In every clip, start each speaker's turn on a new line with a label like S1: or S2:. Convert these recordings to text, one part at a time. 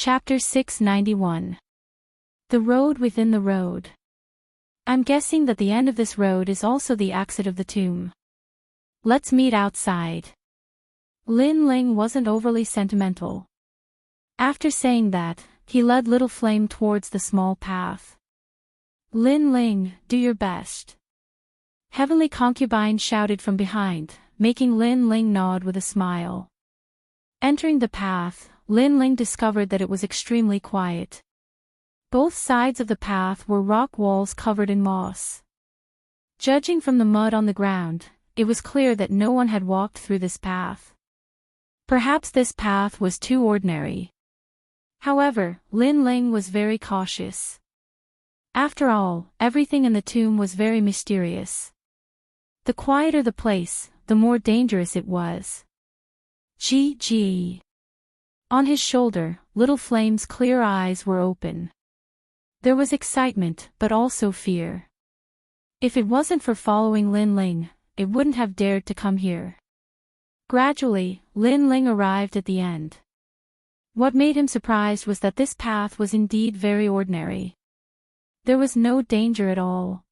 S1: Chapter 691. The Road Within the Road. I'm guessing that the end of this road is also the exit of the tomb. Let's meet outside. Lin Ling wasn't overly sentimental. After saying that, he led Little Flame towards the small path. Lin Ling, do your best. Heavenly Concubine shouted from behind, making Lin Ling nod with a smile. Entering the path, Lin Ling discovered that it was extremely quiet. Both sides of the path were rock walls covered in moss. Judging from the mud on the ground, it was clear that no one had walked through this path. Perhaps this path was too ordinary. However, Lin Ling was very cautious. After all, everything in the tomb was very mysterious. The quieter the place, the more dangerous it was. Gee. On his shoulder, Little Flame's clear eyes were open. There was excitement, but also fear. If it wasn't for following Lin Ling, it wouldn't have dared to come here. Gradually, Lin Ling arrived at the end. What made him surprised was that this path was indeed very ordinary. There was no danger at all.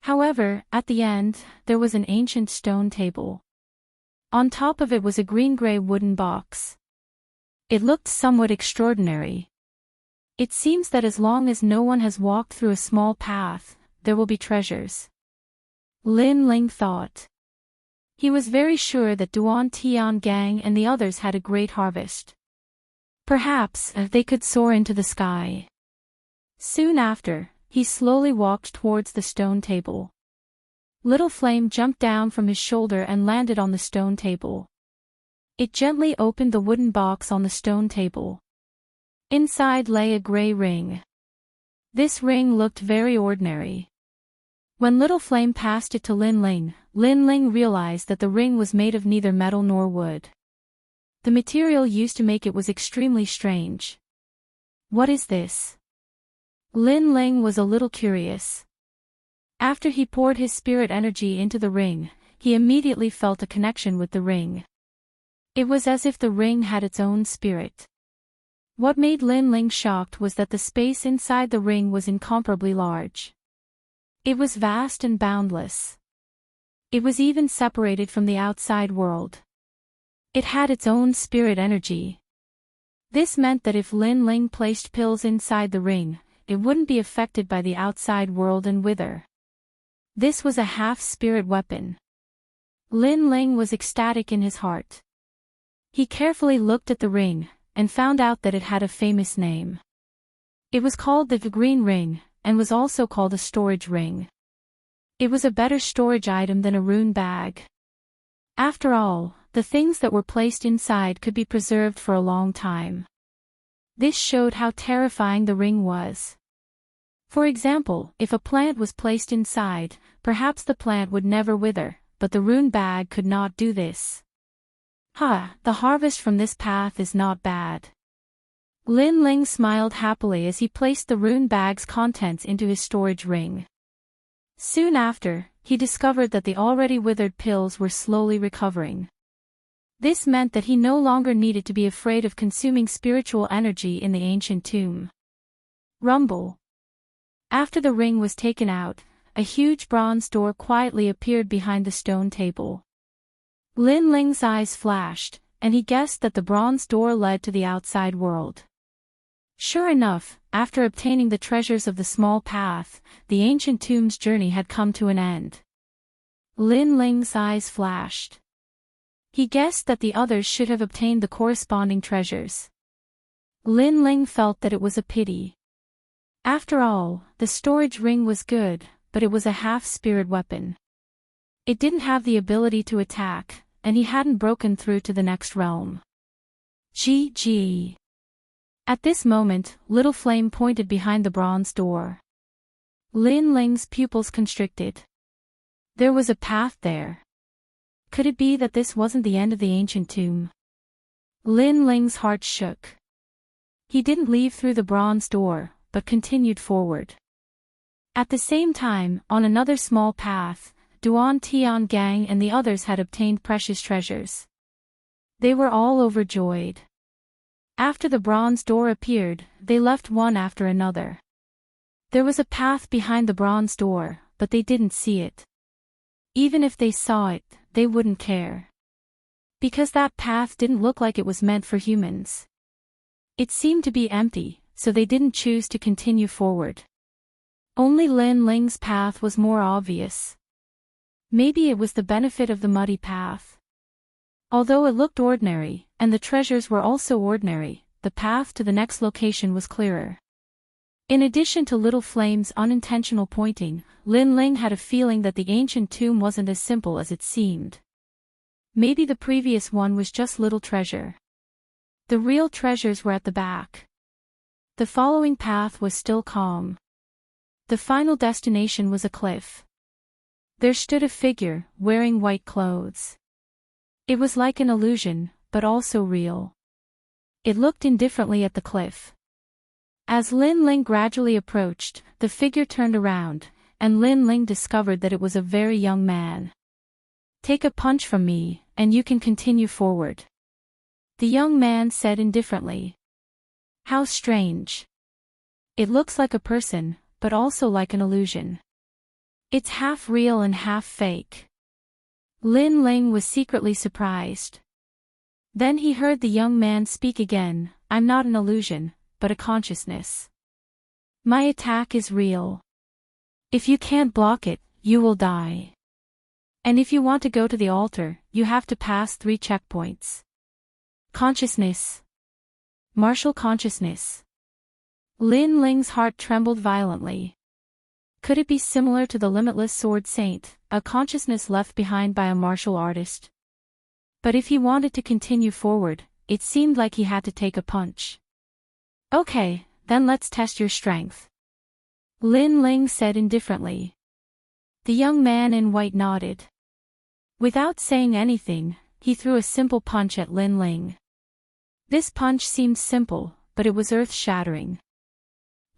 S1: However, at the end, there was an ancient stone table. On top of it was a green-gray wooden box. It looked somewhat extraordinary. It seems that as long as no one has walked through a small path, there will be treasures. Lin Ling thought. He was very sure that Duan Tian Gang and the others had a great harvest. Perhaps they could soar into the sky. Soon after, he slowly walked towards the stone table. Little Flame jumped down from his shoulder and landed on the stone table. It gently opened the wooden box on the stone table. Inside lay a gray ring. This ring looked very ordinary. When Little Flame passed it to Lin Ling realized that the ring was made of neither metal nor wood. The material used to make it was extremely strange. What is this? Lin Ling was a little curious. After he poured his spirit energy into the ring, he immediately felt a connection with the ring. It was as if the ring had its own spirit. What made Lin Ling shocked was that the space inside the ring was incomparably large. It was vast and boundless. It was even separated from the outside world. It had its own spirit energy. This meant that if Lin Ling placed pills inside the ring, it wouldn't be affected by the outside world and wither. This was a half-spirit weapon. Lin Ling was ecstatic in his heart. He carefully looked at the ring, and found out that it had a famous name. It was called the Green Ring, and was also called a storage ring. It was a better storage item than a rune bag. After all, the things that were placed inside could be preserved for a long time. This showed how terrifying the ring was. For example, if a plant was placed inside, perhaps the plant would never wither, but the rune bag could not do this. The harvest from this path is not bad. Lin Ling smiled happily as he placed the rune bag's contents into his storage ring. Soon after, he discovered that the already withered pills were slowly recovering. This meant that he no longer needed to be afraid of consuming spiritual energy in the ancient tomb. Rumble. After the ring was taken out, a huge bronze door quietly appeared behind the stone table. Lin Ling's eyes flashed, and he guessed that the bronze door led to the outside world. Sure enough, after obtaining the treasures of the small path, the ancient tomb's journey had come to an end. Lin Ling's eyes flashed. He guessed that the others should have obtained the corresponding treasures. Lin Ling felt that it was a pity. After all, the storage ring was good, but it was a half-spirit weapon. It didn't have the ability to attack, and he hadn't broken through to the next realm. Gee. At this moment, Little Flame pointed behind the bronze door. Lin Ling's pupils constricted. There was a path there. Could it be that this wasn't the end of the ancient tomb? Lin Ling's heart shook. He didn't leave through the bronze door, but continued forward. At the same time, on another small path, Duan Tian Gang and the others had obtained precious treasures. They were all overjoyed. After the bronze door appeared, they left one after another. There was a path behind the bronze door, but they didn't see it. Even if they saw it, they wouldn't care. Because that path didn't look like it was meant for humans. It seemed to be empty, so they didn't choose to continue forward. Only Lin Ling's path was more obvious. Maybe it was the benefit of the muddy path. Although it looked ordinary, and the treasures were also ordinary, the path to the next location was clearer. In addition to Little Flame's unintentional pointing, Lin Ling had a feeling that the ancient tomb wasn't as simple as it seemed. Maybe the previous one was just little treasure. The real treasures were at the back. The following path was still calm. The final destination was a cliff. There stood a figure, wearing white clothes. It was like an illusion, but also real. It looked indifferently at the cliff. As Lin Ling gradually approached, the figure turned around, and Lin Ling discovered that it was a very young man. "Take a punch from me, and you can continue forward," the young man said indifferently. "How strange. It looks like a person, but also like an illusion. It's half real and half fake." Lin Ling was secretly surprised. Then he heard the young man speak again, "I'm not an illusion, but a consciousness. My attack is real. If you can't block it, you will die. And if you want to go to the altar, you have to pass 3 checkpoints. Consciousness. Martial consciousness." Lin Ling's heart trembled violently. Could it be similar to the limitless sword saint, a consciousness left behind by a martial artist? But if he wanted to continue forward, it seemed like he had to take a punch. "Okay, then let's test your strength," Lin Ling said indifferently. The young man in white nodded. Without saying anything, he threw a simple punch at Lin Ling. This punch seemed simple, but it was earth-shattering.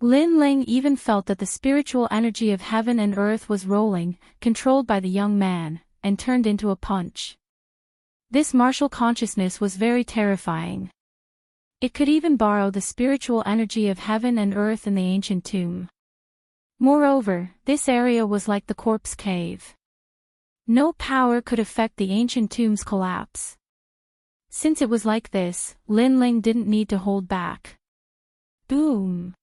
S1: Lin Ling even felt that the spiritual energy of heaven and earth was rolling, controlled by the young man, and turned into a punch. This martial consciousness was very terrifying. It could even borrow the spiritual energy of heaven and earth in the ancient tomb. Moreover, this area was like the corpse cave. No power could affect the ancient tomb's collapse. Since it was like this, Lin Ling didn't need to hold back. Boom!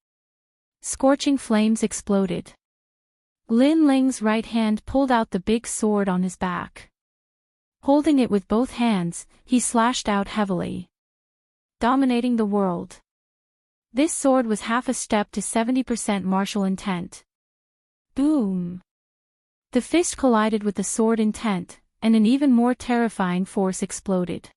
S1: Scorching flames exploded. Lin Ling's right hand pulled out the big sword on his back. Holding it with both hands, he slashed out heavily, dominating the world. This sword was half a step to 70% martial intent. Boom! The fist collided with the sword intent, and an even more terrifying force exploded.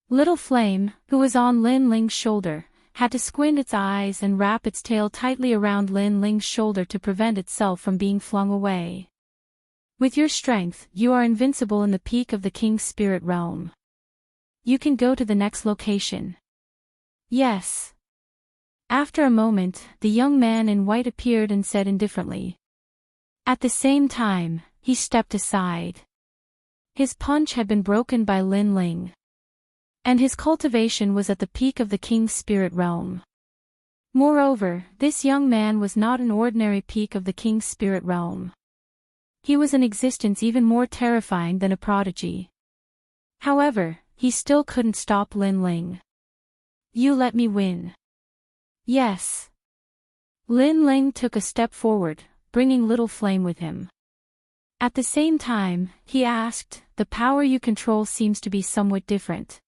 S1: Little Flame, who was on Lin Ling's shoulder, had to squint its eyes and wrap its tail tightly around Lin Ling's shoulder to prevent itself from being flung away. "With your strength, you are invincible in the peak of the King's spirit realm. You can go to the next location." "Yes." After a moment, the young man in white appeared and said indifferently. At the same time, he stepped aside. His punch had been broken by Lin Ling. And his cultivation was at the peak of the King's spirit realm. Moreover, this young man was not an ordinary peak of the King's spirit realm. He was an existence even more terrifying than a prodigy. However, he still couldn't stop Lin Ling. "You let me win." "Yes." Lin Ling took a step forward, bringing Little Flame with him. At the same time, he asked, "The power you control seems to be somewhat different.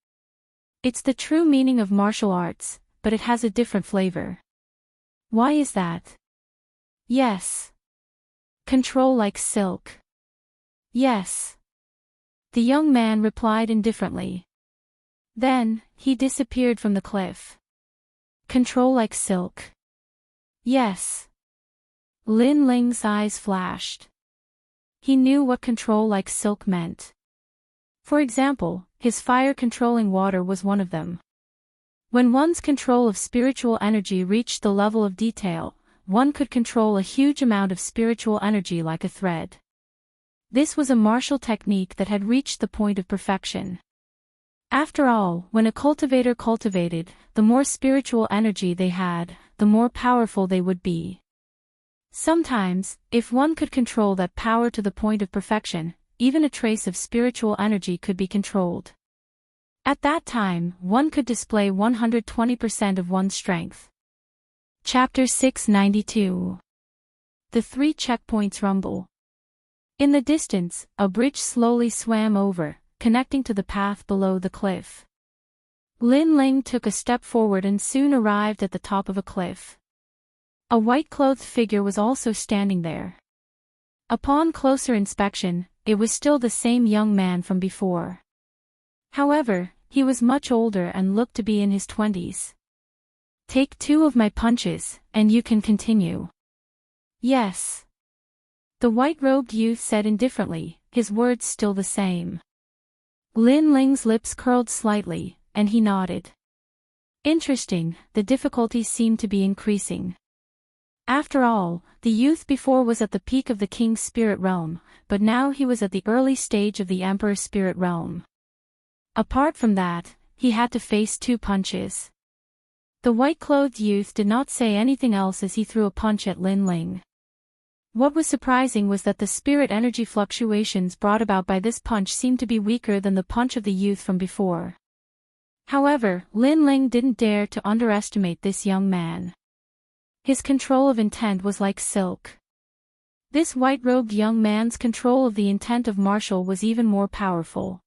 S1: It's the true meaning of martial arts, but it has a different flavor. Why is that?" "Yes." "Control like silk." "Yes." The young man replied indifferently. Then, he disappeared from the cliff. "Control like silk." "Yes." Lin Ling's eyes flashed. He knew what control like silk meant. For example, his fire controlling water was one of them. When one's control of spiritual energy reached the level of detail, one could control a huge amount of spiritual energy like a thread. This was a martial technique that had reached the point of perfection. After all, when a cultivator cultivated, the more spiritual energy they had, the more powerful they would be. Sometimes, if one could control that power to the point of perfection, even a trace of spiritual energy could be controlled. At that time, one could display 120% of one's strength. Chapter 692. The Three Checkpoints Rumble. In the distance, a bridge slowly swam over, connecting to the path below the cliff. Lin Ling took a step forward and soon arrived at the top of a cliff. A white-clothed figure was also standing there. Upon closer inspection, it was still the same young man from before. However, he was much older and looked to be in his 20s. "Take 2 of my punches, and you can continue." "Yes." The white-robed youth said indifferently, his words still the same. Lin Ling's lips curled slightly, and he nodded. Interesting, the difficulties seemed to be increasing. After all, the youth before was at the peak of the king's spirit realm, but now he was at the early stage of the emperor's spirit realm. Apart from that, he had to face 2 punches. The white-clothed youth did not say anything else as he threw a punch at Lin Ling. What was surprising was that the spirit energy fluctuations brought about by this punch seemed to be weaker than the punch of the youth from before. However, Lin Ling didn't dare to underestimate this young man. His control of intent was like silk. This white-robed young man's control of the intent of martial was even more powerful.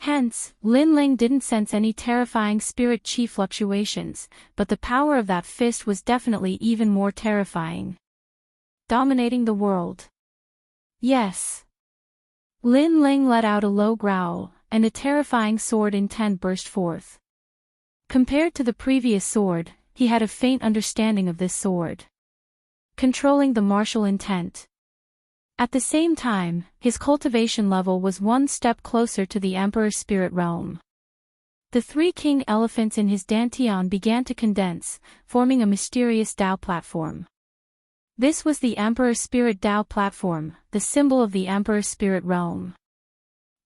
S1: Hence, Lin Ling didn't sense any terrifying spirit chi fluctuations, but the power of that fist was definitely even more terrifying. Dominating the world. Yes. Lin Ling let out a low growl, and a terrifying sword intent burst forth. Compared to the previous sword, he had a faint understanding of this sword. Controlling the martial intent. At the same time, his cultivation level was 1 step closer to the emperor's spirit realm. The 3 king elephants in his dantian began to condense, forming a mysterious Dao platform. This was the emperor's spirit Dao platform, the symbol of the emperor's spirit realm.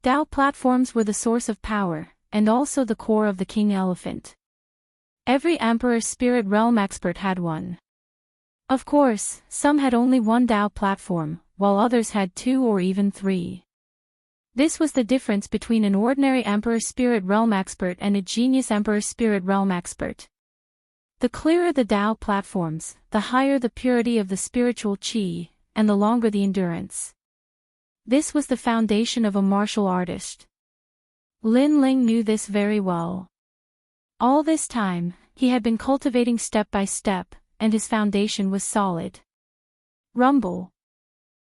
S1: Dao platforms were the source of power, and also the core of the king elephant. Every emperor's spirit realm expert had one. Of course, some had only 1 Dao platform, while others had 2 or even 3. This was the difference between an ordinary emperor's spirit realm expert and a genius emperor's spirit realm expert. The clearer the Dao platforms, the higher the purity of the spiritual chi, and the longer the endurance. This was the foundation of a martial artist. Lin Ling knew this very well. All this time, he had been cultivating step by step, and his foundation was solid. Rumble.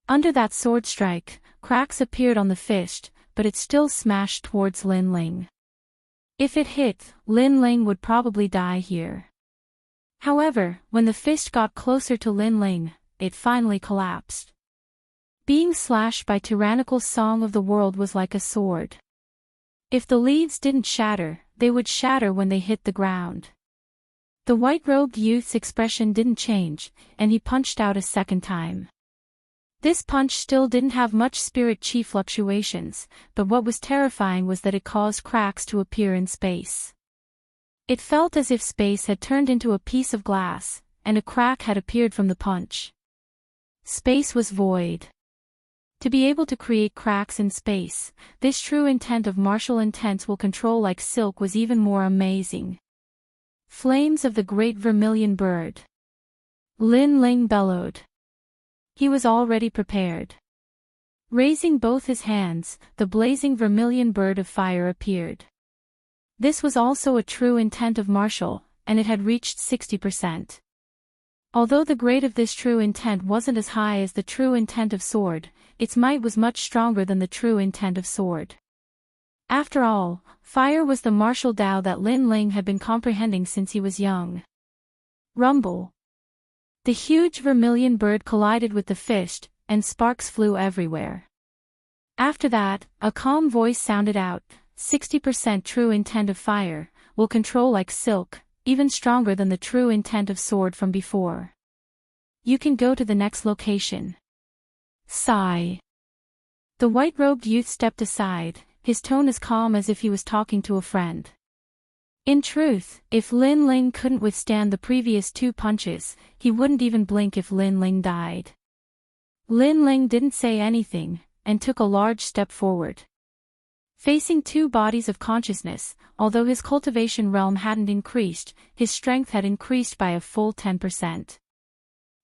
S1: Under that sword strike, cracks appeared on the fist, but it still smashed towards Lin Ling. If it hit, Lin Ling would probably die here. However, when the fist got closer to Lin Ling, it finally collapsed. Being slashed by tyrannical song of the world was like a sword. If the leaves didn't shatter, they would shatter when they hit the ground. The white-robed youth's expression didn't change, and he punched out a second time. This punch still didn't have much spirit chi fluctuations, but what was terrifying was that it caused cracks to appear in space. It felt as if space had turned into a piece of glass, and a crack had appeared from the punch. Space was void. To be able to create cracks in space, this true intent of martial intents will control like silk was even more amazing. Flames of the great vermilion bird. Lin Ling bellowed. He was already prepared. Raising both his hands, the blazing vermilion bird of fire appeared. This was also a true intent of martial, and it had reached 60%. Although the grade of this true intent wasn't as high as the true intent of sword, its might was much stronger than the true intent of sword. After all, fire was the martial Tao that Lin Ling had been comprehending since he was young. Rumble. The huge vermilion bird collided with the fist, and sparks flew everywhere. After that, a calm voice sounded out, 60% true intent of fire, will control like silk, even stronger than the true intent of sword from before. You can go to the next location. Sigh. The white-robed youth stepped aside, his tone as calm as if he was talking to a friend. In truth, if Lin Ling couldn't withstand the previous 2 punches, he wouldn't even blink if Lin Ling died. Lin Ling didn't say anything, and took a large step forward. Facing 2 bodies of consciousness, although his cultivation realm hadn't increased, his strength had increased by a full 10%.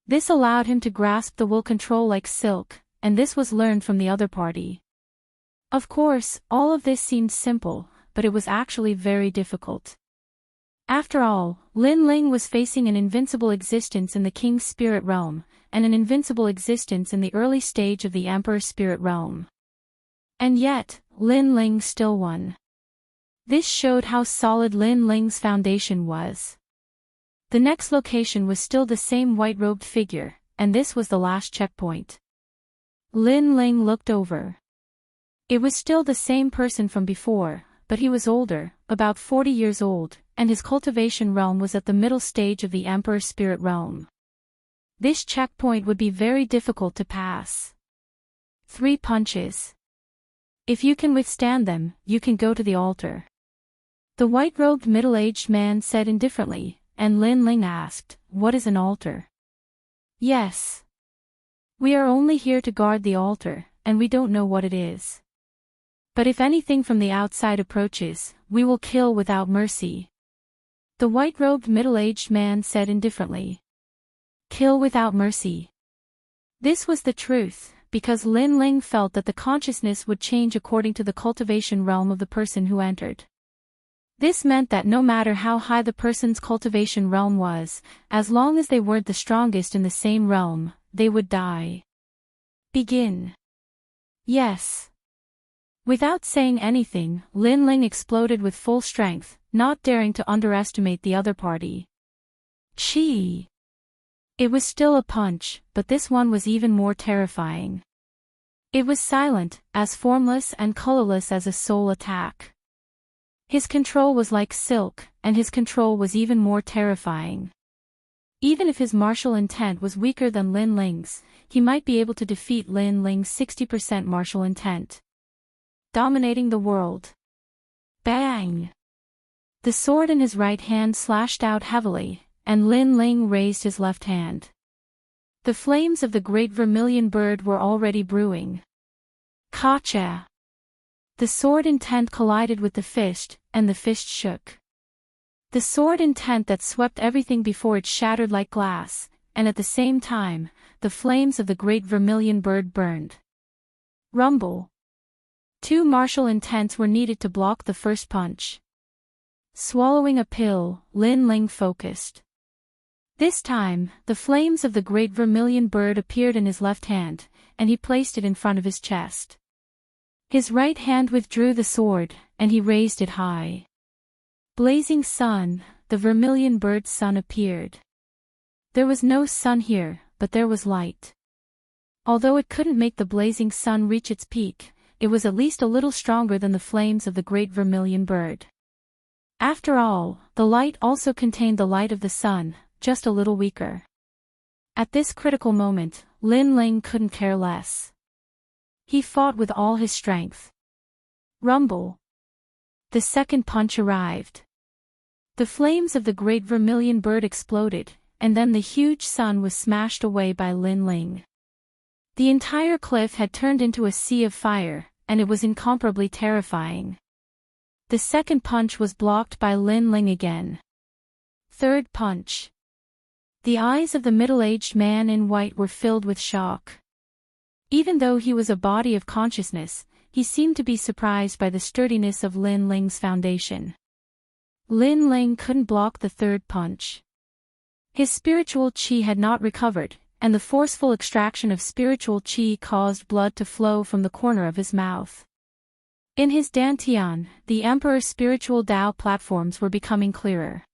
S1: This allowed him to grasp the will control like silk, and this was learned from the other party. Of course, all of this seemed simple, but it was actually very difficult. After all, Lin Ling was facing an invincible existence in the King's spirit realm, and an invincible existence in the early stage of the Emperor's spirit realm. And yet, Lin Ling still won. This showed how solid Lin Ling's foundation was. The next location was still the same white-robed figure, and this was the last checkpoint. Lin Ling looked over. It was still the same person from before, but he was older, about 40 years old, and his cultivation realm was at the middle stage of the Emperor's spirit realm. This checkpoint would be very difficult to pass. 3 punches. If you can withstand them, you can go to the altar. The white-robed middle-aged man said indifferently, and Lin Ling asked, "What is an altar?" "Yes. We are only here to guard the altar, and we don't know what it is. But if anything from the outside approaches, we will kill without mercy." The white-robed middle-aged man said indifferently. Kill without mercy. This was the truth, because Lin Ling felt that the consciousness would change according to the cultivation realm of the person who entered. This meant that no matter how high the person's cultivation realm was, as long as they weren't the strongest in the same realm, they would die. Begin. Yes. Without saying anything, Lin Ling exploded with full strength, not daring to underestimate the other party. Chi! It was still a punch, but this one was even more terrifying. It was silent, as formless and colorless as a soul attack. His control was like silk, and his control was even more terrifying. Even if his martial intent was weaker than Lin Ling's, he might be able to defeat Lin Ling's 60% martial intent. Dominating the world. Bang! The sword in his right hand slashed out heavily, and Lin Ling raised his left hand. The flames of the great vermilion bird were already brewing. Kacha! The sword intent collided with the fist, and the fist shook. The sword intent that swept everything before it shattered like glass, and at the same time, the flames of the great vermilion bird burned. Rumble! 2 martial intents were needed to block the first punch. Swallowing a pill, Lin Ling focused. This time, the flames of the great vermilion bird appeared in his left hand, and he placed it in front of his chest. His right hand withdrew the sword, and he raised it high. Blazing sun, the vermilion bird's sun appeared. There was no sun here, but there was light. Although it couldn't make the blazing sun reach its peak, it was at least a little stronger than the flames of the great vermilion bird. After all, the light also contained the light of the sun, just a little weaker. At this critical moment, Lin Ling couldn't care less. He fought with all his strength. Rumble! The second punch arrived. The flames of the great vermilion bird exploded, and then the huge sun was smashed away by Lin Ling. The entire cliff had turned into a sea of fire, and it was incomparably terrifying. The second punch was blocked by Lin Ling again. Third punch. The eyes of the middle-aged man in white were filled with shock. Even though he was a body of consciousness, he seemed to be surprised by the sturdiness of Lin Ling's foundation. Lin Ling couldn't block the third punch. His spiritual qi had not recovered, and the forceful extraction of spiritual qi caused blood to flow from the corner of his mouth. In his dantian, the Emperor's spiritual Tao platforms were becoming clearer.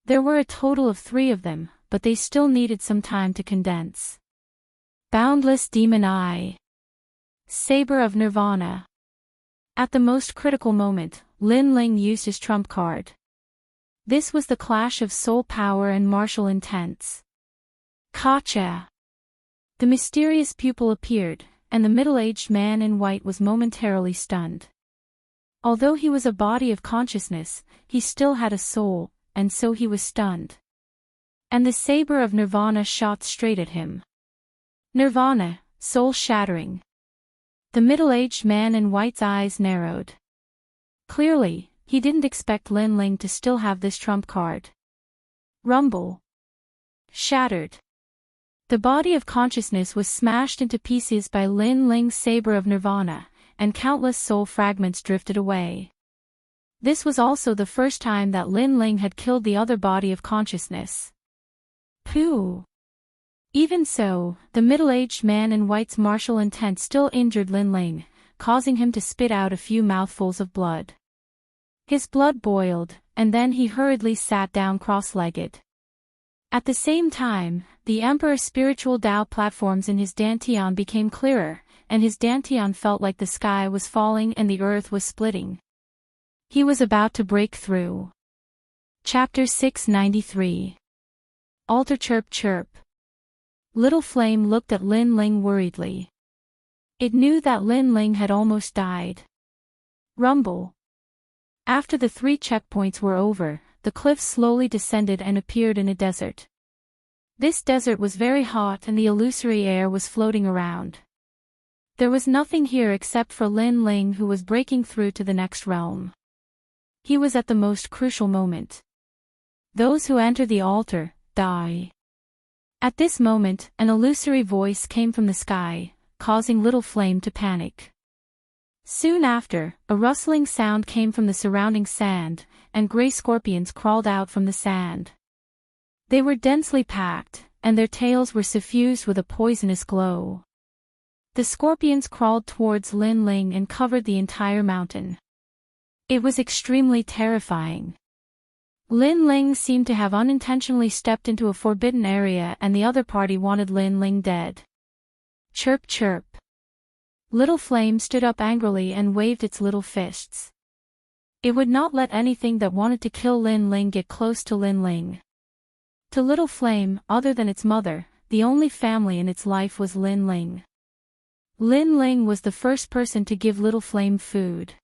S1: There were a total of 3 of them, but they still needed some time to condense. Boundless Demon Eye. Saber of Nirvana. At the most critical moment, Lin Ling used his trump card. This was the clash of soul power and martial intents. Kacha! The mysterious pupil appeared, and the middle-aged man in white was momentarily stunned. Although he was a body of consciousness, he still had a soul, and so he was stunned. And the saber of Nirvana shot straight at him. Nirvana, soul-shattering. The middle-aged man in white's eyes narrowed. Clearly, he didn't expect Lin Ling to still have this trump card. Rumble. Shattered. The body of consciousness was smashed into pieces by Lin Ling's saber of Nirvana, and countless soul fragments drifted away. This was also the first time that Lin Ling had killed the other body of consciousness. Pooh! Even so, the middle-aged man in white's martial intent still injured Lin Ling, causing him to spit out a few mouthfuls of blood. His blood boiled, and then he hurriedly sat down cross-legged. At the same time, the Emperor's spiritual Tao platforms in his dantian became clearer, and his dantian felt like the sky was falling and the earth was splitting. He was about to break through. Chapter 693. Altar chirp chirp. Little Flame looked at Lin Ling worriedly. It knew that Lin Ling had almost died. Rumble. After the 3 checkpoints were over, the cliffs slowly descended and appeared in a desert. This desert was very hot and the illusory air was floating around. There was nothing here except for Lin Ling, who was breaking through to the next realm. He was at the most crucial moment. Those who enter the altar, die. At this moment, an illusory voice came from the sky, causing Little Flame to panic. Soon after, a rustling sound came from the surrounding sand, and gray scorpions crawled out from the sand. They were densely packed, and their tails were suffused with a poisonous glow. The scorpions crawled towards Lin Ling and covered the entire mountain. It was extremely terrifying. Lin Ling seemed to have unintentionally stepped into a forbidden area, and the other party wanted Lin Ling dead. Chirp chirp. Little Flame stood up angrily and waved its little fists. It would not let anything that wanted to kill Lin Ling get close to Lin Ling. To Little Flame, other than its mother, the only family in its life was Lin Ling. Lin Ling was the first person to give Little Flame food.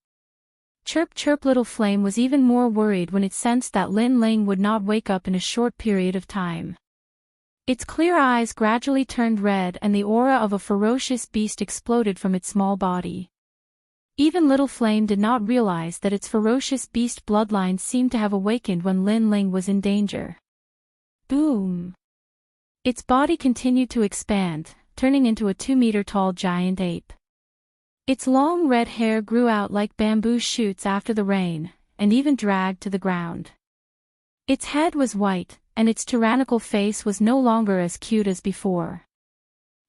S1: Chirp chirp. Little Flame was even more worried when it sensed that Lin Ling would not wake up in a short period of time. Its clear eyes gradually turned red and the aura of a ferocious beast exploded from its small body. Even Little Flame did not realize that its ferocious beast bloodline seemed to have awakened when Lin Ling was in danger. Boom! Its body continued to expand, turning into a 2-meter-tall giant ape. Its long red hair grew out like bamboo shoots after the rain, and even dragged to the ground. Its head was white, and its tyrannical face was no longer as cute as before.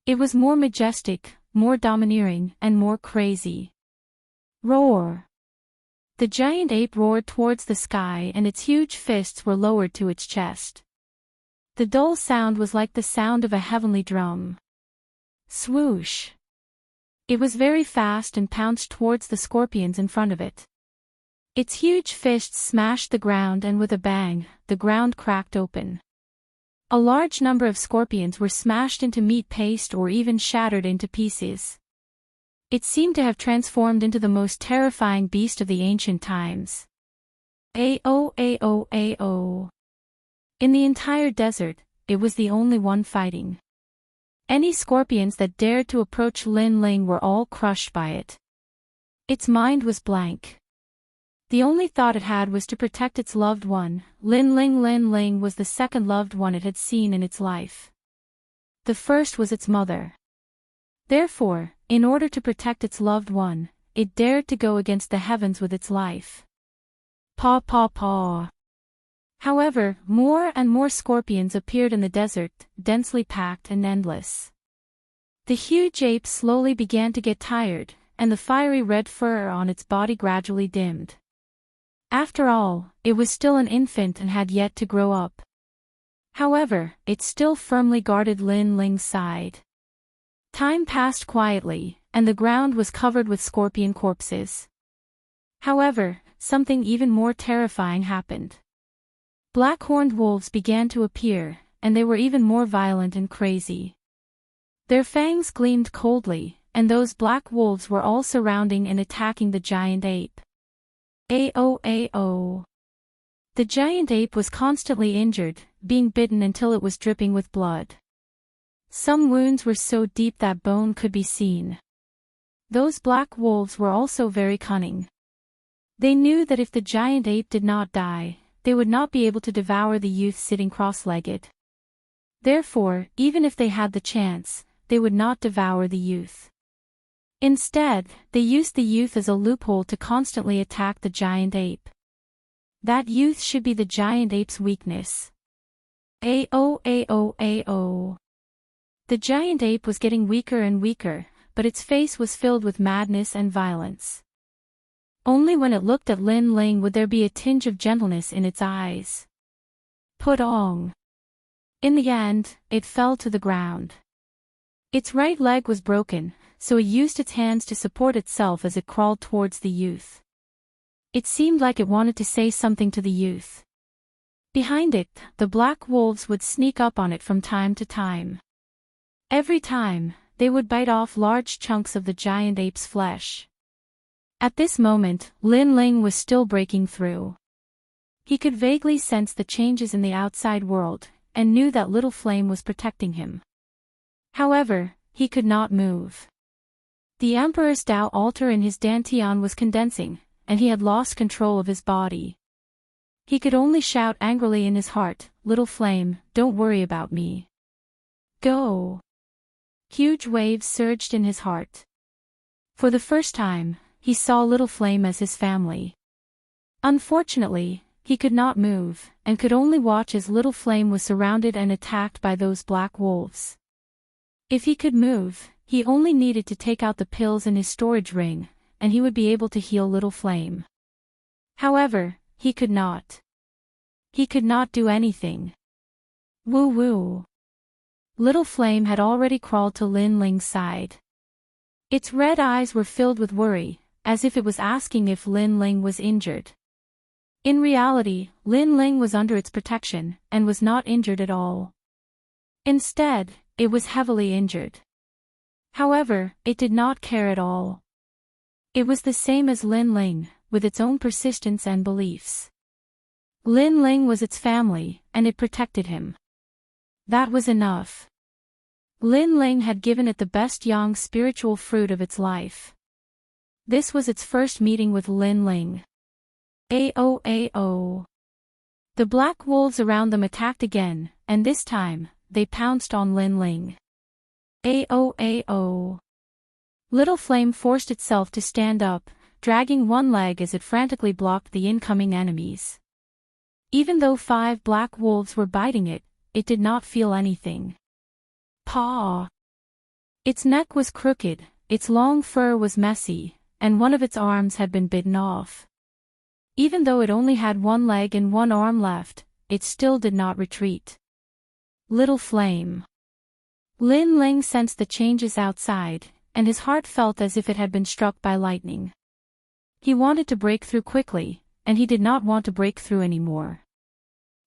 S1: It was more majestic, more domineering, and more crazy. Roar! The giant ape roared towards the sky and its huge fists were lowered to its chest. The dull sound was like the sound of a heavenly drum. Swoosh! It was very fast and pounced towards the scorpions in front of it. Its huge fists smashed the ground and with a bang, the ground cracked open. A large number of scorpions were smashed into meat paste or even shattered into pieces. It seemed to have transformed into the most terrifying beast of the ancient times. Ao ao ao. In the entire desert, it was the only one fighting. Any scorpions that dared to approach Lin Ling were all crushed by it. Its mind was blank. The only thought it had was to protect its loved one. Lin Ling. Lin Ling was the second loved one it had seen in its life. The first was its mother. Therefore, in order to protect its loved one, it dared to go against the heavens with its life. Paw paw paw. However, more and more scorpions appeared in the desert, densely packed and endless. The huge ape slowly began to get tired, and the fiery red fur on its body gradually dimmed. After all, it was still an infant and had yet to grow up. However, it still firmly guarded Lin Ling's side. Time passed quietly, and the ground was covered with scorpion corpses. However, something even more terrifying happened. Black-horned wolves began to appear, and they were even more violent and crazy. Their fangs gleamed coldly, and those black wolves were all surrounding and attacking the giant ape. Aoao. The giant ape was constantly injured, being bitten until it was dripping with blood. Some wounds were so deep that bone could be seen. Those black wolves were also very cunning. They knew that if the giant ape did not die, they would not be able to devour the youth sitting cross-legged. Therefore, even if they had the chance, they would not devour the youth. Instead, they used the youth as a loophole to constantly attack the giant ape. That youth should be the giant ape's weakness. Aoaoao. The giant ape was getting weaker and weaker, but its face was filled with madness and violence. Only when it looked at Lin Ling would there be a tinge of gentleness in its eyes. Putong. In the end, it fell to the ground. Its right leg was broken, so it used its hands to support itself as it crawled towards the youth. It seemed like it wanted to say something to the youth. Behind it, the black wolves would sneak up on it from time to time. Every time, they would bite off large chunks of the giant ape's flesh. At this moment, Lin Ling was still breaking through. He could vaguely sense the changes in the outside world, and knew that Little Flame was protecting him. However, he could not move. The Emperor's Tao altar in his dantian was condensing, and he had lost control of his body. He could only shout angrily in his heart, "Little Flame, don't worry about me. Go." Huge waves surged in his heart. For the first time, he saw Little Flame as his family. Unfortunately, he could not move, and could only watch as Little Flame was surrounded and attacked by those black wolves. If he could move, he only needed to take out the pills in his storage ring, and he would be able to heal Little Flame. However, he could not. He could not do anything. Woo-woo. Little Flame had already crawled to Lin Ling's side. Its red eyes were filled with worry, as if it was asking if Lin Ling was injured. In reality, Lin Ling was under its protection, and was not injured at all. Instead, it was heavily injured. However, it did not care at all. It was the same as Lin Ling, with its own persistence and beliefs. Lin Ling was its family, and it protected him. That was enough. Lin Ling had given it the best yang spiritual fruit of its life. This was its first meeting with Lin Ling. Aoao. The black wolves around them attacked again, and this time, they pounced on Lin Ling. Aoao. Little Flame forced itself to stand up, dragging one leg as it frantically blocked the incoming enemies. Even though 5 black wolves were biting it, it did not feel anything. Paw. Its neck was crooked, its long fur was messy, and one of its arms had been bitten off. Even though it only had one leg and one arm left, it still did not retreat. Little Flame. Lin Ling sensed the changes outside, and his heart felt as if it had been struck by lightning. He wanted to break through quickly, and he did not want to break through anymore.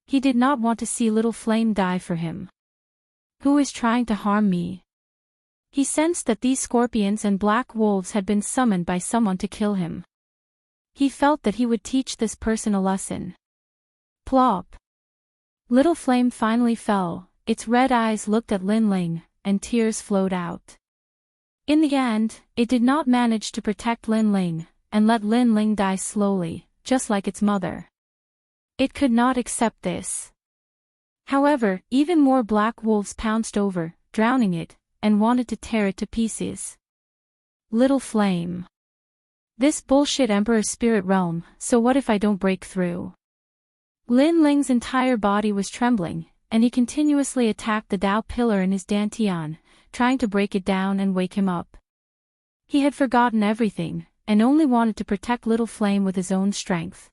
S1: He did not want to see Little Flame die for him. Who is trying to harm me? He sensed that these scorpions and black wolves had been summoned by someone to kill him. He felt that he would teach this person a lesson. Plop. Little Flame finally fell, its red eyes looked at Lin Ling, and tears flowed out. In the end, it did not manage to protect Lin Ling, and let Lin Ling die slowly, just like its mother. It could not accept this. However, even more black wolves pounced over, drowning it, and wanted to tear it to pieces. Little Flame. This bullshit Emperor Spirit Realm, so what if I don't break through? Lin Ling's entire body was trembling, and he continuously attacked the Tao pillar in his dantian, trying to break it down and wake him up. He had forgotten everything, and only wanted to protect Little Flame with his own strength.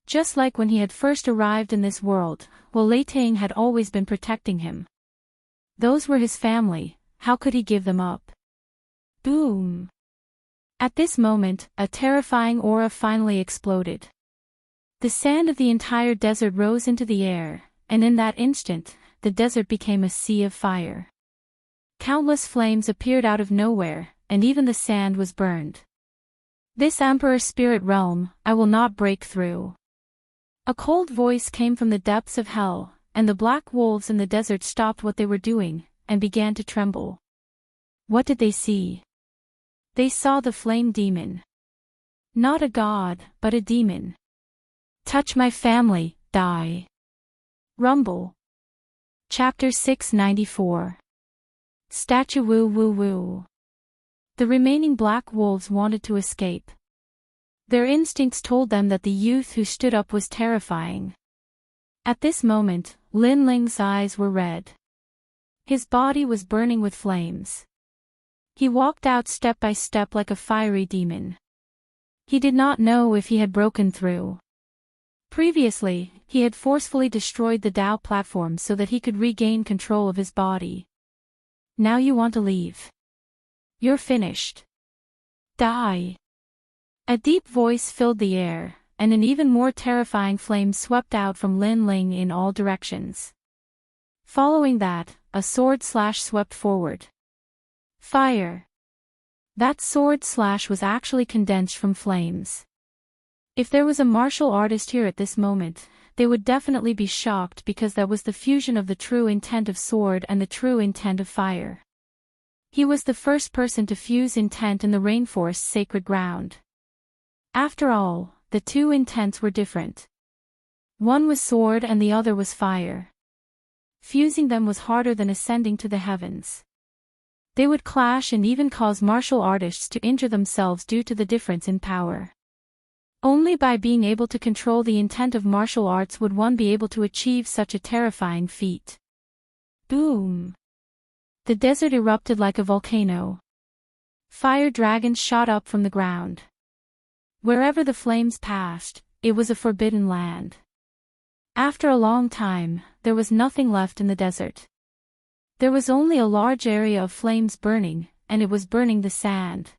S1: Just like when he had first arrived in this world, while Lei Tang had always been protecting him. Those were his family, how could he give them up? Boom! At this moment, a terrifying aura finally exploded. The sand of the entire desert rose into the air, and in that instant, the desert became a sea of fire. Countless flames appeared out of nowhere, and even the sand was burned. This Emperor Spirit realm, I will not break through. A cold voice came from the depths of hell, and the black wolves in the desert stopped what they were doing, and began to tremble. What did they see? They saw the flame demon. Not a god, but a demon. Touch my family, die. Rumble. Chapter 694. Statue woo woo woo. The remaining black wolves wanted to escape. Their instincts told them that the youth who stood up was terrifying. At this moment, Lin Ling's eyes were red. His body was burning with flames. He walked out step by step like a fiery demon. He did not know if he had broken through. Previously, he had forcefully destroyed the Tao platform so that he could regain control of his body. Now you want to leave. You're finished. Die. A deep voice filled the air, and an even more terrifying flame swept out from Lin Ling in all directions. Following that, a sword slash swept forward. Fire. That sword slash was actually condensed from flames. If there was a martial artist here at this moment, they would definitely be shocked because that was the fusion of the true intent of sword and the true intent of fire. He was the first person to fuse intent in the rainforest's sacred ground. After all, the two intents were different. One was sword and the other was fire. Fusing them was harder than ascending to the heavens. They would clash and even cause martial artists to injure themselves due to the difference in power. Only by being able to control the intent of martial arts would one be able to achieve such a terrifying feat. Boom! The desert erupted like a volcano. Fire dragons shot up from the ground. Wherever the flames passed, it was a forbidden land. After a long time, there was nothing left in the desert. There was only a large area of flames burning, and it was burning the sand.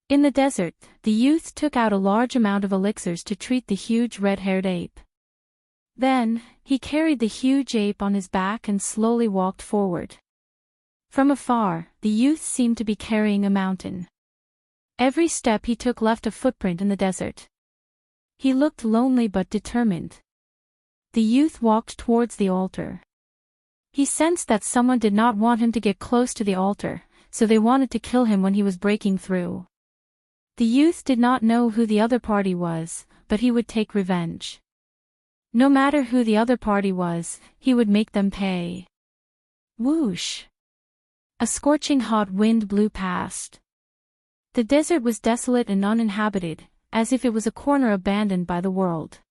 S1: In the desert, the youth took out a large amount of elixirs to treat the huge red-haired ape. Then, he carried the huge ape on his back and slowly walked forward. From afar, the youth seemed to be carrying a mountain. Every step he took left a footprint in the desert. He looked lonely but determined. The youth walked towards the altar. He sensed that someone did not want him to get close to the altar, so they wanted to kill him when he was breaking through. The youth did not know who the other party was, but he would take revenge. No matter who the other party was, he would make them pay. Whoosh! A scorching hot wind blew past. The desert was desolate and uninhabited, as if it was a corner abandoned by the world.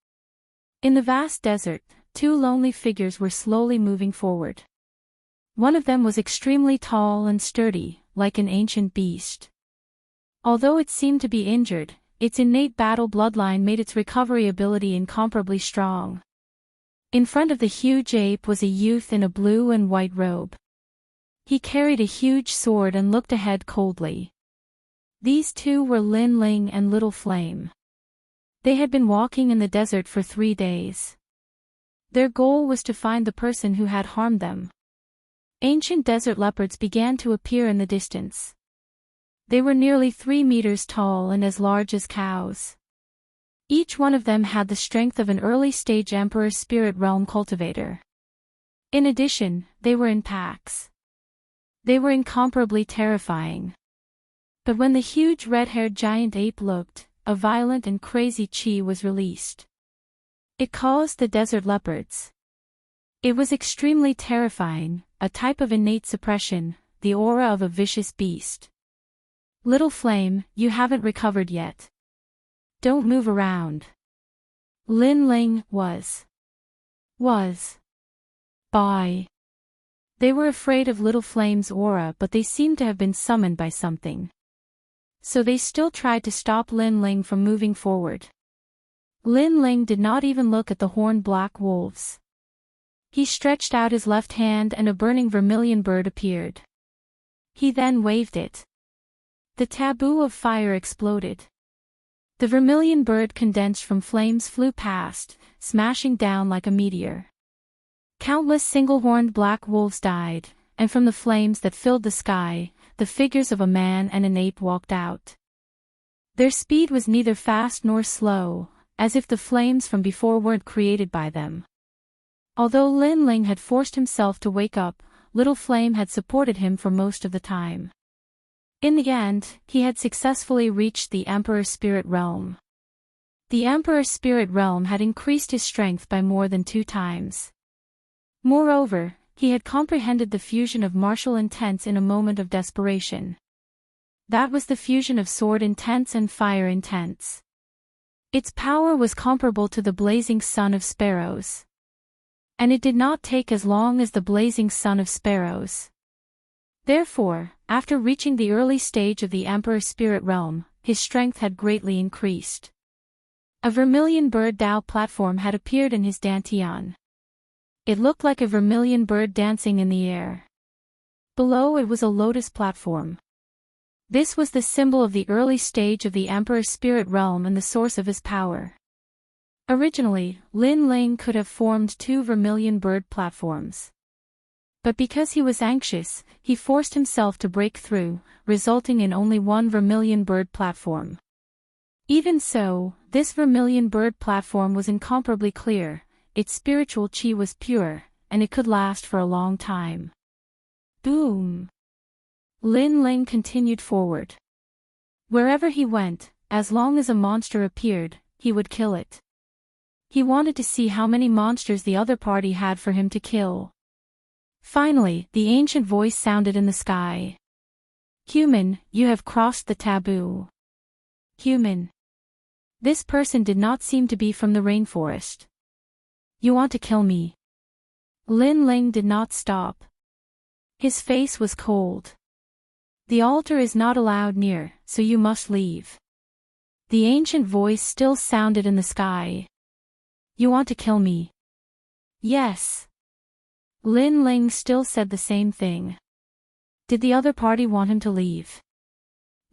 S1: In the vast desert, two lonely figures were slowly moving forward. One of them was extremely tall and sturdy, like an ancient beast. Although it seemed to be injured, its innate battle bloodline made its recovery ability incomparably strong. In front of the huge ape was a youth in a blue and white robe. He carried a huge sword and looked ahead coldly. These two were Lin Ling and Little Flame. They had been walking in the desert for 3 days. Their goal was to find the person who had harmed them. Ancient desert leopards began to appear in the distance. They were nearly 3 meters tall and as large as cows. Each one of them had the strength of an early-stage Emperor Spirit Realm cultivator. In addition, they were in packs. They were incomparably terrifying. But when the huge red-haired giant ape looked, a violent and crazy chi was released. It caused the desert leopards. It was extremely terrifying, a type of innate suppression, the aura of a vicious beast. Little Flame, you haven't recovered yet. Don't move around. Lin Ling was. Bye. They were afraid of Little Flame's aura, but they seemed to have been summoned by something. So they still tried to stop Lin Ling from moving forward. Lin Ling did not even look at the horned black wolves. He stretched out his left hand and a burning vermilion bird appeared. He then waved it. The taboo of fire exploded. The vermilion bird condensed from flames flew past, smashing down like a meteor. Countless single-horned black wolves died, and from the flames that filled the sky, the figures of a man and an ape walked out. Their speed was neither fast nor slow, as if the flames from before weren't created by them. Although Lin Ling had forced himself to wake up, Little Flame had supported him for most of the time. In the end, he had successfully reached the Emperor Spirit Realm. The Emperor Spirit Realm had increased his strength by more than 2 times. Moreover, he had comprehended the fusion of martial intents in a moment of desperation. That was the fusion of sword intents and fire intents. Its power was comparable to the blazing sun of sparrows. And it did not take as long as the blazing sun of sparrows. Therefore, after reaching the early stage of the Emperor Spirit Realm, his strength had greatly increased. A vermilion bird Dao platform had appeared in his dantian. It looked like a vermilion bird dancing in the air. Below it was a lotus platform. This was the symbol of the early stage of the Emperor Spirit Realm and the source of his power. Originally, Lin Ling could have formed 2 vermilion bird platforms. But because he was anxious, he forced himself to break through, resulting in only 1 vermilion bird platform. Even so, this vermilion bird platform was incomparably clear, its spiritual chi was pure, and it could last for a long time. Boom! Lin Ling continued forward. Wherever he went, as long as a monster appeared, he would kill it. He wanted to see how many monsters the other party had for him to kill. Finally, the ancient voice sounded in the sky. Human, you have crossed the taboo. Human. This person did not seem to be from the rainforest. You want to kill me? Lin Ling did not stop. His face was cold. The altar is not allowed near, so you must leave. The ancient voice still sounded in the sky. You want to kill me? Yes. Lin Ling still said the same thing. Did the other party want him to leave?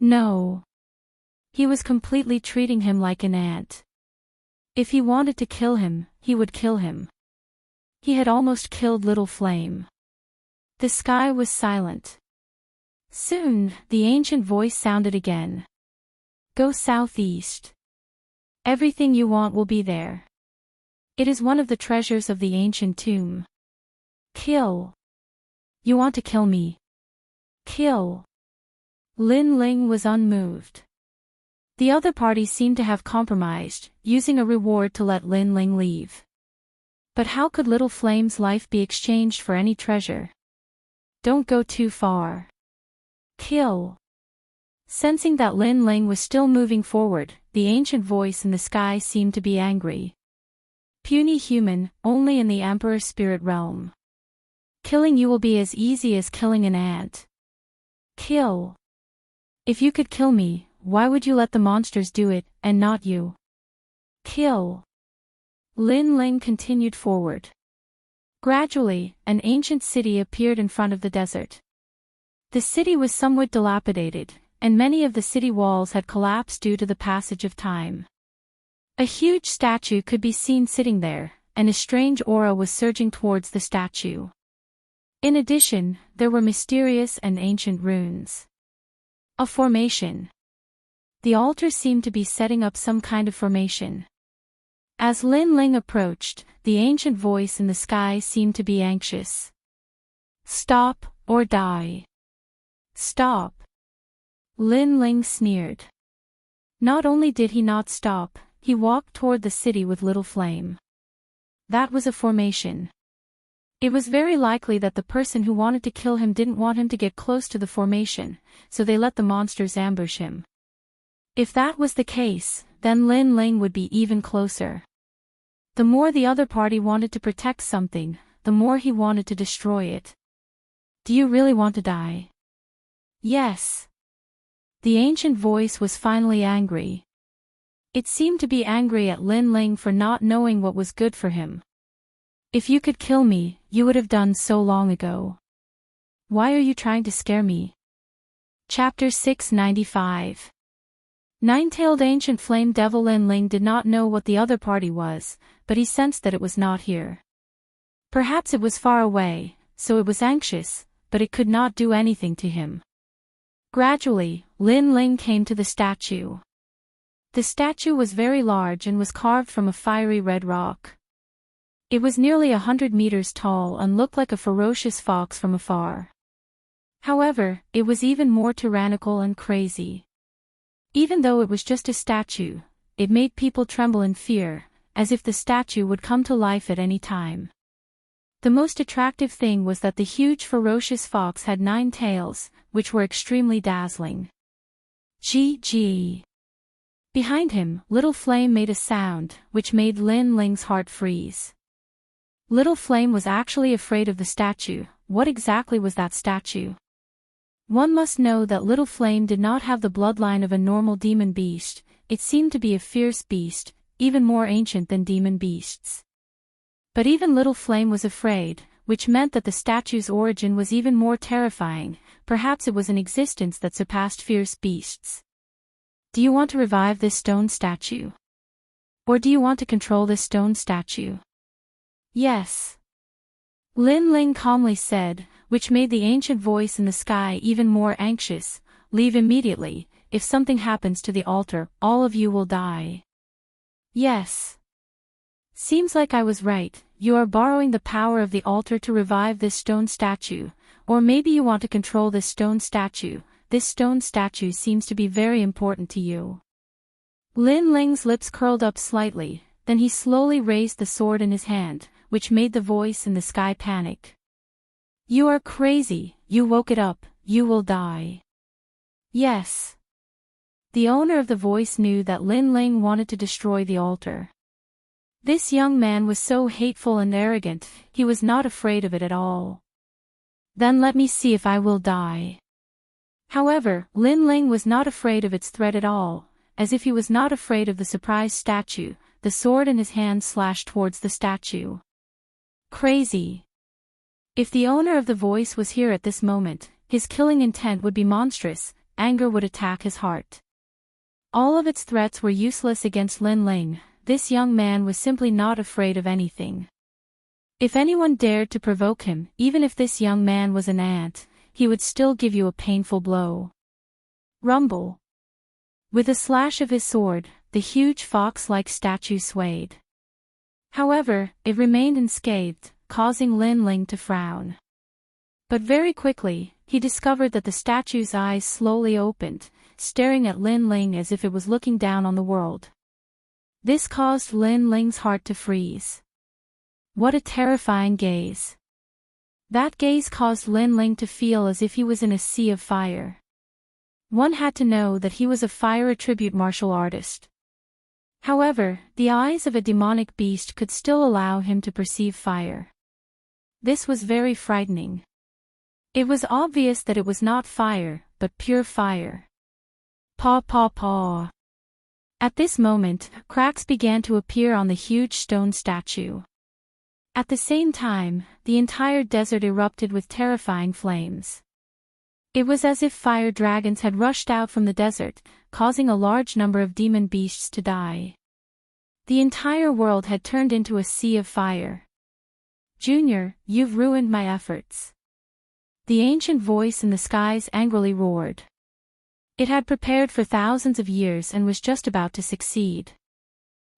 S1: No. He was completely treating him like an ant. If he wanted to kill him, he would kill him. He had almost killed Little Flame. The sky was silent. Soon, the ancient voice sounded again. Go southeast. Everything you want will be there. It is one of the treasures of the ancient tomb. Kill. You want to kill me? Kill. Lin Ling was unmoved. The other party seemed to have compromised, using a reward to let Lin Ling leave. But how could Little Flame's life be exchanged for any treasure? Don't go too far. Kill. Sensing that Lin Ling was still moving forward, the ancient voice in the sky seemed to be angry. Puny human, only in the Emperor Spirit Realm. Killing you will be as easy as killing an ant. Kill. If you could kill me, why would you let the monsters do it, and not you? Kill. Lin Ling continued forward. Gradually, an ancient city appeared in front of the desert. The city was somewhat dilapidated, and many of the city walls had collapsed due to the passage of time. A huge statue could be seen sitting there, and a strange aura was surging towards the statue. In addition, there were mysterious and ancient runes. A formation. The altar seemed to be setting up some kind of formation. As Lin Ling approached, the ancient voice in the sky seemed to be anxious. Stop, or die. Stop. Lin Ling sneered. Not only did he not stop, he walked toward the city with Little Flame. That was a formation. It was very likely that the person who wanted to kill him didn't want him to get close to the formation, so they let the monsters ambush him. If that was the case, then Lin Ling would be even closer. The more the other party wanted to protect something, the more he wanted to destroy it. Do you really want to die? Yes. The ancient voice was finally angry. It seemed to be angry at Lin Ling for not knowing what was good for him. If you could kill me, you would have done so long ago. Why are you trying to scare me? Chapter 695. Nine-tailed ancient flame devil Lin Ling did not know what the other party was, but he sensed that it was not here. Perhaps it was far away, so it was anxious, but it could not do anything to him. Gradually, Lin Ling came to the statue. The statue was very large and was carved from a fiery red rock. It was nearly 100 meters tall and looked like a ferocious fox from afar. However, it was even more tyrannical and crazy. Even though it was just a statue, it made people tremble in fear, as if the statue would come to life at any time. The most attractive thing was that the huge ferocious fox had 9 tails, which were extremely dazzling. Gee. Behind him, Little Flame made a sound, which made Lin Ling's heart freeze. Little Flame was actually afraid of the statue. What exactly was that statue? One must know that Little Flame did not have the bloodline of a normal demon beast. It seemed to be a fierce beast, even more ancient than demon beasts. But even Little Flame was afraid, which meant that the statue's origin was even more terrifying. Perhaps it was an existence that surpassed fierce beasts. Do you want to revive this stone statue? Or do you want to control this stone statue? Yes. Lin Ling calmly said, which made the ancient voice in the sky even more anxious. Leave immediately. If something happens to the altar, all of you will die. Yes. Seems like I was right. You are borrowing the power of the altar to revive this stone statue. Or maybe you want to control this stone statue. This stone statue seems to be very important to you. Lin Ling's lips curled up slightly, then he slowly raised the sword in his hand, which made the voice in the sky panic. You are crazy, you woke it up, you will die. Yes. The owner of the voice knew that Lin Ling wanted to destroy the altar. This young man was so hateful and arrogant, he was not afraid of it at all. Then let me see if I will die. However, Lin Ling was not afraid of its threat at all, as if he was not afraid of the surprise statue. The sword in his hand slashed towards the statue. Crazy. If the owner of the voice was here at this moment, his killing intent would be monstrous. Anger would attack his heart. All of its threats were useless against Lin Ling. This young man was simply not afraid of anything. If anyone dared to provoke him, even if this young man was an ant, he would still give you a painful blow. Rumble. With a slash of his sword, the huge fox-like statue swayed. However, it remained unscathed, causing Lin Ling to frown. But very quickly, he discovered that the statue's eyes slowly opened, staring at Lin Ling as if it was looking down on the world. This caused Lin Ling's heart to freeze. What a terrifying gaze. That gaze caused Lin Ling to feel as if he was in a sea of fire. One had to know that he was a fire attribute martial artist. However, the eyes of a demonic beast could still allow him to perceive fire. This was very frightening. It was obvious that it was not fire, but pure fire. Paw paw paw. At this moment, cracks began to appear on the huge stone statue. At the same time, the entire desert erupted with terrifying flames. It was as if fire dragons had rushed out from the desert, causing a large number of demon beasts to die. The entire world had turned into a sea of fire. Junior, you've ruined my efforts. The ancient voice in the skies angrily roared. It had prepared for thousands of years and was just about to succeed.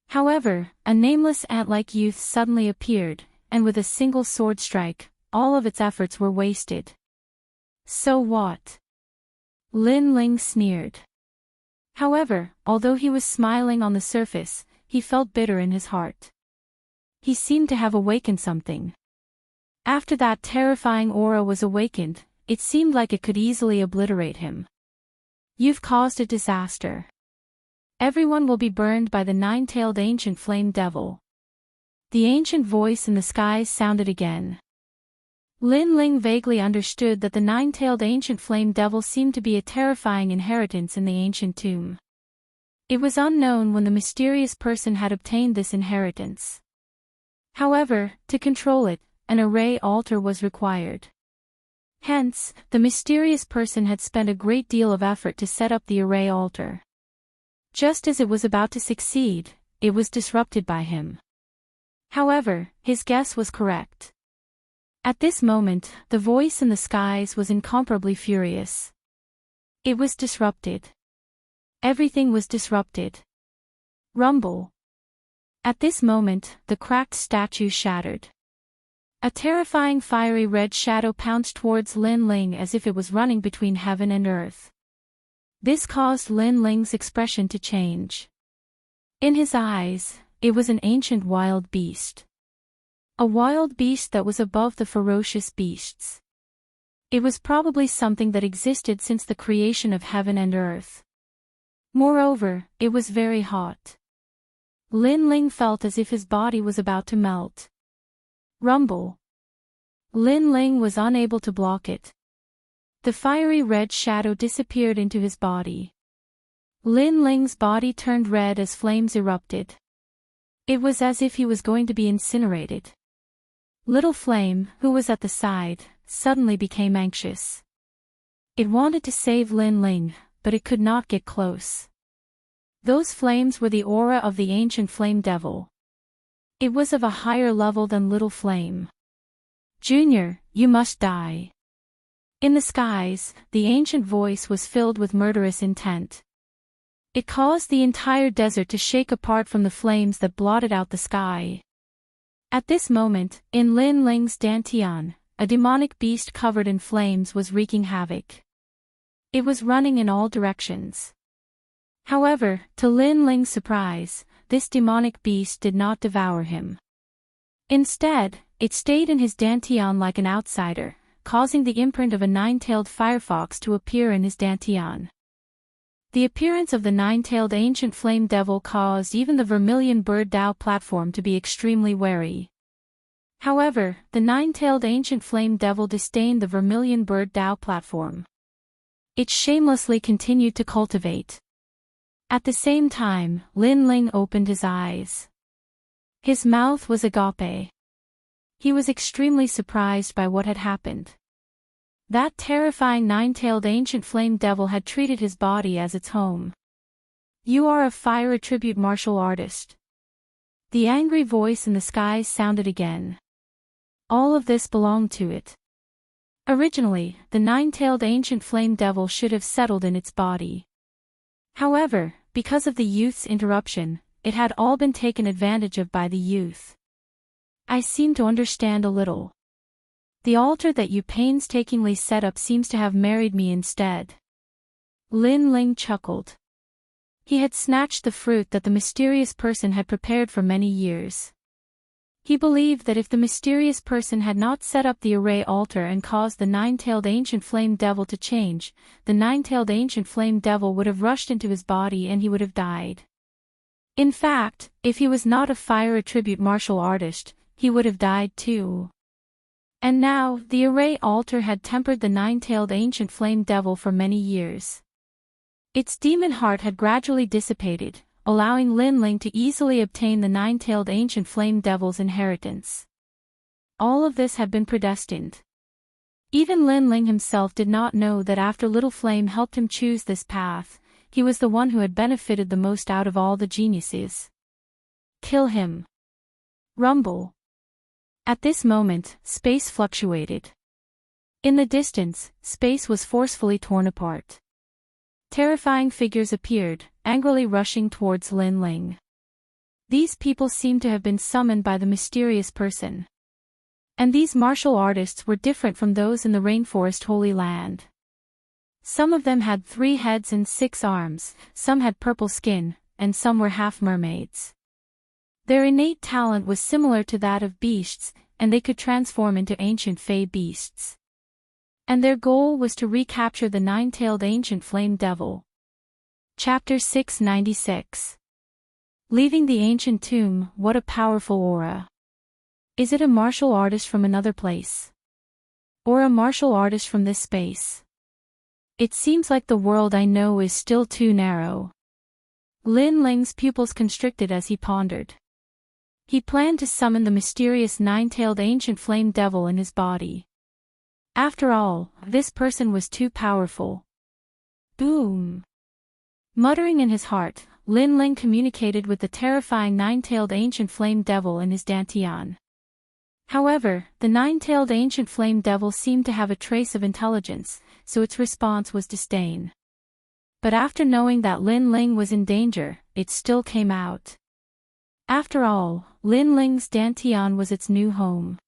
S1: However, a nameless ant-like youth suddenly appeared, and with a single sword strike, all of its efforts were wasted. So what? Lin Ling sneered. However, although he was smiling on the surface, he felt bitter in his heart. He seemed to have awakened something. After that terrifying aura was awakened, it seemed like it could easily obliterate him. You've caused a disaster. Everyone will be burned by the 9-tailed ancient flame devil. The ancient voice in the skies sounded again. Lin Ling vaguely understood that the 9-tailed ancient flame devil seemed to be a terrifying inheritance in the ancient tomb. It was unknown when the mysterious person had obtained this inheritance. However, to control it, an array altar was required. Hence, the mysterious person had spent a great deal of effort to set up the array altar. Just as it was about to succeed, it was disrupted by him. However, his guess was correct. At this moment, the voice in the skies was incomparably furious. It was disrupted. Everything was disrupted. Rumble. At this moment, the cracked statue shattered. A terrifying fiery red shadow pounced towards Lin Ling as if it was running between heaven and earth. This caused Lin Ling's expression to change. In his eyes, it was an ancient wild beast. A wild beast that was above the ferocious beasts. It was probably something that existed since the creation of heaven and earth. Moreover, it was very hot. Lin Ling felt as if his body was about to melt. Rumble. Lin Ling was unable to block it. The fiery red shadow disappeared into his body. Lin Ling's body turned red as flames erupted. It was as if he was going to be incinerated. Little Flame, who was at the side, suddenly became anxious. It wanted to save Lin Ling, but it could not get close. Those flames were the aura of the ancient flame devil. It was of a higher level than Little Flame. Junior, you must die. In the skies, the ancient voice was filled with murderous intent. It caused the entire desert to shake apart from the flames that blotted out the sky. At this moment, in Lin Ling's dantian, a demonic beast covered in flames was wreaking havoc. It was running in all directions. However, to Lin Ling's surprise, this demonic beast did not devour him. Instead, it stayed in his dantian like an outsider, causing the imprint of a nine-tailed firefox to appear in his dantian. The appearance of the nine-tailed ancient flame devil caused even the vermilion bird Dao platform to be extremely wary. However, the nine-tailed ancient flame devil disdained the vermilion bird Dao platform. It shamelessly continued to cultivate. At the same time, Lin Ling opened his eyes. His mouth was agape. He was extremely surprised by what had happened. That terrifying nine-tailed ancient flame devil had treated his body as its home. You are a fire attribute martial artist. The angry voice in the skies sounded again. All of this belonged to it. Originally, the nine-tailed ancient flame devil should have settled in its body. However, because of the youth's interruption, it had all been taken advantage of by the youth. I seem to understand a little. The altar that you painstakingly set up seems to have married me instead. Lin Ling chuckled. He had snatched the fruit that the mysterious person had prepared for many years. He believed that if the mysterious person had not set up the array altar and caused the nine-tailed ancient flame devil to change, the nine-tailed ancient flame devil would have rushed into his body and he would have died. In fact, if he was not a fire attribute martial artist, he would have died too. And now, the array altar had tempered the nine-tailed ancient flame devil for many years. Its demon heart had gradually dissipated, allowing Lin Ling to easily obtain the nine-tailed ancient flame devil's inheritance. All of this had been predestined. Even Lin Ling himself did not know that after Little Flame helped him choose this path, he was the one who had benefited the most out of all the geniuses. Kill him. Rumble. At this moment, space fluctuated. In the distance, space was forcefully torn apart. Terrifying figures appeared, angrily rushing towards Lin Ling. These people seemed to have been summoned by the mysterious person. And these martial artists were different from those in the rainforest Holy Land. Some of them had 3 heads and 6 arms, some had purple skin, and some were half mermaids. Their innate talent was similar to that of beasts, and they could transform into ancient fey beasts. And their goal was to recapture the nine-tailed ancient flame devil. Chapter 696. Leaving the ancient tomb, what a powerful aura. Is it a martial artist from another place? Or a martial artist from this space? It seems like the world I know is still too narrow. Lin Ling's pupils constricted as he pondered. He planned to summon the mysterious nine-tailed ancient flame devil in his body. After all, this person was too powerful. Boom! Muttering in his heart, Lin Ling communicated with the terrifying nine-tailed ancient flame devil in his dantian. However, the nine-tailed ancient flame devil seemed to have a trace of intelligence, so its response was disdain. But after knowing that Lin Ling was in danger, it still came out. After all, Lin Ling's Dantian was its new home.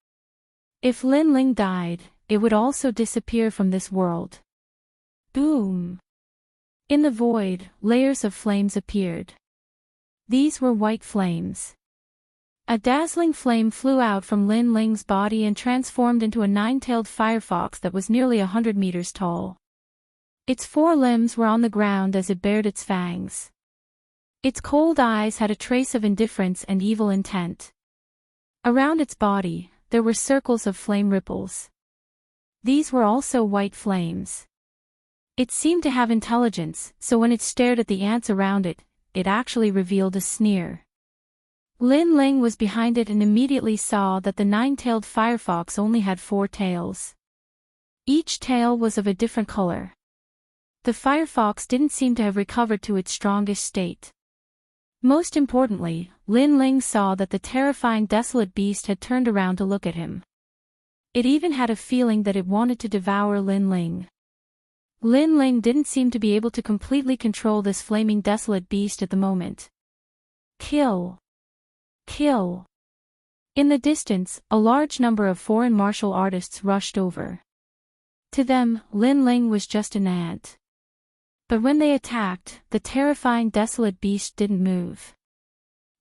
S1: If Lin Ling died, it would also disappear from this world. Boom! In the void, layers of flames appeared. These were white flames. A dazzling flame flew out from Lin Ling's body and transformed into a nine-tailed firefox that was nearly 100 meters tall. Its four limbs were on the ground as it bared its fangs. Its cold eyes had a trace of indifference and evil intent. Around its body, there were circles of flame ripples. These were also white flames. It seemed to have intelligence, so when it stared at the ants around it, it actually revealed a sneer. Lin Ling was behind it and immediately saw that the nine-tailed firefox only had four tails. Each tail was of a different color. The firefox didn't seem to have recovered to its strongest state. Most importantly, Lin Ling saw that the terrifying desolate beast had turned around to look at him. It even had a feeling that it wanted to devour Lin Ling. Lin Ling didn't seem to be able to completely control this flaming desolate beast at the moment. Kill! Kill! In the distance, a large number of foreign martial artists rushed over. To them, Lin Ling was just an ant. But when they attacked, the terrifying desolate beast didn't move.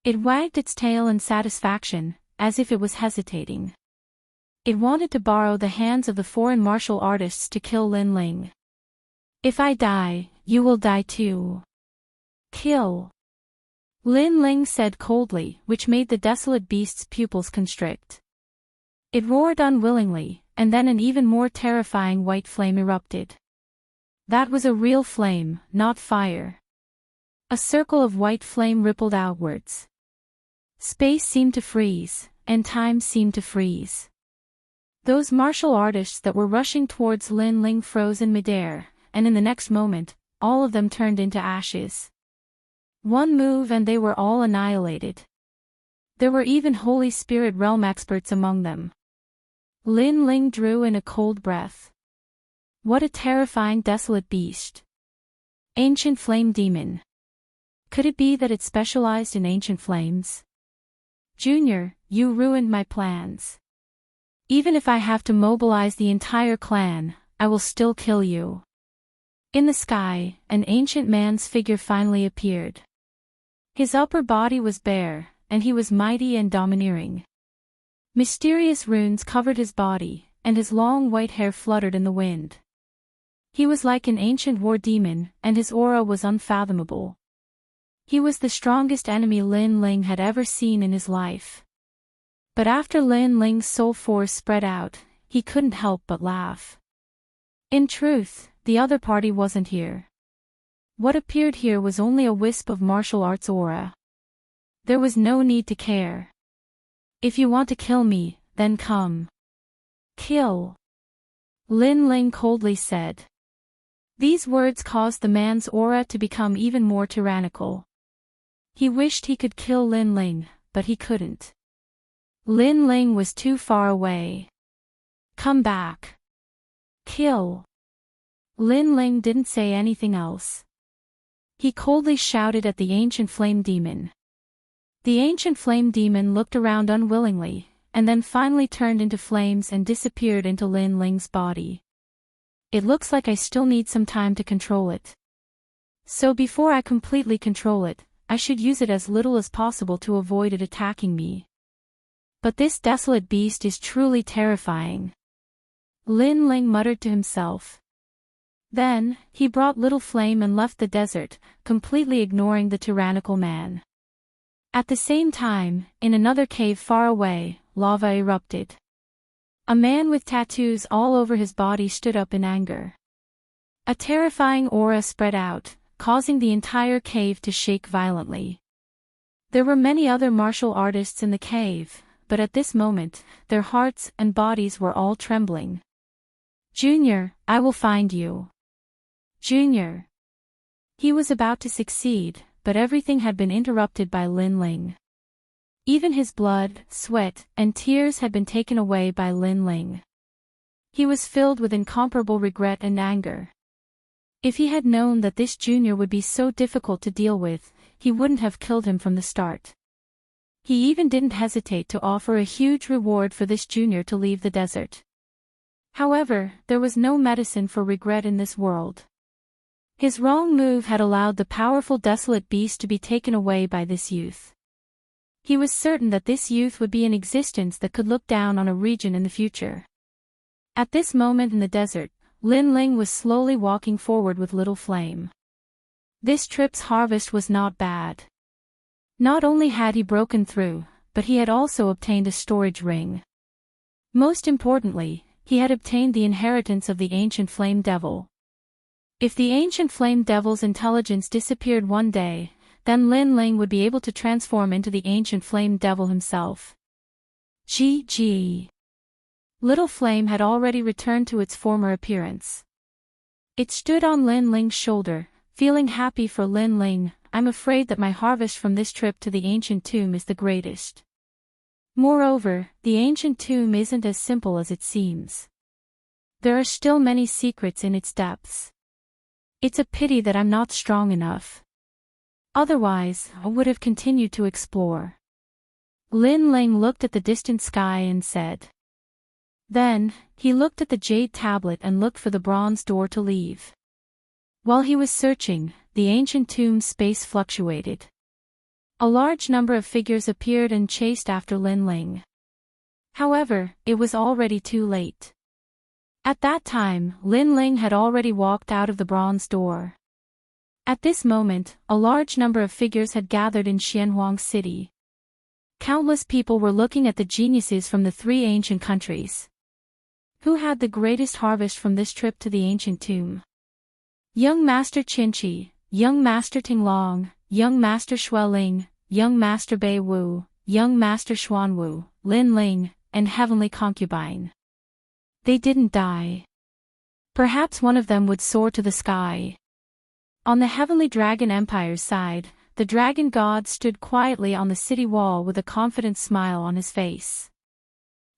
S1: It wagged its tail in satisfaction, as if it was hesitating. It wanted to borrow the hands of the foreign martial artists to kill Lin Ling. If I die, you will die too. Kill! Lin Ling said coldly, which made the desolate beast's pupils constrict. It roared unwillingly, and then an even more terrifying white flame erupted. That was a real flame, not fire. A circle of white flame rippled outwards. Space seemed to freeze, and time seemed to freeze. Those martial artists that were rushing towards Lin Ling froze in midair, and in the next moment, all of them turned into ashes. One move and they were all annihilated. There were even Holy Spirit realm experts among them. Lin Ling drew in a cold breath. What a terrifying desolate beast. Ancient flame demon. Could it be that it specialized in ancient flames? Junior, you ruined my plans. Even if I have to mobilize the entire clan, I will still kill you. In the sky, an ancient man's figure finally appeared. His upper body was bare, and he was mighty and domineering. Mysterious runes covered his body, and his long white hair fluttered in the wind. He was like an ancient war demon, and his aura was unfathomable. He was the strongest enemy Lin Ling had ever seen in his life. But after Lin Ling's soul force spread out, he couldn't help but laugh. In truth, the other party wasn't here. What appeared here was only a wisp of martial arts aura. There was no need to care. If you want to kill me, then come. Kill. Lin Ling coldly said. These words caused the man's aura to become even more tyrannical. He wished he could kill Lin Ling, but he couldn't. Lin Ling was too far away. Come back. Kill. Lin Ling didn't say anything else. He coldly shouted at the ancient flame demon. The ancient flame demon looked around unwillingly, and then finally turned into flames and disappeared into Lin Ling's body. It looks like I still need some time to control it. So before I completely control it, I should use it as little as possible to avoid it attacking me. But this desolate beast is truly terrifying. Lin Ling muttered to himself. Then, he brought Little Flame and left the desert, completely ignoring the tyrannical man. At the same time, in another cave far away, lava erupted. A man with tattoos all over his body stood up in anger. A terrifying aura spread out, causing the entire cave to shake violently. There were many other martial artists in the cave, but at this moment, their hearts and bodies were all trembling. Junior, I will find you. Junior. He was about to succeed, but everything had been interrupted by Lin Ling. Even his blood, sweat, and tears had been taken away by Lin Ling. He was filled with incomparable regret and anger. If he had known that this junior would be so difficult to deal with, he wouldn't have killed him from the start. He even didn't hesitate to offer a huge reward for this junior to leave the desert. However, there was no medicine for regret in this world. His wrong move had allowed the powerful desolate beast to be taken away by this youth. He was certain that this youth would be an existence that could look down on a region in the future. At this moment in the desert, Lin Ling was slowly walking forward with little Flame. This trip's harvest was not bad. Not only had he broken through, but he had also obtained a storage ring. Most importantly, he had obtained the inheritance of the ancient Flame Devil. If the ancient Flame Devil's intelligence disappeared one day, then Lin Ling would be able to transform into the ancient Flame Devil himself. GG. Little Flame had already returned to its former appearance. It stood on Lin Ling's shoulder, feeling happy for Lin Ling. I'm afraid that my harvest from this trip to the ancient tomb is the greatest. Moreover, the ancient tomb isn't as simple as it seems. There are still many secrets in its depths. It's a pity that I'm not strong enough. Otherwise, I would have continued to explore. Lin Ling looked at the distant sky and said. Then, he looked at the jade tablet and looked for the bronze door to leave. While he was searching, the ancient tomb's space fluctuated. A large number of figures appeared and chased after Lin Ling. However, it was already too late. At that time, Lin Ling had already walked out of the bronze door. At this moment, a large number of figures had gathered in Xianhuang City. Countless people were looking at the geniuses from the three ancient countries. Who had the greatest harvest from this trip to the ancient tomb? Young Master Qinqi, Young Master Tinglong, Young Master Xueling, Young Master Bei Wu, Young Master Xuanwu, Lin Ling, and Heavenly Concubine. They didn't die. Perhaps one of them would soar to the sky. On the Heavenly Dragon Empire's side, the dragon god stood quietly on the city wall with a confident smile on his face.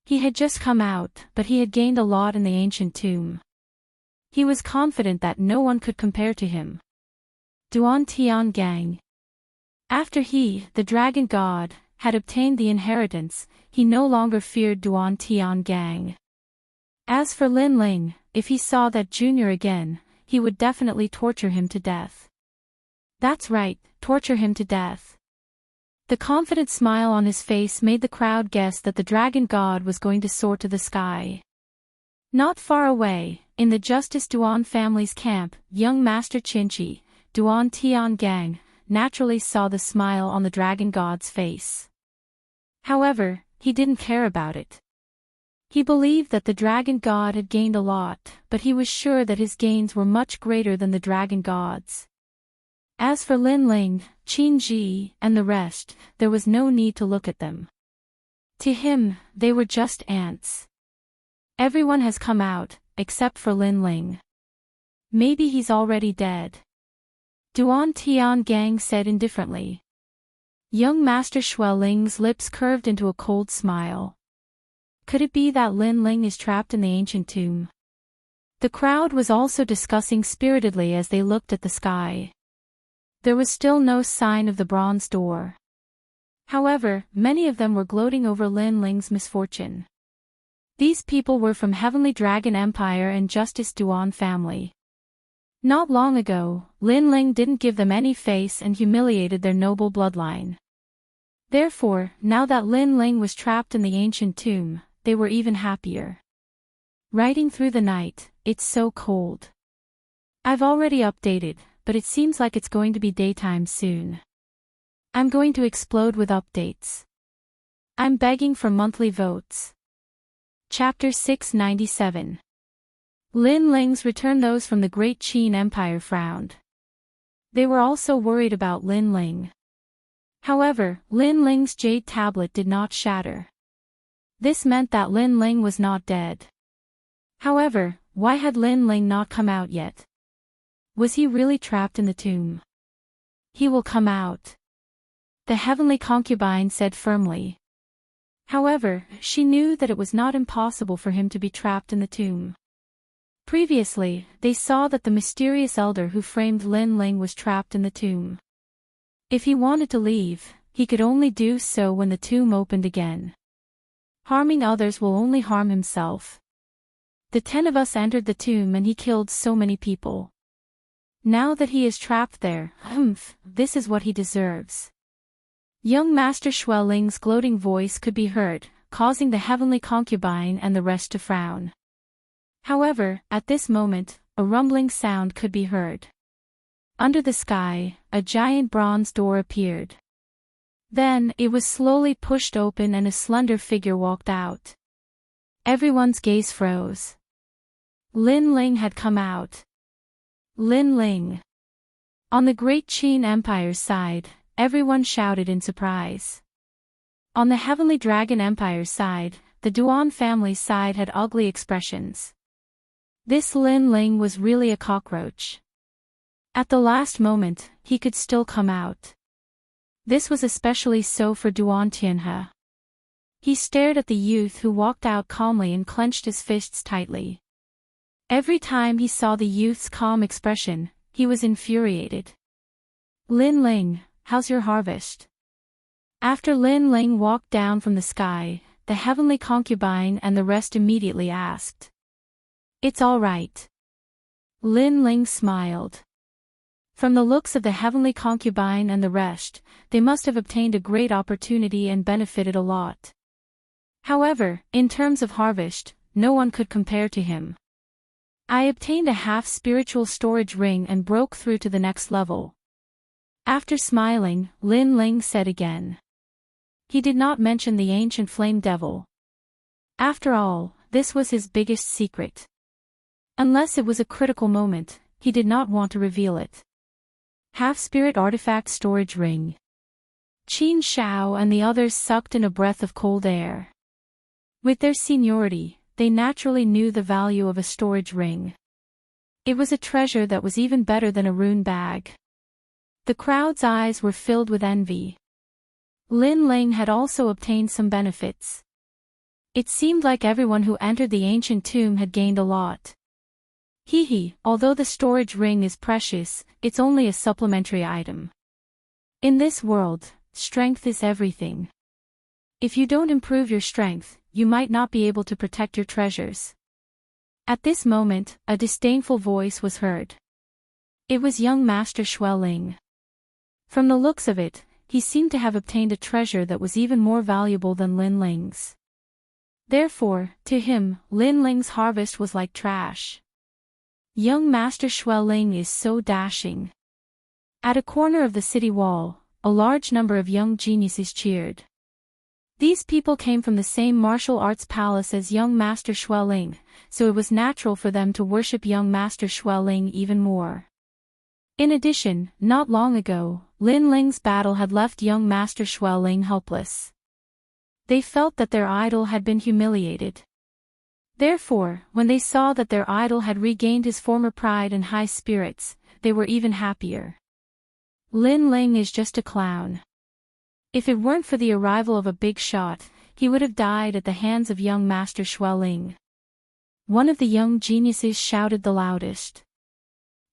S1: He had just come out, but he had gained a lot in the ancient tomb. He was confident that no one could compare to him. Duan Tian Gang. After he, the dragon god, had obtained the inheritance, he no longer feared Duan Tian Gang. As for Lin Ling, if he saw that junior again, he would definitely torture him to death. That's right, torture him to death. The confident smile on his face made the crowd guess that the dragon god was going to soar to the sky. Not far away, in the Justice Duan family's camp, young Master Qinqi, Duan Tian Gang, naturally saw the smile on the dragon god's face. However, he didn't care about it. He believed that the dragon god had gained a lot, but he was sure that his gains were much greater than the dragon god's. As for Lin Ling, Qin Ji, and the rest, there was no need to look at them. To him, they were just ants. Everyone has come out, except for Lin Ling. Maybe he's already dead. Duan Tian Gang said indifferently. Young Master Xueling's lips curved into a cold smile. Could it be that Lin Ling is trapped in the ancient tomb? The crowd was also discussing spiritedly as they looked at the sky. There was still no sign of the bronze door. However, many of them were gloating over Lin Ling's misfortune. These people were from Heavenly Dragon Empire and Justice Duan family. Not long ago, Lin Ling didn't give them any face and humiliated their noble bloodline. Therefore, now that Lin Ling was trapped in the ancient tomb, they were even happier. Riding through the night, it's so cold. I've already updated, but it seems like it's going to be daytime soon. I'm going to explode with updates. I'm begging for monthly votes. Chapter 697. Lin Ling's return. Those from the Great Qin Empire frowned. They were also worried about Lin Ling. However, Lin Ling's jade tablet did not shatter. This meant that Lin Ling was not dead. However, why had Lin Ling not come out yet? Was he really trapped in the tomb? He will come out. The Heavenly Concubine said firmly. However, she knew that it was not impossible for him to be trapped in the tomb. Previously, they saw that the mysterious elder who framed Lin Ling was trapped in the tomb. If he wanted to leave, he could only do so when the tomb opened again. Harming others will only harm himself. The 10 of us entered the tomb and he killed so many people. Now that he is trapped there, this is what he deserves. Young Master Xueling's gloating voice could be heard, causing the heavenly concubine and the rest to frown. However, at this moment, a rumbling sound could be heard. Under the sky, a giant bronze door appeared. Then, it was slowly pushed open and a slender figure walked out. Everyone's gaze froze. Lin Ling had come out. Lin Ling. On the Great Qin Empire's side, everyone shouted in surprise. On the Heavenly Dragon Empire's side, the Duan family's side had ugly expressions. This Lin Ling was really a cockroach. At the last moment, he could still come out. This was especially so for Duan Tianhe. He stared at the youth who walked out calmly and clenched his fists tightly. Every time he saw the youth's calm expression, he was infuriated. Lin Ling, how's your harvest? After Lin Ling walked down from the sky, the heavenly concubine and the rest immediately asked. It's all right. Lin Ling smiled. From the looks of the heavenly concubine and the rest, they must have obtained a great opportunity and benefited a lot. However, in terms of harvest, no one could compare to him. I obtained a half-spiritual storage ring and broke through to the next level. After smiling, Lin Ling said again. He did not mention the ancient flame devil. After all, this was his biggest secret. Unless it was a critical moment, he did not want to reveal it. Half-spirit artifact storage ring. Qin Shao and the others sucked in a breath of cold air. With their seniority, they naturally knew the value of a storage ring. It was a treasure that was even better than a rune bag. The crowd's eyes were filled with envy. Lin Ling had also obtained some benefits. It seemed like everyone who entered the ancient tomb had gained a lot. Although the storage ring is precious, it's only a supplementary item. In this world, strength is everything. If you don't improve your strength, you might not be able to protect your treasures. At this moment, a disdainful voice was heard. It was young Master Xueling. From the looks of it, he seemed to have obtained a treasure that was even more valuable than Lin Ling's. Therefore, to him, Lin Ling's harvest was like trash. Young Master Xueling is so dashing. At a corner of the city wall, a large number of young geniuses cheered. These people came from the same martial arts palace as young Master Xueling, so it was natural for them to worship young Master Xueling even more. In addition, not long ago, Lin Ling's battle had left young Master Xueling helpless. They felt that their idol had been humiliated. Therefore, when they saw that their idol had regained his former pride and high spirits, they were even happier. Lin Ling is just a clown. If it weren't for the arrival of a big shot, he would have died at the hands of young Master Xueling. One of the young geniuses shouted the loudest.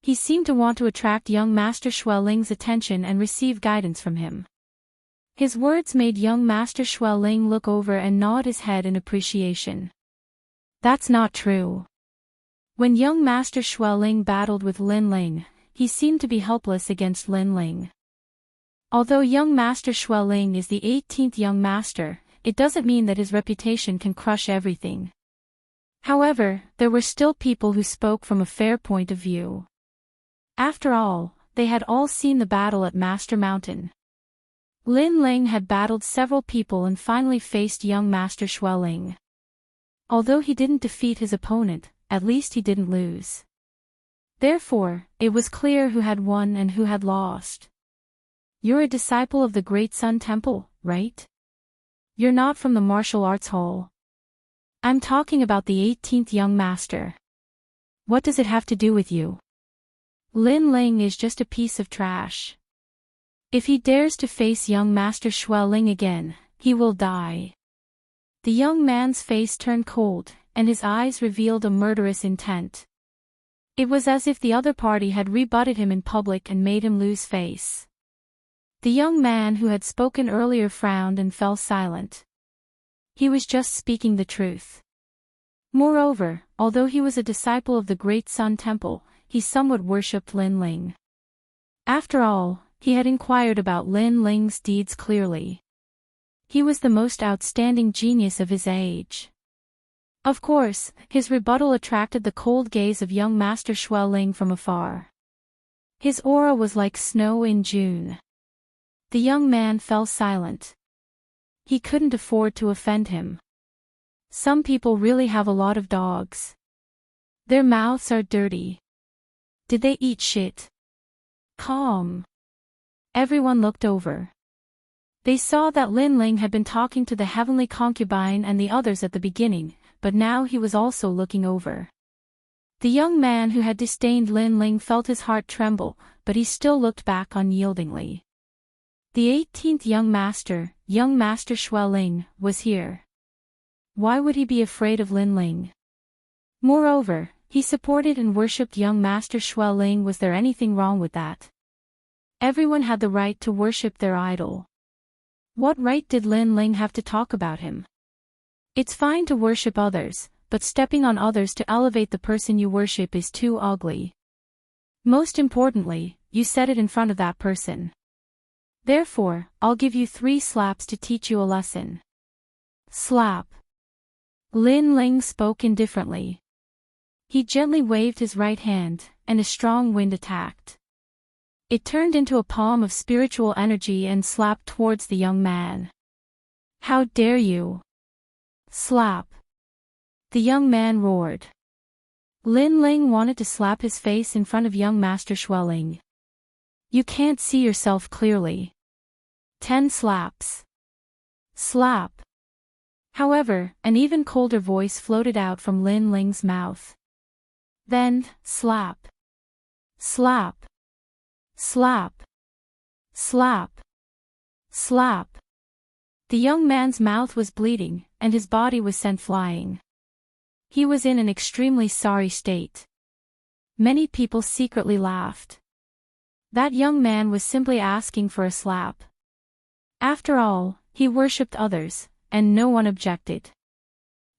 S1: He seemed to want to attract young Master Xueling's attention and receive guidance from him. His words made young Master Xueling look over and nod his head in appreciation. That's not true. When young Master Xueling battled with Lin Ling, he seemed to be helpless against Lin Ling. Although young Master Xueling is the 18th young master, it doesn't mean that his reputation can crush everything. However, there were still people who spoke from a fair point of view. After all, they had all seen the battle at Master Mountain. Lin Ling had battled several people and finally faced young Master Xueling. Although he didn't defeat his opponent, at least he didn't lose. Therefore, it was clear who had won and who had lost. You're a disciple of the Great Sun Temple, right? You're not from the martial arts hall. I'm talking about the 18th young master. What does it have to do with you? Lin Ling is just a piece of trash. If he dares to face young Master Xueling again, he will die. The young man's face turned cold, and his eyes revealed a murderous intent. It was as if the other party had rebutted him in public and made him lose face. The young man who had spoken earlier frowned and fell silent. He was just speaking the truth. Moreover, although he was a disciple of the Great Sun Temple, he somewhat worshipped Lin Ling. After all, he had inquired about Lin Ling's deeds clearly. He was the most outstanding genius of his age. Of course, his rebuttal attracted the cold gaze of young Master Shuai Ling from afar. His aura was like snow in June. The young man fell silent. He couldn't afford to offend him. Some people really have a lot of dogs. Their mouths are dirty. Did they eat shit? Calm. Everyone looked over. They saw that Lin Ling had been talking to the heavenly concubine and the others at the beginning, but now he was also looking over. The young man who had disdained Lin Ling felt his heart tremble, but he still looked back unyieldingly. The 18th young Master Shuai Ling, was here. Why would he be afraid of Lin Ling? Moreover, he supported and worshipped young Master Shuai Ling. Was there anything wrong with that? Everyone had the right to worship their idol. What right did Lin Ling have to talk about him? It's fine to worship others, but stepping on others to elevate the person you worship is too ugly. Most importantly, you said it in front of that person. Therefore, I'll give you 3 slaps to teach you a lesson. Slap. Lin Ling spoke indifferently. He gently waved his right hand, and a strong wind attacked. It turned into a palm of spiritual energy and slapped towards the young man. How dare you? Slap. The young man roared. Lin Ling wanted to slap his face in front of young Master Shuai Ling. You can't see yourself clearly. 10 slaps. Slap. However, an even colder voice floated out from Lin Ling's mouth. Then, slap. Slap. Slap. Slap. Slap. The young man's mouth was bleeding, and his body was sent flying. He was in an extremely sorry state. Many people secretly laughed. That young man was simply asking for a slap. After all, he worshipped others, and no one objected.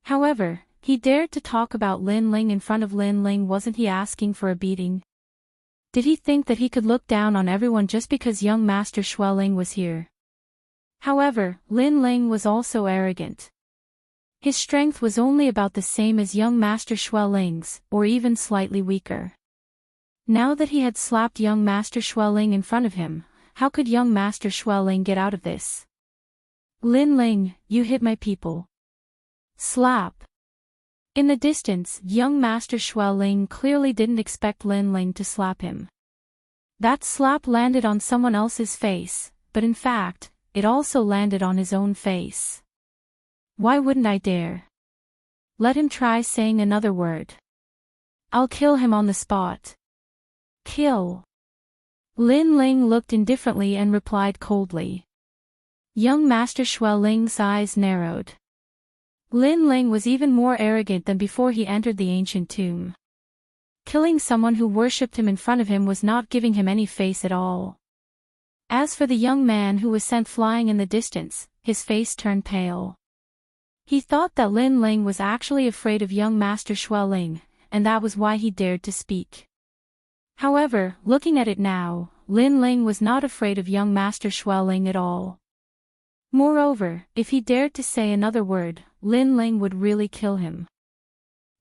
S1: However, he dared to talk about Lin Ling in front of Lin Ling. Wasn't he asking for a beating? Did he think that he could look down on everyone just because young Master Shuai Ling was here? However, Lin Ling was also arrogant. His strength was only about the same as young Master Shuai Ling's, or even slightly weaker. Now that he had slapped young Master Shuai Ling in front of him, how could young Master Shuai Ling get out of this? Lin Ling, you hit my people. Slap. In the distance, young Master Shuai Ling clearly didn't expect Lin Ling to slap him. That slap landed on someone else's face, but in fact, it also landed on his own face. Why wouldn't I dare? Let him try saying another word. I'll kill him on the spot. Kill. Lin Ling looked indifferently and replied coldly. Young Master Shuai Ling's eyes narrowed. Lin Ling was even more arrogant than before he entered the ancient tomb. Killing someone who worshipped him in front of him was not giving him any face at all. As for the young man who was sent flying in the distance, his face turned pale. He thought that Lin Ling was actually afraid of young Master Shuai Ling, and that was why he dared to speak. However, looking at it now, Lin Ling was not afraid of young Master Shuai Ling at all. Moreover, if he dared to say another word, Lin Ling would really kill him.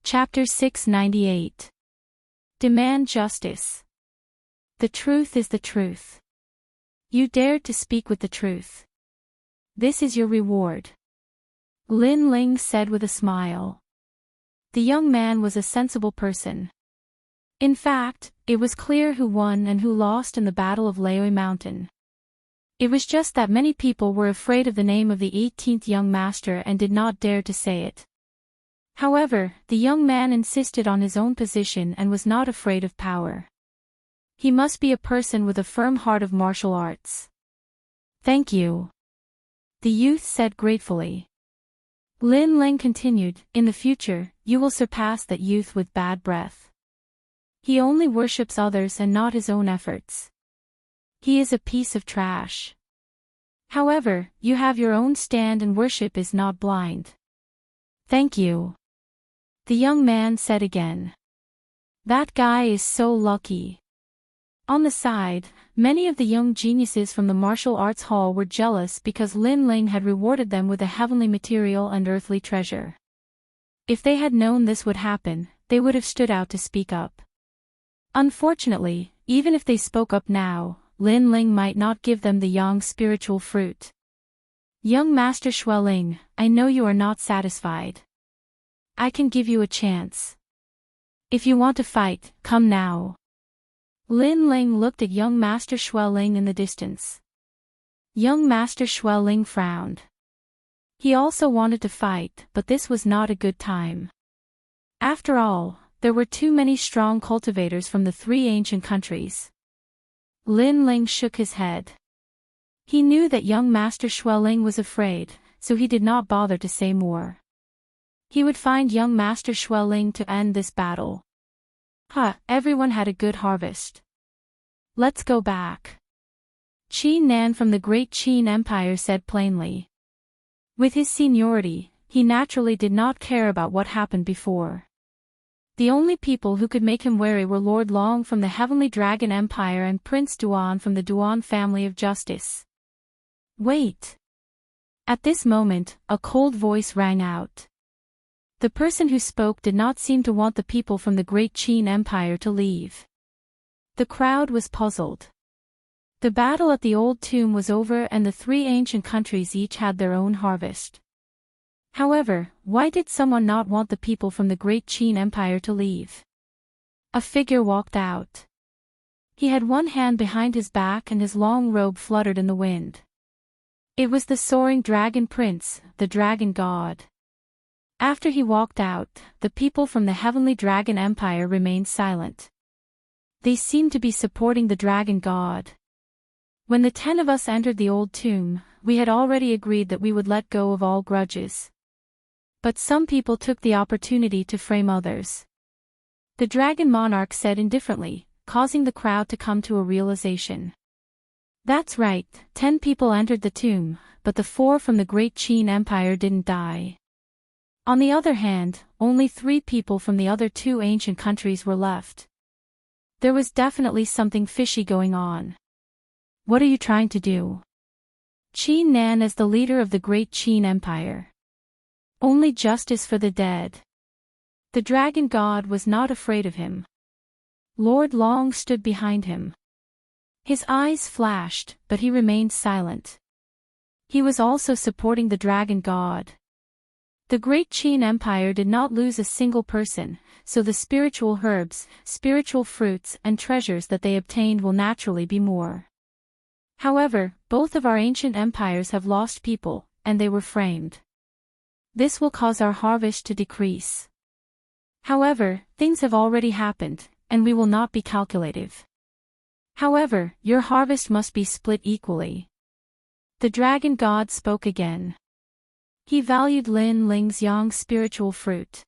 S1: Chapter 698. Demand justice. The truth is the truth. You dared to speak with the truth. This is your reward. Lin Ling said with a smile. The young man was a sensible person. In fact, it was clear who won and who lost in the Battle of Laoi Mountain. It was just that many people were afraid of the name of the 18th young master and did not dare to say it. However, the young man insisted on his own position and was not afraid of power. He must be a person with a firm heart of martial arts. Thank you. The youth said gratefully. Lin Ling continued, in the future, you will surpass that youth with bad breath. He only worships others and not his own efforts. He is a piece of trash. However, you have your own stand and worship is not blind. Thank you. The young man said again. That guy is so lucky. On the side, many of the young geniuses from the martial arts hall were jealous because Lin Ling had rewarded them with a heavenly material and earthly treasure. If they had known this would happen, they would have stood out to speak up. Unfortunately, even if they spoke up now, Lin Ling might not give them the yang spiritual fruit. Young Master Xueling, I know you are not satisfied. I can give you a chance. If you want to fight, come now. Lin Ling looked at young Master Xueling in the distance. Young Master Xueling frowned. He also wanted to fight, but this was not a good time. After all, there were too many strong cultivators from the three ancient countries. Lin Ling shook his head. He knew that young Master Xueling was afraid, so he did not bother to say more. He would find young Master Xueling to end this battle. Everyone had a good harvest. Let's go back. Qin Nan from the Great Qin Empire said plainly. With his seniority, he naturally did not care about what happened before. The only people who could make him wary were Lord Long from the Heavenly Dragon Empire and Prince Duan from the Duan family of justice. Wait. At this moment, a cold voice rang out. The person who spoke did not seem to want the people from the Great Qin Empire to leave. The crowd was puzzled. The battle at the old tomb was over and the three ancient countries each had their own harvest. However, why did someone not want the people from the Great Qin Empire to leave? A figure walked out. He had one hand behind his back and his long robe fluttered in the wind. It was the soaring dragon prince, the dragon god. After he walked out, the people from the Heavenly Dragon Empire remained silent. They seemed to be supporting the dragon god. When the 10 of us entered the old tomb, we had already agreed that we would let go of all grudges. But some people took the opportunity to frame others. The dragon monarch said indifferently, causing the crowd to come to a realization. That's right, 10 people entered the tomb, but the 4 from the Great Qin Empire didn't die. On the other hand, only 3 people from the other 2 ancient countries were left. There was definitely something fishy going on. What are you trying to do? Qin Nan as the leader of the Great Qin Empire. Only justice for the dead. The dragon god was not afraid of him. Lord Long stood behind him. His eyes flashed, but he remained silent. He was also supporting the dragon god. The Great Qin Empire did not lose a single person, so the spiritual herbs, spiritual fruits and treasures that they obtained will naturally be more. However, both of our ancient empires have lost people, and they were framed. This will cause our harvest to decrease. However, things have already happened, and we will not be calculative. However, your harvest must be split equally. The dragon god spoke again. He valued Lin Ling's yang spiritual fruit.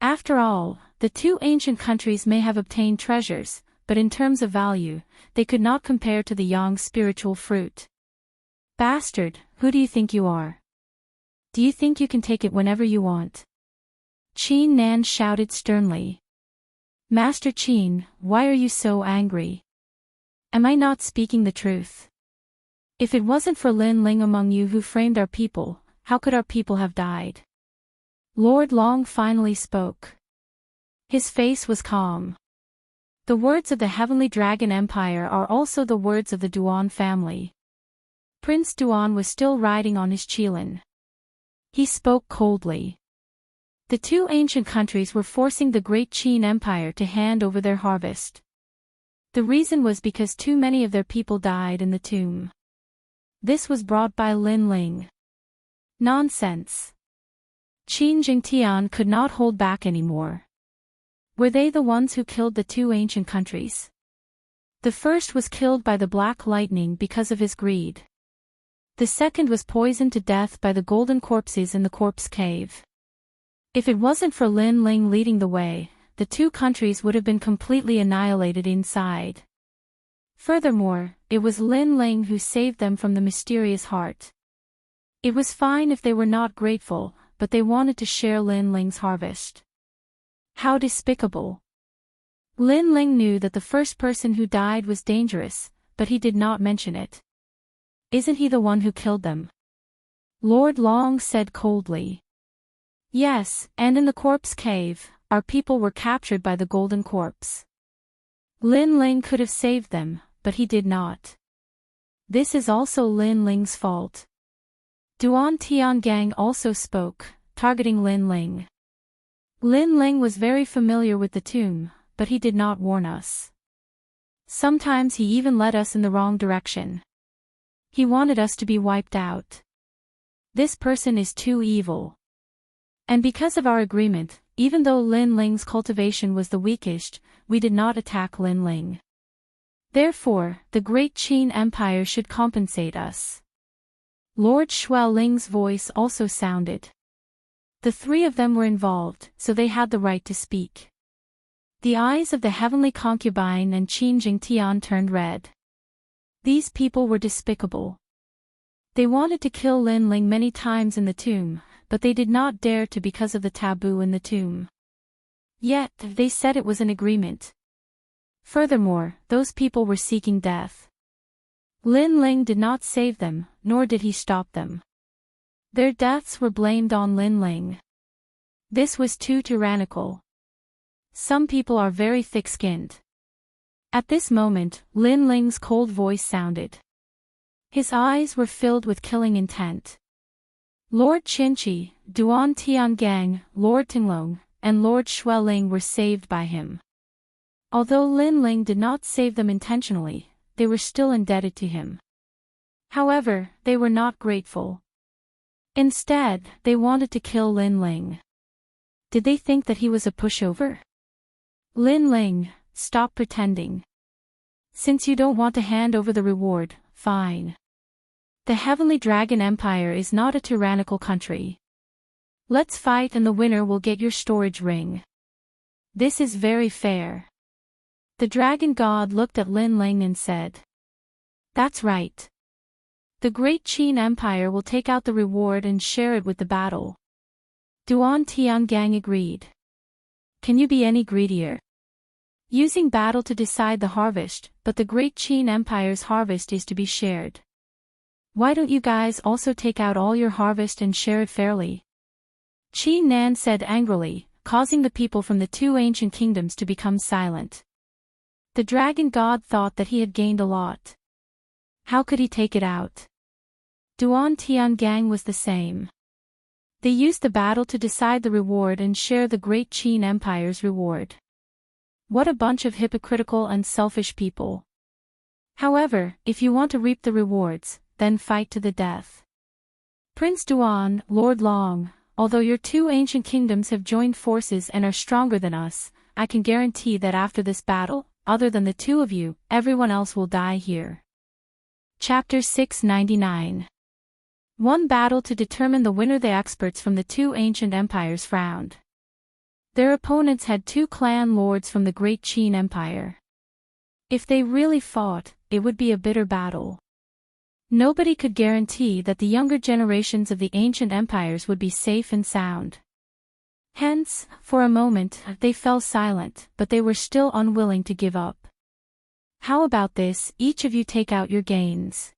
S1: After all, the 2 ancient countries may have obtained treasures, but in terms of value, they could not compare to the yang spiritual fruit. Bastard, who do you think you are? Do you think you can take it whenever you want? Qin Nan shouted sternly. Master Qin, why are you so angry? Am I not speaking the truth? If it wasn't for Lin Ling among you who framed our people, how could our people have died? Lord Long finally spoke. His face was calm. The words of the Heavenly Dragon Empire are also the words of the Duan family. Prince Duan was still riding on his qilin. He spoke coldly. The 2 ancient countries were forcing the Great Qin Empire to hand over their harvest. The reason was because too many of their people died in the tomb. This was brought by Lin Ling. Nonsense. Qin Jingtian could not hold back anymore. Were they the ones who killed the 2 ancient countries? The first was killed by the Black Lightning because of his greed. The second was poisoned to death by the golden corpses in the corpse cave. If it wasn't for Lin Ling leading the way, the 2 countries would have been completely annihilated inside. Furthermore, it was Lin Ling who saved them from the mysterious heart. It was fine if they were not grateful, but they wanted to share Lin Ling's harvest. How despicable. Lin Ling knew that the first person who died was dangerous, but he did not mention it. Isn't he the one who killed them? Lord Long said coldly. Yes, and in the corpse cave, our people were captured by the golden corpse. Lin Ling could have saved them, but he did not. This is also Lin Ling's fault. Duan Tiangang also spoke, targeting Lin Ling. Lin Ling was very familiar with the tomb, but he did not warn us. Sometimes he even led us in the wrong direction. He wanted us to be wiped out. This person is too evil. And because of our agreement, even though Lin Ling's cultivation was the weakest, we did not attack Lin Ling. Therefore, the Great Qin Empire should compensate us. Lord Shuai Ling's voice also sounded. The three of them were involved, so they had the right to speak. The eyes of the heavenly concubine and Qin Jingtian turned red. These people were despicable. They wanted to kill Lin Ling many times in the tomb, but they did not dare to because of the taboo in the tomb. Yet, they said it was an agreement. Furthermore, those people were seeking death. Lin Ling did not save them, nor did he stop them. Their deaths were blamed on Lin Ling. This was too tyrannical. Some people are very thick-skinned. At this moment, Lin Ling's cold voice sounded. His eyes were filled with killing intent. Lord Qinchi, Duan Tiangang, Lord Tinglong, and Lord Shuai were saved by him. Although Lin Ling did not save them intentionally, they were still indebted to him. However, they were not grateful. Instead, they wanted to kill Lin Ling. Did they think that he was a pushover? Lin Ling, stop pretending. Since you don't want to hand over the reward, fine. The Heavenly Dragon Empire is not a tyrannical country. Let's fight and the winner will get your storage ring. This is very fair. The Dragon God looked at Lin Ling and said. That's right. The Great Qin Empire will take out the reward and share it with the battle. Duan Tiangang agreed. Can you be any greedier? Using battle to decide the harvest, but the Great Qin Empire's harvest is to be shared. Why don't you guys also take out all your harvest and share it fairly? Qi Nan said angrily, causing the people from the two ancient kingdoms to become silent. The Dragon God thought that he had gained a lot. How could he take it out? Duan Tiangang was the same. They used the battle to decide the reward and share the Great Qin Empire's reward. What a bunch of hypocritical and selfish people. However, if you want to reap the rewards, then fight to the death. Prince Duan, Lord Long, although your two ancient kingdoms have joined forces and are stronger than us, I can guarantee that after this battle, other than the two of you, everyone else will die here. Chapter 699. One battle to determine the winner. The experts from the two ancient empires frowned. Their opponents had two clan lords from the Great Qin Empire. If they really fought, it would be a bitter battle. Nobody could guarantee that the younger generations of the ancient empires would be safe and sound. Hence, for a moment, they fell silent, but they were still unwilling to give up. How about this, each of you take out your gains.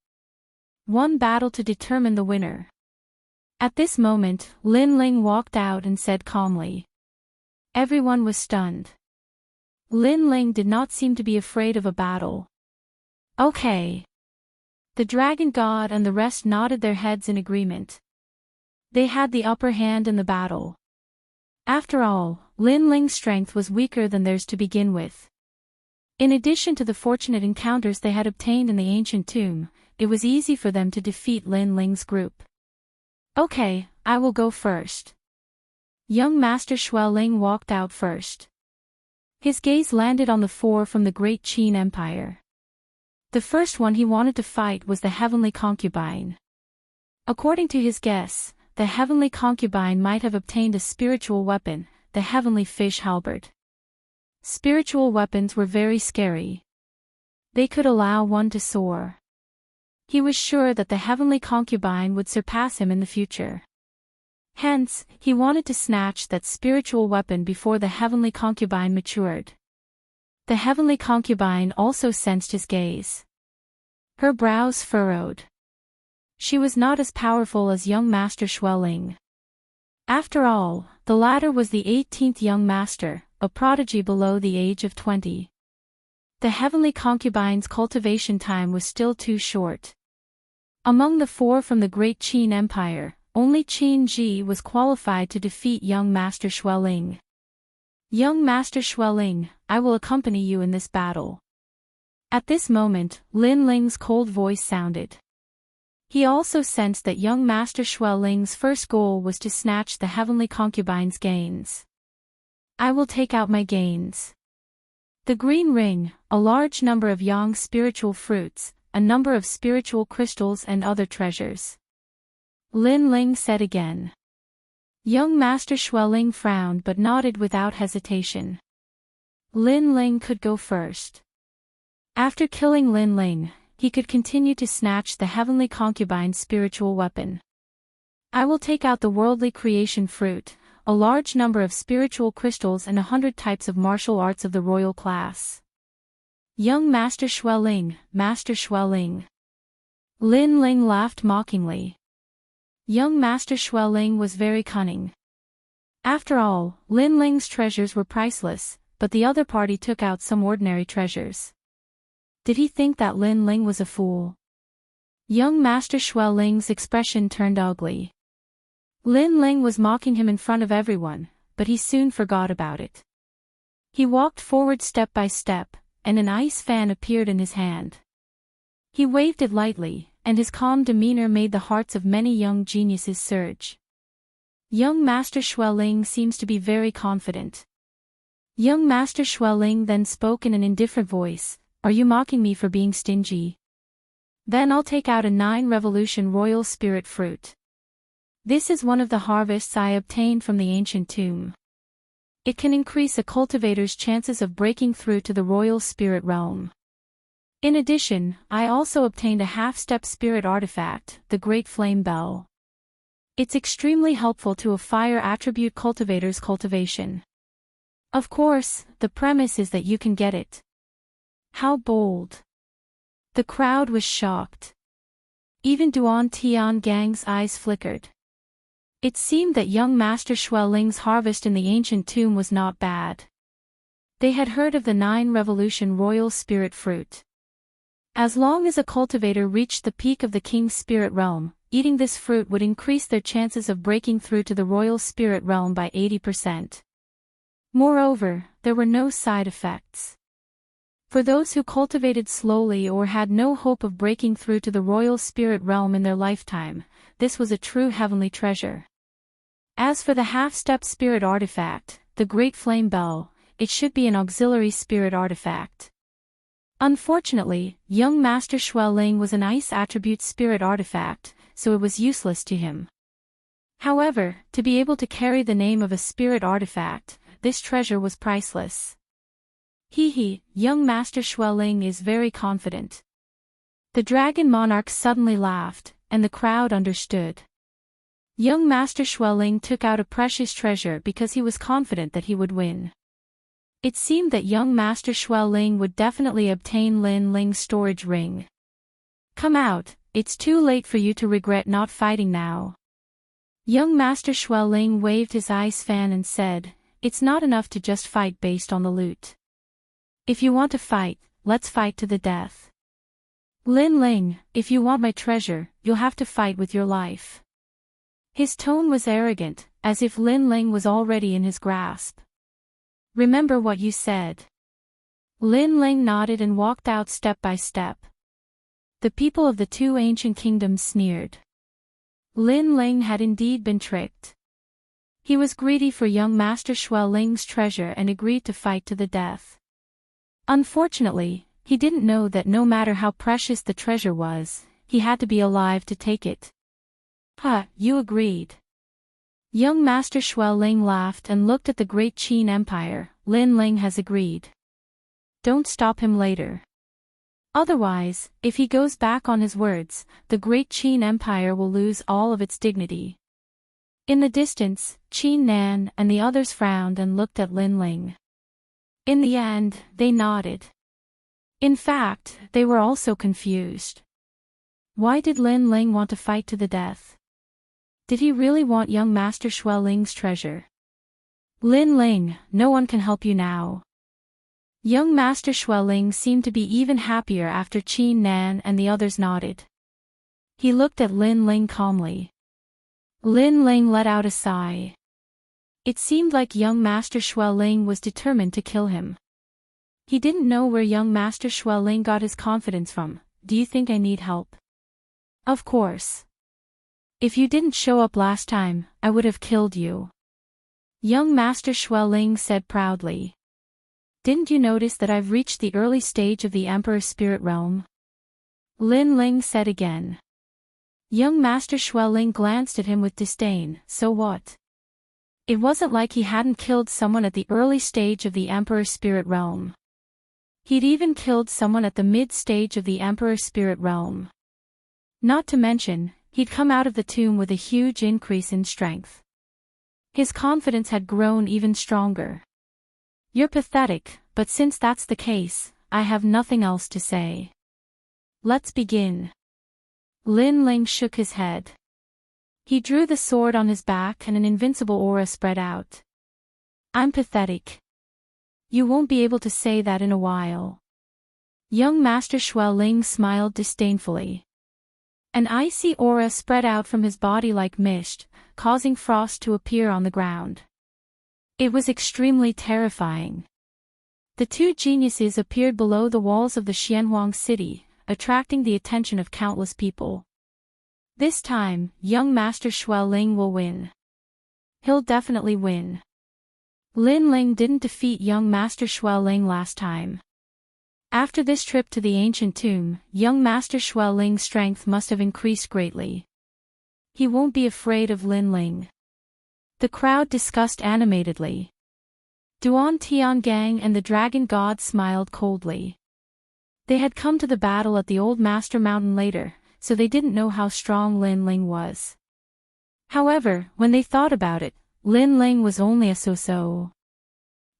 S1: One battle to determine the winner. At this moment, Lin Ling walked out and said calmly. Everyone was stunned. Lin Ling did not seem to be afraid of a battle. Okay. The Dragon God and the rest nodded their heads in agreement. They had the upper hand in the battle. After all, Lin Ling's strength was weaker than theirs to begin with. In addition to the fortunate encounters they had obtained in the ancient tomb, it was easy for them to defeat Lin Ling's group. Okay, I will go first. Young Master Shuai walked out first. His gaze landed on the four from the Great Qin Empire. The first one he wanted to fight was the Heavenly Concubine. According to his guess, the Heavenly Concubine might have obtained a spiritual weapon, the Heavenly Fish Halberd. Spiritual weapons were very scary. they could allow one to soar. He was sure that the heavenly concubine would surpass him in the future. Hence, he wanted to snatch that spiritual weapon before the heavenly concubine matured. The heavenly concubine also sensed his gaze. Her brows furrowed. She was not as powerful as young Master Xueling. After all, the latter was the 18th young master, a prodigy below the age of 20. The heavenly concubine's cultivation time was still too short. Among the 4 from the great Qin Empire, only Qin Ji was qualified to defeat young Master Xueling. Young Master Xueling, I will accompany you in this battle. At this moment, Lin Ling's cold voice sounded. He also sensed that young Master Xueling's first goal was to snatch the heavenly concubine's gains. I will take out my gains. The green ring, a large number of yang spiritual fruits, a number of spiritual crystals and other treasures. Lin Ling said again. Young Master Xueling frowned but nodded without hesitation. Lin Ling could go first. After killing Lin Ling, he could continue to snatch the heavenly concubine's spiritual weapon. I will take out the worldly creation fruit, a large number of spiritual crystals and 100 types of martial arts of the royal class. Young Master Xueling, Master Xueling. Lin Ling laughed mockingly. Young Master Xueling was very cunning. After all, Lin Ling's treasures were priceless, but the other party took out some ordinary treasures. Did he think that Lin Ling was a fool? Young Master Xueling's expression turned ugly. Lin Ling was mocking him in front of everyone, but he soon forgot about it. He walked forward step by step, and an ice fan appeared in his hand. He waved it lightly, and his calm demeanor made the hearts of many young geniuses surge. Young Master Xueling seems to be very confident. Young Master Xueling then spoke in an indifferent voice. Are you mocking me for being stingy? Then I'll take out a 9-revolution royal spirit fruit. This is one of the harvests I obtained from the ancient tomb. It can increase a cultivator's chances of breaking through to the royal spirit realm. In addition, I also obtained a half-step spirit artifact, the Great Flame Bell. It's extremely helpful to a fire attribute cultivator's cultivation. Of course, the premise is that you can get it. How bold! The crowd was shocked. Even Duan Tiangang's eyes flickered. It seemed that young Master Xueling's harvest in the ancient tomb was not bad. They had heard of the 9-revolution royal spirit fruit. As long as a cultivator reached the peak of the king's spirit realm, eating this fruit would increase their chances of breaking through to the royal spirit realm by 80%. Moreover, there were no side effects. For those who cultivated slowly or had no hope of breaking through to the royal spirit realm in their lifetime, this was a true heavenly treasure. As for the half-step spirit artifact, the Great Flame Bell, it should be an auxiliary spirit artifact. Unfortunately, young Master Xueling was an ice attribute spirit artifact, so it was useless to him. However, to be able to carry the name of a spirit artifact, this treasure was priceless. Young Master Xueling is very confident. The dragon monarch suddenly laughed, and the crowd understood. Young Master Xueling took out a precious treasure because he was confident that he would win. It seemed that young Master Xueling would definitely obtain Lin Ling's storage ring. Come out, it's too late for you to regret not fighting now. Young Master Xueling waved his ice fan and said, it's not enough to just fight based on the loot. If you want to fight, let's fight to the death. Lin Ling, if you want my treasure, you'll have to fight with your life. His tone was arrogant, as if Lin Ling was already in his grasp. Remember what you said. Lin Ling nodded and walked out step by step. The people of the 2 ancient kingdoms sneered. Lin Ling had indeed been tricked. He was greedy for young Master Xueling's treasure and agreed to fight to the death. Unfortunately, he didn't know that no matter how precious the treasure was, he had to be alive to take it. You agreed. Young Master Xueling laughed and looked at the great Qin Empire. Lin Ling has agreed. Don't stop him later. Otherwise, if he goes back on his words, the great Qin Empire will lose all of its dignity. In the distance, Qin Nan and the others frowned and looked at Lin Ling. In the end, they nodded. In fact, they were also confused. Why did Lin Ling want to fight to the death? Did he really want young Master Shui Ling's treasure? Lin Ling, no one can help you now. Young Master Shui Ling seemed to be even happier after Qin Nan and the others nodded. He looked at Lin Ling calmly. Lin Ling let out a sigh. It seemed like young Master Shui Ling was determined to kill him. He didn't know where young Master Shui Ling got his confidence from. Do you think I need help? Of course. If you didn't show up last time, I would have killed you. Young Master Shui Ling said proudly. Didn't you notice that I've reached the early stage of the Emperor's spirit realm? Lin Ling said again. Young Master Shui Ling glanced at him with disdain. So what? It wasn't like he hadn't killed someone at the early stage of the Emperor's spirit realm. He'd even killed someone at the mid-stage of the Emperor's spirit realm. Not to mention, he'd come out of the tomb with a huge increase in strength. His confidence had grown even stronger. You're pathetic, but since that's the case, I have nothing else to say. Let's begin. Lin Ling shook his head. He drew the sword on his back and an invincible aura spread out. I'm pathetic. You won't be able to say that in a while. Young Master Shui Ling smiled disdainfully. An icy aura spread out from his body like mist, causing frost to appear on the ground. It was extremely terrifying. The two geniuses appeared below the walls of the Xianhuang city, attracting the attention of countless people. This time, young Master Shui Ling will win. He'll definitely win. Lin Ling didn't defeat young Master Shui Ling last time. After this trip to the ancient tomb, young Master Shui Ling's strength must have increased greatly. He won't be afraid of Lin Ling. The crowd discussed animatedly. Duan Tiangang and the dragon god smiled coldly. They had come to the battle at the old Master Mountain later, so they didn't know how strong Lin Ling was. However, when they thought about it, Lin Ling was only a so-so.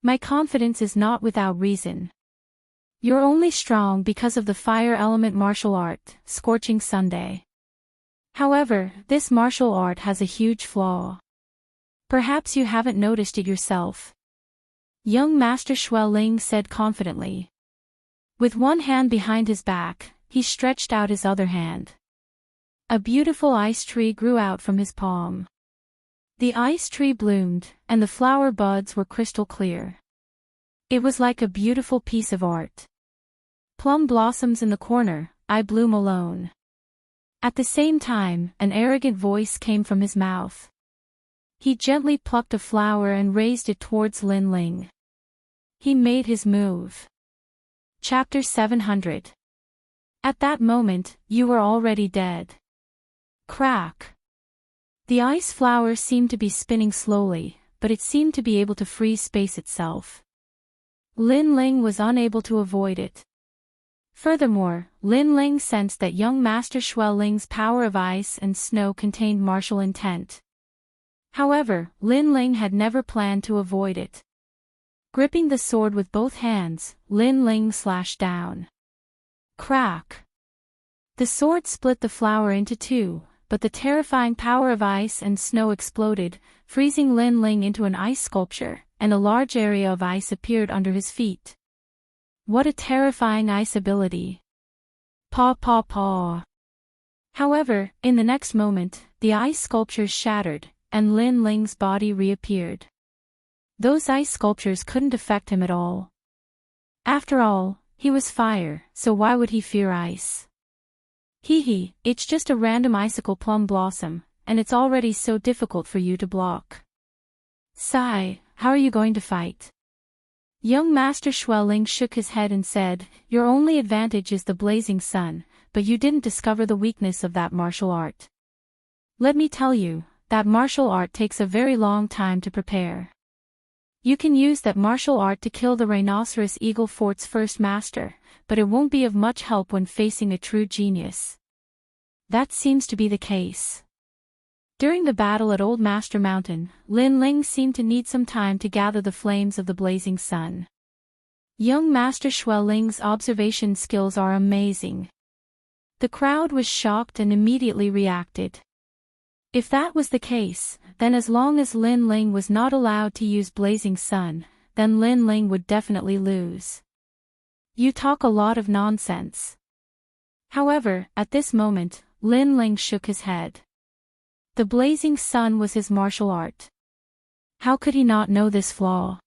S1: My confidence is not without reason. You're only strong because of the fire element martial art, Scorching Sunday. However, this martial art has a huge flaw. Perhaps you haven't noticed it yourself. Young Master Shui Ling said confidently. With one hand behind his back, he stretched out his other hand. A beautiful ice tree grew out from his palm. The ice tree bloomed, and the flower buds were crystal clear. It was like a beautiful piece of art. Plum blossoms in the corner, I bloom alone. At the same time, an arrogant voice came from his mouth. He gently plucked a flower and raised it towards Lin Ling. He made his move. Chapter 700. At that moment, you were already dead. Crack. The ice flower seemed to be spinning slowly, but it seemed to be able to freeze space itself. Lin Ling was unable to avoid it. Furthermore, Lin Ling sensed that young Master Shui Ling's power of ice and snow contained martial intent. However, Lin Ling had never planned to avoid it. Gripping the sword with both hands, Lin Ling slashed down. Crack! The sword split the flower into two, but the terrifying power of ice and snow exploded, freezing Lin Ling into an ice sculpture, and a large area of ice appeared under his feet. What a terrifying ice ability! Paw paw paw! However, in the next moment, the ice sculptures shattered, and Lin Ling's body reappeared. Those ice sculptures couldn't affect him at all. After all, he was fire, so why would he fear ice? Hee, it's just a random icicle plum blossom, and it's already so difficult for you to block. Sigh, how are you going to fight? Young Master Shui Ling shook his head and said, your only advantage is the blazing sun, but you didn't discover the weakness of that martial art. Let me tell you, that martial art takes a very long time to prepare. You can use that martial art to kill the rhinoceros eagle fort's first master, but it won't be of much help when facing a true genius. That seems to be the case. During the battle at Old Master Mountain, Lin Ling seemed to need some time to gather the flames of the blazing sun. Young Master Shuai Ling's observation skills are amazing. The crowd was shocked and immediately reacted. If that was the case, then as long as Lin Ling was not allowed to use blazing sun, then Lin Ling would definitely lose. You talk a lot of nonsense. However, at this moment, Lin Ling shook his head. The blazing sun was his martial art. How could he not know this flaw?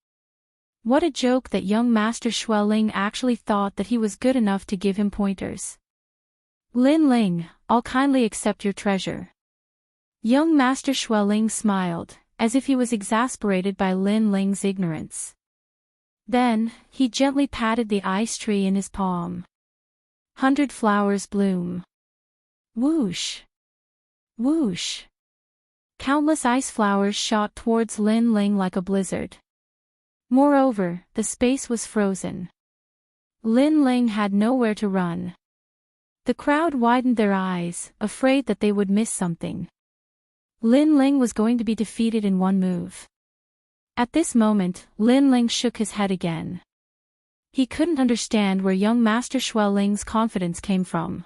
S1: What a joke that young Master Shuai Ling actually thought that he was good enough to give him pointers. Lin Ling, I'll kindly accept your treasure. Young Master Shuai Ling smiled, as if he was exasperated by Lin Ling's ignorance. Then, he gently patted the ice tree in his palm. 100 flowers bloom. Whoosh! Whoosh! Countless ice flowers shot towards Lin Ling like a blizzard. Moreover, the space was frozen. Lin Ling had nowhere to run. The crowd widened their eyes, afraid that they would miss something. Lin Ling was going to be defeated in one move. At this moment, Lin Ling shook his head again. He couldn't understand where young Master Shuai Ling's confidence came from.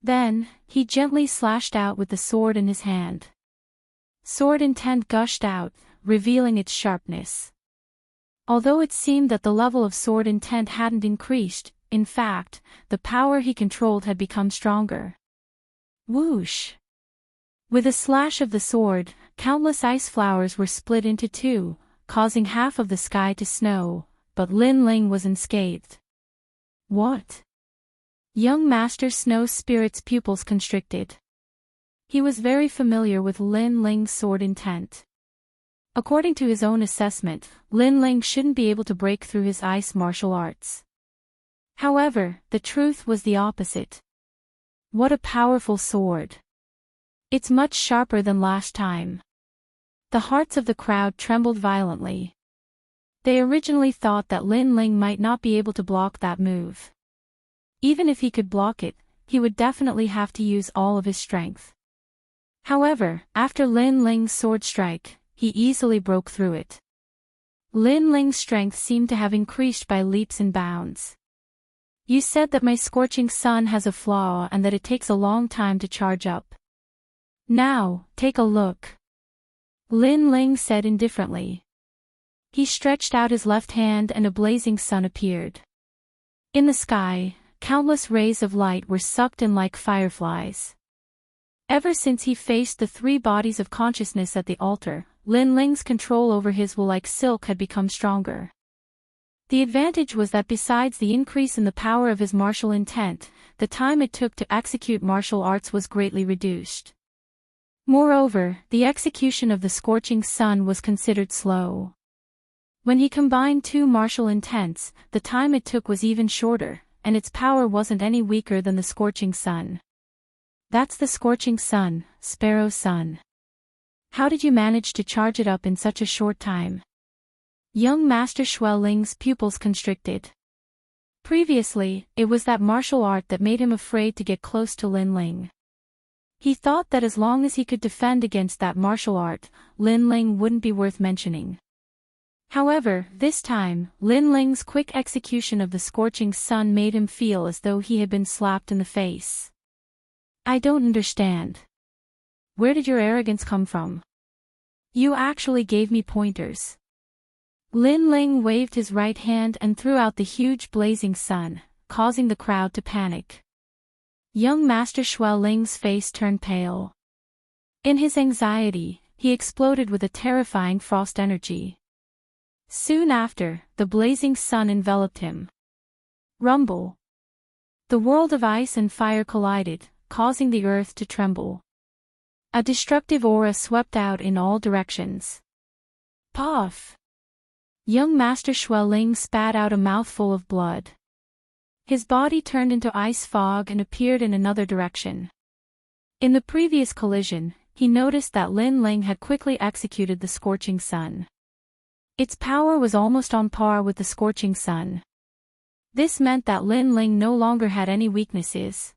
S1: Then, he gently slashed out with the sword in his hand. Sword intent gushed out, revealing its sharpness. Although it seemed that the level of sword intent hadn't increased, in fact, the power he controlled had become stronger. Whoosh! With a slash of the sword, countless ice flowers were split into two, causing half of the sky to snow, but Lin Ling was unscathed. What? Young Master Snow Spirit's pupils constricted. He was very familiar with Lin Ling's sword intent. According to his own assessment, Lin Ling shouldn't be able to break through his ice martial arts. However, the truth was the opposite. What a powerful sword! It's much sharper than last time. The hearts of the crowd trembled violently. They originally thought that Lin Ling might not be able to block that move. Even if he could block it, he would definitely have to use all of his strength. However, after Lin Ling's sword strike, he easily broke through it. Lin Ling's strength seemed to have increased by leaps and bounds. You said that my scorching sun has a flaw and that it takes a long time to charge up. Now, take a look. Lin Ling said indifferently. He stretched out his left hand and a blazing sun appeared. In the sky, countless rays of light were sucked in like fireflies. Ever since he faced the three bodies of consciousness at the altar, Lin Ling's control over his will like silk had become stronger. The advantage was that besides the increase in the power of his martial intent, the time it took to execute martial arts was greatly reduced. Moreover, the execution of the scorching sun was considered slow. When he combined two martial intents, the time it took was even shorter, and its power wasn't any weaker than the scorching sun. That's the scorching sun, Sparrow Sun. How did you manage to charge it up in such a short time? Young Master Shuai Ling's pupils constricted. Previously, it was that martial art that made him afraid to get close to Lin Ling. He thought that as long as he could defend against that martial art, Lin Ling wouldn't be worth mentioning. However, this time, Lin Ling's quick execution of the scorching sun made him feel as though he had been slapped in the face. I don't understand. Where did your arrogance come from? You actually gave me pointers. Lin Ling waved his right hand and threw out the huge blazing sun, causing the crowd to panic. Young Master Shuai Ling's face turned pale. In his anxiety, he exploded with a terrifying frost energy. Soon after, the blazing sun enveloped him. Rumble. The world of ice and fire collided, causing the earth to tremble. A destructive aura swept out in all directions. Puff! Young Master Shuai Ling spat out a mouthful of blood. His body turned into ice fog and appeared in another direction. In the previous collision, he noticed that Lin Ling had quickly executed the scorching sun. Its power was almost on par with the scorching sun. This meant that Lin Ling no longer had any weaknesses.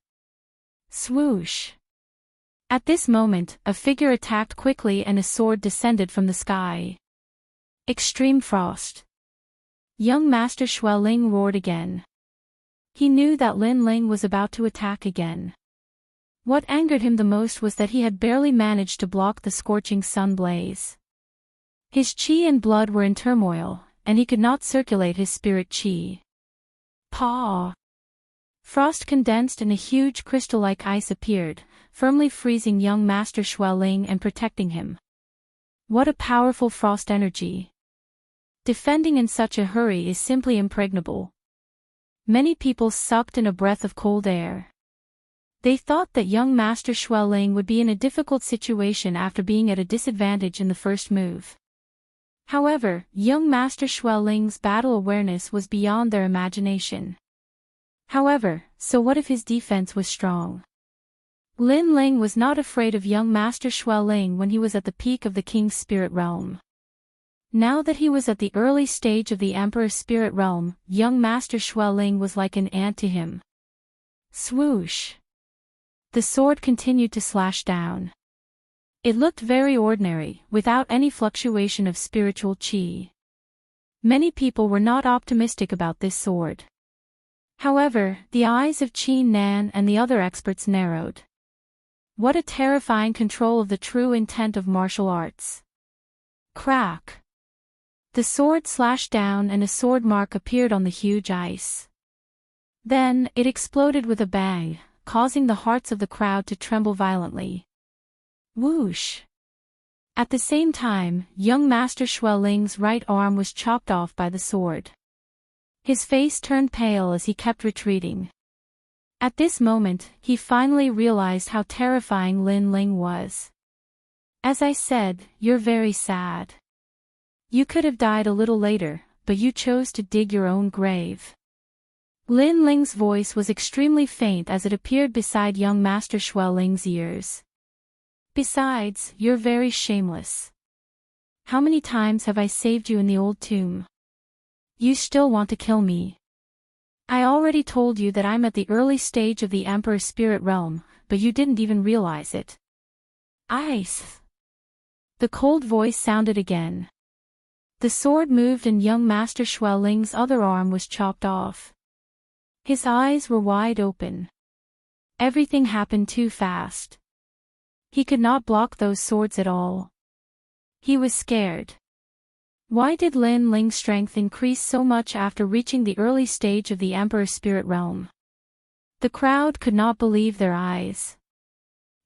S1: Swoosh! At this moment, a figure attacked quickly and a sword descended from the sky. Extreme frost. Young Master Xueling roared again. He knew that Lin Ling was about to attack again. What angered him the most was that he had barely managed to block the scorching sun blaze. His qi and blood were in turmoil, and he could not circulate his spirit qi. Paw! Frost condensed and a huge crystal-like ice appeared, firmly freezing young Master Xueling and protecting him. What a powerful frost energy! Defending in such a hurry is simply impregnable. Many people sucked in a breath of cold air. They thought that young Master Xueling would be in a difficult situation after being at a disadvantage in the first move. However, young Master Xueling's battle awareness was beyond their imagination. However, so what if his defense was strong? Lin Ling was not afraid of young Master Xueling when he was at the peak of the King's Spirit Realm. Now that he was at the early stage of the Emperor's Spirit Realm, young Master Xueling was like an ant to him. Swoosh! The sword continued to slash down. It looked very ordinary, without any fluctuation of spiritual qi. Many people were not optimistic about this sword. However, the eyes of Qi Nan and the other experts narrowed. What a terrifying control of the true intent of martial arts. Crack! The sword slashed down and a sword mark appeared on the huge ice. Then, it exploded with a bang, causing the hearts of the crowd to tremble violently. Whoosh! At the same time, young Master Xueling's right arm was chopped off by the sword. His face turned pale as he kept retreating. At this moment, he finally realized how terrifying Lin Ling was. As I said, you're very sad. You could have died a little later, but you chose to dig your own grave. Lin Ling's voice was extremely faint as it appeared beside young Master Xueling's ears. Besides, you're very shameless. How many times have I saved you in the old tomb? You still want to kill me. I already told you that I'm at the early stage of the Emperor's Spirit Realm, but you didn't even realize it. Ice! The cold voice sounded again. The sword moved and young Master Xueling's other arm was chopped off. His eyes were wide open. Everything happened too fast. He could not block those swords at all. He was scared. Why did Lin Ling's strength increase so much after reaching the early stage of the Emperor's Spirit Realm? The crowd could not believe their eyes.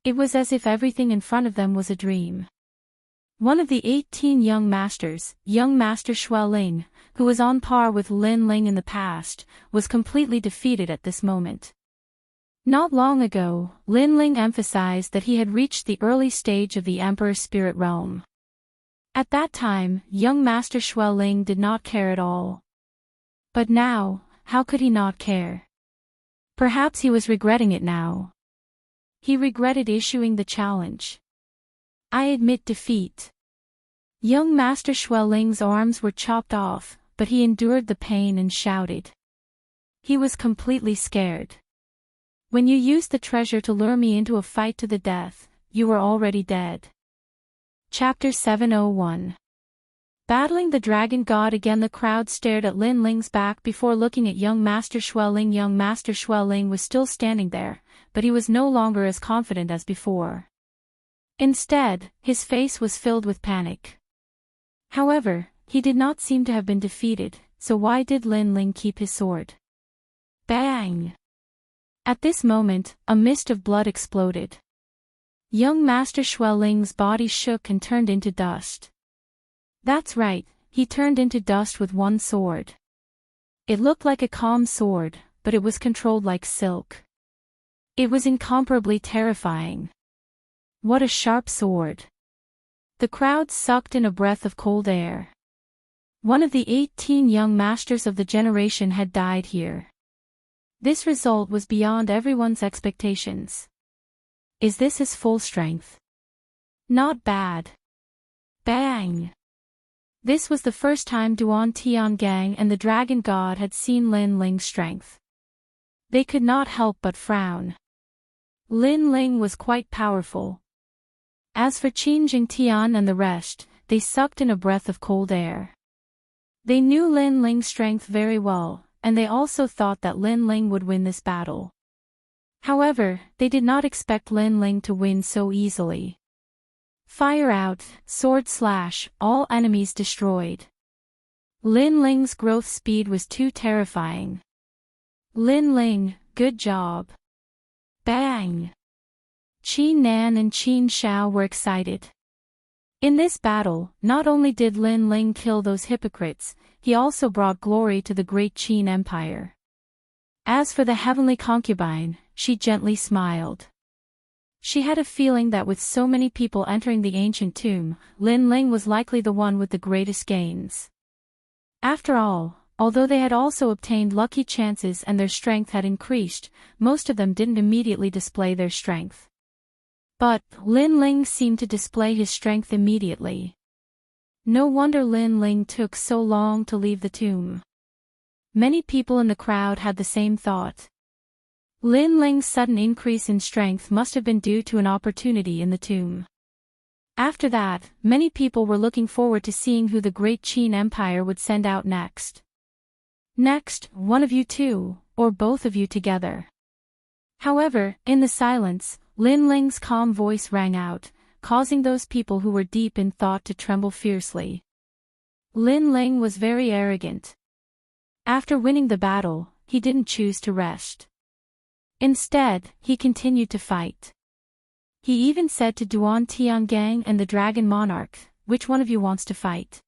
S1: It was as if everything in front of them was a dream. One of the 18 young masters, young Master Xueling, who was on par with Lin Ling in the past, was completely defeated at this moment. Not long ago, Lin Ling emphasized that he had reached the early stage of the Emperor's Spirit Realm. At that time, young Master Xueling did not care at all. But now, how could he not care? Perhaps he was regretting it now. He regretted issuing the challenge. I admit defeat. Young Master Xueling's arms were chopped off, but he endured the pain and shouted. He was completely scared. When you used the treasure to lure me into a fight to the death, you were already dead. Chapter 701. Battling the dragon god again. The crowd stared at Lin Ling's back before looking at young Master Xueling. Young Master Xueling was still standing there, but he was no longer as confident as before. Instead, his face was filled with panic. However, he did not seem to have been defeated, so why did Lin Ling keep his sword? Bang! At this moment, a mist of blood exploded. Young Master Xueling's body shook and turned into dust. That's right, he turned into dust with one sword. It looked like a calm sword, but it was controlled like silk. It was incomparably terrifying. What a sharp sword. The crowd sucked in a breath of cold air. One of the 18 young masters of the generation had died here. This result was beyond everyone's expectations. Is this his full strength? Not bad. Bang! This was the first time Duan Tiangang and the dragon god had seen Lin Ling's strength. They could not help but frown. Lin Ling was quite powerful. As for Qin Jingtian and the rest, they sucked in a breath of cold air. They knew Lin Ling's strength very well, and they also thought that Lin Ling would win this battle. However, they did not expect Lin Ling to win so easily. Fire out, sword slash, all enemies destroyed. Lin Ling's growth speed was too terrifying. Lin Ling, good job. Bang! Qin Nan and Qin Shao were excited. In this battle, not only did Lin Ling kill those hypocrites, he also brought glory to the great Qin Empire. As for the heavenly concubine, she gently smiled. She had a feeling that with so many people entering the ancient tomb, Lin Ling was likely the one with the greatest gains. After all, although they had also obtained lucky chances and their strength had increased, most of them didn't immediately display their strength. But Lin Ling seemed to display his strength immediately. No wonder Lin Ling took so long to leave the tomb. Many people in the crowd had the same thought. Lin Ling's sudden increase in strength must have been due to an opportunity in the tomb. After that, many people were looking forward to seeing who the great Qin Empire would send out next. Next, one of you two, or both of you together. However, in the silence, Lin Ling's calm voice rang out, causing those people who were deep in thought to tremble fiercely. Lin Ling was very arrogant. After winning the battle, he didn't choose to rest. Instead, he continued to fight. He even said to Duan Tiangang and the Dragon Monarch, "Which one of you wants to fight?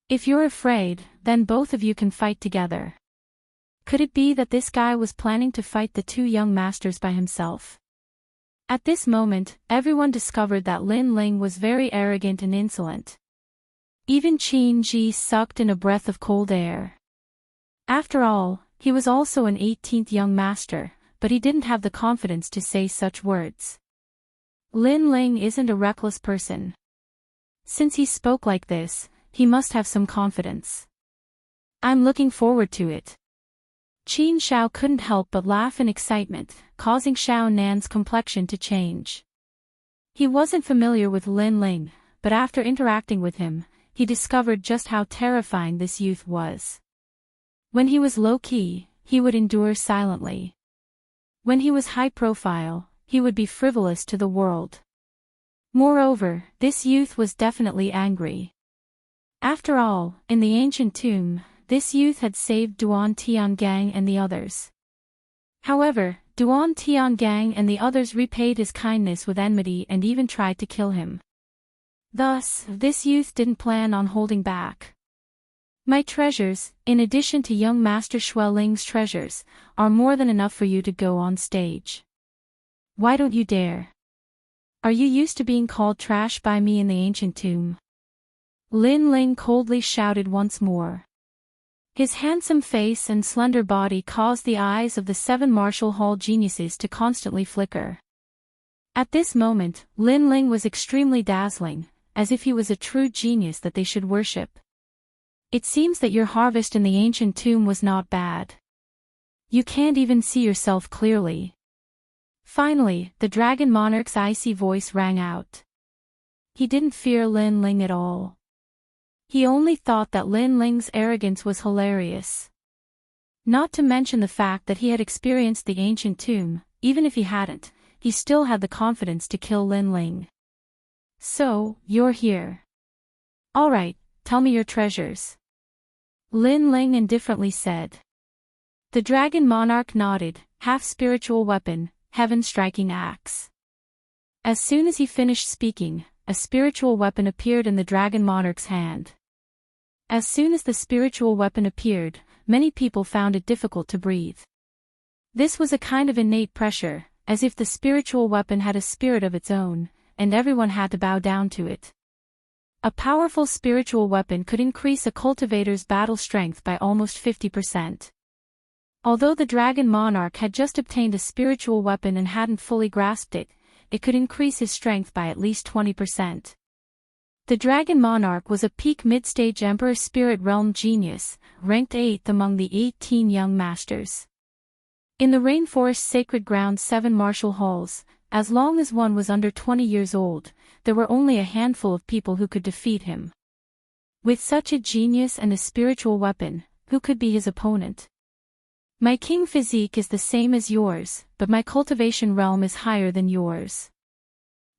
S1: If you're afraid, then both of you can fight together." Could it be that this guy was planning to fight the two young masters by himself? At this moment, everyone discovered that Lin Ling was very arrogant and insolent. Even Qin Ji sucked in a breath of cold air. After all, he was also an 18th young master, but he didn't have the confidence to say such words. Lin Ling isn't a reckless person. Since he spoke like this, he must have some confidence. I'm looking forward to it. Qin Shao couldn't help but laugh in excitement, causing Shao Nan's complexion to change. He wasn't familiar with Lin Ling, but after interacting with him, he discovered just how terrifying this youth was. When he was low-key, he would endure silently. When he was high-profile, he would be frivolous to the world. Moreover, this youth was definitely angry. After all, in the ancient tomb, this youth had saved Duan Tiangang and the others. However, Duan Tiangang and the others repaid his kindness with enmity and even tried to kill him. Thus, this youth didn't plan on holding back. My treasures, in addition to young Master Xueling's treasures, are more than enough for you to go on stage. Why don't you dare? Are you used to being called trash by me in the ancient tomb? Lin Ling coldly shouted once more. His handsome face and slender body caused the eyes of the 7 Martial Hall geniuses to constantly flicker. At this moment, Lin Ling was extremely dazzling, as if he was a true genius that they should worship. It seems that your harvest in the ancient tomb was not bad. You can't even see yourself clearly. Finally, the Dragon Monarch's icy voice rang out. He didn't fear Lin Ling at all. He only thought that Lin Ling's arrogance was hilarious. Not to mention the fact that he had experienced the ancient tomb, even if he hadn't, he still had the confidence to kill Lin Ling. So, you're here. Alright, tell me your treasures. Lin Ling indifferently said. The Dragon Monarch nodded, half-spiritual weapon, heaven-striking axe. As soon as he finished speaking, a spiritual weapon appeared in the Dragon Monarch's hand. As soon as the spiritual weapon appeared, many people found it difficult to breathe. This was a kind of innate pressure, as if the spiritual weapon had a spirit of its own, and everyone had to bow down to it. A powerful spiritual weapon could increase a cultivator's battle strength by almost 50%. Although the Dragon Monarch had just obtained a spiritual weapon and hadn't fully grasped it, it could increase his strength by at least 20%. The Dragon Monarch was a peak mid-stage Emperor Spirit Realm genius, ranked 8th among the 18 young masters. In the Rainforest Sacred Ground's 7 martial halls, as long as one was under 20 years old, there were only a handful of people who could defeat him. With such a genius and a spiritual weapon, who could be his opponent? My king physique is the same as yours, but my cultivation realm is higher than yours.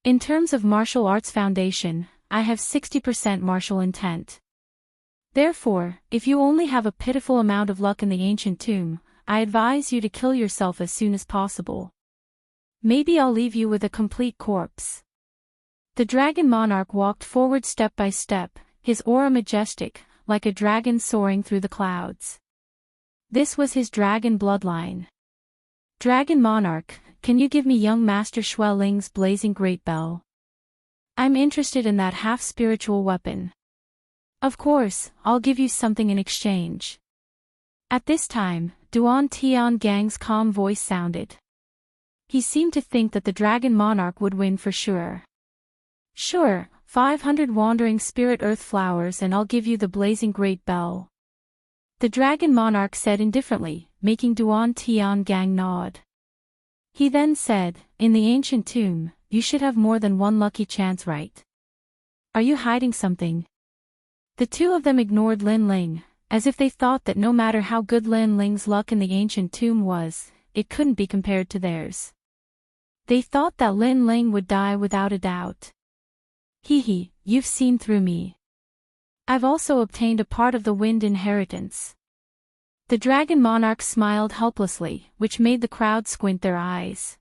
S1: In terms of martial arts foundation, I have 60% martial intent. Therefore, if you only have a pitiful amount of luck in the ancient tomb, I advise you to kill yourself as soon as possible. Maybe I'll leave you with a complete corpse. The Dragon Monarch walked forward step by step, his aura majestic, like a dragon soaring through the clouds. This was his dragon bloodline. Dragon Monarch, can you give me young Master Xue Ling's blazing great bell? I'm interested in that half-spiritual weapon. Of course, I'll give you something in exchange. At this time, Duan Tiangang's calm voice sounded. He seemed to think that the Dragon Monarch would win for sure. Sure, 500 wandering spirit earth flowers and I'll give you the blazing great bell. The Dragon Monarch said indifferently, making Duan Tiangang nod. He then said, in the ancient tomb, you should have more than one lucky chance, right? Are you hiding something? The two of them ignored Lin Ling, as if they thought that no matter how good Lin Ling's luck in the ancient tomb was, it couldn't be compared to theirs. They thought that Lin Ling would die without a doubt. Hee, you've seen through me. I've also obtained a part of the wind inheritance. The Dragon Monarch smiled helplessly, which made the crowd squint their eyes.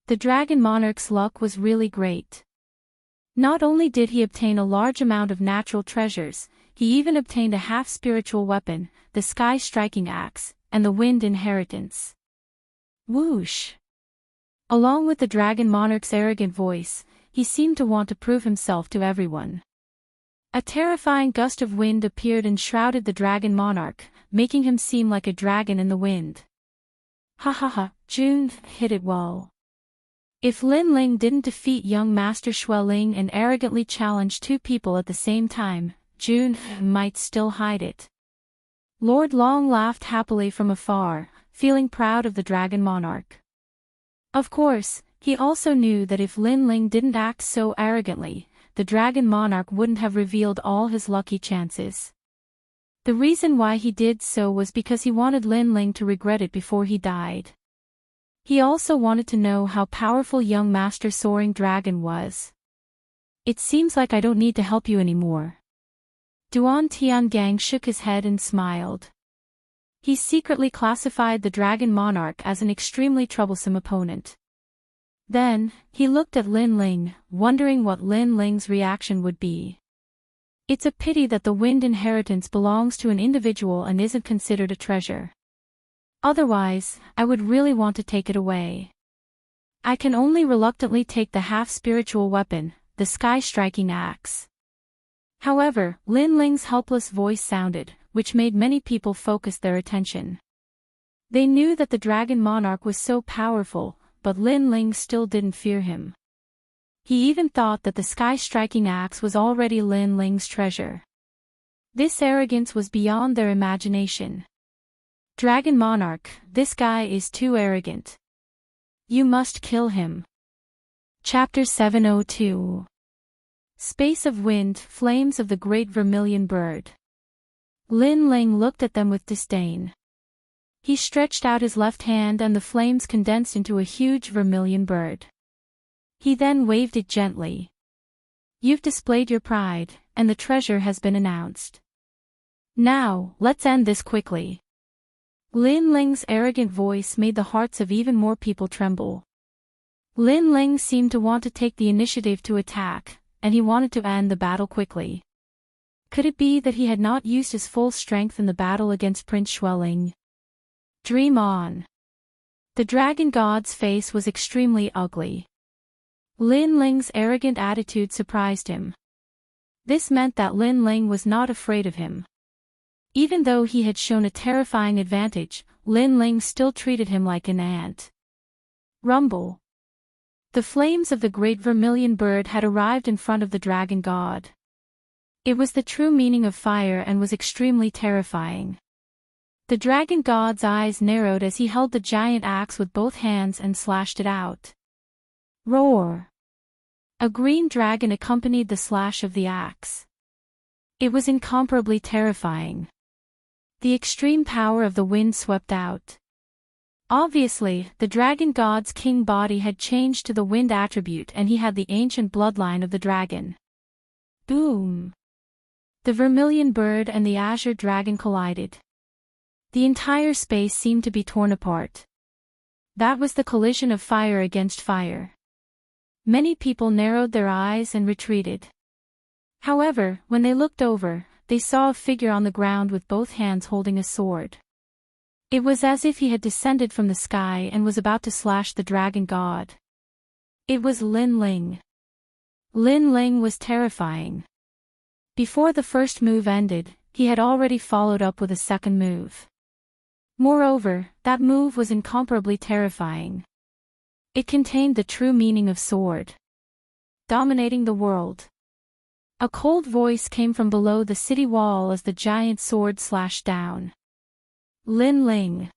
S1: The Dragon Monarch's luck was really great. Not only did he obtain a large amount of natural treasures, he even obtained a half-spiritual weapon, the sky-striking axe, and the wind inheritance. Whoosh! Along with the Dragon Monarch's arrogant voice, he seemed to want to prove himself to everyone. A terrifying gust of wind appeared and shrouded the Dragon Monarch, making him seem like a dragon in the wind. Ha ha ha, June hit it well. If Lin Ling didn't defeat young Master Xue Ling and arrogantly challenge two people at the same time, June might still hide it. Lord Long laughed happily from afar, feeling proud of the Dragon Monarch. Of course, he also knew that if Lin Ling didn't act so arrogantly, the Dragon Monarch wouldn't have revealed all his lucky chances. The reason why he did so was because he wanted Lin Ling to regret it before he died. He also wanted to know how powerful young Master Soaring Dragon was. It seems like I don't need to help you anymore. Duan Tiangang shook his head and smiled. He secretly classified the Dragon Monarch as an extremely troublesome opponent. Then, he looked at Lin Ling, wondering what Lin Ling's reaction would be. It's a pity that the wind inheritance belongs to an individual and isn't considered a treasure. Otherwise, I would really want to take it away. I can only reluctantly take the half-spiritual weapon, the sky-striking axe. However, Lin Ling's helpless voice sounded, which made many people focus their attention. They knew that the Dragon Monarch was so powerful, but Lin Ling still didn't fear him. He even thought that the sky-striking axe was already Lin Ling's treasure. This arrogance was beyond their imagination. Dragon Monarch, this guy is too arrogant. You must kill him. Chapter 702. Space of Wind, Flames of the Great Vermilion Bird. Lin Ling looked at them with disdain. He stretched out his left hand and the flames condensed into a huge vermilion bird. He then waved it gently. You've displayed your pride, and the treasure has been announced. Now, let's end this quickly. Lin Ling's arrogant voice made the hearts of even more people tremble. Lin Ling seemed to want to take the initiative to attack, and he wanted to end the battle quickly. Could it be that he had not used his full strength in the battle against Prince Xue Ling? Dream on. The dragon god's face was extremely ugly. Lin Ling's arrogant attitude surprised him. This meant that Lin Ling was not afraid of him. Even though he had shown a terrifying advantage, Lin Ling still treated him like an ant. Rumble. The flames of the great vermilion bird had arrived in front of the dragon god. It was the true meaning of fire and was extremely terrifying. The dragon god's eyes narrowed as he held the giant axe with both hands and slashed it out. Roar! A green dragon accompanied the slash of the axe. It was incomparably terrifying. The extreme power of the wind swept out. Obviously, the dragon god's king body had changed to the wind attribute and he had the ancient bloodline of the dragon. Boom! The vermilion bird and the azure dragon collided. The entire space seemed to be torn apart. That was the collision of fire against fire. Many people narrowed their eyes and retreated. However, when they looked over, they saw a figure on the ground with both hands holding a sword. It was as if he had descended from the sky and was about to slash the dragon god. It was Lin Ling. Lin Ling was terrifying. Before the first move ended, he had already followed up with a second move. Moreover, that move was incomparably terrifying. It contained the true meaning of sword. Dominating the world. A cold voice came from below the city wall as the giant sword slashed down. Lin Ling.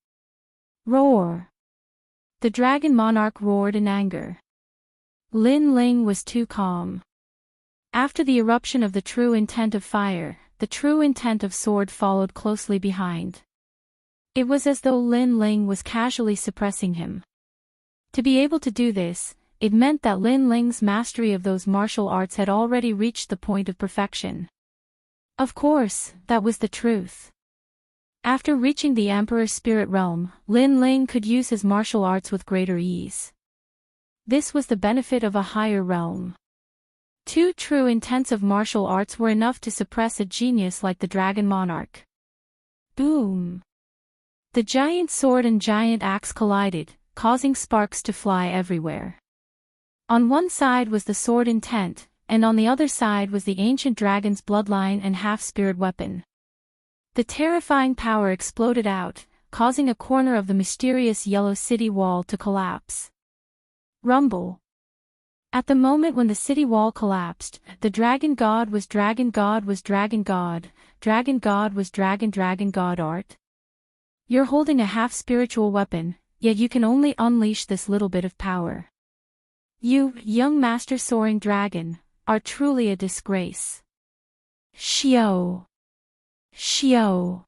S1: Roar! The dragon monarch roared in anger. Lin Ling was too calm. After the eruption of the true intent of fire, the true intent of sword followed closely behind. It was as though Lin Ling was casually suppressing him. To be able to do this, it meant that Lin Ling's mastery of those martial arts had already reached the point of perfection. Of course, that was the truth. After reaching the Emperor's spirit realm, Lin Ling could use his martial arts with greater ease. This was the benefit of a higher realm. 2 true intents of martial arts were enough to suppress a genius like the Dragon Monarch. Boom! The giant sword and giant axe collided, causing sparks to fly everywhere. On one side was the sword intent, and on the other side was the ancient dragon's bloodline and half-spirit weapon. The terrifying power exploded out, causing a corner of the mysterious yellow city wall to collapse. Rumble. At the moment when the city wall collapsed, the dragon god was dragon god was dragon god, dragon god was dragon god art. You're holding a half-spiritual weapon, yet you can only unleash this little bit of power. You, young master soaring dragon, are truly a disgrace. Xiao. Xiao.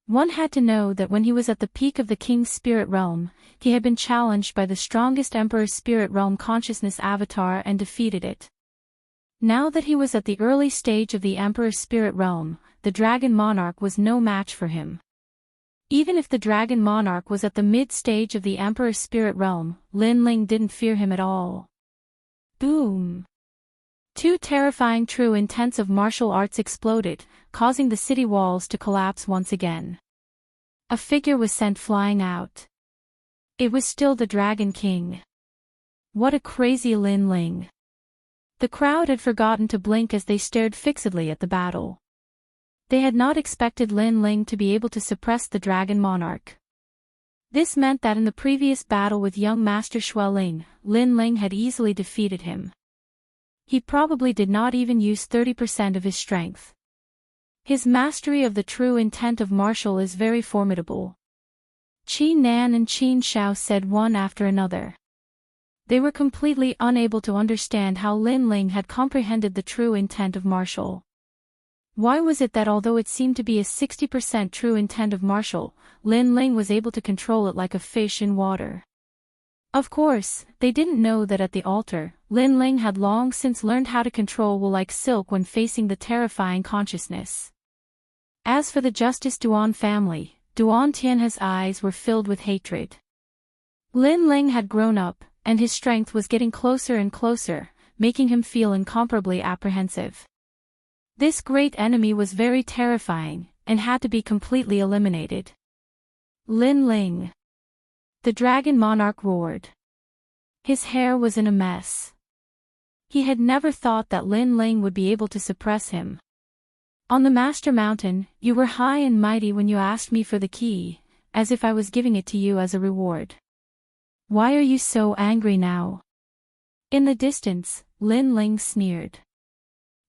S1: One had to know that when he was at the peak of the king's spirit realm, he had been challenged by the strongest emperor's spirit realm consciousness avatar and defeated it. Now that he was at the early stage of the emperor's spirit realm, the dragon monarch was no match for him. Even if the dragon monarch was at the mid-stage of the emperor's spirit realm, Lin Ling didn't fear him at all. Boom! 2 terrifying true intents of martial arts exploded, causing the city walls to collapse once again. A figure was sent flying out. It was still the Dragon King. What a crazy Lin Ling! The crowd had forgotten to blink as they stared fixedly at the battle. They had not expected Lin Ling to be able to suppress the Dragon Monarch. This meant that in the previous battle with young Master Xueling, Lin Ling had easily defeated him. He probably did not even use 30% of his strength. His mastery of the true intent of martial is very formidable. Qi Nan and Qin Xiao said one after another. They were completely unable to understand how Lin Ling had comprehended the true intent of martial. Why was it that although it seemed to be a 60% true intent of martial, Lin Ling was able to control it like a fish in water? Of course, they didn't know that at the altar, Lin Ling had long since learned how to control wool like silk when facing the terrifying consciousness. As for the Justice Duan family, Duan Tianhe's eyes were filled with hatred. Lin Ling had grown up, and his strength was getting closer and closer, making him feel incomparably apprehensive. This great enemy was very terrifying, and had to be completely eliminated. Lin Ling. The Dragon Monarch roared. His hair was in a mess. He had never thought that Lin Ling would be able to suppress him. On the Master Mountain, you were high and mighty when you asked me for the key, as if I was giving it to you as a reward. Why are you so angry now? In the distance, Lin Ling sneered.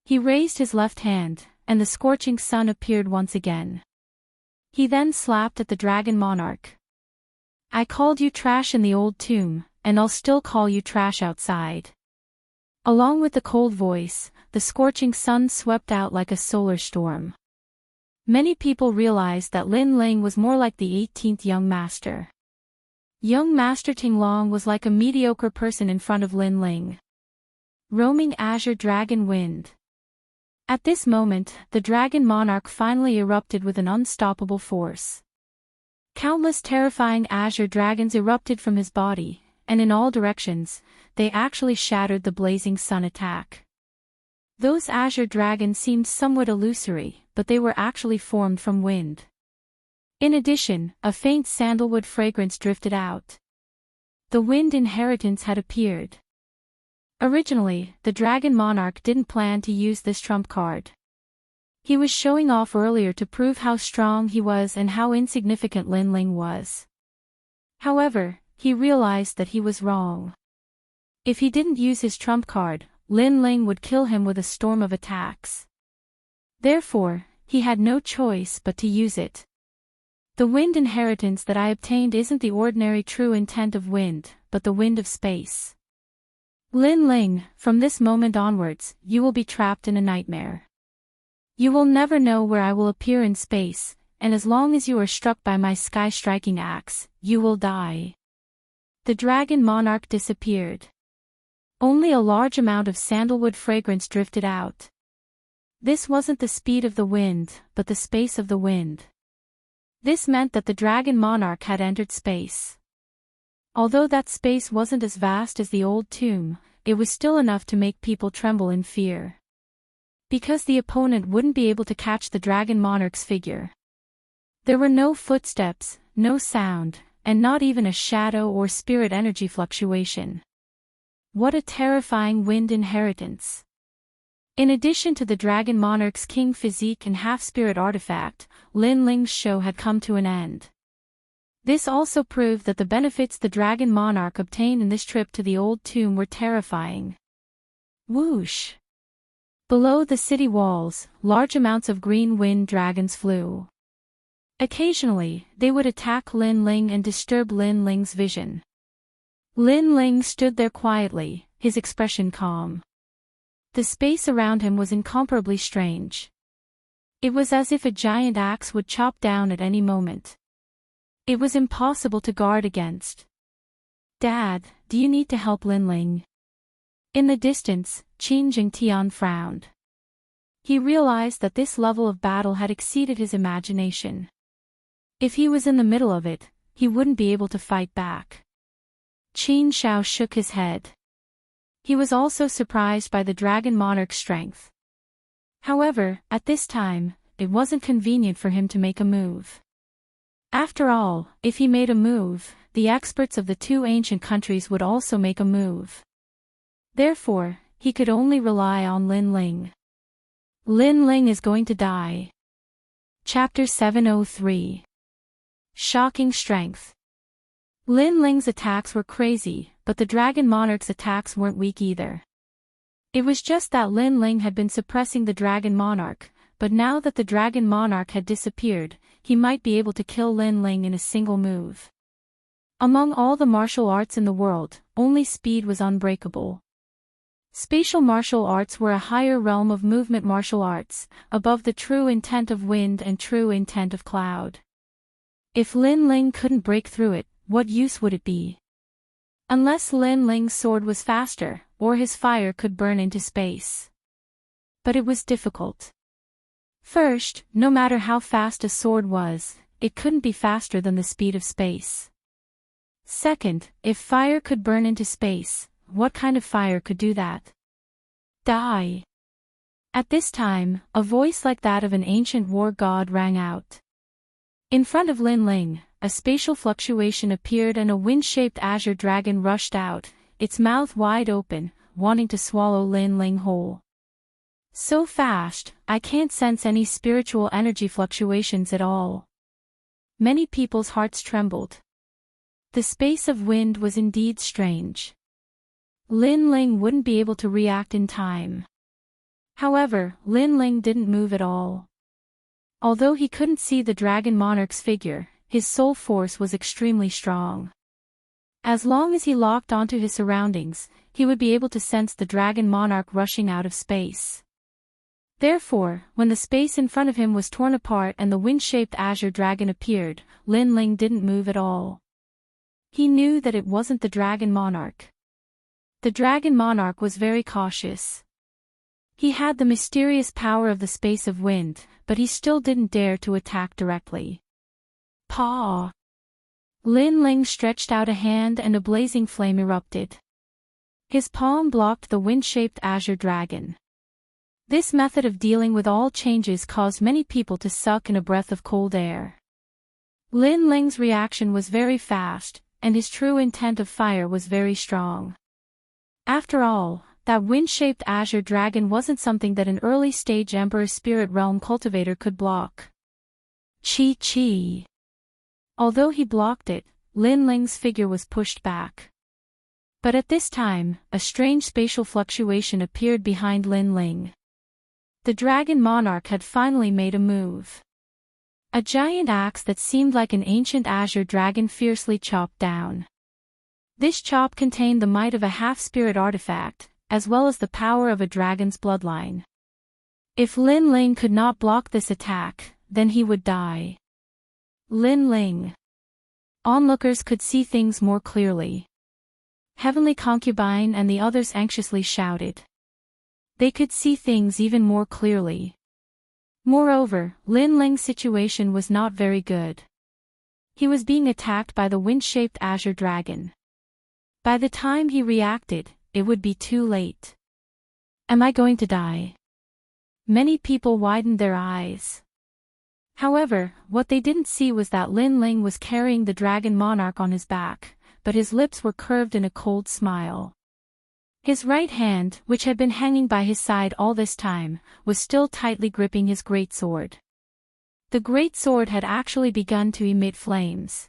S1: He raised his left hand, and the scorching sun appeared once again. He then slapped at the dragon monarch. I called you trash in the old tomb, and I'll still call you trash outside. Along with the cold voice, the scorching sun swept out like a solar storm. Many people realized that Lin Ling was more like the 18th young master. Young Master Tinglong was like a mediocre person in front of Lin Ling. Roaming azure dragon wind. At this moment, the dragon monarch finally erupted with an unstoppable force. Countless terrifying azure dragons erupted from his body, and in all directions, they actually shattered the blazing sun attack. Those azure dragons seemed somewhat illusory, but they were actually formed from wind. In addition, a faint sandalwood fragrance drifted out. The wind inheritance had appeared. Originally, the dragon monarch didn't plan to use this trump card. He was showing off earlier to prove how strong he was and how insignificant Lin Ling was. However, he realized that he was wrong. If he didn't use his trump card, Lin Ling would kill him with a storm of attacks. Therefore, he had no choice but to use it. The wind inheritance that I obtained isn't the ordinary true intent of wind, but the wind of space. Lin Ling, from this moment onwards, you will be trapped in a nightmare. You will never know where I will appear in space, and as long as you are struck by my sky-striking axe, you will die. The dragon monarch disappeared. Only a large amount of sandalwood fragrance drifted out. This wasn't the speed of the wind, but the space of the wind. This meant that the dragon monarch had entered space. Although that space wasn't as vast as the old tomb, it was still enough to make people tremble in fear. Because the opponent wouldn't be able to catch the dragon monarch's figure. There were no footsteps, no sound, and not even a shadow or spirit energy fluctuation. What a terrifying wind inheritance. In addition to the dragon monarch's king physique and half-spirit artifact, Lin Ling's show had come to an end. This also proved that the benefits the dragon monarch obtained in this trip to the old tomb were terrifying. Whoosh! Below the city walls, large amounts of green wind dragons flew. Occasionally, they would attack Lin Ling and disturb Lin Ling's vision. Lin Ling stood there quietly, his expression calm. The space around him was incomparably strange. It was as if a giant axe would chop down at any moment. It was impossible to guard against. Dad, do you need to help Lin Ling? In the distance, Qin Jingtian frowned. He realized that this level of battle had exceeded his imagination. If he was in the middle of it, he wouldn't be able to fight back. Qin Shao shook his head. He was also surprised by the dragon monarch's strength. However, at this time, it wasn't convenient for him to make a move. After all, if he made a move, the experts of the two ancient countries would also make a move. Therefore, he could only rely on Lin Ling. Lin Ling is going to die. Chapter 703. Shocking Strength. Lin Ling's attacks were crazy, but the dragon monarch's attacks weren't weak either. It was just that Lin Ling had been suppressing the dragon monarch, but now that the dragon monarch had disappeared, he might be able to kill Lin Ling in a single move. Among all the martial arts in the world, only speed was unbreakable. Spatial martial arts were a higher realm of movement martial arts, above the true intent of wind and true intent of cloud. If Lin Ling couldn't break through it, what use would it be? Unless Lin Ling's sword was faster, or his fire could burn into space. But it was difficult. First, no matter how fast a sword was, it couldn't be faster than the speed of space. Second, if fire could burn into space, what kind of fire could do that? Die. At this time, a voice like that of an ancient war god rang out. In front of Lin Ling, a spatial fluctuation appeared and a wind-shaped azure dragon rushed out, its mouth wide open, wanting to swallow Lin Ling whole. So fast, I can't sense any spiritual energy fluctuations at all. Many people's hearts trembled. The space of wind was indeed strange. Lin Ling wouldn't be able to react in time. However, Lin Ling didn't move at all. Although he couldn't see the dragon monarch's figure, his soul force was extremely strong. As long as he locked onto his surroundings, he would be able to sense the dragon monarch rushing out of space. Therefore, when the space in front of him was torn apart and the wind-shaped azure dragon appeared, Lin Ling didn't move at all. He knew that it wasn't the dragon monarch. The dragon monarch was very cautious. He had the mysterious power of the space of wind, but he still didn't dare to attack directly. Paw! Lin Ling stretched out a hand and a blazing flame erupted. His palm blocked the wind-shaped azure dragon. This method of dealing with all changes caused many people to suck in a breath of cold air. Lin Ling's reaction was very fast, and his true intent of fire was very strong. After all, that wind-shaped azure dragon wasn't something that an early-stage Emperor Spirit Realm cultivator could block. Chi. Although he blocked it, Lin Ling's figure was pushed back. But at this time, a strange spatial fluctuation appeared behind Lin Ling. The dragon monarch had finally made a move. A giant axe that seemed like an ancient azure dragon fiercely chopped down. This chop contained the might of a half-spirit artifact, as well as the power of a dragon's bloodline. If Lin Ling could not block this attack, then he would die. Lin Ling. Onlookers could see things more clearly. Heavenly Concubine and the others anxiously shouted. They could see things even more clearly. Moreover, Lin Ling's situation was not very good. He was being attacked by the wind-shaped azure dragon. By the time he reacted, it would be too late. Am I going to die? Many people widened their eyes. However, what they didn't see was that Lin Ling was carrying the dragon monarch on his back, but his lips were curved in a cold smile. His right hand, which had been hanging by his side all this time, was still tightly gripping his great sword. The great sword had actually begun to emit flames.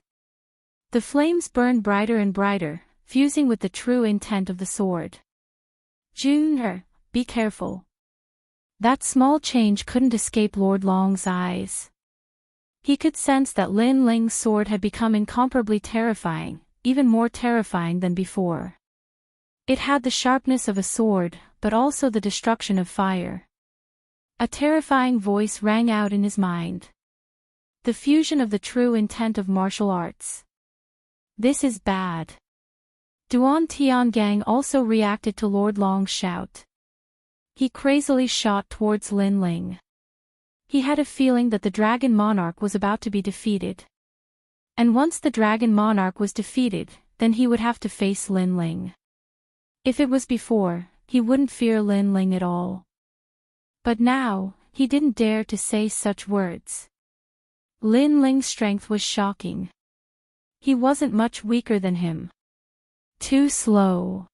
S1: The flames burned brighter and brighter, fusing with the true intent of the sword. Junior, be careful. That small change couldn't escape Lord Long's eyes. He could sense that Lin Ling's sword had become incomparably terrifying, even more terrifying than before. It had the sharpness of a sword, but also the destruction of fire. A terrifying voice rang out in his mind. The fusion of the true intent of martial arts. This is bad. Duan Tiangang also reacted to Lord Long's shout. He crazily shot towards Lin Ling. He had a feeling that the dragon monarch was about to be defeated. And once the dragon monarch was defeated, then he would have to face Lin Ling. If it was before, he wouldn't fear Lin Ling at all. But now, he didn't dare to say such words. Lin Ling's strength was shocking. He wasn't much weaker than him. Too slow.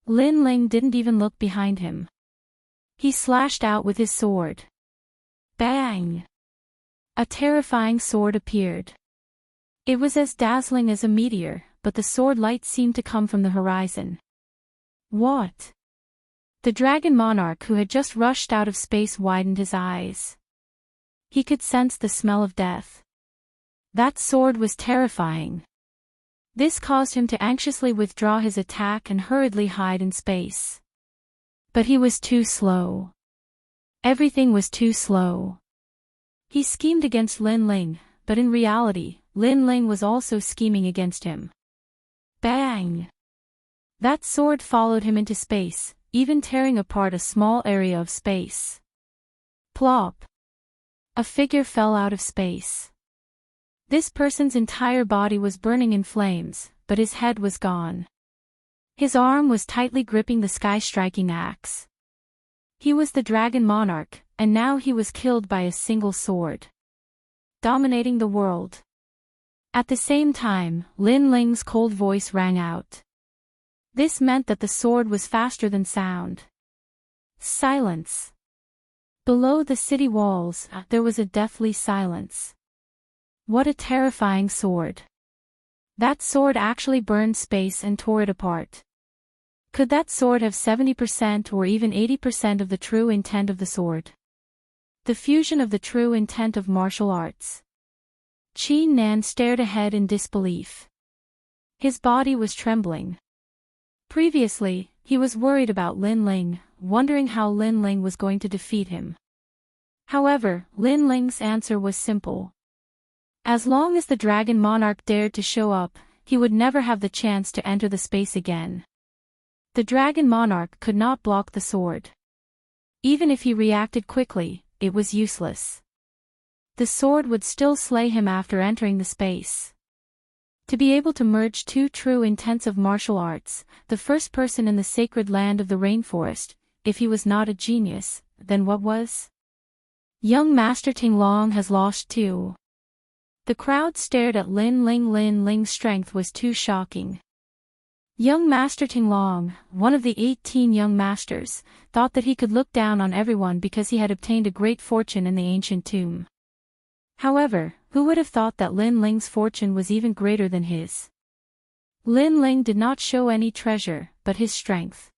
S1: Lin Ling didn't even look behind him. He slashed out with his sword. Bang! A terrifying sword appeared. It was as dazzling as a meteor, but the sword light seemed to come from the horizon. What? The dragon monarch who had just rushed out of space widened his eyes. He could sense the smell of death. That sword was terrifying. This caused him to anxiously withdraw his attack and hurriedly hide in space. But he was too slow. Everything was too slow. He schemed against Lin Ling, but in reality, Lin Ling was also scheming against him. Bang! That sword followed him into space, even tearing apart a small area of space. Plop! A figure fell out of space. This person's entire body was burning in flames, but his head was gone. His arm was tightly gripping the sky-striking axe. He was the dragon monarch, and now he was killed by a single sword. Dominating the world. At the same time, Lin Ling's cold voice rang out. This meant that the sword was faster than sound. Silence. Below the city walls, there was a deathly silence. What a terrifying sword. That sword actually burned space and tore it apart. Could that sword have 70% or even 80% of the true intent of the sword? The fusion of the true intent of martial arts. Qin Nan stared ahead in disbelief. His body was trembling. Previously, he was worried about Lin Ling, wondering how Lin Ling was going to defeat him. However, Lin Ling's answer was simple. As long as the Dragon Monarch dared to show up, he would never have the chance to enter the space again. The Dragon Monarch could not block the sword. Even if he reacted quickly, it was useless. The sword would still slay him after entering the space. To be able to merge two true intents of martial arts, the first person in the sacred land of the rainforest, if he was not a genius, then what was? Young Master Ting Long has lost too. The crowd stared at Lin Ling. Lin Ling's strength was too shocking. Young Master Ting Long, one of the 18 young masters, thought that he could look down on everyone because he had obtained a great fortune in the ancient tomb. However, who would have thought that Lin Ling's fortune was even greater than his? Lin Ling did not show any treasure, but his strength.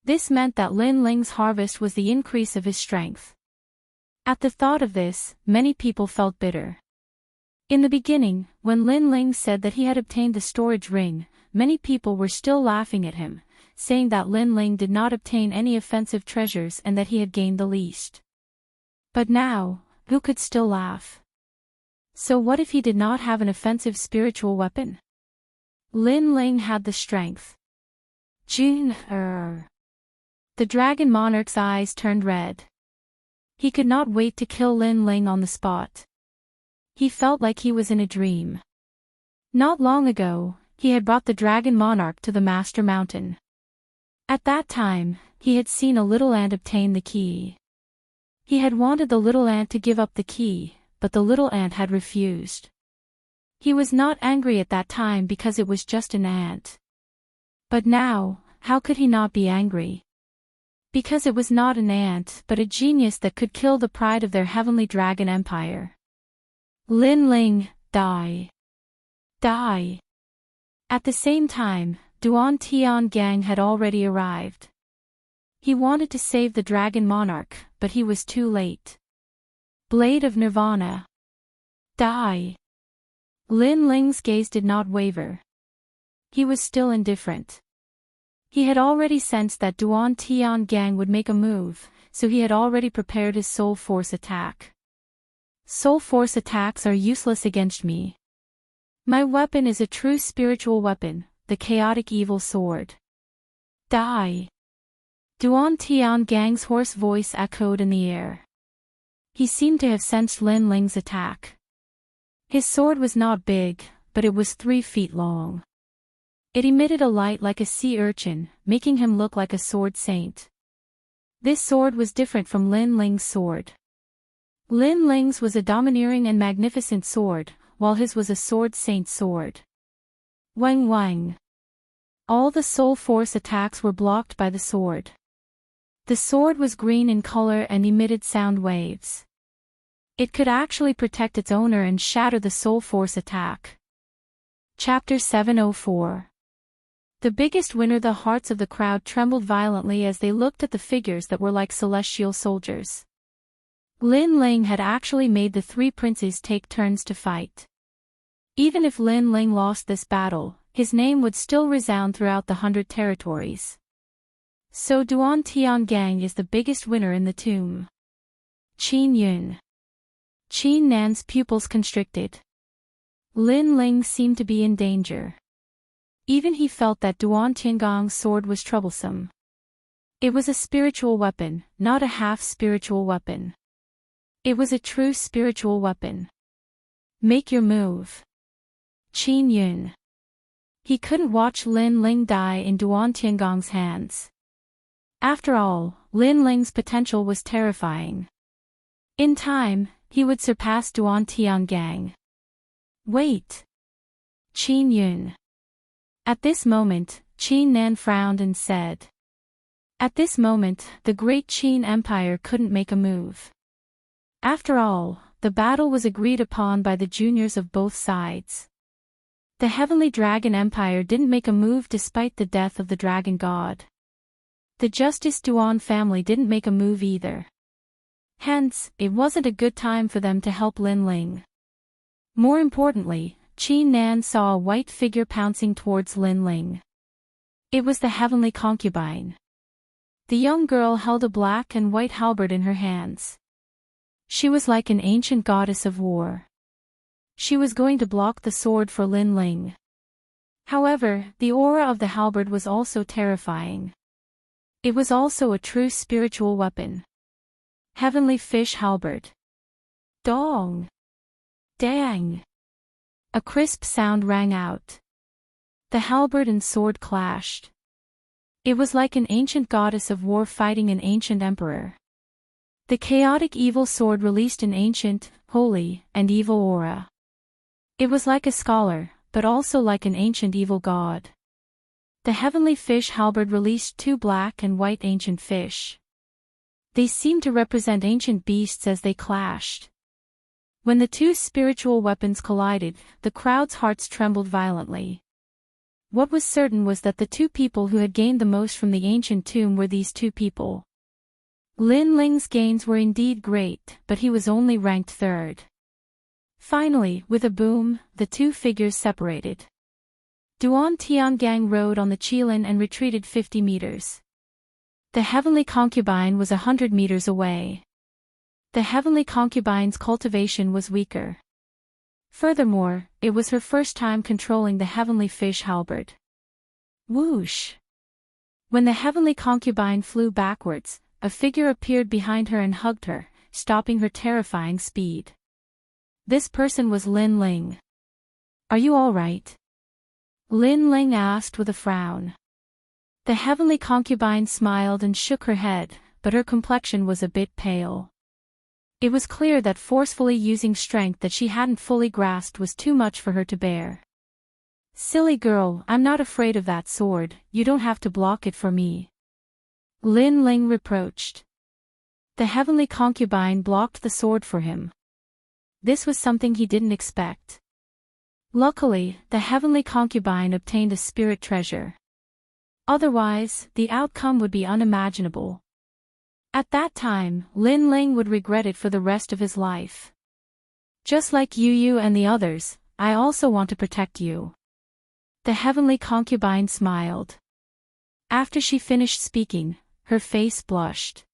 S1: This meant that Lin Ling's harvest was the increase of his strength. At the thought of this, many people felt bitter. In the beginning, when Lin Ling said that he had obtained the storage ring, many people were still laughing at him, saying that Lin Ling did not obtain any offensive treasures and that he had gained the least. But now, who could still laugh? So what if he did not have an offensive spiritual weapon? Lin Ling had the strength. The Dragon Monarch's eyes turned red. He could not wait to kill Lin Ling on the spot. He felt like he was in a dream. Not long ago, he had brought the Dragon Monarch to the Master Mountain. At that time, he had seen a little ant obtain the key. He had wanted the little ant to give up the key, but the little ant had refused. He was not angry at that time because it was just an ant. But now, how could he not be angry? Because it was not an ant but a genius that could kill the pride of their heavenly dragon empire. Lin Ling, die. Die. At the same time, Duan Tiangang had already arrived. He wanted to save the Dragon Monarch, but he was too late. Blade of Nirvana. Die. Lin Ling's gaze did not waver. He was still indifferent. He had already sensed that Duan Tiangang would make a move, so he had already prepared his soul force attack. Soul force attacks are useless against me. My weapon is a true spiritual weapon, the chaotic evil sword. Die. Duan Tiangang's hoarse voice echoed in the air. He seemed to have sensed Lin Ling's attack. His sword was not big, but it was 3 feet long. It emitted a light like a sea urchin, making him look like a sword saint. This sword was different from Lin Ling's sword. Lin Ling's was a domineering and magnificent sword, while his was a sword saint sword. Wang Wang. All the soul force attacks were blocked by the sword. The sword was green in color and emitted sound waves. It could actually protect its owner and shatter the soul force attack. Chapter 704. The biggest winner. The hearts of the crowd trembled violently as they looked at the figures that were like celestial soldiers. Lin Ling had actually made the 3 princes take turns to fight. Even if Lin Ling lost this battle, his name would still resound throughout the 100 territories. So Duan Tiangang is the biggest winner in the tomb. Qin Yun. Qin Nan's pupils constricted. Lin Ling seemed to be in danger. Even he felt that Duan Tiangang's sword was troublesome. It was a spiritual weapon, not a half-spiritual weapon. It was a true spiritual weapon. Make your move. Qin Yun. He couldn't watch Lin Ling die in Duan Tiangang's hands. After all, Lin Ling's potential was terrifying. In time, he would surpass Duan Tiangang. Wait. Qin Yun. At this moment, Qin Nan frowned and said. At this moment, the great Qin Empire couldn't make a move. After all, the battle was agreed upon by the juniors of both sides. The Heavenly Dragon Empire didn't make a move despite the death of the Dragon God. The Justice Duan family didn't make a move either. Hence, it wasn't a good time for them to help Lin Ling. More importantly, Qi Nan saw a white figure pouncing towards Lin Ling. It was the Heavenly Concubine. The young girl held a black and white halberd in her hands. She was like an ancient goddess of war. She was going to block the sword for Lin Ling. However, the aura of the halberd was also terrifying. It was also a true spiritual weapon. Heavenly Fish Halberd. Dong! Dang! A crisp sound rang out. The halberd and sword clashed. It was like an ancient goddess of war fighting an ancient emperor. The chaotic evil sword released an ancient, holy, and evil aura. It was like a scholar, but also like an ancient evil god. The Heavenly Fish Halberd released two black and white ancient fish. They seemed to represent ancient beasts as they clashed. When the two spiritual weapons collided, the crowd's hearts trembled violently. What was certain was that the two people who had gained the most from the ancient tomb were these two people. Lin Ling's gains were indeed great, but he was only ranked third. Finally, with a boom, the two figures separated. Duan Tiangang rode on the Qilin and retreated 50 meters. The Heavenly Concubine was 100 meters away. The Heavenly Concubine's cultivation was weaker. Furthermore, it was her first time controlling the Heavenly Fish Halberd. Whoosh! When the Heavenly Concubine flew backwards, a figure appeared behind her and hugged her, stopping her terrifying speed. This person was Lin Ling. "Are you all right?" Lin Ling asked with a frown. The Heavenly Concubine smiled and shook her head, but her complexion was a bit pale. It was clear that forcefully using strength that she hadn't fully grasped was too much for her to bear. "Silly girl, I'm not afraid of that sword, you don't have to block it for me," Lin Ling reproached. The Heavenly Concubine blocked the sword for him. This was something he didn't expect. Luckily, the Heavenly Concubine obtained a spirit treasure. Otherwise, the outcome would be unimaginable. At that time, Lin Ling would regret it for the rest of his life. "Just like you and the others, I also want to protect you." The Heavenly Concubine smiled. After she finished speaking, her face blushed.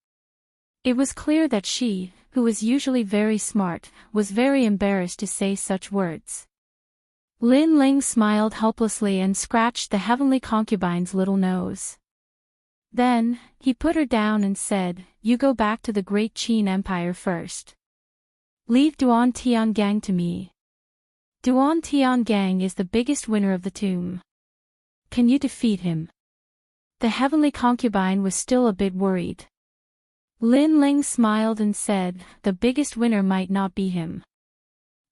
S1: It was clear that she, who was usually very smart, was very embarrassed to say such words. Lin Ling smiled helplessly and scratched the Heavenly Concubine's little nose. Then, he put her down and said, "You go back to the Great Qin Empire first. Leave Duan Tiangang to me. Duan Tiangang is the biggest winner of the tomb. Can you defeat him?" The Heavenly Concubine was still a bit worried. Lin Ling smiled and said, "The biggest winner might not be him."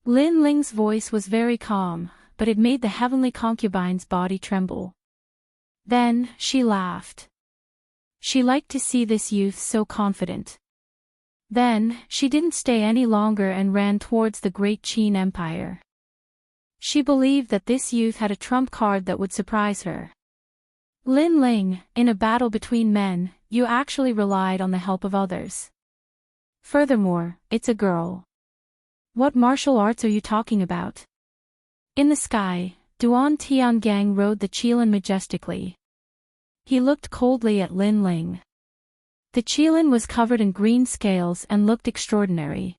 S1: Lin Ling's voice was very calm, but it made the Heavenly Concubine's body tremble. Then, she laughed. She liked to see this youth so confident. Then, she didn't stay any longer and ran towards the Great Qin Empire. She believed that this youth had a trump card that would surprise her. Lin Ling, in a battle between men, you actually relied on the help of others. Furthermore, it's a girl. What martial arts are you talking about? In the sky, Duan Tiangang rode the Qilin majestically. He looked coldly at Lin Ling. The Qilin was covered in green scales and looked extraordinary.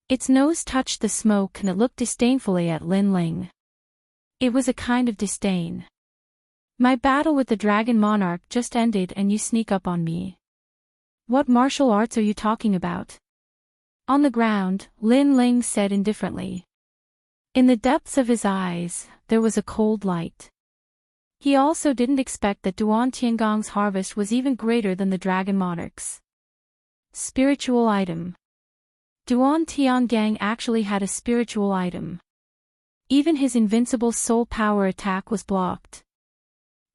S1: Its nose touched the smoke and it looked disdainfully at Lin Ling. It was a kind of disdain. "My battle with the Dragon Monarch just ended and you sneak up on me. What martial arts are you talking about?" On the ground, Lin Ling said indifferently. In the depths of his eyes, there was a cold light. He also didn't expect that Duan Tiangong's harvest was even greater than the Dragon Monarch's. Spiritual item. Duan Tiangang actually had a spiritual item. Even his invincible soul power attack was blocked.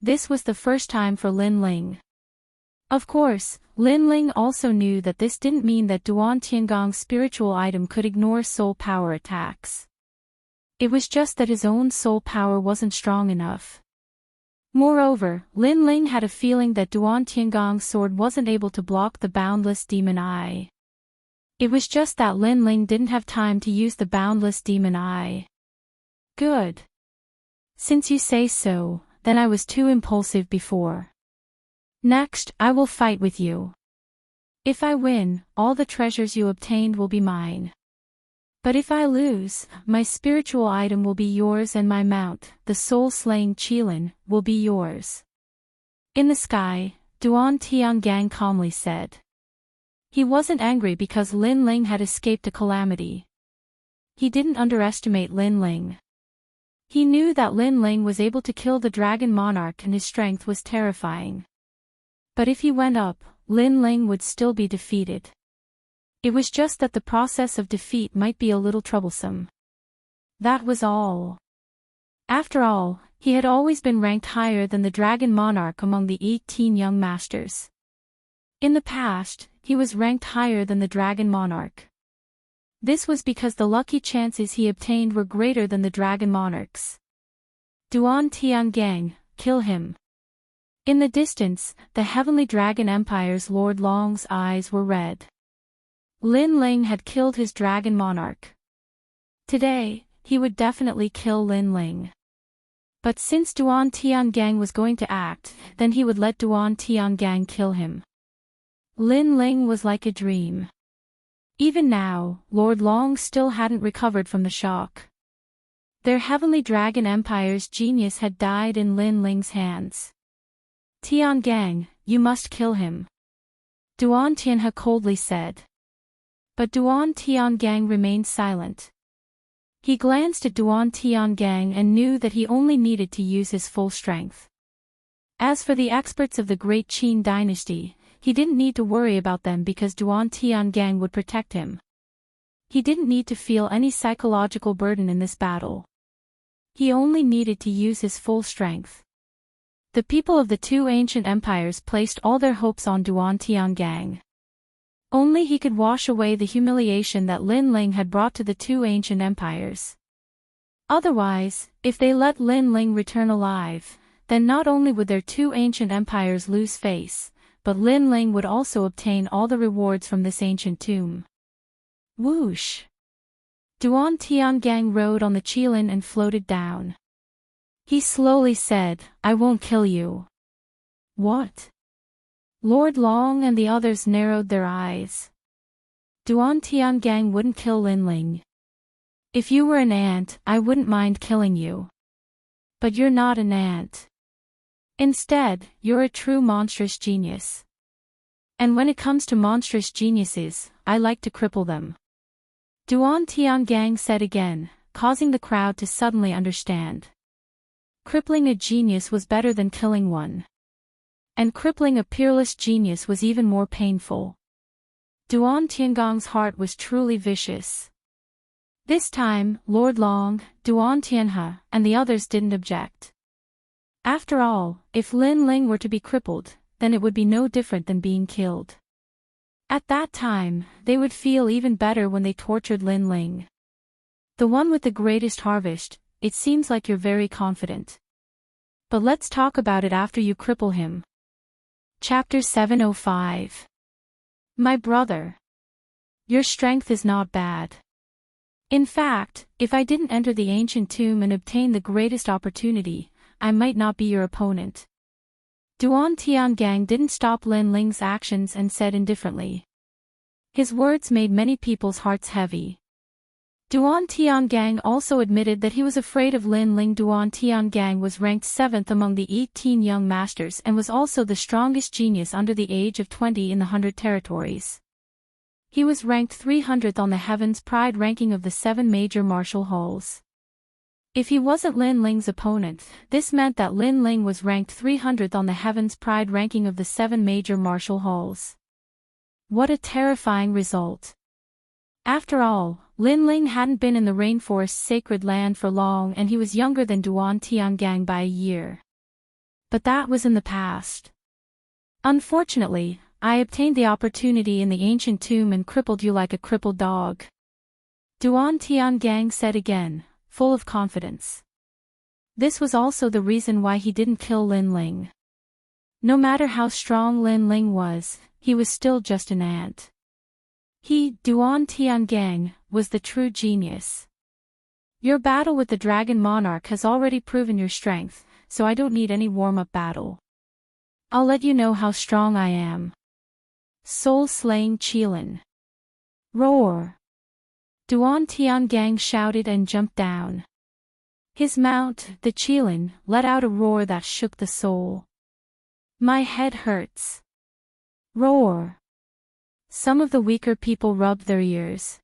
S1: This was the first time for Lin Ling. Of course, Lin Ling also knew that this didn't mean that Duan Tiangong's spiritual item could ignore soul power attacks. It was just that his own soul power wasn't strong enough. Moreover, Lin Ling had a feeling that Duan Tiangong's sword wasn't able to block the boundless demon eye. It was just that Lin Ling didn't have time to use the boundless demon eye. Good. Since you say so, then I was too impulsive before. Next, I will fight with you. If I win, all the treasures you obtained will be mine. But if I lose, my spiritual item will be yours and my mount, the soul-slaying Qilin, will be yours. In the sky, Duan Tiangang calmly said. He wasn't angry because Lin Ling had escaped a calamity. He didn't underestimate Lin Ling. He knew that Lin Ling was able to kill the dragon monarch and his strength was terrifying. But if he went up, Lin Ling would still be defeated. It was just that the process of defeat might be a little troublesome. That was all. After all, he had always been ranked higher than the dragon monarch among the 18 young masters. In the past, he was ranked higher than the dragon monarch. This was because the lucky chances he obtained were greater than the dragon monarch's. Duan Tiangang, kill him. In the distance, the heavenly dragon empire's Lord Long's eyes were red. Lin Ling had killed his dragon monarch. Today, he would definitely kill Lin Ling. But since Duan Tiangang was going to act, then he would let Duan Tiangang kill him. Lin Ling was like a dream. Even now, Lord Long still hadn't recovered from the shock. Their heavenly dragon empire's genius had died in Lin Ling's hands. Tiangang, you must kill him. Duan Tianhe coldly said. But Duan Tiangang remained silent. He glanced at Duan Tiangang and knew that he only needed to use his full strength. As for the experts of the Great Qin dynasty, he didn't need to worry about them because Duan Tiangang would protect him. He didn't need to feel any psychological burden in this battle. He only needed to use his full strength. The people of the two ancient empires placed all their hopes on Duan Tiangang. Only he could wash away the humiliation that Lin Ling had brought to the two ancient empires. Otherwise, if they let Lin Ling return alive, then not only would their two ancient empires lose face, but Lin Ling would also obtain all the rewards from this ancient tomb. Whoosh! Duan Tiangang rode on the Qilin and floated down. He slowly said, I won't kill you. What? Lord Long and the others narrowed their eyes. Duan Tiangang wouldn't kill Lin Ling. If you were an ant, I wouldn't mind killing you. But you're not an ant. Instead, you're a true monstrous genius. And when it comes to monstrous geniuses, I like to cripple them. Duan Tiangang said again, causing the crowd to suddenly understand. Crippling a genius was better than killing one. And crippling a peerless genius was even more painful. Duan Tiangong's heart was truly vicious. This time, Lord Long, Duan Tianhe, and the others didn't object. After all, if Lin Ling were to be crippled, then it would be no different than being killed. At that time, they would feel even better when they tortured Lin Ling. The one with the greatest harvest, it seems like you're very confident. But let's talk about it after you cripple him. Chapter 705. My brother. Your strength is not bad. In fact, if I didn't enter the ancient tomb and obtain the greatest opportunity, I might not be your opponent. Duan Tiangang didn't stop Lin Ling's actions and said indifferently. His words made many people's hearts heavy. Duan Tiangang also admitted that he was afraid of Lin Ling. Duan Tiangang was ranked 7th among the 18 young masters and was also the strongest genius under the age of 20 in the 100 territories. He was ranked 300th on the Heaven's Pride ranking of the 7 major martial halls. If he wasn't Lin Ling's opponent, this meant that Lin Ling was ranked 300th on the Heaven's Pride ranking of the 7 major martial halls. What a terrifying result. After all, Lin Ling hadn't been in the rainforest's sacred land for long and he was younger than Duan Tiangang by a year. But that was in the past. Unfortunately, I obtained the opportunity in the ancient tomb and crippled you like a crippled dog. Duan Tiangang said again, full of confidence. This was also the reason why he didn't kill Lin Ling. No matter how strong Lin Ling was, he was still just an ant. He, Duan Tiangang, was the true genius. Your battle with the Dragon Monarch has already proven your strength, so I don't need any warm-up battle. I'll let you know how strong I am. Soul-slaying Qilin. Roar! Duan Tiangang shouted and jumped down. His mount, the Qilin, let out a roar that shook the soul. My head hurts. Roar! Some of the weaker people rubbed their ears.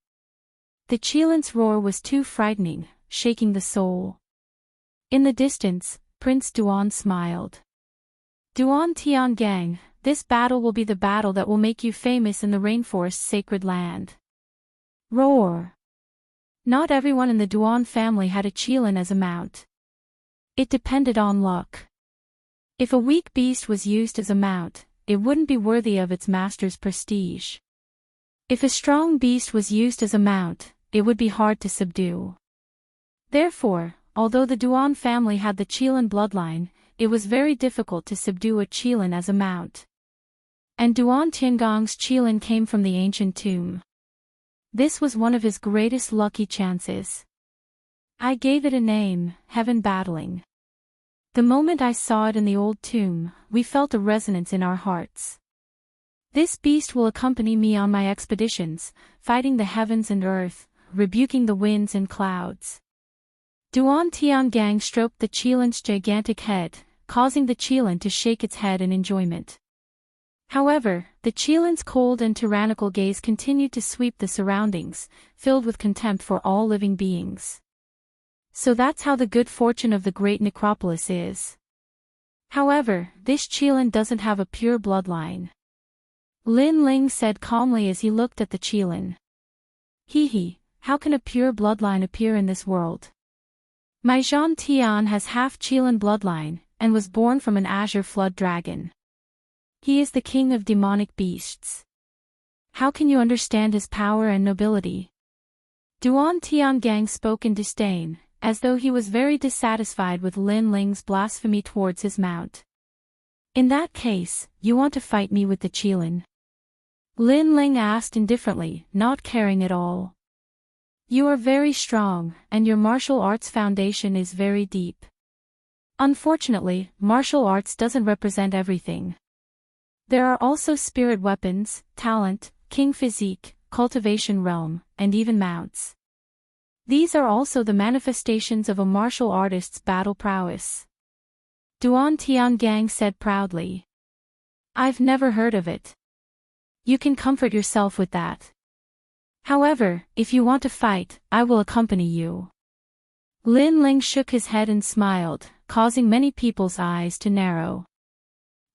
S1: The Qilin's roar was too frightening, shaking the soul. In the distance, Prince Duan smiled. Duan Tiangang, this battle will be the battle that will make you famous in the rainforest's sacred land. Roar! Not everyone in the Duan family had a Qilin as a mount. It depended on luck. If a weak beast was used as a mount, it wouldn't be worthy of its master's prestige. If a strong beast was used as a mount, it would be hard to subdue. Therefore, although the Duan family had the Qilin bloodline, it was very difficult to subdue a Qilin as a mount. And Duan Tiangong's Qilin came from the ancient tomb. This was one of his greatest lucky chances. I gave it a name, Heaven Battling. The moment I saw it in the old tomb, we felt a resonance in our hearts. This beast will accompany me on my expeditions, fighting the heavens and earth, rebuking the winds and clouds. Duan Tiangang stroked the Qilin's gigantic head, causing the Qilin to shake its head in enjoyment. However, the Qilin's cold and tyrannical gaze continued to sweep the surroundings, filled with contempt for all living beings. So that's how the good fortune of the great necropolis is. However, this Qilin doesn't have a pure bloodline. Lin Ling said calmly as he looked at the Qilin. He, how can a pure bloodline appear in this world? My Zhan Tian has half Qilin bloodline, and was born from an azure flood dragon. He is the king of demonic beasts. How can you understand his power and nobility? Duan Tiangang spoke in disdain, as though he was very dissatisfied with Lin Ling's blasphemy towards his mount. In that case, you want to fight me with the Qilin? Lin Ling asked indifferently, not caring at all. You are very strong, and your martial arts foundation is very deep. Unfortunately, martial arts doesn't represent everything. There are also spirit weapons, talent, king physique, cultivation realm, and even mounts. These are also the manifestations of a martial artist's battle prowess. Duan Tiangang said proudly. I've never heard of it. You can comfort yourself with that. However, if you want to fight, I will accompany you. Lin Ling shook his head and smiled, causing many people's eyes to narrow.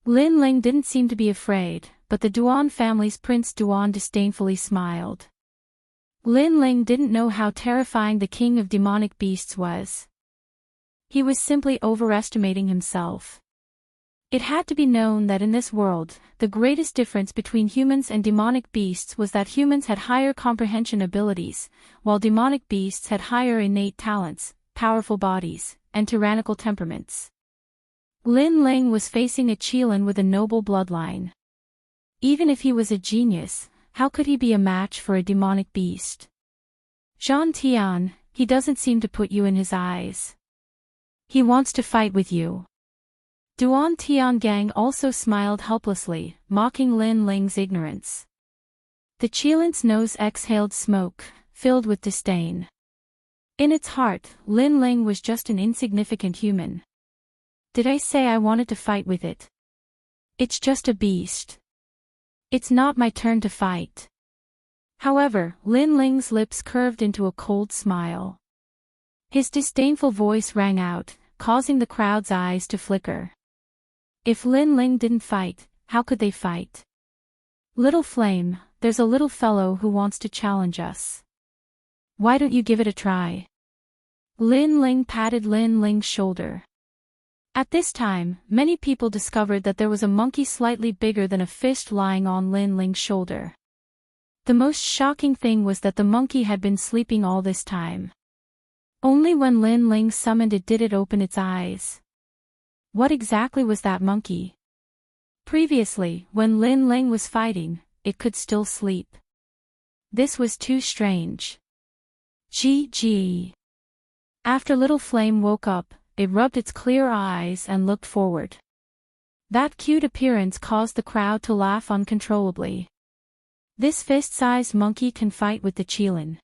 S1: Lin Ling didn't seem to be afraid, but the Duan family's Prince Duan disdainfully smiled. Lin Ling didn't know how terrifying the king of demonic beasts was. He was simply overestimating himself. It had to be known that in this world, the greatest difference between humans and demonic beasts was that humans had higher comprehension abilities, while demonic beasts had higher innate talents, powerful bodies, and tyrannical temperaments. Lin Ling was facing a Qilin with a noble bloodline. Even if he was a genius, how could he be a match for a demonic beast? Zhan Tian, he doesn't seem to put you in his eyes. He wants to fight with you. Duan Tiangang also smiled helplessly, mocking Lin Ling's ignorance. The Qilin's nose exhaled smoke, filled with disdain. In its heart, Lin Ling was just an insignificant human. Did I say I wanted to fight with it? It's just a beast. It's not my turn to fight. However, Lin Ling's lips curved into a cold smile. His disdainful voice rang out, causing the crowd's eyes to flicker. If Lin Ling didn't fight, how could they fight? Little flame, there's a little fellow who wants to challenge us. Why don't you give it a try? Lin Ling patted Lin Ling's shoulder. At this time, many people discovered that there was a monkey slightly bigger than a fist lying on Lin Ling's shoulder. The most shocking thing was that the monkey had been sleeping all this time. Only when Lin Ling summoned it did it open its eyes. What exactly was that monkey? Previously, when Lin Ling was fighting, it could still sleep. This was too strange. Gee. After Little Flame woke up, it rubbed its clear eyes and looked forward. That cute appearance caused the crowd to laugh uncontrollably. This fist-sized monkey can fight with the Qilin.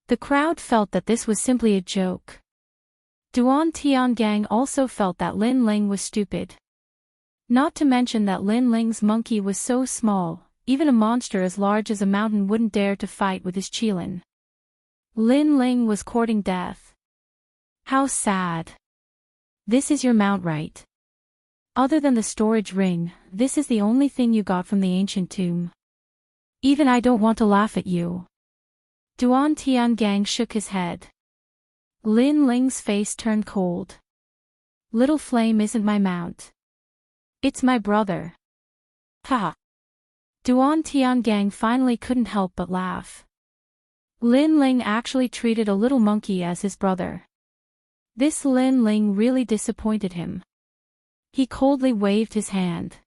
S1: The crowd felt that this was simply a joke. Duan Tiangang also felt that Lin Ling was stupid. Not to mention that Lin Ling's monkey was so small, even a monster as large as a mountain wouldn't dare to fight with his Qilin. Lin Ling was courting death. How sad. This is your mount, right? Other than the storage ring, this is the only thing you got from the ancient tomb. Even I don't want to laugh at you. Duan Tiangang shook his head. Lin Ling's face turned cold. Little Flame isn't my mount. It's my brother. Ha! Duan Tiangang finally couldn't help but laugh. Lin Ling actually treated a little monkey as his brother. This Lin Ling really disappointed him. He coldly waved his hand.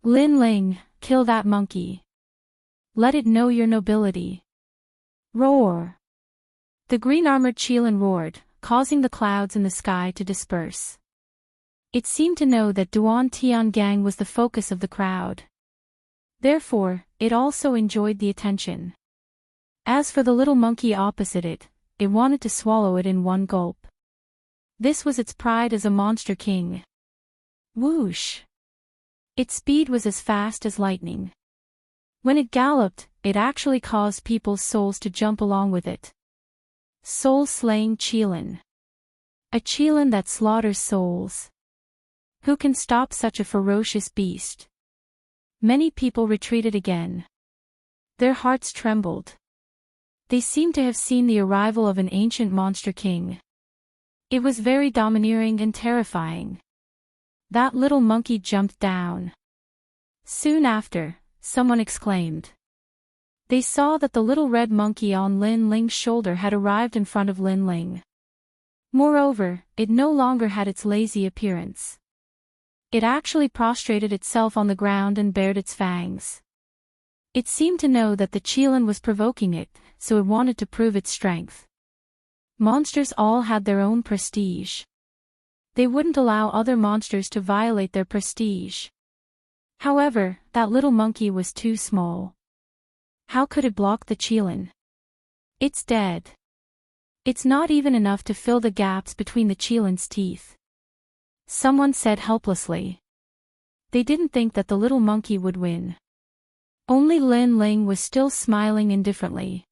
S1: Lin Ling, kill that monkey. Let it know your nobility. Roar! The green-armored Qilin roared, causing the clouds in the sky to disperse. It seemed to know that Duan Tiangang was the focus of the crowd. Therefore, it also enjoyed the attention. As for the little monkey opposite it, it wanted to swallow it in one gulp. This was its pride as a monster king. Whoosh! Its speed was as fast as lightning. When it galloped, it actually caused people's souls to jump along with it. Soul-slaying Qilin. A Qilin that slaughters souls. Who can stop such a ferocious beast? Many people retreated again. Their hearts trembled. They seemed to have seen the arrival of an ancient monster king. It was very domineering and terrifying. That little monkey jumped down. Soon after, someone exclaimed. They saw that the little red monkey on Lin Ling's shoulder had arrived in front of Lin Ling. Moreover, it no longer had its lazy appearance. It actually prostrated itself on the ground and bared its fangs. It seemed to know that the Qilin was provoking it, so it wanted to prove its strength. Monsters all had their own prestige. They wouldn't allow other monsters to violate their prestige. However, that little monkey was too small. How could it block the Qilin? It's dead. It's not even enough to fill the gaps between the Qilin's teeth. Someone said helplessly. They didn't think that the little monkey would win. Only Lin Ling was still smiling indifferently,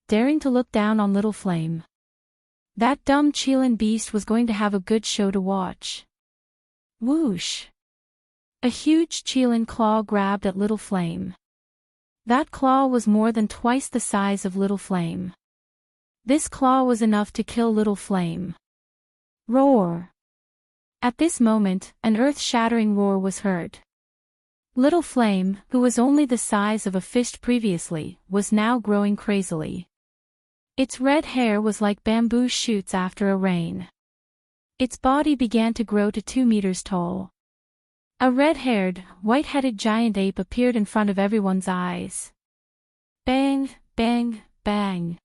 S1: daring to look down on Little Flame. That dumb Qilin beast was going to have a good show to watch. Whoosh! A huge Qilin claw grabbed at Little Flame. That claw was more than twice the size of Little Flame. This claw was enough to kill Little Flame. Roar! At this moment, an earth-shattering roar was heard. Little Flame, who was only the size of a fist previously, was now growing crazily. Its red hair was like bamboo shoots after a rain. Its body began to grow to 2 meters tall. A red-haired, white-headed giant ape appeared in front of everyone's eyes. Bang, bang, bang.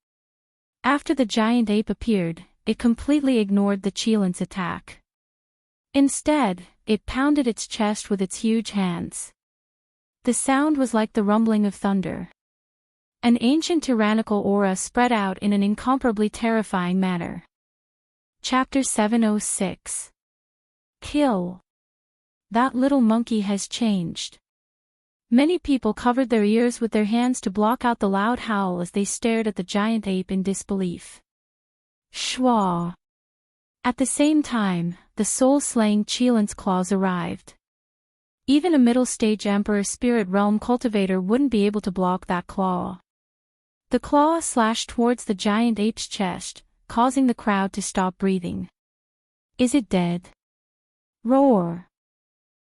S1: After the giant ape appeared, it completely ignored the Qilin's attack. Instead, it pounded its chest with its huge hands. The sound was like the rumbling of thunder. An ancient tyrannical aura spread out in an incomparably terrifying manner. Chapter 706. Kill. That little monkey has changed. Many people covered their ears with their hands to block out the loud howl as they stared at the giant ape in disbelief. Shwa. At the same time, the soul-slaying Qilin's claws arrived. Even a middle-stage Emperor Spirit Realm cultivator wouldn't be able to block that claw. The claw slashed towards the giant ape's chest, causing the crowd to stop breathing. Is it dead? Roar!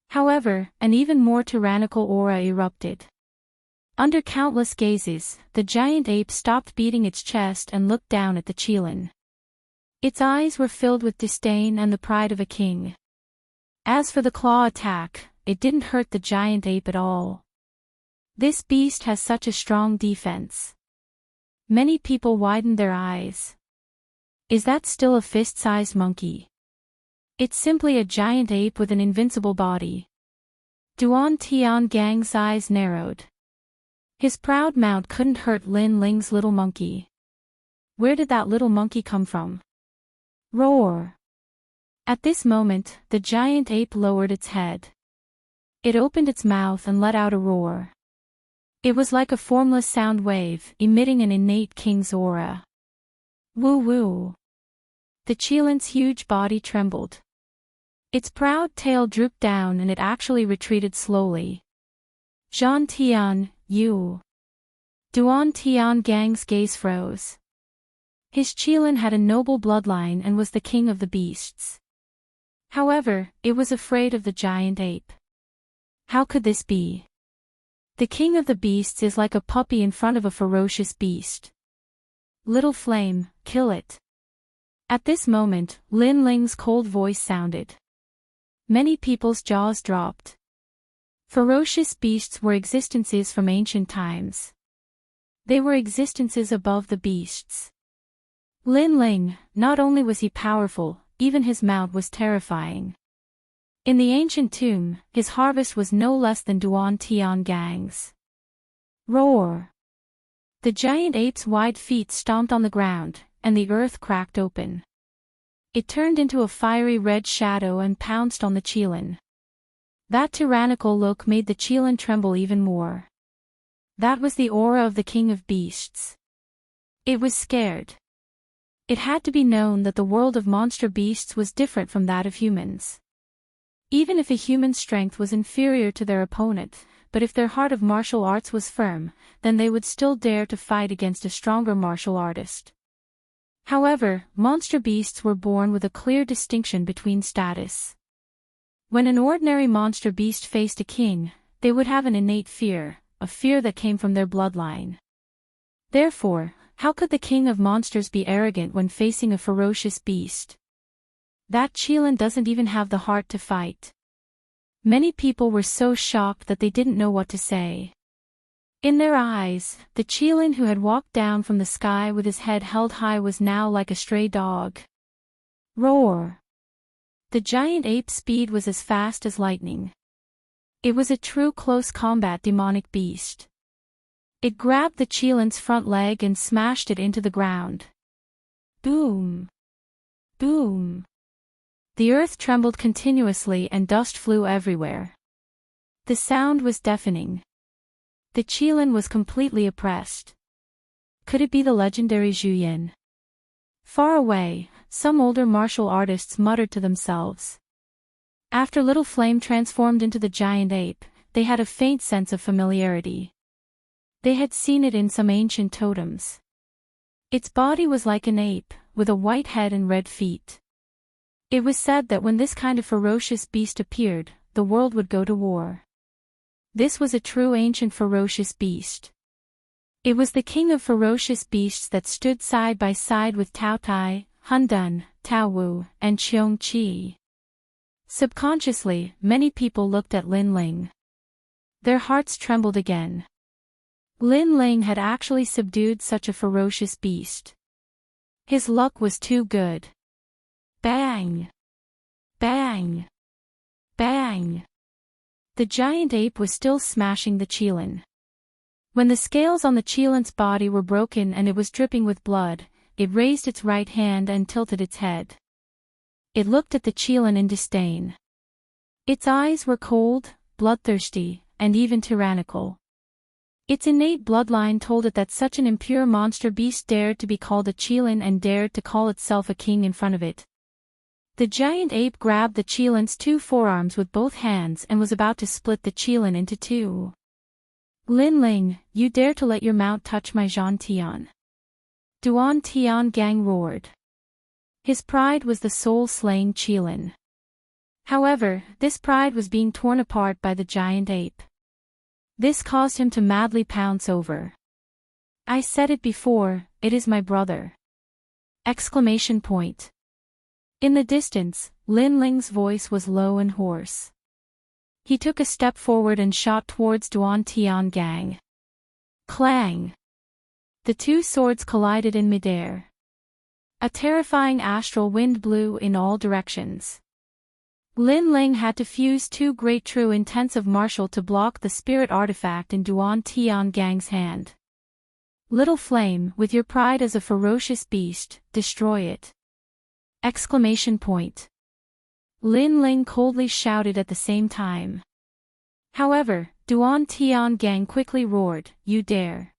S1: However, an even more tyrannical aura erupted. Under countless gazes, the giant ape stopped beating its chest and looked down at the Qilin. Its eyes were filled with disdain and the pride of a king. As for the claw attack, it didn't hurt the giant ape at all. This beast has such a strong defense. Many people widened their eyes. Is that still a fist-sized monkey? It's simply a giant ape with an invincible body. Duan Tian Gang's eyes narrowed. His proud mount couldn't hurt Lin Ling's little monkey. Where did that little monkey come from? Roar! At this moment, the giant ape lowered its head. It opened its mouth and let out a roar. It was like a formless sound wave, emitting an innate king's aura. Woo-woo! The Qilin's huge body trembled. Its proud tail drooped down and it actually retreated slowly. Zhan Tian, you. Duan Tian Gang's gaze froze. His Qilin had a noble bloodline and was the king of the beasts. However, it was afraid of the giant ape. How could this be? The king of the beasts is like a puppy in front of a ferocious beast. Little flame, kill it. At this moment, Lin Ling's cold voice sounded. Many people's jaws dropped. Ferocious beasts were existences from ancient times. They were existences above the beasts. Lin Ling, not only was he powerful, even his mount was terrifying. In the ancient tomb, his harvest was no less than Duan Tian Gang's. Roar! The giant ape's wide feet stomped on the ground, and the earth cracked open. It turned into a fiery red shadow and pounced on the Qilin. That tyrannical look made the Qilin tremble even more. That was the aura of the king of beasts. It was scared. It had to be known that the world of monster beasts was different from that of humans. Even if a human's strength was inferior to their opponent, but if their heart of martial arts was firm, then they would still dare to fight against a stronger martial artist. However, monster beasts were born with a clear distinction between status. When an ordinary monster beast faced a king, they would have an innate fear, a fear that came from their bloodline. Therefore, how could the king of monsters be arrogant when facing a ferocious beast? That Qilin doesn't even have the heart to fight. Many people were so shocked that they didn't know what to say. In their eyes, the Qilin who had walked down from the sky with his head held high was now like a stray dog. Roar! The giant ape's speed was as fast as lightning. It was a true close combat demonic beast. It grabbed the Qilin's front leg and smashed it into the ground. Boom! Boom! The earth trembled continuously and dust flew everywhere. The sound was deafening. The Qilin was completely oppressed. Could it be the legendary Zhu Yin? Far away, some older martial artists muttered to themselves. After Little Flame transformed into the giant ape, they had a faint sense of familiarity. They had seen it in some ancient totems. Its body was like an ape, with a white head and red feet. It was said that when this kind of ferocious beast appeared, the world would go to war. This was a true ancient ferocious beast. It was the king of ferocious beasts that stood side by side with Tao Tai, Hun Dun, Tao Wu, and Qiong Qi. Subconsciously, many people looked at Lin Ling. Their hearts trembled again. Lin Ling had actually subdued such a ferocious beast. His luck was too good. Bang! Bang! Bang! The giant ape was still smashing the Qilin. When the scales on the Qilin's body were broken and it was dripping with blood, it raised its right hand and tilted its head. It looked at the Qilin in disdain. Its eyes were cold, bloodthirsty, and even tyrannical. Its innate bloodline told it that such an impure monster beast dared to be called a Qilin and dared to call itself a king in front of it. The giant ape grabbed the Qilin's two forearms with both hands and was about to split the Qilin into two. Lin Ling, you dare to let your mount touch my Zhan Tian? Duan Tian Gang roared. His pride was the soul-slaying Qilin. However, this pride was being torn apart by the giant ape. This caused him to madly pounce over. I said it before, it is my brother. Exclamation point. In the distance, Lin Ling's voice was low and hoarse. He took a step forward and shot towards Duan Tiangang. Clang! The two swords collided in midair. A terrifying astral wind blew in all directions. Lin Ling had to fuse two great true intensive martial to block the spirit artifact in Duan Tiangang's hand. Little flame, with your pride as a ferocious beast, destroy it! Exclamation point. Lin Ling coldly shouted at the same time. However, Duan Tiangang quickly roared, "You dare!"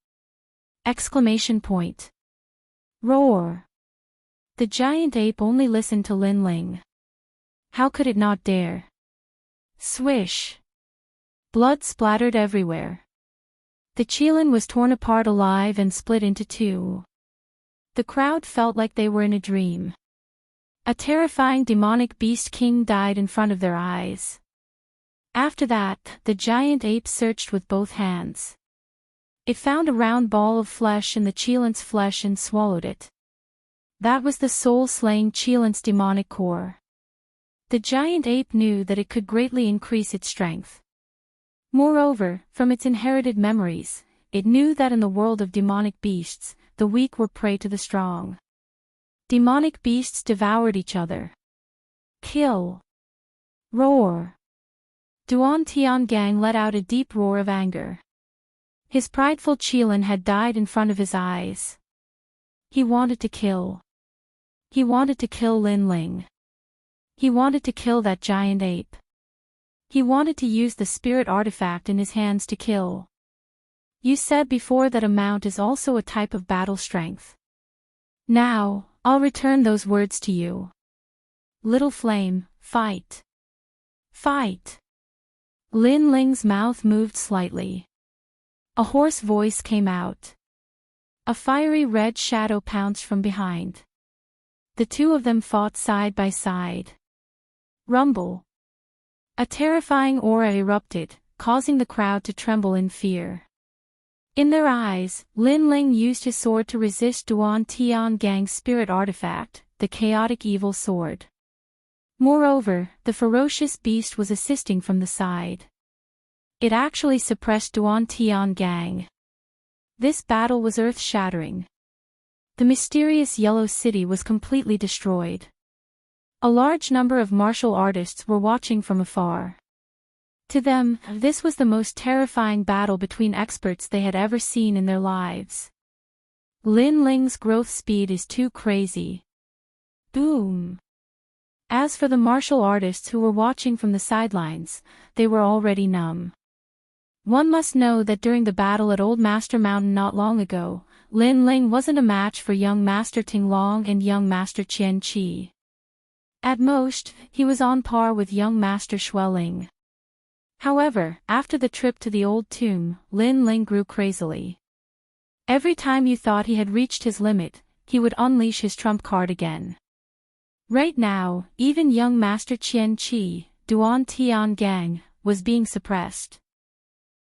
S1: Exclamation point. Roar! The giant ape only listened to Lin Ling. How could it not dare? Swish! Blood splattered everywhere. The Qilin was torn apart alive and split into two. The crowd felt like they were in a dream. A terrifying demonic beast king died in front of their eyes. After that, the giant ape searched with both hands. It found a round ball of flesh in the Qilin's flesh and swallowed it. That was the soul-slaying Qilin's demonic core. The giant ape knew that it could greatly increase its strength. Moreover, from its inherited memories, it knew that in the world of demonic beasts, the weak were prey to the strong. Demonic beasts devoured each other. Kill! Roar! Duan Tiangang let out a deep roar of anger. His prideful Qilin had died in front of his eyes. He wanted to kill. He wanted to kill Lin Ling. He wanted to kill that giant ape. He wanted to use the spirit artifact in his hands to kill. You said before that a mount is also a type of battle strength. Now, I'll return those words to you. Little flame, fight. Fight! Lin Ling's mouth moved slightly. A hoarse voice came out. A fiery red shadow pounced from behind. The two of them fought side by side. Rumble! A terrifying aura erupted, causing the crowd to tremble in fear. In their eyes, Lin Ling used his sword to resist Duan Tiangang's spirit artifact, the chaotic evil sword. Moreover, the ferocious beast was assisting from the side. It actually suppressed Duan Tiangang. This battle was earth-shattering. The mysterious Yellow City was completely destroyed. A large number of martial artists were watching from afar. To them, this was the most terrifying battle between experts they had ever seen in their lives. Lin Ling's growth speed is too crazy. Boom! As for the martial artists who were watching from the sidelines, they were already numb. One must know that during the battle at Old Master Mountain not long ago, Lin Ling wasn't a match for young Master Ting Long and young Master Qian Qi. At most, he was on par with young Master Xueling. However, after the trip to the old tomb, Lin Ling grew crazily. Every time you thought he had reached his limit, he would unleash his trump card again. Right now, even young Master Qian Qi, Duan Tiangang, was being suppressed.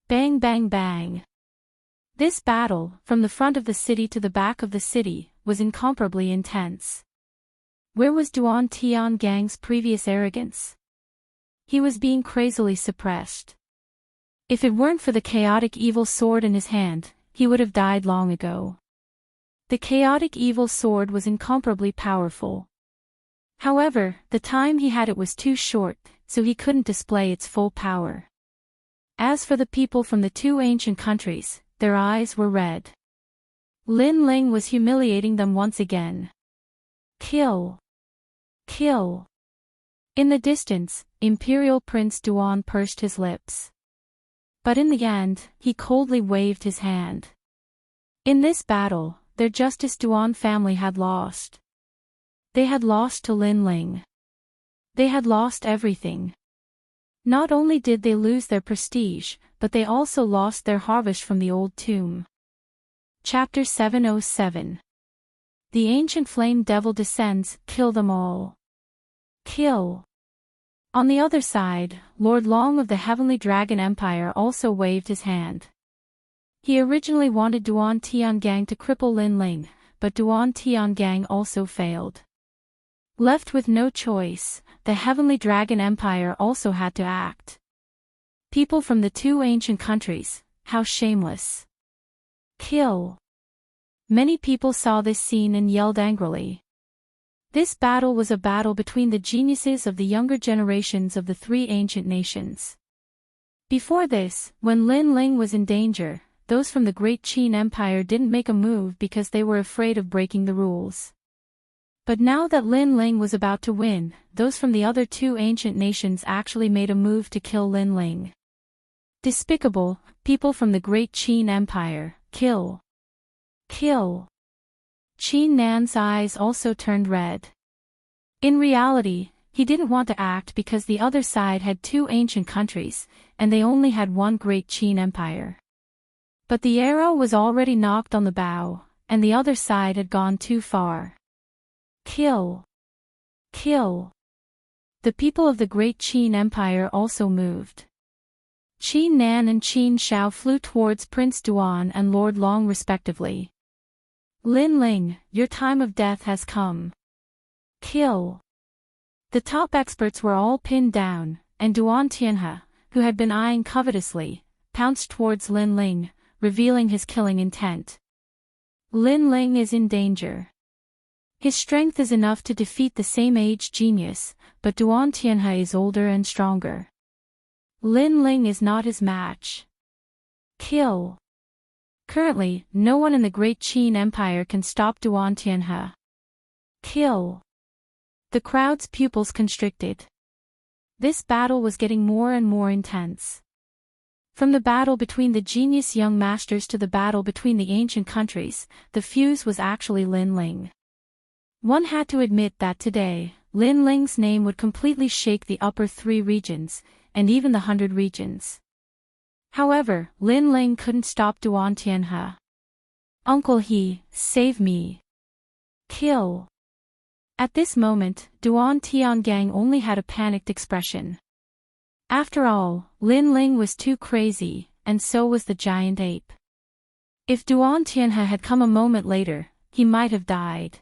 S1: Bang bang bang. This battle, from the front of the city to the back of the city, was incomparably intense. Where was Duan Tiangang's previous arrogance? He was being crazily suppressed. If it weren't for the chaotic evil sword in his hand, he would have died long ago. The chaotic evil sword was incomparably powerful. However, the time he had it was too short, so he couldn't display its full power. As for the people from the two ancient countries, their eyes were red. Lin Ling was humiliating them once again. Kill! Kill! In the distance, Imperial Prince Duan pursed his lips. But in the end, he coldly waved his hand. In this battle, their Justice Duan family had lost. They had lost to Lin Ling. They had lost everything. Not only did they lose their prestige, but they also lost their harvest from the old tomb. Chapter 707. The ancient flame devil descends, kill them all. Kill. On the other side, Lord Long of the Heavenly Dragon Empire also waved his hand. He originally wanted Duan Tiangang to cripple Lin Ling, but Duan Tiangang also failed. Left with no choice, the Heavenly Dragon Empire also had to act. People from the two ancient countries, how shameless. Kill. Many people saw this scene and yelled angrily. This battle was a battle between the geniuses of the younger generations of the three ancient nations. Before this, when Lin Ling was in danger, those from the Great Qin Empire didn't make a move because they were afraid of breaking the rules. But now that Lin Ling was about to win, those from the other two ancient nations actually made a move to kill Lin Ling. Despicable, people from the Great Qin Empire, kill. Kill. Qin Nan's eyes also turned red. In reality, he didn't want to act because the other side had two ancient countries, and they only had one Great Qin Empire. But the arrow was already knocked on the bow, and the other side had gone too far. Kill. Kill. The people of the Great Qin Empire also moved. Qin Nan and Qin Shao flew towards Prince Duan and Lord Long respectively. Lin Ling, your time of death has come. Kill. The top experts were all pinned down, and Duan Tianhe, who had been eyeing covetously, pounced towards Lin Ling, revealing his killing intent. Lin Ling is in danger. His strength is enough to defeat the same-age genius, but Duan Tianhe is older and stronger. Lin Ling is not his match. Kill. Currently, no one in the Great Qin Empire can stop Duan Tianhe. Kill. The crowd's pupils constricted. This battle was getting more and more intense. From the battle between the genius young masters to the battle between the ancient countries, the fuse was actually Lin Ling. One had to admit that today, Lin Ling's name would completely shake the upper three regions, and even the 100 regions. However, Lin Ling couldn't stop Duan Tianhe. Uncle He, save me. Kill. At this moment, Duan Tiangang only had a panicked expression. After all, Lin Ling was too crazy, and so was the giant ape. If Duan Tianhe had come a moment later, he might have died.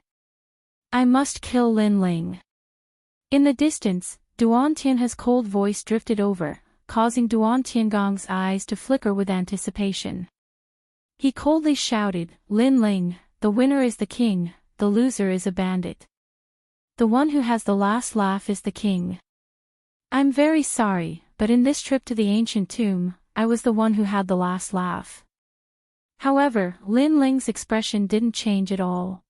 S1: I must kill Lin Ling. In the distance, Duan Tianhe's cold voice drifted over, causing Duan Tiangong's eyes to flicker with anticipation. He coldly shouted, Lin Ling, the winner is the king, the loser is a bandit. The one who has the last laugh is the king. I'm very sorry, but in this trip to the ancient tomb, I was the one who had the last laugh. However, Lin Ling's expression didn't change at all.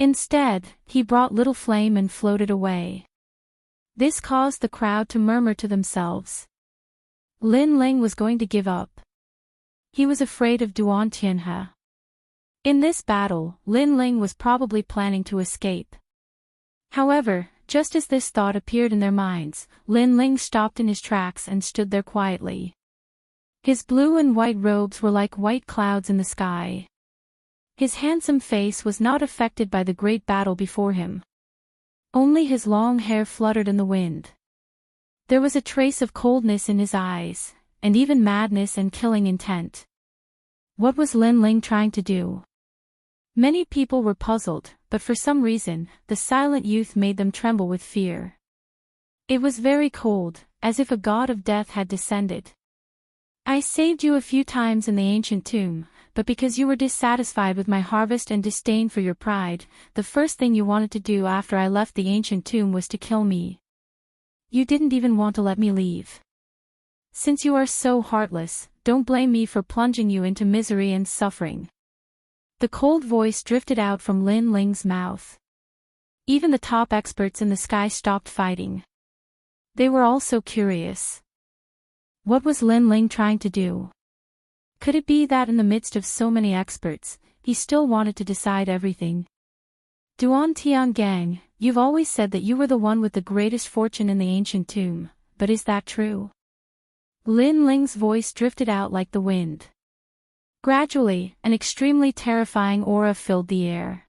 S1: Instead, he brought little flame and floated away. This caused the crowd to murmur to themselves. Lin Ling was going to give up. He was afraid of Duan Tianhe. In this battle, Lin Ling was probably planning to escape. However, just as this thought appeared in their minds, Lin Ling stopped in his tracks and stood there quietly. His blue and white robes were like white clouds in the sky. His handsome face was not affected by the great battle before him. Only his long hair fluttered in the wind. There was a trace of coldness in his eyes, and even madness and killing intent. What was Lin Ling trying to do? Many people were puzzled, but for some reason, the silent youth made them tremble with fear. It was very cold, as if a god of death had descended. I saved you a few times in the ancient tomb, but because you were dissatisfied with my harvest and disdain for your pride, the first thing you wanted to do after I left the ancient tomb was to kill me. You didn't even want to let me leave. Since you are so heartless, don't blame me for plunging you into misery and suffering. The cold voice drifted out from Lin Ling's mouth. Even the top experts in the sky stopped fighting. They were also curious. What was Lin Ling trying to do? Could it be that in the midst of so many experts, he still wanted to decide everything? Duan Tiangang, you've always said that you were the one with the greatest fortune in the ancient tomb, but is that true? Lin Ling's voice drifted out like the wind. Gradually, an extremely terrifying aura filled the air.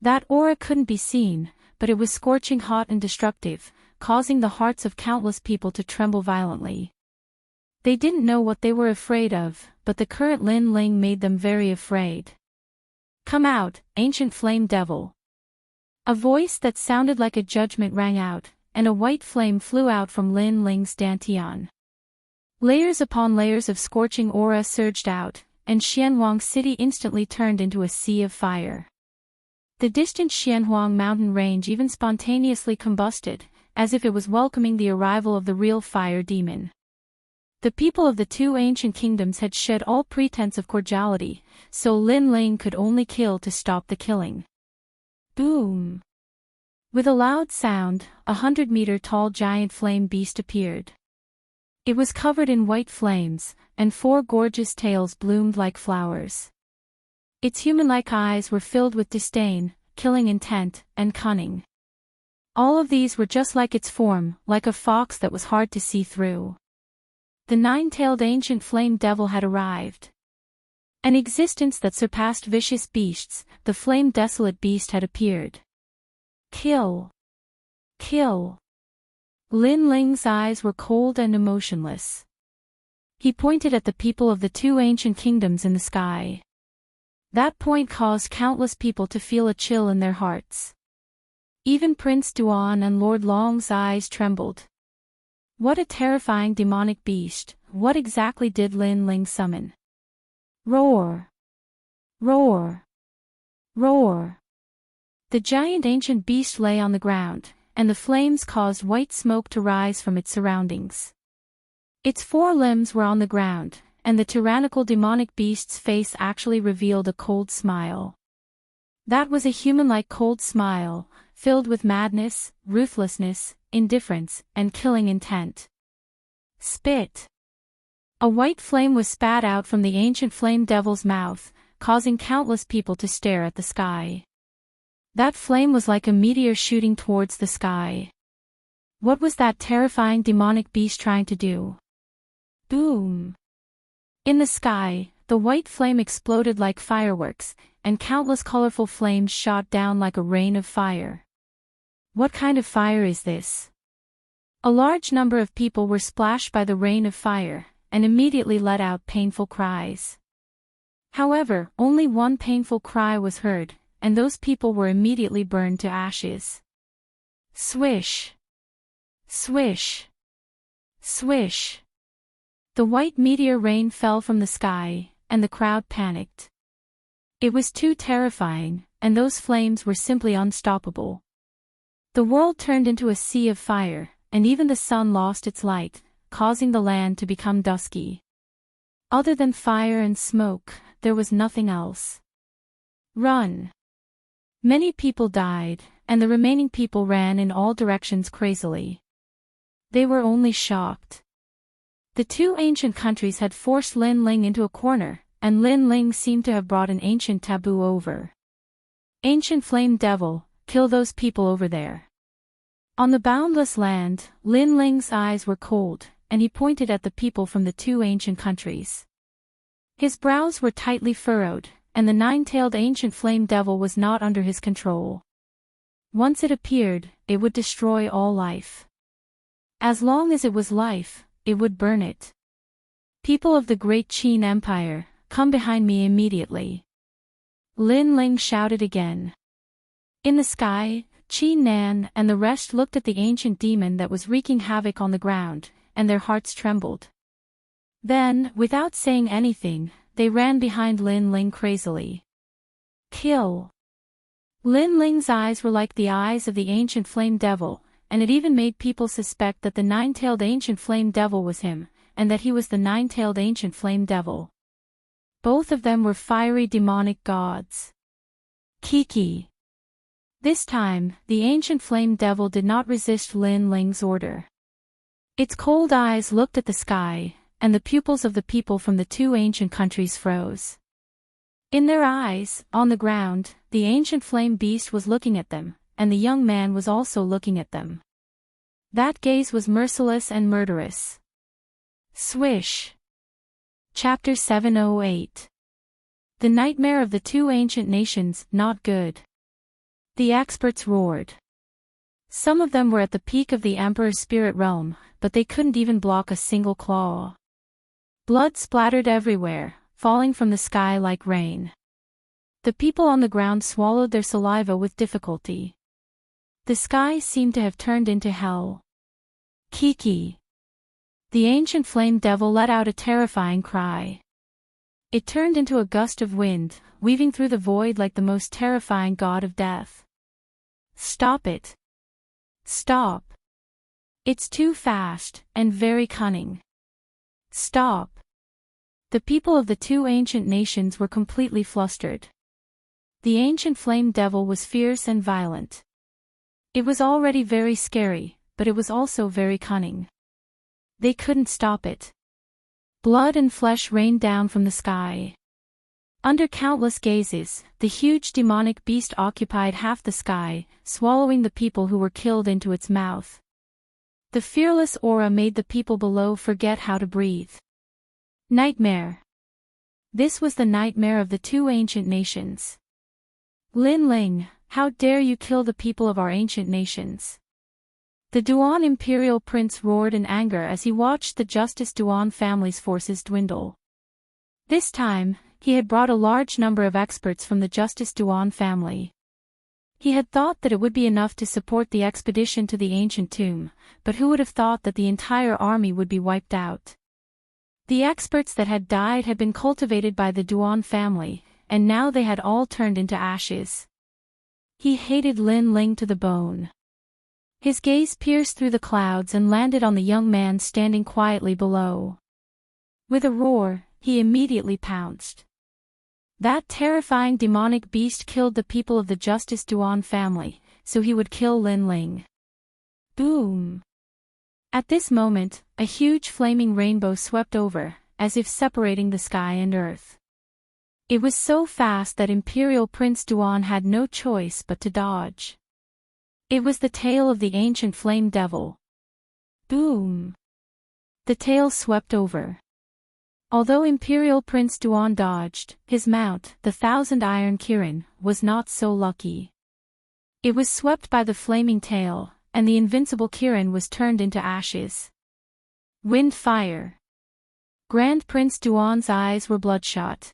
S1: That aura couldn't be seen, but it was scorching hot and destructive, causing the hearts of countless people to tremble violently. They didn't know what they were afraid of, but the current Lin Ling made them very afraid. Come out, ancient flame devil. A voice that sounded like a judgment rang out, and a white flame flew out from Lin Ling's dantian. Layers upon layers of scorching aura surged out, and Xianhuang City instantly turned into a sea of fire. The distant Xianhuang mountain range even spontaneously combusted, as if it was welcoming the arrival of the real fire demon. The people of the two ancient kingdoms had shed all pretense of cordiality, so Lin Ling could only kill to stop the killing. Boom! With a loud sound, 100-meter-tall giant flame beast appeared. It was covered in white flames, and 4 gorgeous tails bloomed like flowers. Its human-like eyes were filled with disdain, killing intent, and cunning. All of these were just like its form, like a fox that was hard to see through. The 9-tailed ancient flame devil had arrived. An existence that surpassed vicious beasts, the flame desolate beast had appeared. Kill! Kill! Lin Ling's eyes were cold and emotionless. He pointed at the people of the two ancient kingdoms in the sky. That point caused countless people to feel a chill in their hearts. Even Prince Duan and Lord Long's eyes trembled. What a terrifying demonic beast! What exactly did Lin Ling summon? Roar! Roar! Roar! The giant ancient beast lay on the ground, and the flames caused white smoke to rise from its surroundings. Its 4 limbs were on the ground, and the tyrannical demonic beast's face actually revealed a cold smile. That was a human-like cold smile, filled with madness, ruthlessness, indifference, and killing intent. Spit! A white flame was spat out from the ancient flame devil's mouth, causing countless people to stare at the sky. That flame was like a meteor shooting towards the sky. What was that terrifying demonic beast trying to do? Boom! In the sky, the white flame exploded like fireworks, and countless colorful flames shot down like a rain of fire. What kind of fire is this? A large number of people were splashed by the rain of fire, and immediately let out painful cries. However, only one painful cry was heard, and those people were immediately burned to ashes. Swish! Swish! Swish! The white meteor rain fell from the sky, and the crowd panicked. It was too terrifying, and those flames were simply unstoppable. The world turned into a sea of fire, and even the sun lost its light, causing the land to become dusky. Other than fire and smoke, there was nothing else. Run! Many people died, and the remaining people ran in all directions crazily. They were only shocked. The two ancient countries had forced Lin Ling into a corner, and Lin Ling seemed to have brought an ancient taboo over. Ancient flame devil, kill those people over there. On the boundless land, Lin Ling's eyes were cold, and he pointed at the people from the two ancient countries. His brows were tightly furrowed, and the 9-tailed ancient flame devil was not under his control. Once it appeared, it would destroy all life. As long as it was life, it would burn it. People of the great Qin Empire, come behind me immediately. Lin Ling shouted again. In the sky, Qin Nan and the rest looked at the ancient demon that was wreaking havoc on the ground, and their hearts trembled. Then, without saying anything, they ran behind Lin Ling crazily. Kill! Lin Ling's eyes were like the eyes of the ancient flame devil, and it even made people suspect that the 9-tailed ancient flame devil was him, and that he was the 9-tailed ancient flame devil. Both of them were fiery demonic gods. Kiki! This time, the ancient flame devil did not resist Lin Ling's order. Its cold eyes looked at the sky, and the pupils of the people from the two ancient countries froze. In their eyes, on the ground, the ancient flame beast was looking at them, and the young man was also looking at them. That gaze was merciless and murderous. Swish! Chapter 708. The Nightmare of the Two Ancient Nations, Not Good. The experts roared. Some of them were at the peak of the Emperor's spirit realm, but they couldn't even block a single claw. Blood splattered everywhere, falling from the sky like rain. The people on the ground swallowed their saliva with difficulty. The sky seemed to have turned into hell. Kiki. The ancient flame devil let out a terrifying cry. It turned into a gust of wind, weaving through the void like the most terrifying god of death. Stop it. Stop. It's too fast, and very cunning. Stop. The people of the two ancient nations were completely flustered. The ancient flame devil was fierce and violent. It was already very scary, but it was also very cunning. They couldn't stop it. Blood and flesh rained down from the sky. Under countless gazes, the huge demonic beast occupied half the sky, swallowing the people who were killed into its mouth. The fearless aura made the people below forget how to breathe. Nightmare. This was the nightmare of the two ancient nations. Lin Ling, how dare you kill the people of our ancient nations? The Duan imperial prince roared in anger as he watched the Justice Duan family's forces dwindle. This time, he had brought a large number of experts from the Justice Duan family. He had thought that it would be enough to support the expedition to the ancient tomb, but who would have thought that the entire army would be wiped out? The experts that had died had been cultivated by the Duan family, and now they had all turned into ashes. He hated Lin Ling to the bone. His gaze pierced through the clouds and landed on the young man standing quietly below. With a roar, he immediately pounced. That terrifying demonic beast killed the people of the Justice Duan family, so he would kill Lin Ling. Boom! At this moment, a huge flaming rainbow swept over, as if separating the sky and earth. It was so fast that Imperial Prince Duan had no choice but to dodge. It was the tail of the ancient flame devil. Boom! The tail swept over. Although Imperial Prince Duan dodged, his mount, the 1,000 Iron Kirin, was not so lucky. It was swept by the flaming tail, and the invincible Kirin was turned into ashes. Wind fire. Grand Prince Duan's eyes were bloodshot.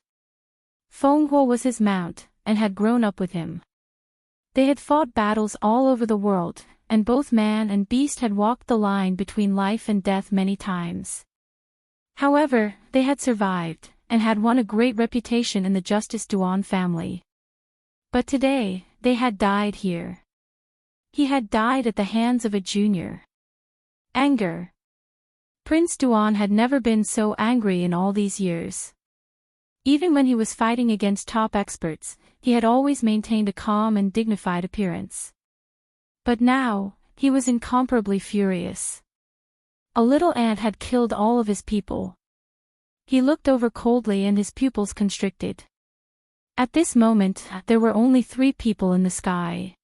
S1: Fenghuo was his mount, and had grown up with him. They had fought battles all over the world, and both man and beast had walked the line between life and death many times. However, they had survived, and had won a great reputation in the Justice Duan family. But today, they had died here. He had died at the hands of a junior. Anger. Prince Duan had never been so angry in all these years. Even when he was fighting against top experts, he had always maintained a calm and dignified appearance. But now, he was incomparably furious. A little ant had killed all of his people. He looked over coldly and his pupils constricted. At this moment, there were only 3 people in the sky.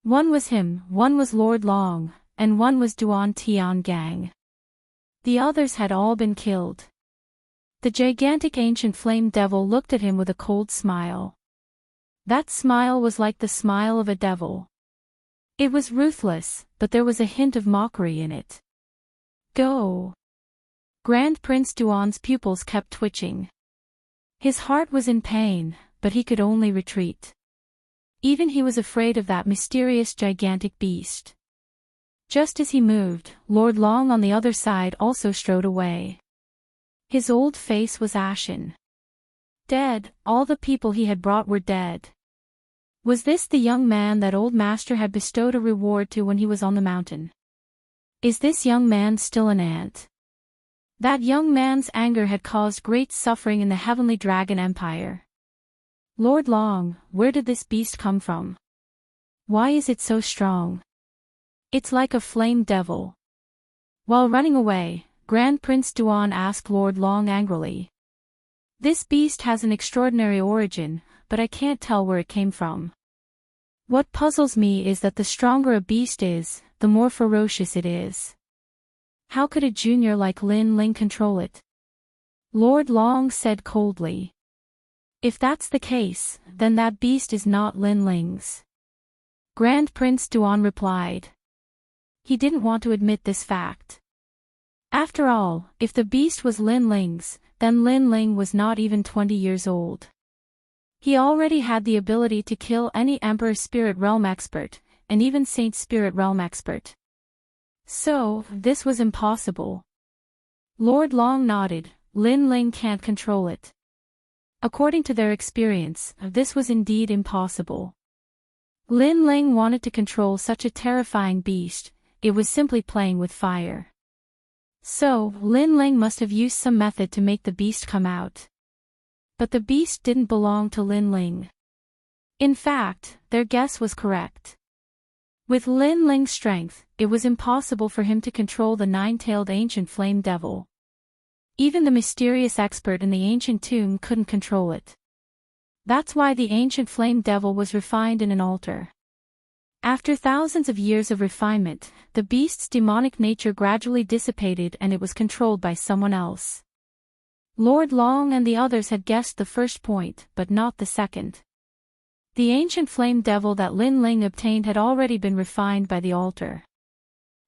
S1: One was him, one was Lord Long, and one was Duan Tiangang. The others had all been killed. The gigantic ancient flame devil looked at him with a cold smile. That smile was like the smile of a devil. It was ruthless, but there was a hint of mockery in it. Go! Grand Prince Duan's pupils kept twitching. His heart was in pain, but he could only retreat. Even he was afraid of that mysterious gigantic beast. Just as he moved, Lord Long on the other side also strode away. His old face was ashen. Dead, all the people he had brought were dead. Was this the young man that old master had bestowed a reward to when he was on the mountain? Is this young man still an ant? That young man's anger had caused great suffering in the Heavenly Dragon Empire. Lord Long, where did this beast come from? Why is it so strong? It's like a flame devil. While running away, Grand Prince Duan asked Lord Long angrily. This beast has an extraordinary origin, but I can't tell where it came from. What puzzles me is that the stronger a beast is, the more ferocious it is. How could a junior like Lin Ling control it? Lord Long said coldly. If that's the case, then that beast is not Lin Ling's. Grand Prince Duan replied. He didn't want to admit this fact. After all, if the beast was Lin Ling's, then Lin Ling was not even 20 years old. He already had the ability to kill any Emperor Spirit Realm expert, and even Saint Spirit Realm expert. So, this was impossible. Lord Long nodded. Lin Ling can't control it. According to their experience, this was indeed impossible. Lin Ling wanted to control such a terrifying beast, it was simply playing with fire. So, Lin Ling must have used some method to make the beast come out. But the beast didn't belong to Lin Ling. In fact, their guess was correct. With Lin Ling's strength, it was impossible for him to control the nine-tailed ancient flame devil. Even the mysterious expert in the ancient tomb couldn't control it. That's why the ancient flame devil was refined in an altar. After thousands of years of refinement, the beast's demonic nature gradually dissipated and it was controlled by someone else. Lord Long and the others had guessed the first point, but not the second. The ancient flame devil that Lin Ling obtained had already been refined by the altar.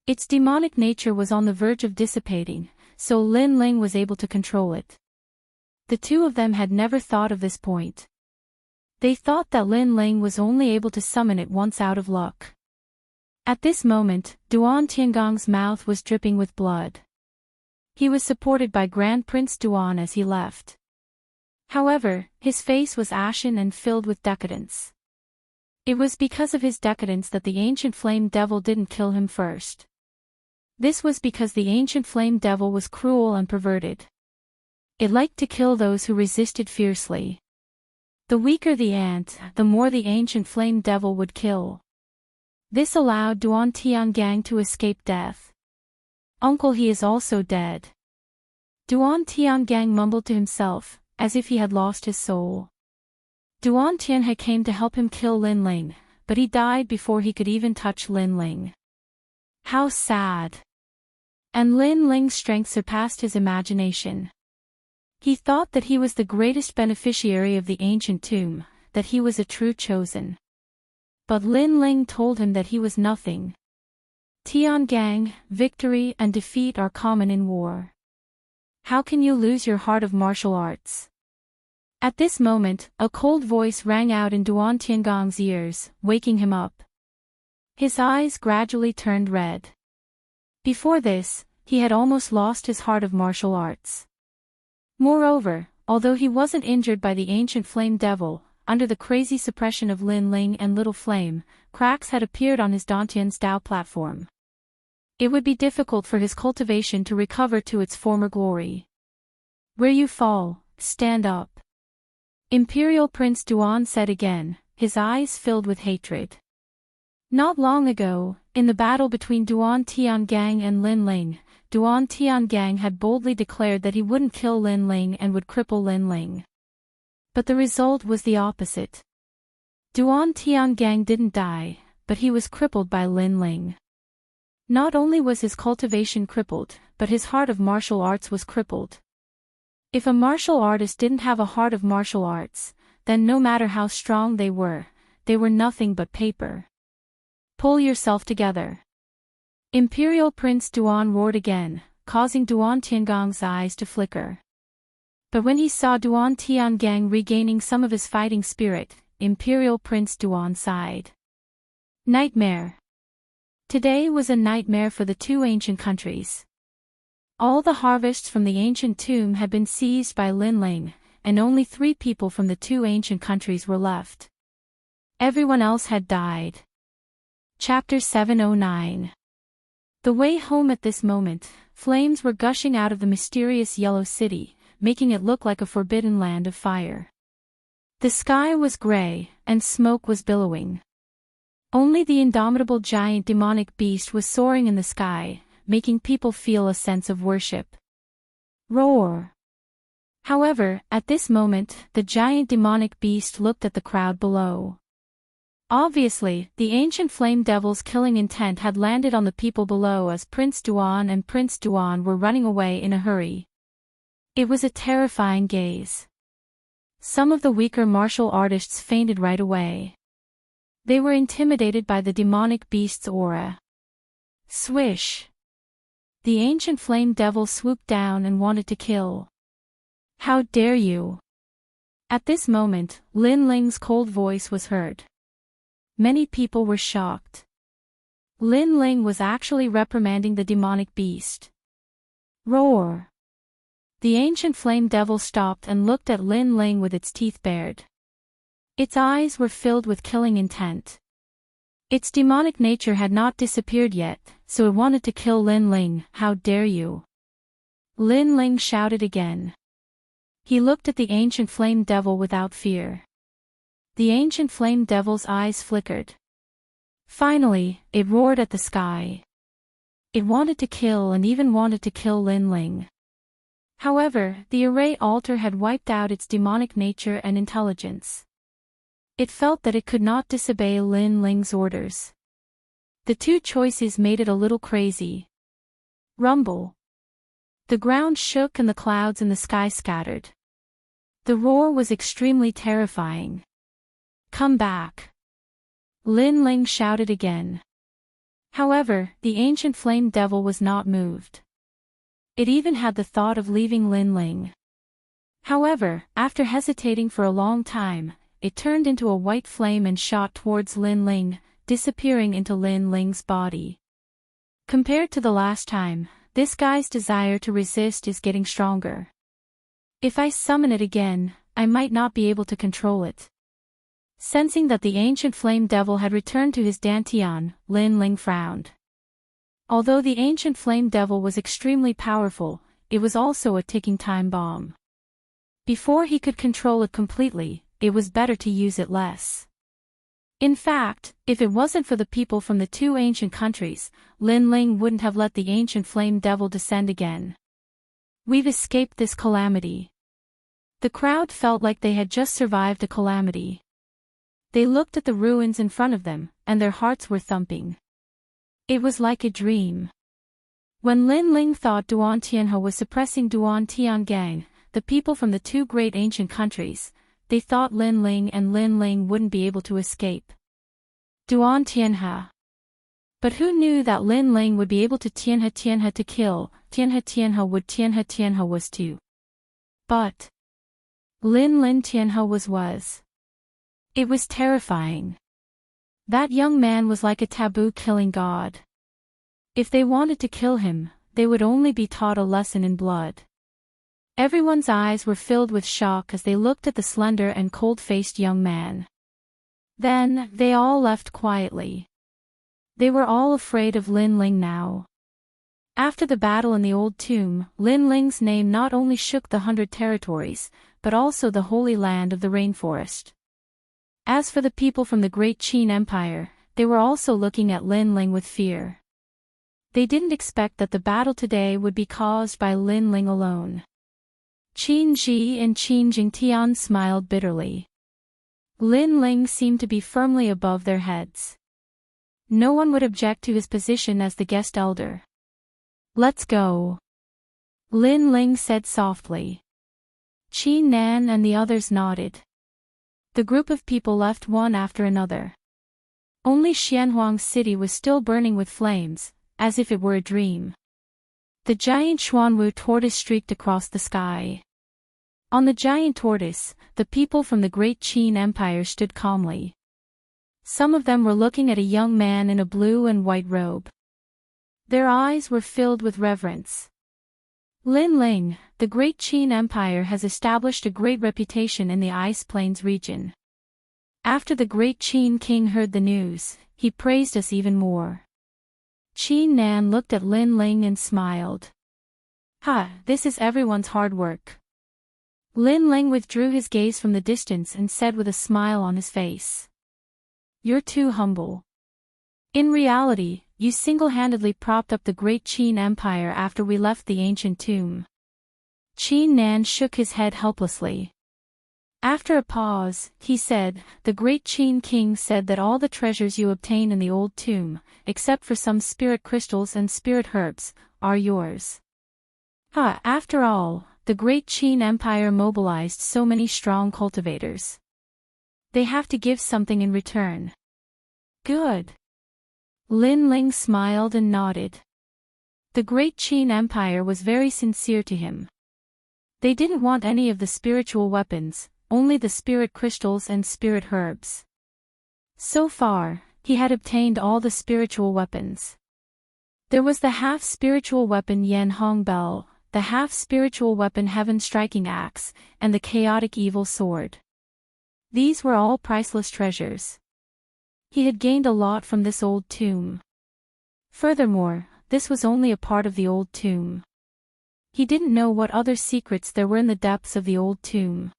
S1: Its demonic nature was on the verge of dissipating, so Lin Ling was able to control it. The two of them had never thought of this point. They thought that Lin Ling was only able to summon it once out of luck. At this moment, Duan Tiangong's mouth was dripping with blood. He was supported by Grand Prince Duan as he left. However, his face was ashen and filled with decadence. It was because of his decadence that the ancient flame devil didn't kill him first. This was because the ancient flame devil was cruel and perverted. It liked to kill those who resisted fiercely. The weaker the ant, the more the ancient flame devil would kill. This allowed Duan Tiangang to escape death. Uncle, he is also dead. Duan Tiangang mumbled to himself, as if he had lost his soul. Duan Tianhe came to help him kill Lin Ling, but he died before he could even touch Lin Ling. How sad. And Lin Ling's strength surpassed his imagination. He thought that he was the greatest beneficiary of the ancient tomb, that he was a true chosen. But Lin Ling told him that he was nothing. Tiangang, victory and defeat are common in war. How can you lose your heart of martial arts? At this moment, a cold voice rang out in Duan Tiangong's ears, waking him up. His eyes gradually turned red. Before this, he had almost lost his heart of martial arts. Moreover, although he wasn't injured by the ancient flame devil, under the crazy suppression of Lin Ling and Little Flame, cracks had appeared on his Dantian's Dao platform. It would be difficult for his cultivation to recover to its former glory. Where you fall, stand up. Imperial Prince Duan said again, his eyes filled with hatred. Not long ago, in the battle between Duan Tiangang and Lin Ling, Duan Tiangang had boldly declared that he wouldn't kill Lin Ling and would cripple Lin Ling. But the result was the opposite. Duan Tiangang didn't die, but he was crippled by Lin Ling. Not only was his cultivation crippled, but his heart of martial arts was crippled. If a martial artist didn't have a heart of martial arts, then no matter how strong they were nothing but paper. Pull yourself together. Imperial Prince Duan roared again, causing Duan Tiangong's eyes to flicker. But when he saw Duan Tiangang regaining some of his fighting spirit, Imperial Prince Duan sighed. Nightmare. Today was a nightmare for the two ancient countries. All the harvests from the ancient tomb had been seized by Lin Ling, and only 3 people from the two ancient countries were left. Everyone else had died. Chapter 709. The way home. At this moment, flames were gushing out of the mysterious yellow city, making it look like a forbidden land of fire. The sky was gray, and smoke was billowing. Only the indomitable giant demonic beast was soaring in the sky, making people feel a sense of worship. Roar! However, at this moment, the giant demonic beast looked at the crowd below. Obviously, the ancient flame devil's killing intent had landed on the people below as Prince Duan and Prince Duan were running away in a hurry. It was a terrifying gaze. Some of the weaker martial artists fainted right away. They were intimidated by the demonic beast's aura. Swish! The ancient flame devil swooped down and wanted to kill. How dare you! At this moment, Lin Ling's cold voice was heard. Many people were shocked. Lin Ling was actually reprimanding the demonic beast. Roar! The ancient flame devil stopped and looked at Lin Ling with its teeth bared. Its eyes were filled with killing intent. Its demonic nature had not disappeared yet, so it wanted to kill Lin Ling. How dare you! Lin Ling shouted again. He looked at the ancient flame devil without fear. The ancient flame devil's eyes flickered. Finally, it roared at the sky. It wanted to kill and even wanted to kill Lin Ling. However, the array altar had wiped out its demonic nature and intelligence. It felt that it could not disobey Lin Ling's orders. The two choices made it a little crazy. Rumble. The ground shook and the clouds in the sky scattered. The roar was extremely terrifying. Come back! Lin Ling shouted again. However, the ancient flame devil was not moved. It even had the thought of leaving Lin Ling. However, after hesitating for a long time, it turned into a white flame and shot towards Lin Ling, disappearing into Lin Ling's body. Compared to the last time, this guy's desire to resist is getting stronger. If I summon it again, I might not be able to control it. Sensing that the ancient flame devil had returned to his dantian, Lin Ling frowned. Although the ancient flame devil was extremely powerful, it was also a ticking time bomb. Before he could control it completely, it was better to use it less. In fact, if it wasn't for the people from the two ancient countries, Lin Ling wouldn't have let the ancient flame devil descend again. We've escaped this calamity. The crowd felt like they had just survived a calamity. They looked at the ruins in front of them, and their hearts were thumping. It was like a dream. When Lin Ling thought Duan Tianhe was suppressing Duan Tiangang, the people from the two great ancient countries, they thought Lin Ling and Lin Ling wouldn't be able to escape. Duan Tianhe. But who knew that Lin Ling would be able to Tianhe to kill, Tianhe would Tianhe was too. But Lin Tianhe was. It was terrifying. That young man was like a taboo-killing god. If they wanted to kill him, they would only be taught a lesson in blood. Everyone's eyes were filled with shock as they looked at the slender and cold-faced young man. Then, they all left quietly. They were all afraid of Lin Ling now. After the battle in the old tomb, Lin Ling's name not only shook the 100 territories, but also the holy land of the rainforest. As for the people from the Great Qin Empire, they were also looking at Lin Ling with fear. They didn't expect that the battle today would be caused by Lin Ling alone. Qin Ji and Qin Jingtian smiled bitterly. Lin Ling seemed to be firmly above their heads. No one would object to his position as the guest elder. Let's go. Lin Ling said softly. Qin Nan and the others nodded. The group of people left one after another. Only Xianhuang's city was still burning with flames, as if it were a dream. The giant Xuanwu tortoise streaked across the sky. On the giant tortoise, the people from the Great Qin Empire stood calmly. Some of them were looking at a young man in a blue and white robe. Their eyes were filled with reverence. Lin Ling, the Great Qin Empire has established a great reputation in the Ice Plains region. After the Great Qin king heard the news, he praised us even more. Qin Nan looked at Lin Ling and smiled. This is everyone's hard work. Lin Ling withdrew his gaze from the distance and said with a smile on his face. You're too humble. In reality, you single-handedly propped up the Great Qin Empire after we left the ancient tomb. Qin Nan shook his head helplessly. After a pause, he said, the Great Qin King said that all the treasures you obtain in the old tomb, except for some spirit crystals and spirit herbs, are yours. After all, the Great Qin Empire mobilized so many strong cultivators. They have to give something in return. Good. Lin Ling smiled and nodded. The Great Qin Empire was very sincere to him. They didn't want any of the spiritual weapons, only the spirit crystals and spirit herbs. So far, he had obtained all the spiritual weapons. There was the half-spiritual weapon Yen Hong Bell, the half-spiritual weapon Heaven Striking Axe, and the chaotic evil sword. These were all priceless treasures. He had gained a lot from this old tomb. Furthermore, this was only a part of the old tomb. He didn't know what other secrets there were in the depths of the old tomb.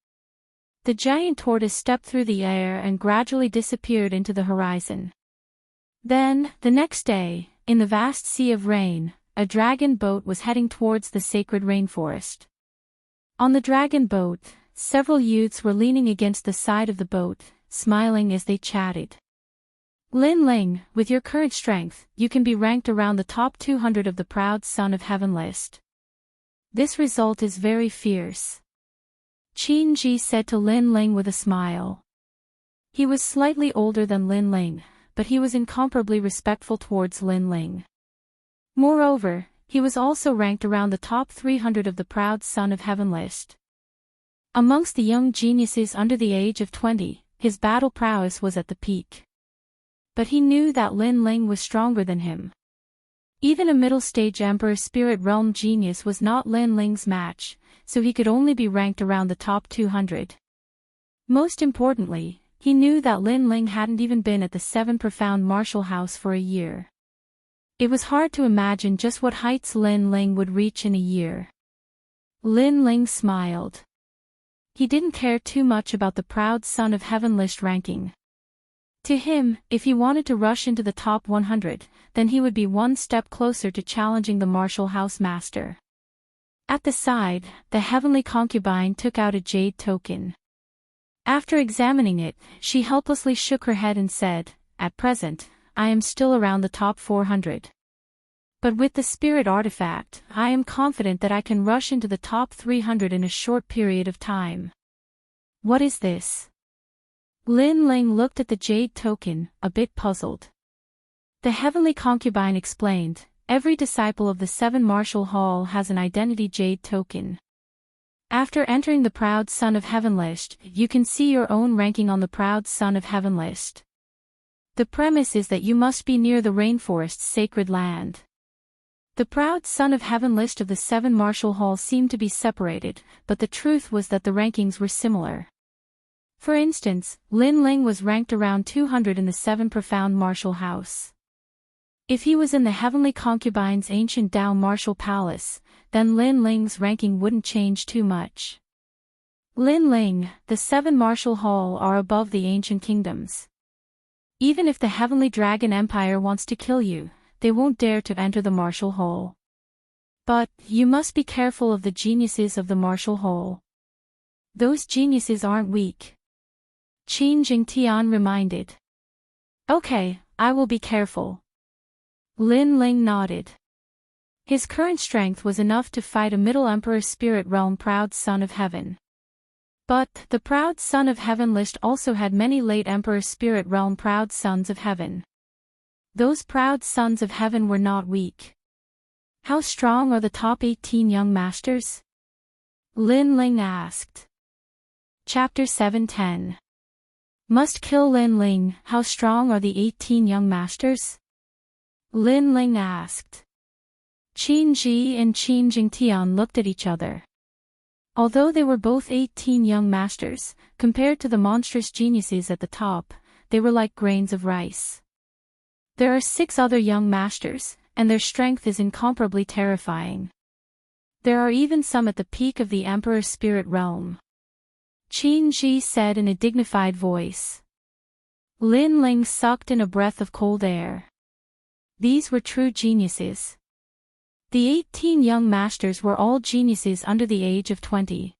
S1: The giant tortoise stepped through the air and gradually disappeared into the horizon. Then, the next day, in the vast sea of rain, a dragon boat was heading towards the sacred rainforest. On the dragon boat, several youths were leaning against the side of the boat, smiling as they chatted. Lin Ling, with your current strength, you can be ranked around the top 200 of the Proud Son of Heaven list. This result is very fierce. Qin Ji said to Lin Ling with a smile. He was slightly older than Lin Ling, but he was incomparably respectful towards Lin Ling. Moreover, he was also ranked around the top 300 of the Proud Son of Heaven list. Amongst the young geniuses under the age of 20, his battle prowess was at the peak. But he knew that Lin Ling was stronger than him. Even a middle-stage Emperor Spirit Realm genius was not Lin Ling's match, so he could only be ranked around the top 200. Most importantly, he knew that Lin Ling hadn't even been at the 7 Profound Martial House for a year. It was hard to imagine just what heights Lin Ling would reach in a year. Lin Ling smiled. He didn't care too much about the Proud Son of Heaven list ranking. To him, if he wanted to rush into the top 100, then he would be one step closer to challenging the Martial House Master. At the side, the heavenly concubine took out a jade token. After examining it, she helplessly shook her head and said, "At present, I am still around the top 400. But with the spirit artifact, I am confident that I can rush into the top 300 in a short period of time." What is this? Lin Ling looked at the jade token, a bit puzzled. The heavenly concubine explained, every disciple of the 7 Martial Hall has an identity jade token. After entering the Proud Son of Heaven list, you can see your own ranking on the Proud Son of Heaven list. The premise is that you must be near the rainforest's sacred land. The Proud Son of Heaven list of the 7 Martial Hall seemed to be separated, but the truth was that the rankings were similar. For instance, Lin Ling was ranked around 200 in the 7 Profound Martial House. If he was in the Heavenly Concubine's ancient Dao Martial Palace, then Lin Ling's ranking wouldn't change too much. Lin Ling, the 7 Martial Hall are above the ancient kingdoms. Even if the Heavenly Dragon Empire wants to kill you, they won't dare to enter the Martial Hall. But, you must be careful of the geniuses of the Martial Hall. Those geniuses aren't weak. Qin Jingtian reminded. Okay, I will be careful. Lin Ling nodded. His current strength was enough to fight a Middle Emperor Spirit Realm Proud Son of Heaven. But, the Proud Son of Heaven list also had many late Emperor Spirit Realm Proud Sons of Heaven. Those Proud Sons of Heaven were not weak. How strong are the top 18 young masters? Lin Ling asked. Chapter 710. Must kill Lin Ling. How strong are the 18 young masters? Lin Ling asked. Qin Ji and Qin Jingtian looked at each other. Although they were both 18 young masters, compared to the monstrous geniuses at the top, they were like grains of rice. There are 6 other young masters, and their strength is incomparably terrifying. There are even some at the peak of the Emperor Spirit Realm. Qin Ji said in a dignified voice. Lin Ling sucked in a breath of cold air. These were true geniuses. The 18 young masters were all geniuses under the age of 20.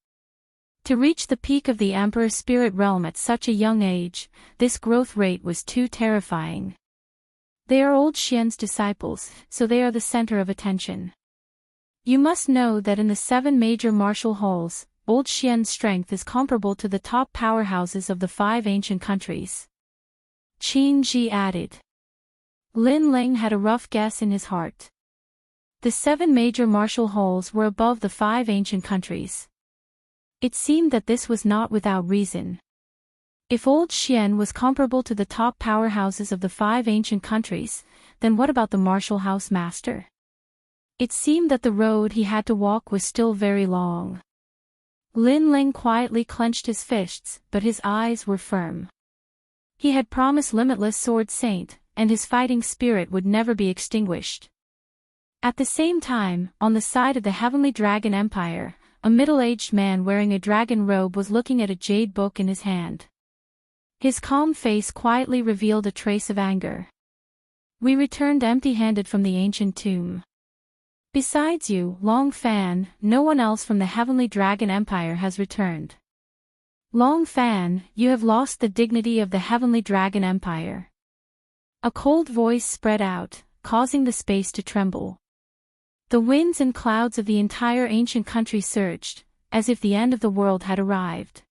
S1: To reach the peak of the Emperor Spirit Realm at such a young age, this growth rate was too terrifying. They are old Xian's disciples, so they are the center of attention. You must know that in the 7 major martial halls, old Xian's strength is comparable to the top powerhouses of the 5 ancient countries. Qin Ji added. Lin Ling had a rough guess in his heart. The 7 major martial halls were above the 5 ancient countries. It seemed that this was not without reason. If old Xian was comparable to the top powerhouses of the 5 ancient countries, then what about the martial house master? It seemed that the road he had to walk was still very long. Lin Ling quietly clenched his fists, but his eyes were firm. He had promised limitless sword saint, and his fighting spirit would never be extinguished. At the same time, on the side of the Heavenly Dragon Empire, a middle-aged man wearing a dragon robe was looking at a jade book in his hand. His calm face quietly revealed a trace of anger. We returned empty-handed from the ancient tomb. Besides you, Long Fan, no one else from the Heavenly Dragon Empire has returned. Long Fan, you have lost the dignity of the Heavenly Dragon Empire. A cold voice spread out, causing the space to tremble. The winds and clouds of the entire ancient country surged, as if the end of the world had arrived.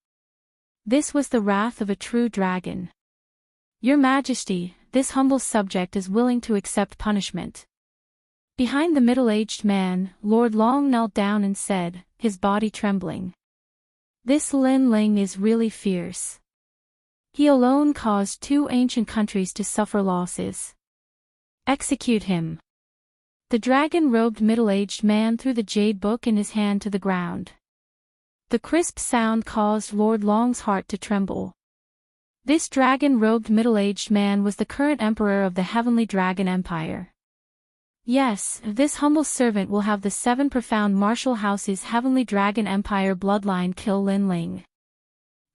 S1: This was the wrath of a true dragon. Your Majesty, this humble subject is willing to accept punishment. Behind the middle-aged man, Lord Long knelt down and said, his body trembling. This Lin Ling is really fierce. He alone caused 2 ancient countries to suffer losses. Execute him. The dragon-robed middle-aged man threw the jade book in his hand to the ground. The crisp sound caused Lord Long's heart to tremble. This dragon-robed middle-aged man was the current emperor of the Heavenly Dragon Empire. Yes, this humble servant will have the 7 profound martial houses Heavenly Dragon Empire bloodline kill Lin Ling.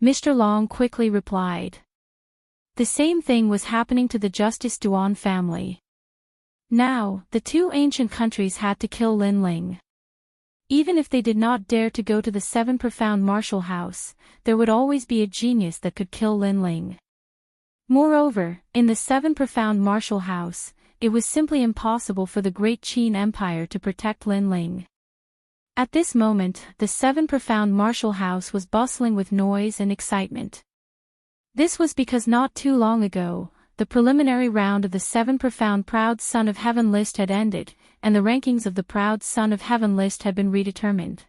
S1: Mr. Long quickly replied. The same thing was happening to the Justice Duan family. Now, the 2 ancient countries had to kill Lin Ling. Even if they did not dare to go to the 7 profound martial house, there would always be a genius that could kill Lin Ling. Moreover, in the 7 profound martial house, it was simply impossible for the great Qin Empire to protect Lin Ling. At this moment, the 7 profound martial house was bustling with noise and excitement. This was because not too long ago, the preliminary round of the 7 profound Proud Son of Heaven list had ended, and the rankings of the Proud Son of Heaven list had been redetermined.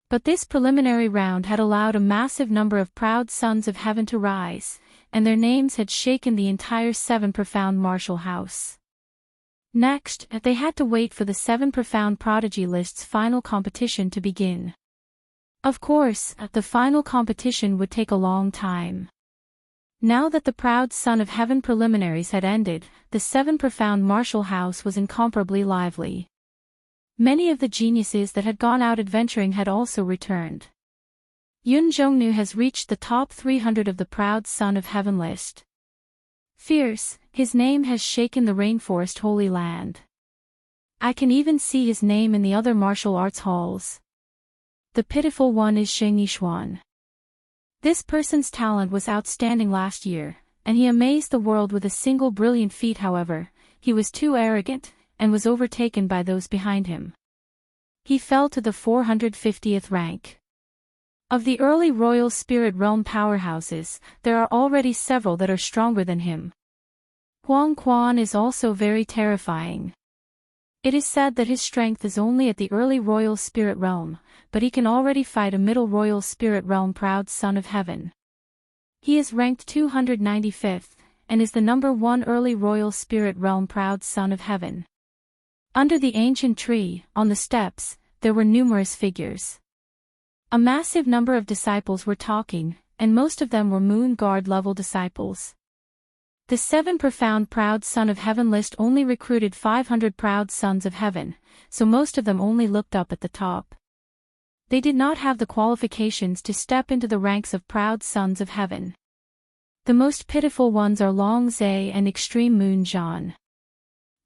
S1: But this preliminary round had allowed a massive number of Proud Sons of Heaven to rise, and their names had shaken the entire 7 profound martial house. Next, they had to wait for the 7 profound prodigy list's final competition to begin. Of course, the final competition would take a long time. Now that the Proud Son of Heaven preliminaries had ended, the 7 profound martial house was incomparably lively. Many of the geniuses that had gone out adventuring had also returned. Yun Zhongnu has reached the top 300 of the Proud Son of Heaven list. Fierce, his name has shaken the rainforest Holy Land. I can even see his name in the other martial arts halls. The pitiful one is Sheng Yishuan. This person's talent was outstanding last year, and he amazed the world with a single brilliant feat. However, he was too arrogant, and was overtaken by those behind him. He fell to the 450th rank. Of the early royal spirit realm powerhouses, there are already several that are stronger than him. Huang Quan is also very terrifying. It is said that his strength is only at the early royal spirit realm, but he can already fight a middle royal spirit realm Proud Son of Heaven. He is ranked 295th, and is the number 1 early royal spirit realm Proud Son of Heaven. Under the ancient tree, on the steps, there were numerous figures. A massive number of disciples were talking, and most of them were Moon Guard level disciples. The 7 profound Proud Son of Heaven list only recruited 500 Proud Sons of Heaven, so most of them only looked up at the top. They did not have the qualifications to step into the ranks of Proud Sons of Heaven. The most pitiful ones are Long Zhe and Extreme Moon Zhan.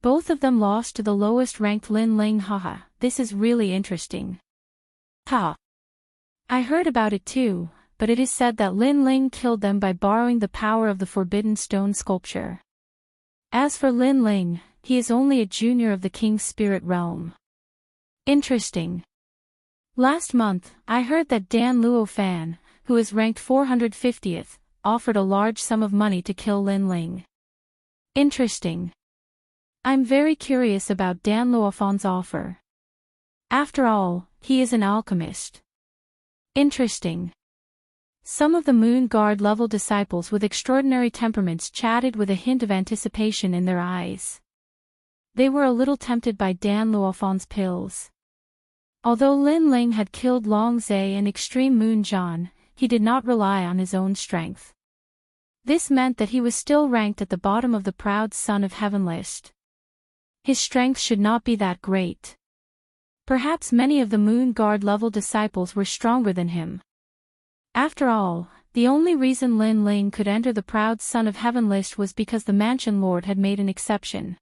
S1: Both of them lost to the lowest ranked Lin Ling. Haha, this is really interesting. Ha! I heard about it too, but it is said that Lin Ling killed them by borrowing the power of the Forbidden Stone sculpture. As for Lin Ling, he is only a junior of the King's Spirit Realm. Interesting. Last month, I heard that Dan Luo Fan, who is ranked 450th, offered a large sum of money to kill Lin Ling. Interesting. I'm very curious about Dan Luofan's offer. After all, he is an alchemist. Interesting. Some of the Moon Guard level disciples with extraordinary temperaments chatted with a hint of anticipation in their eyes. They were a little tempted by Dan Luofan's pills. Although Lin Ling had killed Long Zhe and Extreme Moon John, he did not rely on his own strength. This meant that he was still ranked at the bottom of the proud son of heaven list. His strength should not be that great. Perhaps many of the Moon Guard level disciples were stronger than him. After all, the only reason Lin Ling could enter the proud son of heaven list was because the Mansion Lord had made an exception.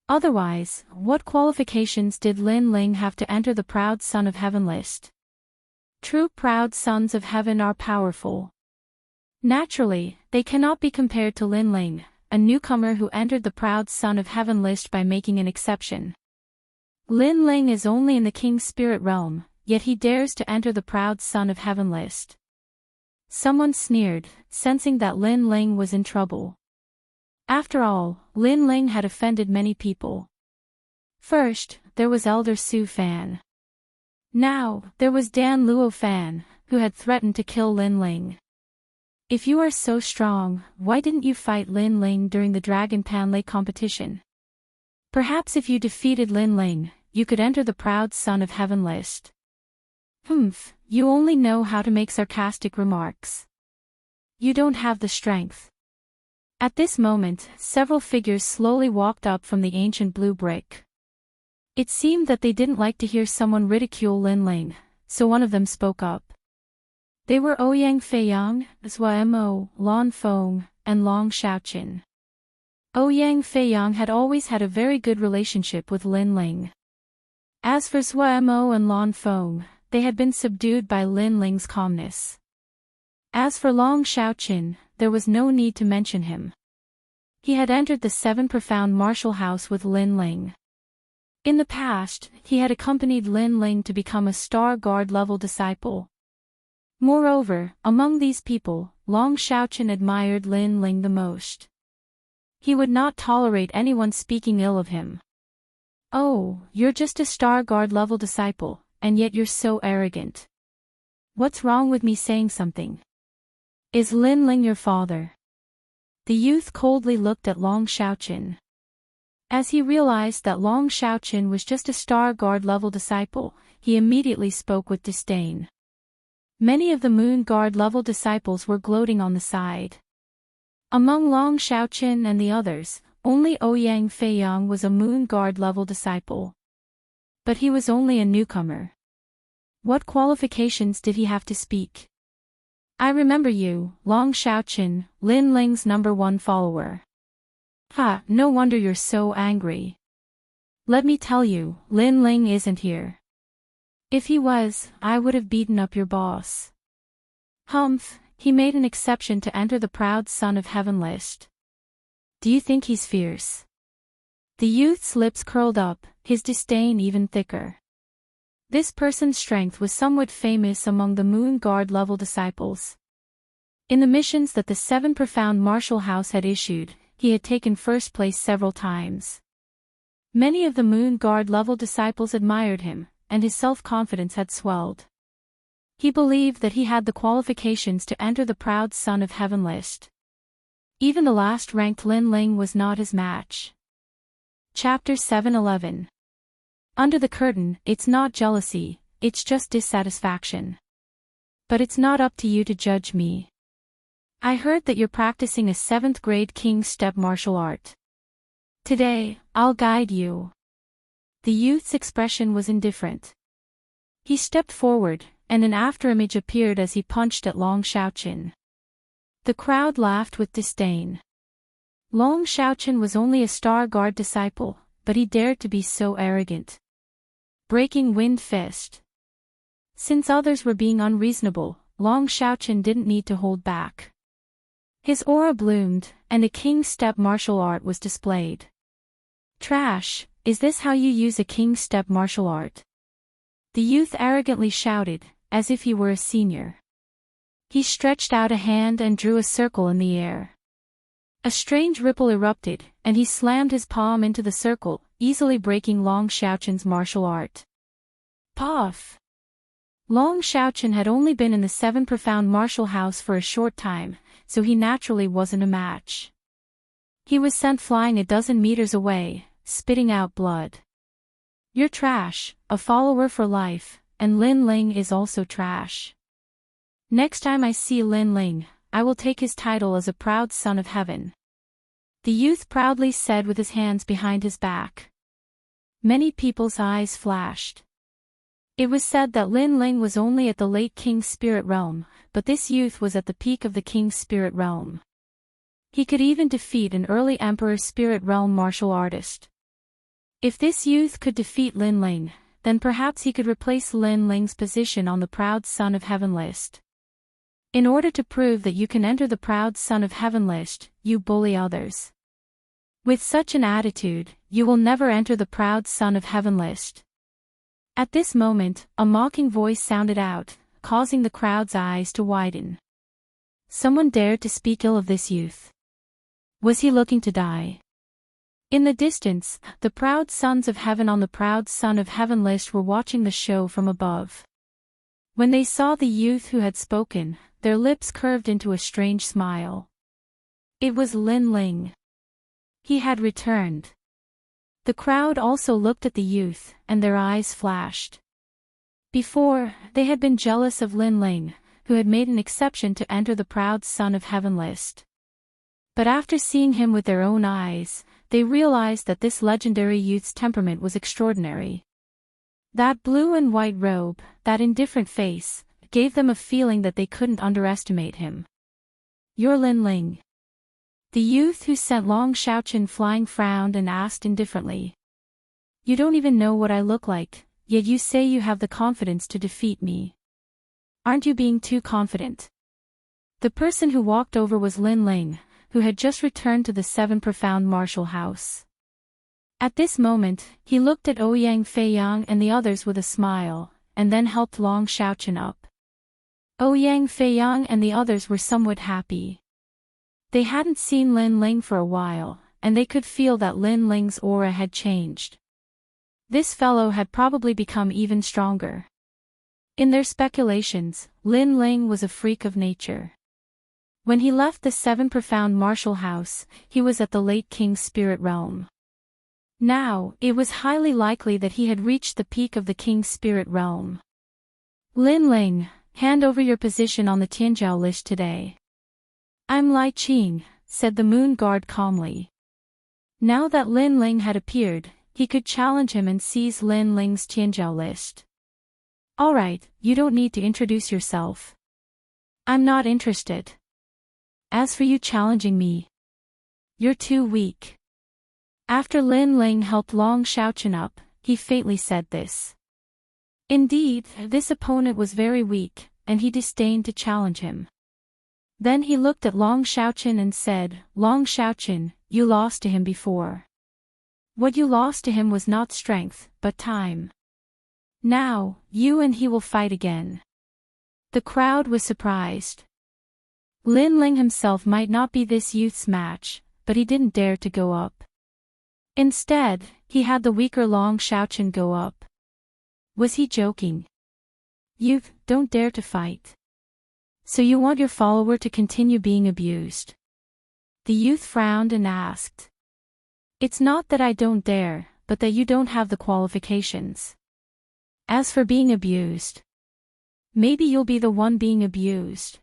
S1: Otherwise, what qualifications did Lin Ling have to enter the proud son of heaven list? True proud sons of heaven are powerful. Naturally, they cannot be compared to Lin Ling, a newcomer who entered the proud son of heaven list by making an exception. Lin Ling is only in the king's spirit realm, yet he dares to enter the proud son of heaven list. Someone sneered, sensing that Lin Ling was in trouble. After all, Lin Ling had offended many people. First, there was Elder Su Fan. Now, there was Dan Luo Fan, who had threatened to kill Lin Ling. If you are so strong, why didn't you fight Lin Ling during the Dragon Panlei competition? Perhaps if you defeated Lin Ling, you could enter the proud son of heaven list. You only know how to make sarcastic remarks. You don't have the strength. At this moment, several figures slowly walked up from the ancient blue brick. It seemed that they didn't like to hear someone ridicule Lin Ling, so one of them spoke up. They were Ouyang Feiyang, Zhua Mo, Lan Feng, and Long Xiaoqin. Ouyang Feiyang had always had a very good relationship with Lin Ling. As for Zhua Mo and Lan Feng, they had been subdued by Lin Ling's calmness. As for Long Xiaoqin, there was no need to mention him. He had entered the Seven Profound Martial House with Lin Ling. In the past, he had accompanied Lin Ling to become a Star Guard level disciple. Moreover, among these people, Long Xiaoqin admired Lin Ling the most. He would not tolerate anyone speaking ill of him. Oh, you're just a Star Guard level disciple, and yet you're so arrogant. What's wrong with me saying something? Is Lin Ling your father? The youth coldly looked at Long Xiaoqin. As he realized that Long Xiaoqin was just a Star Guard level disciple, he immediately spoke with disdain. Many of the Moon Guard level disciples were gloating on the side. Among Long Xiaoqin and the others, only Ouyang Feiyang was a Moon Guard level disciple. But he was only a newcomer. What qualifications did he have to speak? I remember you, Long Xiaoqin, Lin Ling's #1 follower. No wonder you're so angry. Let me tell you, Lin Ling isn't here. If he was, I would have beaten up your boss. He made an exception to enter the proud son of heaven list. Do you think he's fierce? The youth's lips curled up, his disdain even thicker. This person's strength was somewhat famous among the Moon Guard level disciples. In the missions that the Seven Profound Martial House had issued, he had taken first place several times. Many of the Moon Guard level disciples admired him, and his self-confidence had swelled. He believed that he had the qualifications to enter the proud son of heaven list. Even the last-ranked Lin Ling was not his match. Chapter 7:11. Under the curtain, it's not jealousy, it's just dissatisfaction. But it's not up to you to judge me. I heard that you're practicing a 7th grade King's Step martial art. Today, I'll guide you. The youth's expression was indifferent. He stepped forward, and an afterimage appeared as he punched at Long Xiaoqin. The crowd laughed with disdain. Long Xiaoqin was only a Star Guard disciple, but he dared to be so arrogant. Breaking wind fist. Since others were being unreasonable, Long Xiaoqin didn't need to hold back. His aura bloomed, and a King's Step martial art was displayed. Trash, is this how you use a King's Step martial art? The youth arrogantly shouted, as if he were a senior. He stretched out a hand and drew a circle in the air. A strange ripple erupted, and he slammed his palm into the circle, easily breaking Long Xiaoqin's martial art. Puff! Long Xiaochen had only been in the seven profound martial house for a short time, so he naturally wasn't a match. He was sent flying a dozen meters away, spitting out blood. "You're trash, a follower for life, and Lin Ling is also trash. Next time I see Lin Ling, I will take his title as a proud son of heaven," the youth proudly said with his hands behind his back. Many people's eyes flashed. It was said that Lin Ling was only at the late king's spirit realm, but this youth was at the peak of the king's spirit realm. He could even defeat an early emperor's spirit realm martial artist. If this youth could defeat Lin Ling, then perhaps he could replace Lin Ling's position on the Proud Son of Heaven list. In order to prove that you can enter the Proud Son of Heaven list, you bully others. With such an attitude, you will never enter the Proud Son of Heaven list. At this moment, a mocking voice sounded out, causing the crowd's eyes to widen. Someone dared to speak ill of this youth. Was he looking to die? In the distance, the proud sons of heaven on the Proud Son of Heaven list were watching the show from above. When they saw the youth who had spoken, their lips curved into a strange smile. It was Lin Ling. He had returned. The crowd also looked at the youth, and their eyes flashed. Before, they had been jealous of Lin Ling, who had made an exception to enter the Proud Son of Heaven list. But after seeing him with their own eyes, they realized that this legendary youth's temperament was extraordinary. That blue and white robe, that indifferent face, gave them a feeling that they couldn't underestimate him. "You're Lin Ling." The youth who sent Long Xiaochen flying frowned and asked indifferently. "You don't even know what I look like, yet you say you have the confidence to defeat me. Aren't you being too confident?" The person who walked over was Lin Ling, who had just returned to the seven profound martial house. At this moment, he looked at Ouyang Feiyang and the others with a smile, and then helped Long Xiaochen up. Ouyang Feiyang and the others were somewhat happy. They hadn't seen Lin Ling for a while, and they could feel that Lin Ling's aura had changed. This fellow had probably become even stronger. In their speculations, Lin Ling was a freak of nature. When he left the seven profound martial house, he was at the late king's spirit realm. Now, it was highly likely that he had reached the peak of the king's spirit realm. "Lin Ling, hand over your position on the Tianjiao list today." "I'm Lai Qing," said the moon guard calmly. Now that Lin Ling had appeared, he could challenge him and seize Lin Ling's Tianjiao list. "Alright, you don't need to introduce yourself. I'm not interested. As for you challenging me, you're too weak." After Lin Ling helped Long Xiaochen up, he faintly said this. Indeed, this opponent was very weak, and he disdained to challenge him. Then he looked at Long Xiaochen and said, "Long Xiaochen, you lost to him before. What you lost to him was not strength, but time. Now, you and he will fight again." The crowd was surprised. Lin Ling himself might not be this youth's match, but he didn't dare to go up. Instead, he had the weaker Long Xiaochen go up. Was he joking? "You don't dare to fight. So you want your follower to continue being abused?" The youth frowned and asked. "It's not that I don't dare, but that you don't have the qualifications. As for being abused, maybe you'll be the one being abused."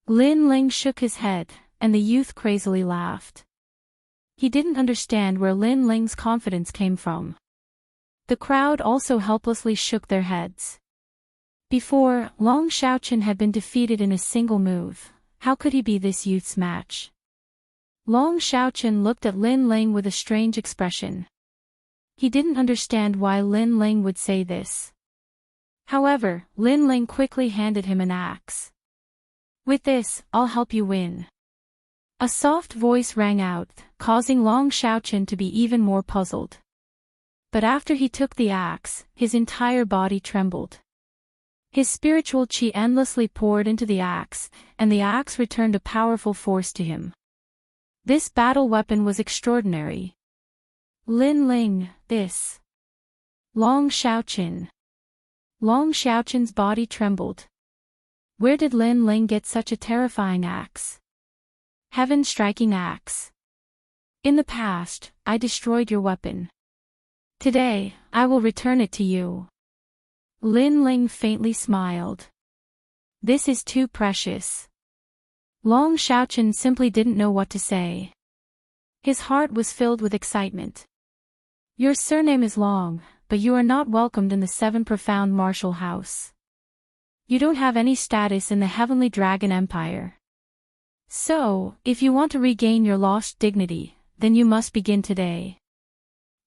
S1: Lin Ling shook his head, and the youth crazily laughed. He didn't understand where Lin Ling's confidence came from. The crowd also helplessly shook their heads. Before, Long Xiaochen had been defeated in a single move. How could he be this youth's match? Long Xiaochen looked at Lin Ling with a strange expression. He didn't understand why Lin Ling would say this. However, Lin Ling quickly handed him an axe. "With this, I'll help you win." A soft voice rang out, causing Long Xiaochen to be even more puzzled. But after he took the axe, his entire body trembled. His spiritual qi endlessly poured into the axe, and the axe returned a powerful force to him. This battle weapon was extraordinary. Lin Ling, this. Long Xiaochen. Long Xiaoqin's body trembled. Where did Lin Ling get such a terrifying axe? Heaven-striking axe. In the past, I destroyed your weapon. Today, I will return it to you. Lin Ling faintly smiled. This is too precious. Long Xiaoqin simply didn't know what to say. His heart was filled with excitement. Your surname is Long, but you are not welcomed in the Seven Profound Martial House. You don't have any status in the Heavenly Dragon Empire. So, if you want to regain your lost dignity, then you must begin today.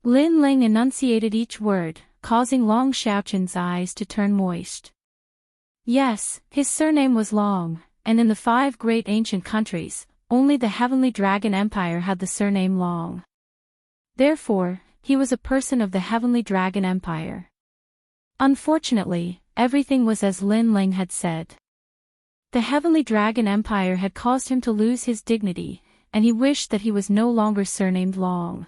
S1: Lin Ling enunciated each word, causing Long Xiaoqin's eyes to turn moist. Yes, his surname was Long, and in the 5 great ancient countries, only the Heavenly Dragon Empire had the surname Long. Therefore, he was a person of the Heavenly Dragon Empire. Unfortunately, everything was as Lin Ling had said. The Heavenly Dragon Empire had caused him to lose his dignity, and he wished that he was no longer surnamed Long.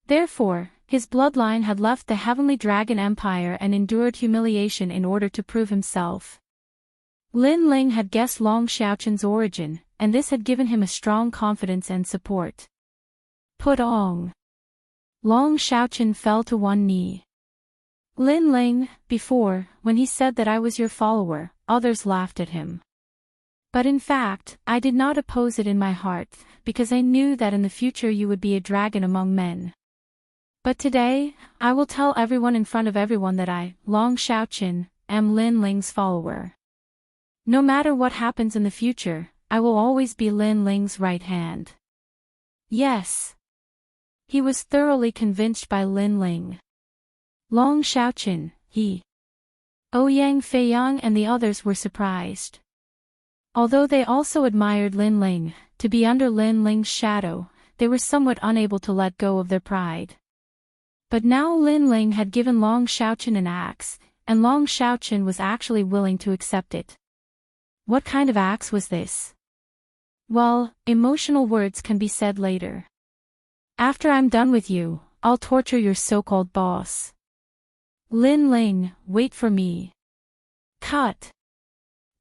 S1: Therefore, his bloodline had left the Heavenly Dragon Empire and endured humiliation in order to prove himself. Lin Ling had guessed Long Xiaoqin's origin, and this had given him a strong confidence and support. Put on. Long Xiaoqin fell to one knee. Lin Ling, before, when he said that I was your follower, others laughed at him. But in fact, I did not oppose it in my heart, because I knew that in the future you would be a dragon among men. But today, I will tell everyone in front of everyone that I, Long Xiaoqin, am Lin Ling's follower. No matter what happens in the future, I will always be Lin Ling's right hand. Yes. He was thoroughly convinced by Lin Ling. Long Xiaoqin, he. Ouyang Feiyang and the others were surprised. Although they also admired Lin Ling, to be under Lin Ling's shadow, they were somewhat unable to let go of their pride. But now Lin Ling had given Long Xiaoqin an axe, and Long Xiaoqin was actually willing to accept it. What kind of axe was this? Well, emotional words can be said later. After I'm done with you, I'll torture your so-called boss. Lin Ling, wait for me. Cut.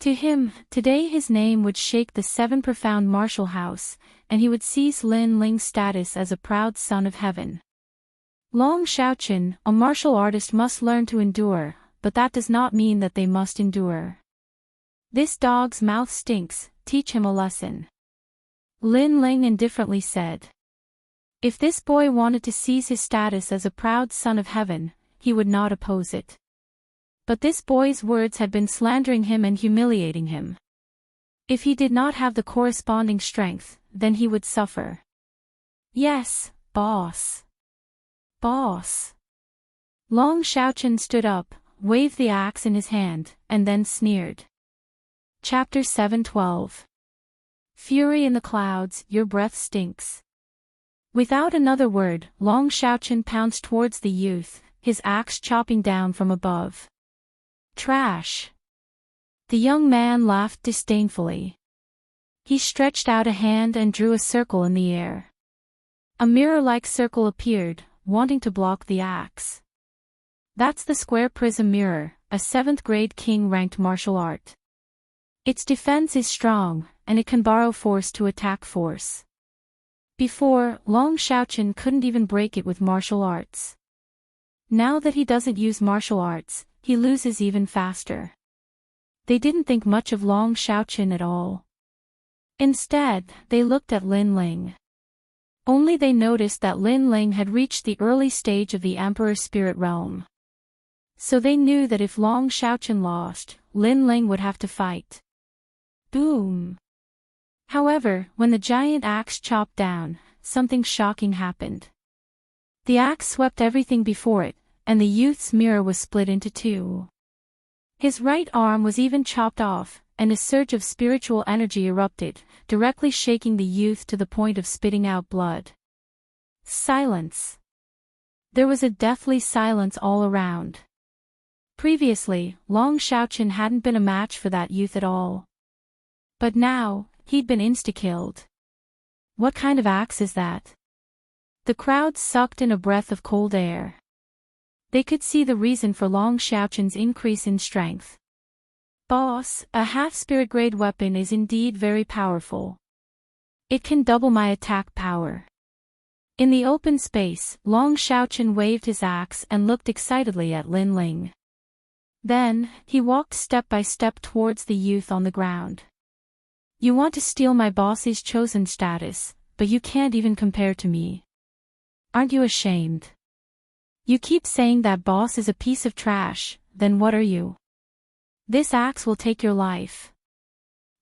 S1: To him, today his name would shake the 7 Profound Martial House, and he would seize Lin Ling's status as a proud son of heaven. Long Xiaoqin, a martial artist, must learn to endure, but that does not mean that they must endure. This dog's mouth stinks, teach him a lesson. Lin Ling indifferently said. If this boy wanted to seize his status as a proud son of heaven, he would not oppose it. But this boy's words had been slandering him and humiliating him. If he did not have the corresponding strength, then he would suffer. Yes, boss. Boss. Long Xiaoqin stood up, waved the axe in his hand, and then sneered. Chapter 7:12. Fury in the clouds, your breath stinks. Without another word, Long Xiaoqin pounced towards the youth, his axe chopping down from above. Trash. The young man laughed disdainfully. He stretched out a hand and drew a circle in the air. A mirror-like circle appeared, wanting to block the axe. That's the square prism mirror, a 7th grade king-ranked martial art. Its defense is strong, and it can borrow force to attack force. Before, Long Xiaoqin couldn't even break it with martial arts. Now that he doesn't use martial arts, he loses even faster. They didn't think much of Long Xiaoqin at all. Instead, they looked at Lin Ling. Only they noticed that Lin Ling had reached the early stage of the Emperor's spirit realm. So they knew that if Long Xiaoqin lost, Lin Ling would have to fight. Boom! However, when the giant axe chopped down, something shocking happened. The axe swept everything before it, and the youth's mirror was split into 2. His right arm was even chopped off, and a surge of spiritual energy erupted, directly shaking the youth to the point of spitting out blood. Silence. There was a deathly silence all around. Previously, Long Xiaoqin hadn't been a match for that youth at all. But now, he'd been insta-killed. What kind of axe is that? The crowd sucked in a breath of cold air. They could see the reason for Long Xiaoqin's increase in strength. Boss, a half-spirit grade weapon is indeed very powerful. It can double my attack power. In the open space, Long Xiaoqin waved his axe and looked excitedly at Lin Ling. Then, he walked step by step towards the youth on the ground. You want to steal my boss's chosen status, but you can't even compare to me. Aren't you ashamed? You keep saying that boss is a piece of trash, then what are you? This axe will take your life.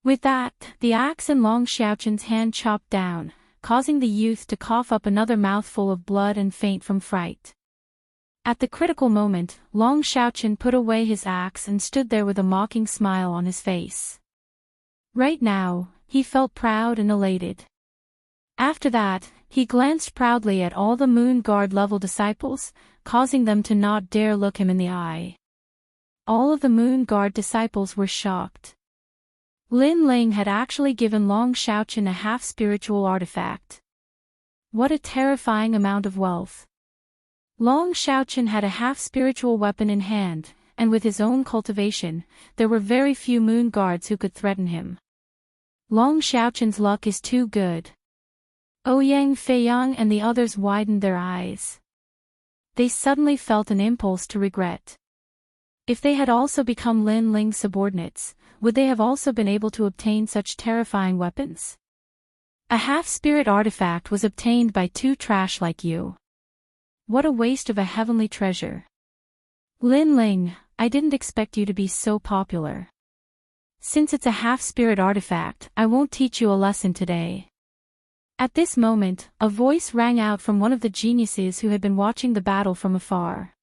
S1: With that, the axe in Long Xiaoqin's hand chopped down, causing the youth to cough up another mouthful of blood and faint from fright. At the critical moment, Long Xiaoqin put away his axe and stood there with a mocking smile on his face. Right now, he felt proud and elated. After that, he glanced proudly at all the Moon Guard level disciples, causing them to not dare look him in the eye. All of the Moon Guard disciples were shocked. Lin Ling had actually given Long Xiaoqin a half-spiritual artifact. What a terrifying amount of wealth. Long Xiaoqin had a half-spiritual weapon in hand, and with his own cultivation, there were very few Moon Guards who could threaten him. Long Xiaoqin's luck is too good. Ouyang Feiyang and the others widened their eyes. They suddenly felt an impulse to regret. If they had also become Lin Ling's subordinates, would they have also been able to obtain such terrifying weapons? A half-spirit artifact was obtained by two trash like you. What a waste of a heavenly treasure. Lin Ling, I didn't expect you to be so popular. Since it's a half-spirit artifact, I won't teach you a lesson today. At this moment, a voice rang out from one of the geniuses who had been watching the battle from afar.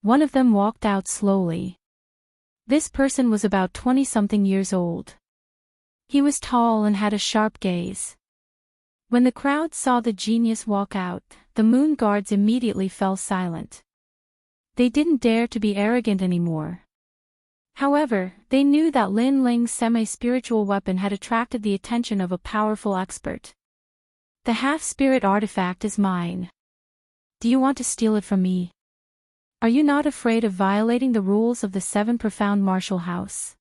S1: One of them walked out slowly. This person was about 20-something years old. He was tall and had a sharp gaze. When the crowd saw the genius walk out, the Moon Guards immediately fell silent. They didn't dare to be arrogant anymore. However, they knew that Lin Ling's semi-spiritual weapon had attracted the attention of a powerful expert. The half-spirit artifact is mine. Do you want to steal it from me? Are you not afraid of violating the rules of the 7 profound martial house?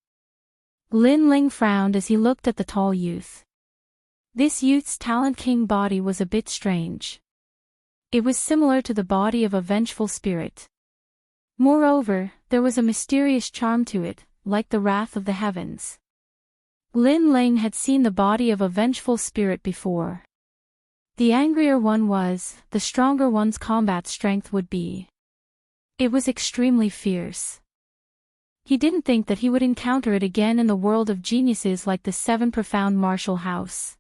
S1: Lin Ling frowned as he looked at the tall youth. This youth's talent king body was a bit strange. It was similar to the body of a vengeful spirit. Moreover, there was a mysterious charm to it, like the wrath of the heavens. Lin Ling had seen the body of a vengeful spirit before. The angrier one was, the stronger one's combat strength would be. It was extremely fierce. He didn't think that he would encounter it again in the world of geniuses like the 7 profound martial house.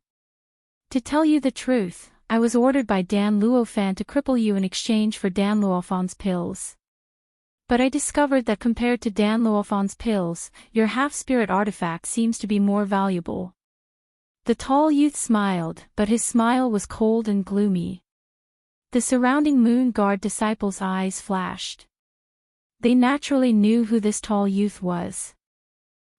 S1: To tell you the truth, I was ordered by Dan Luofan to cripple you in exchange for Dan Luofan's pills. But I discovered that compared to Dan Luofan's pills, your half-spirit artifact seems to be more valuable. The tall youth smiled, but his smile was cold and gloomy. The surrounding Moon Guard disciples' eyes flashed. They naturally knew who this tall youth was.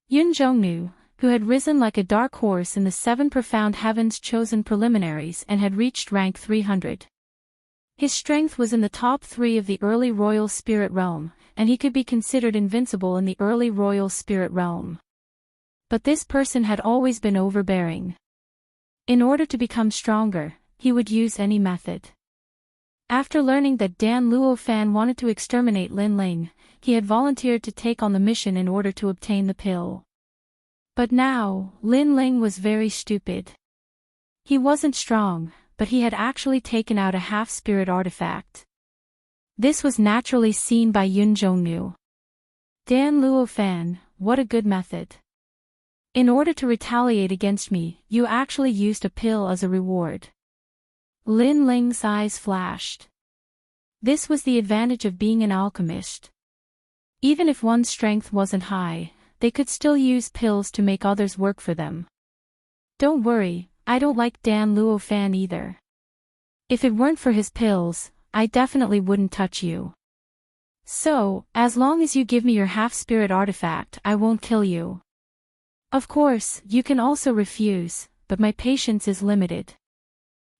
S1: Yun Zhongnu, who had risen like a dark horse in the 7 profound heavens chosen preliminaries and had reached rank 300. His strength was in the top 3 of the early royal spirit realm, and he could be considered invincible in the early royal spirit realm. But this person had always been overbearing. In order to become stronger, he would use any method. After learning that Dan Luofan wanted to exterminate Lin Ling, he had volunteered to take on the mission in order to obtain the pill. But now, Lin Ling was very stupid. He wasn't strong, but he had actually taken out a half-spirit artifact. This was naturally seen by Yun Zhongnu. Dan Luofan, what a good method. In order to retaliate against me, you actually used a pill as a reward. Lin Ling's eyes flashed. This was the advantage of being an alchemist. Even if one's strength wasn't high, they could still use pills to make others work for them. Don't worry, I don't like Dan Luofan either. If it weren't for his pills, I definitely wouldn't touch you. So, as long as you give me your half-spirit artifact, I won't kill you. Of course, you can also refuse, but my patience is limited.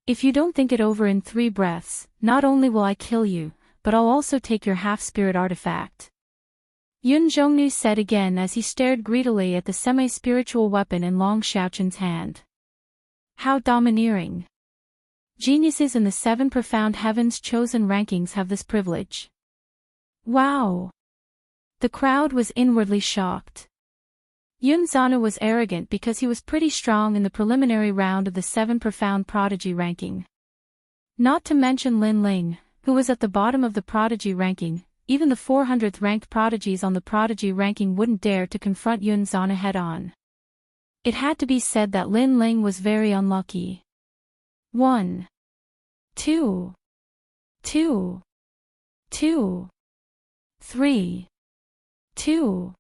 S1: If you don't think it over in 3 breaths, not only will I kill you, but but I'll also take your half-spirit artifact. Yun Zhongnu said again as he stared greedily at the semi-spiritual weapon in Long Xiaoqin's hand. How domineering. Geniuses in the 7 profound heavens chosen rankings have this privilege. Wow! The crowd was inwardly shocked. Yun Zhanu was arrogant because he was pretty strong in the preliminary round of the 7 profound prodigy ranking. Not to mention Lin Ling, who was at the bottom of the prodigy ranking. Even the 400th ranked prodigies on the prodigy ranking wouldn't dare to confront Yun Zhanu head-on. It had to be said that Lin Ling was very unlucky. 1. 2. 2. 2. 3. 2.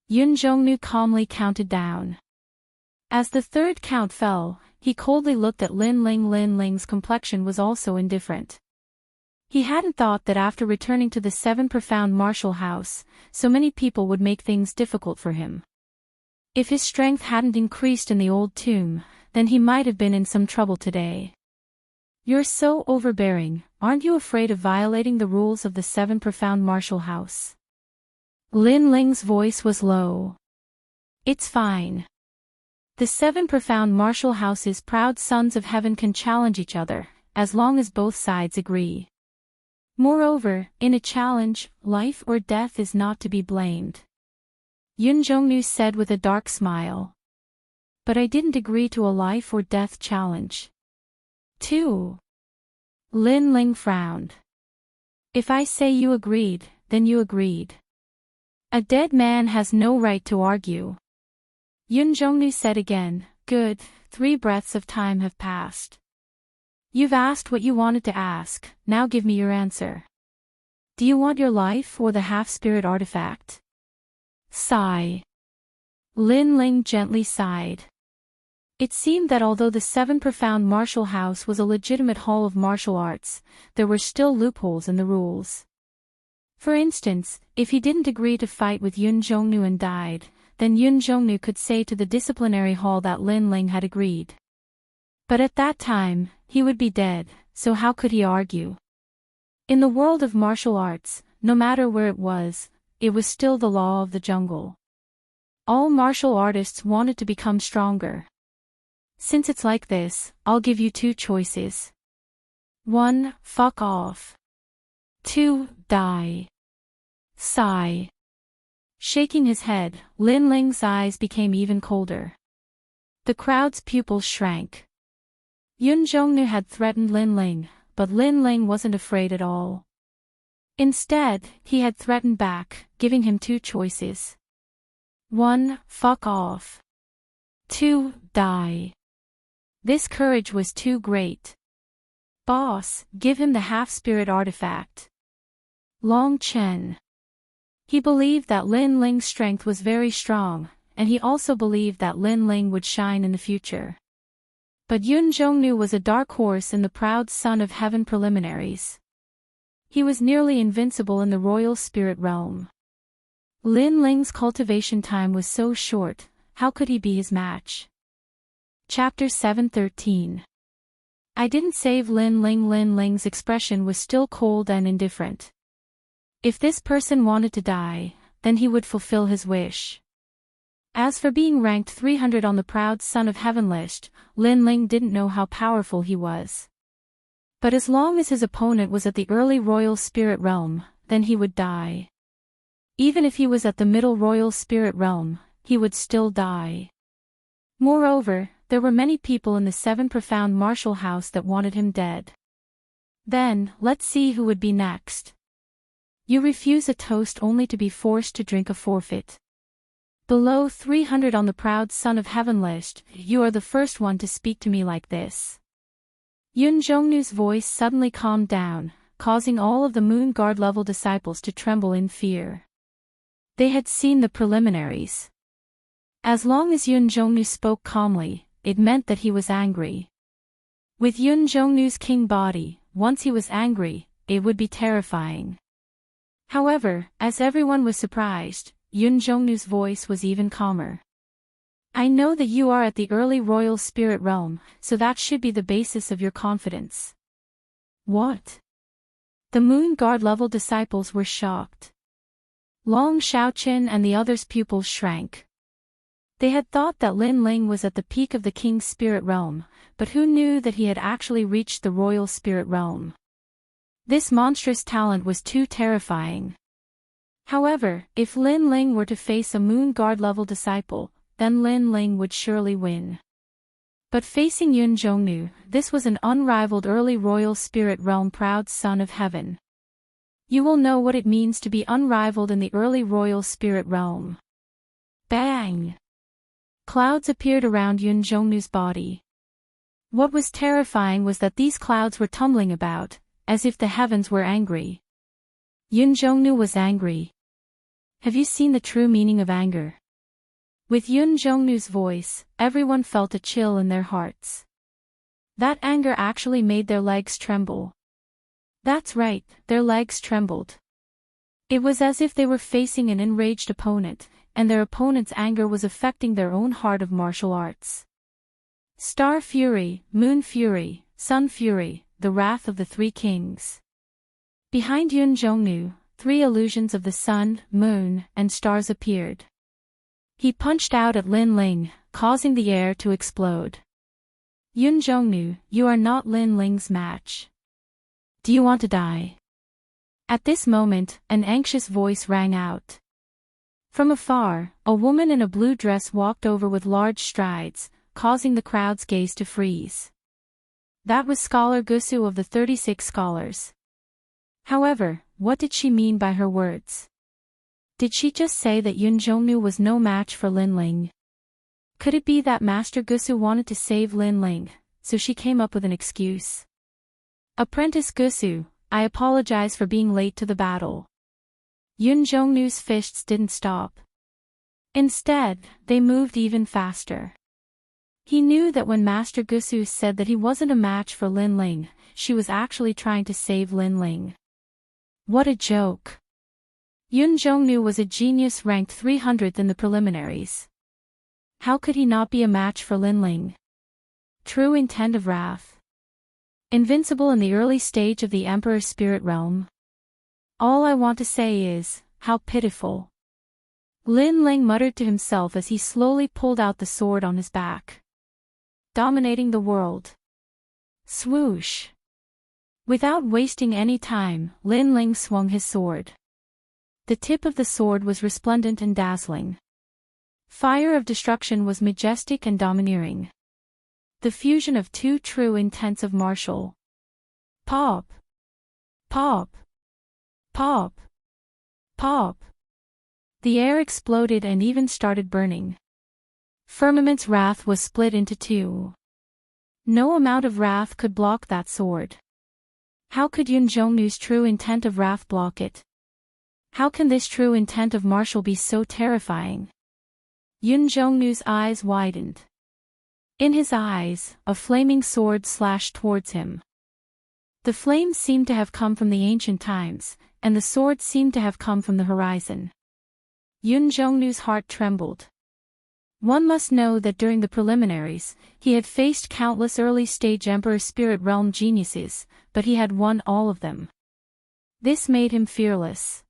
S1: Yun Zhongnu calmly counted down. As the third count fell, he coldly looked at Lin Ling. Lin Ling's complexion was also indifferent. He hadn't thought that after returning to the 7 profound martial house, so many people would make things difficult for him. If his strength hadn't increased in the old tomb, then he might have been in some trouble today. You're so overbearing, aren't you afraid of violating the rules of the 7 profound martial house? Lin Ling's voice was low. It's fine. The 7 profound martial house's proud sons of heaven can challenge each other, as long as both sides agree. Moreover, in a challenge, life or death is not to be blamed. Yun Zhongnu said with a dark smile. But I didn't agree to a life or death challenge. 2. Lin Ling frowned. If I say you agreed, then you agreed. A dead man has no right to argue. Yun Zhongnu said again, good, 3 breaths of time have passed. You've asked what you wanted to ask, now give me your answer. Do you want your life or the half-spirit artifact? Sigh. Lin Ling gently sighed. It seemed that although the 7 profound martial house was a legitimate hall of martial arts, there were still loopholes in the rules. For instance, if he didn't agree to fight with Yun Zhongnu and died, then Yun Zhongnu could say to the disciplinary hall that Lin Ling had agreed. But at that time, he would be dead, so how could he argue? In the world of martial arts, no matter where it was still the law of the jungle. All martial artists wanted to become stronger. Since it's like this, I'll give you 2 choices. 1. Fuck off. 2. Die. Sigh. Shaking his head, Lin Ling's eyes became even colder. The crowd's pupils shrank. Yun Zhongnu had threatened Lin Ling, but Lin Ling wasn't afraid at all. Instead, he had threatened back, giving him 2 choices. 1. Fuck off. 2. Die. This courage was too great. Boss, give him the half-spirit artifact. Long Chen. He believed that Lin Ling's strength was very strong, and he also believed that Lin Ling would shine in the future. But Yun Zhongnu was a dark horse in the proud son of heaven preliminaries. He was nearly invincible in the royal spirit realm. Lin Ling's cultivation time was so short, how could he be his match? Chapter 7:13. I didn't save Lin Ling. Lin Ling's expression was still cold and indifferent. If this person wanted to die, then he would fulfill his wish. As for being ranked 300 on the proud son of heaven list, Lin Ling didn't know how powerful he was. But as long as his opponent was at the early royal spirit realm, then he would die. Even if he was at the middle royal spirit realm, he would still die. Moreover, there were many people in the 7 profound martial house that wanted him dead. Then, let's see who would be next. You refuse a toast only to be forced to drink a forfeit. Below 300 on the proud son of heaven list, you are the first one to speak to me like this. Yun Zhongnu's voice suddenly calmed down, causing all of the Moon Guard level disciples to tremble in fear. They had seen the preliminaries. As long as Yun Zhongnu spoke calmly, it meant that he was angry. With Yun Zhongnu's king body, once he was angry, it would be terrifying. However, as everyone was surprised, Yun Zhongnu's voice was even calmer. I know that you are at the early royal spirit realm, so that should be the basis of your confidence. What? The Moon Guard level disciples were shocked. Long Shaoqin and the others' pupils shrank. They had thought that Lin Ling was at the peak of the king's spirit realm, but who knew that he had actually reached the royal spirit realm? This monstrous talent was too terrifying. However, if Lin Ling were to face a Moon Guard level disciple, then Lin Ling would surely win. But facing Yun Zhongnu, this was an unrivaled early royal spirit realm proud son of heaven. You will know what it means to be unrivaled in the early royal spirit realm. Bang! Clouds appeared around Yun Zhongnu's body. What was terrifying was that these clouds were tumbling about, as if the heavens were angry. Yun Zhongnu was angry. Have you seen the true meaning of anger? With Yun Zhongnu's voice, everyone felt a chill in their hearts. That anger actually made their legs tremble. That's right, their legs trembled. It was as if they were facing an enraged opponent, and their opponent's anger was affecting their own heart of martial arts. Star Fury, Moon Fury, Sun Fury, the wrath of the three kings. Behind Yun Zhongnu, three illusions of the sun, moon, and stars appeared. He punched out at Lin Ling, causing the air to explode. Yun Zhongnu, you are not Lin Ling's match. Do you want to die? At this moment, an anxious voice rang out. From afar, a woman in a blue dress walked over with large strides, causing the crowd's gaze to freeze. That was Scholar Gusu of the 36 Scholars. However, what did she mean by her words? Did she just say that Yun Zhongnu was no match for Lin Ling? Could it be that Master Gusu wanted to save Lin Ling, so she came up with an excuse? Apprentice Gusu, I apologize for being late to the battle. Yun Zhongnu's fists didn't stop. Instead, they moved even faster. He knew that when Master Gusu said that he wasn't a match for Lin Ling, she was actually trying to save Lin Ling. What a joke. Yun Zhongnu was a genius ranked 300th in the preliminaries. How could he not be a match for Lin Ling? True intent of wrath. Invincible in the early stage of the Emperor's spirit realm. All I want to say is, how pitiful. Lin Ling muttered to himself as he slowly pulled out the sword on his back. Dominating the world. Swoosh. Without wasting any time, Lin Ling swung his sword. The tip of the sword was resplendent and dazzling. Fire of destruction was majestic and domineering. The fusion of two true intents of martial. Pop. Pop. Pop. Pop. The air exploded and even started burning. Firmament's wrath was split into two. No amount of wrath could block that sword. How could Yun Zhongnu's true intent of wrath block it? How can this true intent of martial be so terrifying? Yun Zhongnu's eyes widened. In his eyes, a flaming sword slashed towards him. The flames seemed to have come from the ancient times, and the sword seemed to have come from the horizon. Yun Zhongnu's heart trembled. One must know that during the preliminaries, he had faced countless early-stage Emperor Spirit Realm geniuses, but he had won all of them. This made him fearless.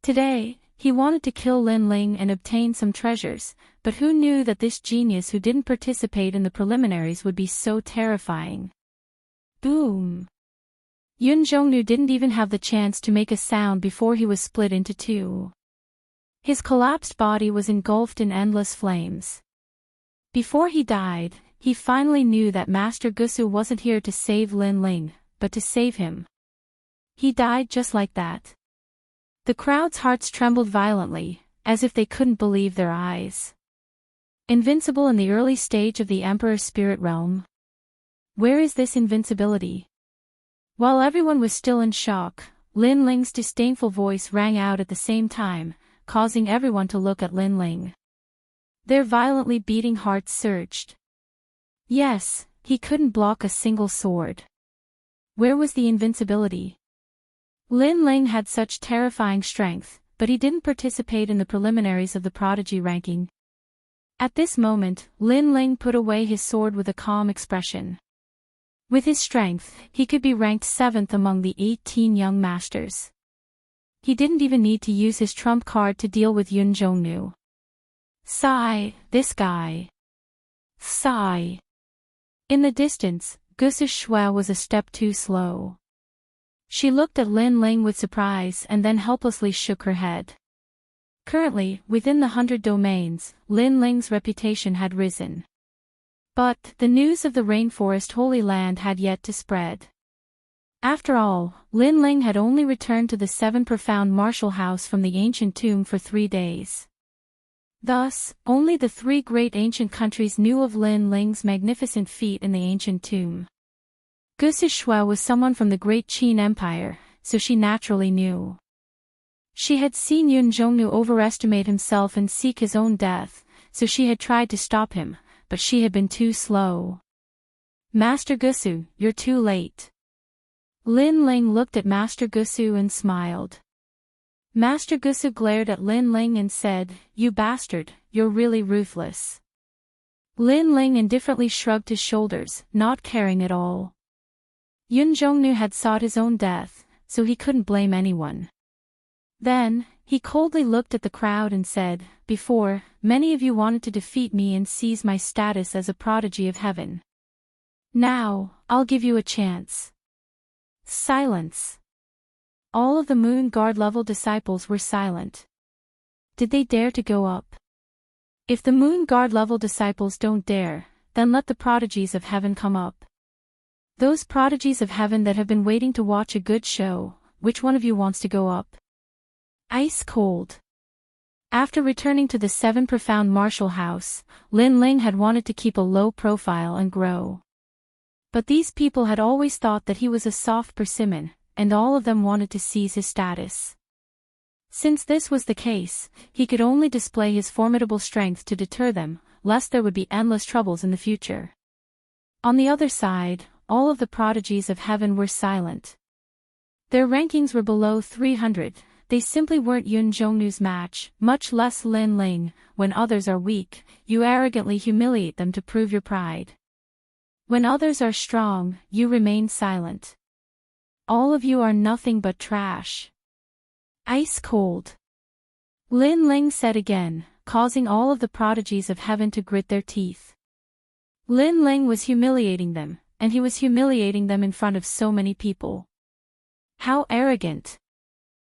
S1: Today, he wanted to kill Lin Ling and obtain some treasures, but who knew that this genius who didn't participate in the preliminaries would be so terrifying? Boom! Yun Zhongnu didn't even have the chance to make a sound before he was split into two. His collapsed body was engulfed in endless flames. Before he died, he finally knew that Master Gusu wasn't here to save Lin Ling, but to save him. He died just like that. The crowd's hearts trembled violently, as if they couldn't believe their eyes. Invincible in the early stage of the Emperor's spirit realm. Where is this invincibility? While everyone was still in shock, Lin Ling's disdainful voice rang out at the same time, causing everyone to look at Lin Ling. Their violently beating hearts surged. Yes, he couldn't block a single sword. Where was the invincibility? Lin Ling had such terrifying strength, but he didn't participate in the preliminaries of the prodigy ranking. At this moment, Lin Ling put away his sword with a calm expression. With his strength, he could be ranked 7th among the 18 young masters. He didn't even need to use his trump card to deal with Yun Jongnu. Sigh, this guy. Sigh. In the distance, Gusu Shui was a step too slow. She looked at Lin Ling with surprise and then helplessly shook her head. Currently, within the 100 domains, Lin Ling's reputation had risen. But the news of the rainforest Holy Land had yet to spread. After all, Lin Ling had only returned to the 7 profound martial house from the ancient tomb for 3 days. Thus, only the 3 great ancient countries knew of Lin Ling's magnificent feat in the ancient tomb. Gusu Shui was someone from the great Qin Empire, so she naturally knew. She had seen Yun Jongnu overestimate himself and seek his own death, so she had tried to stop him, but she had been too slow. Master Gusu, you're too late. Lin Ling looked at Master Gusu and smiled. Master Gusu glared at Lin Ling and said, "You bastard, you're really ruthless." Lin Ling indifferently shrugged his shoulders, not caring at all. Yun Jongnu had sought his own death, so he couldn't blame anyone. Then, he coldly looked at the crowd and said, "Before, many of you wanted to defeat me and seize my status as a prodigy of heaven. Now, I'll give you a chance." Silence. All of the Moon Guard level disciples were silent. Did they dare to go up? If the Moon Guard level disciples don't dare, then let the prodigies of heaven come up. Those prodigies of heaven that have been waiting to watch a good show, which one of you wants to go up? Ice cold. After returning to the 7 profound martial house, Lin Ling had wanted to keep a low profile and grow. But these people had always thought that he was a soft persimmon, and all of them wanted to seize his status. Since this was the case, he could only display his formidable strength to deter them, lest there would be endless troubles in the future. On the other side, all of the prodigies of heaven were silent. Their rankings were below 300, they simply weren't Yun Jongnu's match, much less Lin Ling. When others are weak, you arrogantly humiliate them to prove your pride. When others are strong, you remain silent. All of you are nothing but trash. Ice cold. Lin Ling said again, causing all of the prodigies of heaven to grit their teeth. Lin Ling was humiliating them, and he was humiliating them in front of so many people. How arrogant.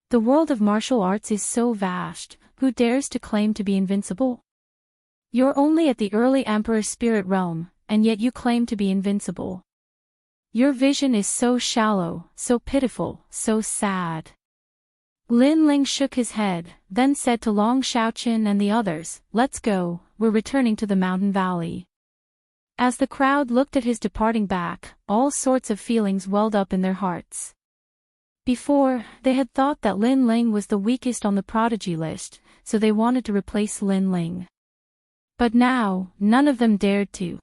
S1: The world of martial arts is so vast, who dares to claim to be invincible? You're only at the early Emperor Spirit realm, and yet you claim to be invincible. Your vision is so shallow, so pitiful, so sad. Lin Ling shook his head, then said to Long Shaoqin and the others, "Let's go, we're returning to the mountain valley." As the crowd looked at his departing back, all sorts of feelings welled up in their hearts. Before, they had thought that Lin Ling was the weakest on the prodigy list, so they wanted to replace Lin Ling. But now, none of them dared to.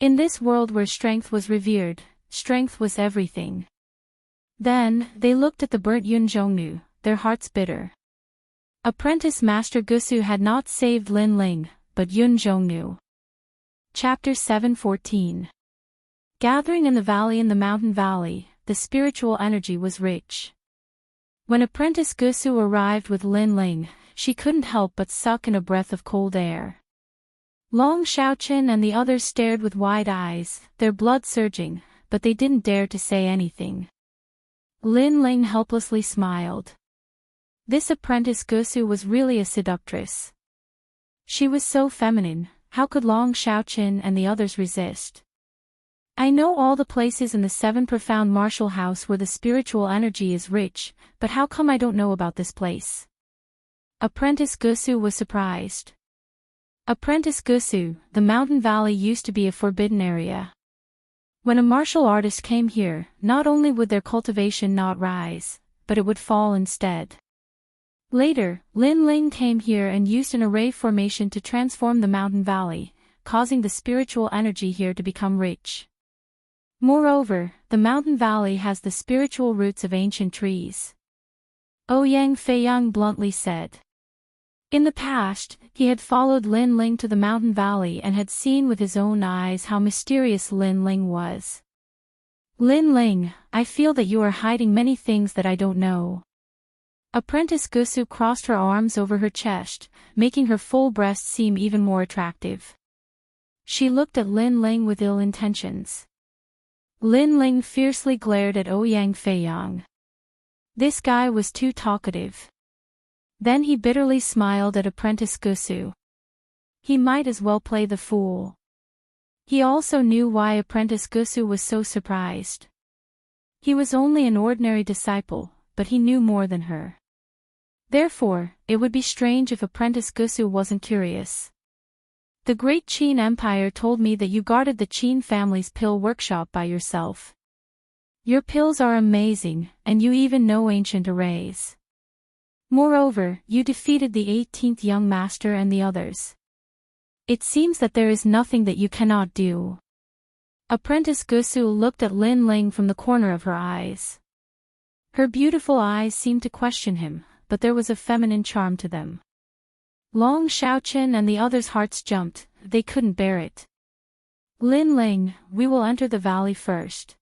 S1: In this world where strength was revered, strength was everything. Then, they looked at the burnt Yun Jongnu, their hearts bitter. Apprentice Master Gusu had not saved Lin Ling, but Yun Jongnu. Chapter 7:14. Gathering in the mountain valley, the spiritual energy was rich. When Apprentice Gusu arrived with Lin Ling, she couldn't help but suck in a breath of cold air. Long Shaoqin and the others stared with wide eyes, their blood surging, but they didn't dare to say anything. Lin Ling helplessly smiled. This Apprentice Gusu was really a seductress. She was so feminine, how could Long Shaoqin and the others resist? I know all the places in the 7 profound martial house where the spiritual energy is rich, but how come I don't know about this place? Apprentice Gusu was surprised. Apprentice Gusu, the mountain valley used to be a forbidden area. When a martial artist came here, not only would their cultivation not rise, but it would fall instead. Later, Lin Ling came here and used an array formation to transform the mountain valley, causing the spiritual energy here to become rich. Moreover, the mountain valley has the spiritual roots of ancient trees. Ouyang Feiyang bluntly said. In the past, he had followed Lin Ling to the mountain valley and had seen with his own eyes how mysterious Lin Ling was. Lin Ling, I feel that you are hiding many things that I don't know. Apprentice Gusu crossed her arms over her chest, making her full breast seem even more attractive. She looked at Lin Ling with ill intentions. Lin Ling fiercely glared at Ouyang Feiyang. This guy was too talkative. Then he bitterly smiled at Apprentice Gusu. He might as well play the fool. He also knew why Apprentice Gusu was so surprised. He was only an ordinary disciple, but he knew more than her. Therefore, it would be strange if Apprentice Gusu wasn't curious. The great Qin Empire told me that you guarded the Qin family's pill workshop by yourself. Your pills are amazing, and you even know ancient arrays. Moreover, you defeated the 18th young master and the others. It seems that there is nothing that you cannot do. Apprentice Gusu looked at Lin Ling from the corner of her eyes. Her beautiful eyes seemed to question him, but there was a feminine charm to them. Long Xiaoqin and the others' hearts jumped, they couldn't bear it. Lin Ling, we will enter the valley first.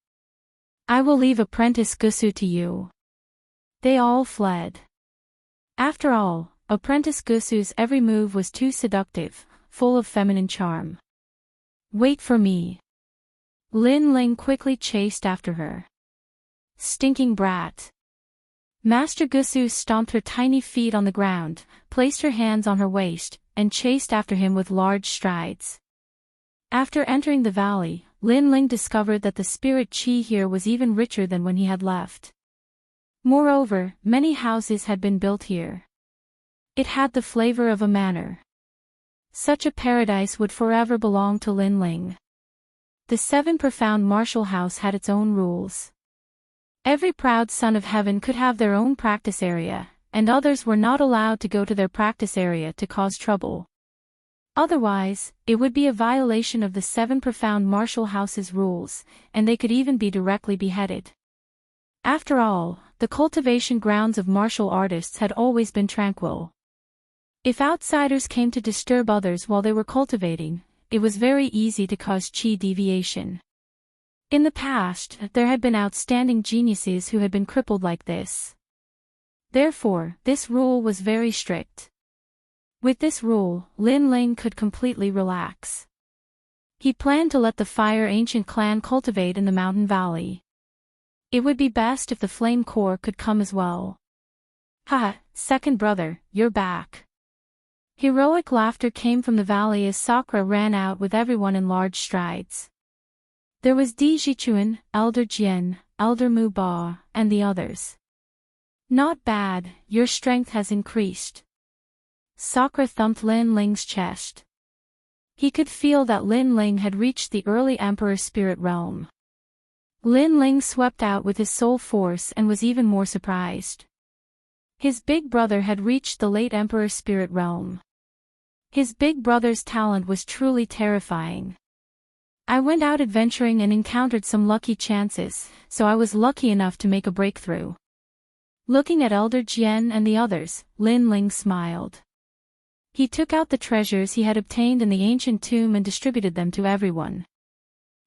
S1: I will leave Apprentice Gusu to you. They all fled. After all, Apprentice Gusu's every move was too seductive, full of feminine charm. Wait for me. Lin Ling quickly chased after her. Stinking brat. Master Gusu stomped her tiny feet on the ground, placed her hands on her waist, and chased after him with large strides. After entering the valley, Lin Ling discovered that the spirit qi here was even richer than when he had left. Moreover, many houses had been built here. It had the flavor of a manor. Such a paradise would forever belong to Lin Ling. The 7 profound martial house had its own rules. Every proud son of heaven could have their own practice area, and others were not allowed to go to their practice area to cause trouble. Otherwise, it would be a violation of the 7 profound martial house's rules, and they could even be directly beheaded. After all, the cultivation grounds of martial artists had always been tranquil. If outsiders came to disturb others while they were cultivating, it was very easy to cause qi deviation. In the past, there had been outstanding geniuses who had been crippled like this. Therefore, this rule was very strict. With this rule, Lin Ling could completely relax. He planned to let the Fire Ancient clan cultivate in the mountain valley. It would be best if the Flame Core could come as well. Haha, second brother, you're back. Heroic laughter came from the valley as Sakura ran out with everyone in large strides. There was Di Jichuan, Elder Jian, Elder Mu Ba, and the others. Not bad, your strength has increased. Sakura thumped Lin Ling's chest. He could feel that Lin Ling had reached the early Emperor Spirit Realm. Lin Ling swept out with his soul force and was even more surprised. His big brother had reached the late Emperor Spirit Realm. His big brother's talent was truly terrifying. I went out adventuring and encountered some lucky chances, so I was lucky enough to make a breakthrough. Looking at Elder Jian and the others, Lin Ling smiled. He took out the treasures he had obtained in the ancient tomb and distributed them to everyone.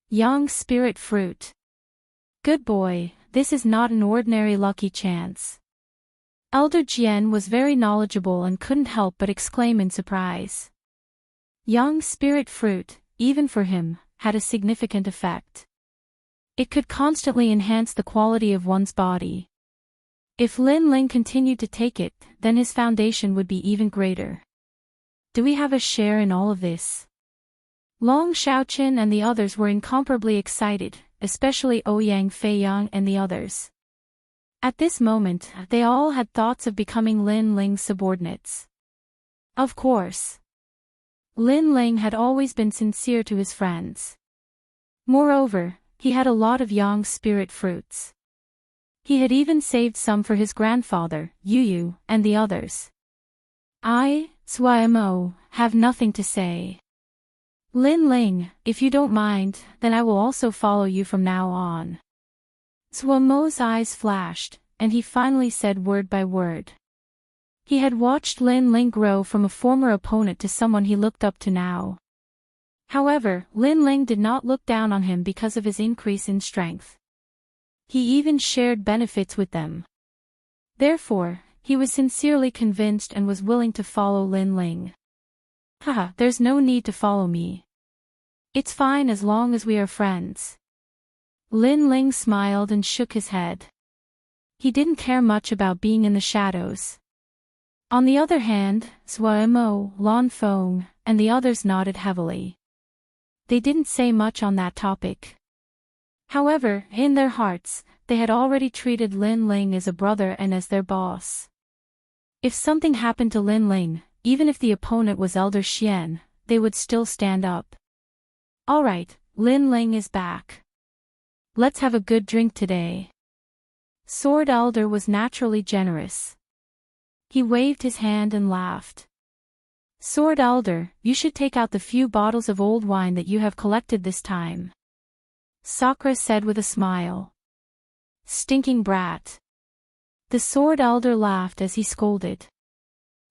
S1: Yang Spirit Fruit. Good boy, this is not an ordinary lucky chance. Elder Jian was very knowledgeable and couldn't help but exclaim in surprise. Yang Spirit Fruit, even for him, had a significant effect. It could constantly enhance the quality of one's body. If Lin Ling continued to take it, then his foundation would be even greater. Do we have a share in all of this? Long Xiaoqin and the others were incomparably excited, especially Ouyang Feiyang and the others. At this moment, they all had thoughts of becoming Lin Ling's subordinates. Of course. Lin Ling had always been sincere to his friends. Moreover, he had a lot of Yang Spirit fruits. He had even saved some for his grandfather, Yu, and the others. I, Suimo, have nothing to say. Lin Ling, if you don't mind, then I will also follow you from now on. Suimo's eyes flashed, and he finally said word by word. He had watched Lin Ling grow from a former opponent to someone he looked up to now. However, Lin Ling did not look down on him because of his increase in strength. He even shared benefits with them. Therefore, he was sincerely convinced and was willing to follow Lin Ling. Haha, there's no need to follow me. It's fine as long as we are friends. Lin Ling smiled and shook his head. He didn't care much about being in the shadows. On the other hand, Zhao Mo, Lan Feng, and the others nodded heavily. They didn't say much on that topic. However, in their hearts, they had already treated Lin Ling as a brother and as their boss. If something happened to Lin Ling, even if the opponent was Elder Xian, they would still stand up. Alright, Lin Ling is back. Let's have a good drink today. Sword Elder was naturally generous. He waved his hand and laughed. Sword Elder, you should take out the few bottles of old wine that you have collected this time. Sakura said with a smile. Stinking brat. The Sword Elder laughed as he scolded.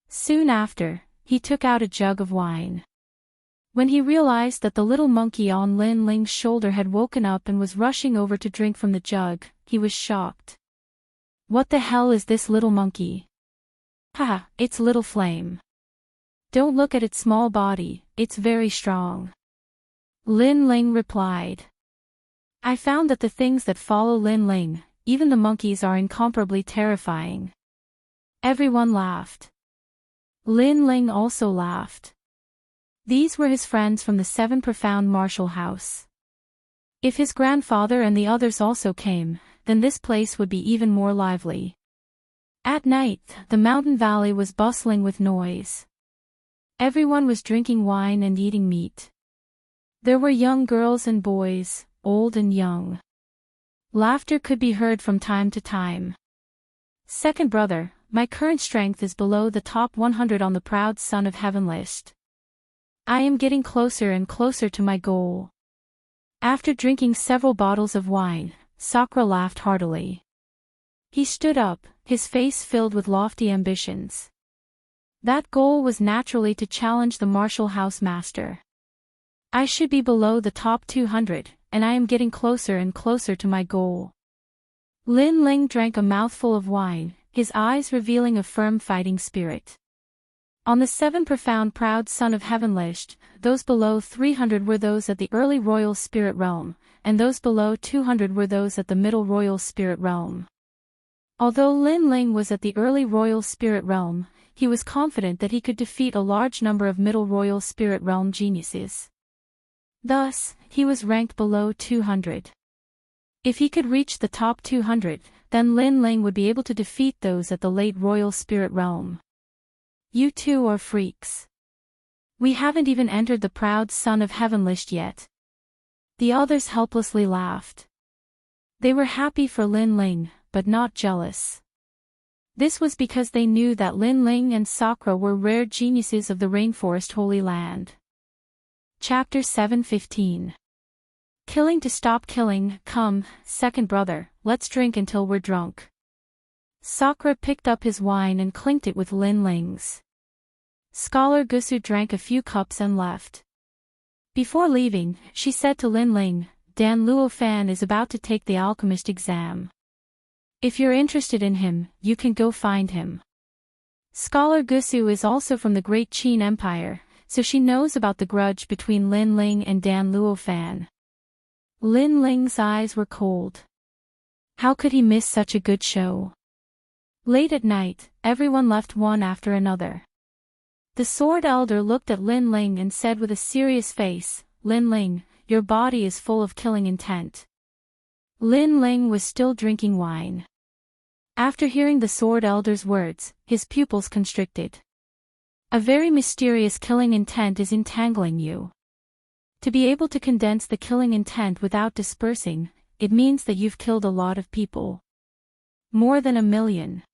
S1: Soon after, he took out a jug of wine. When he realized that the little monkey on Lin Ling's shoulder had woken up and was rushing over to drink from the jug, he was shocked. What the hell is this little monkey? Haha, it's Little Flame. Don't look at its small body, it's very strong. Lin Ling replied. I found that the things that follow Lin Ling, even the monkeys, are incomparably terrifying. Everyone laughed. Lin Ling also laughed. These were his friends from the Seven Profound Martial House. If his grandfather and the others also came, then this place would be even more lively. At night, the mountain valley was bustling with noise. Everyone was drinking wine and eating meat. There were young girls and boys, old and young. Laughter could be heard from time to time. Second brother, my current strength is below the top 100 on the Proud Son of Heaven list. I am getting closer and closer to my goal. After drinking several bottles of wine, Sakura laughed heartily. He stood up, his face filled with lofty ambitions. That goal was naturally to challenge the martial house master. I should be below the top 200, and I am getting closer and closer to my goal. Lin Ling drank a mouthful of wine, his eyes revealing a firm fighting spirit. On the Seven Profound Proud Son of Heaven list, those below 300 were those at the early Royal Spirit Realm, and those below 200 were those at the middle Royal Spirit Realm. Although Lin Ling was at the early Royal Spirit Realm, he was confident that he could defeat a large number of middle Royal Spirit Realm geniuses. Thus, he was ranked below 200. If he could reach the top 200, then Lin Ling would be able to defeat those at the late Royal Spirit Realm. You two are freaks. We haven't even entered the Proud Son of Heaven list yet. The others helplessly laughed. They were happy for Lin Ling, but not jealous. This was because they knew that Lin Ling and Sakura were rare geniuses of the Rainforest Holy Land. Chapter 7:15. Killing to stop killing. Come, second brother, let's drink until we're drunk. Sakura picked up his wine and clinked it with Lin Ling's. Scholar Gusu drank a few cups and left. Before leaving, she said to Lin Ling, Dan Luofan is about to take the alchemist exam. If you're interested in him, you can go find him. Scholar Gusu is also from the Great Qin Empire, so she knows about the grudge between Lin Ling and Dan Luofan. Lin Ling's eyes were cold. How could he miss such a good show? Late at night, everyone left one after another. The Sword Elder looked at Lin Ling and said with a serious face, Lin Ling, your body is full of killing intent. Lin Ling was still drinking wine. After hearing the Sword Elder's words, his pupils constricted. A very mysterious killing intent is entangling you. To be able to condense the killing intent without dispersing, it means that you've killed a lot of people. More than 1 million.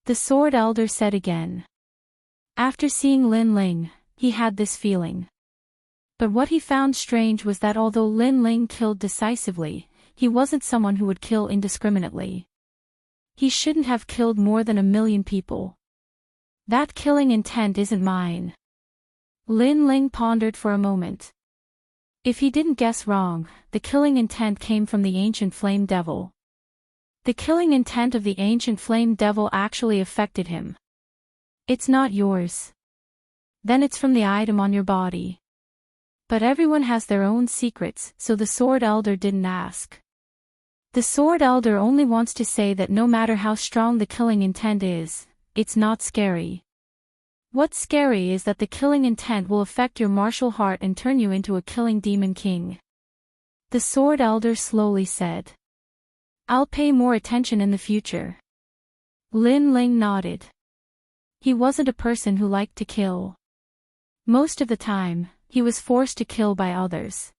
S1: The Sword Elder said again. After seeing Lin Ling, he had this feeling. But what he found strange was that although Lin Ling killed decisively, he wasn't someone who would kill indiscriminately. He shouldn't have killed more than 1 million people. That killing intent isn't mine. Lin Ling pondered for a moment. If he didn't guess wrong, the killing intent came from the ancient flame devil. The killing intent of the ancient flame devil actually affected him. It's not yours. Then it's from the item on your body. But everyone has their own secrets, so the Sword Elder didn't ask. The Sword Elder only wants to say that no matter how strong the killing intent is, it's not scary. What's scary is that the killing intent will affect your martial heart and turn you into a killing demon king. The Sword Elder slowly said. I'll pay more attention in the future. Lin Ling nodded. He wasn't a person who liked to kill. Most of the time, he was forced to kill by others.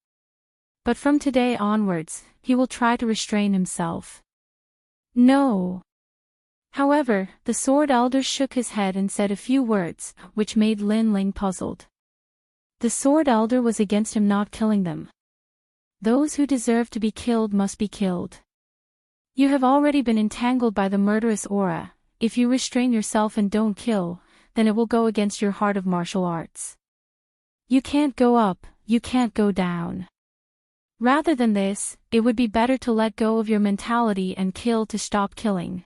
S1: But from today onwards, he will try to restrain himself. No. However, the Sword Elder shook his head and said a few words, which made Lin Ling puzzled. The Sword Elder was against him not killing them. Those who deserve to be killed must be killed. You have already been entangled by the murderous aura. If you restrain yourself and don't kill, then it will go against your heart of martial arts. You can't go up, you can't go down. Rather than this, it would be better to let go of your mentality and kill to stop killing.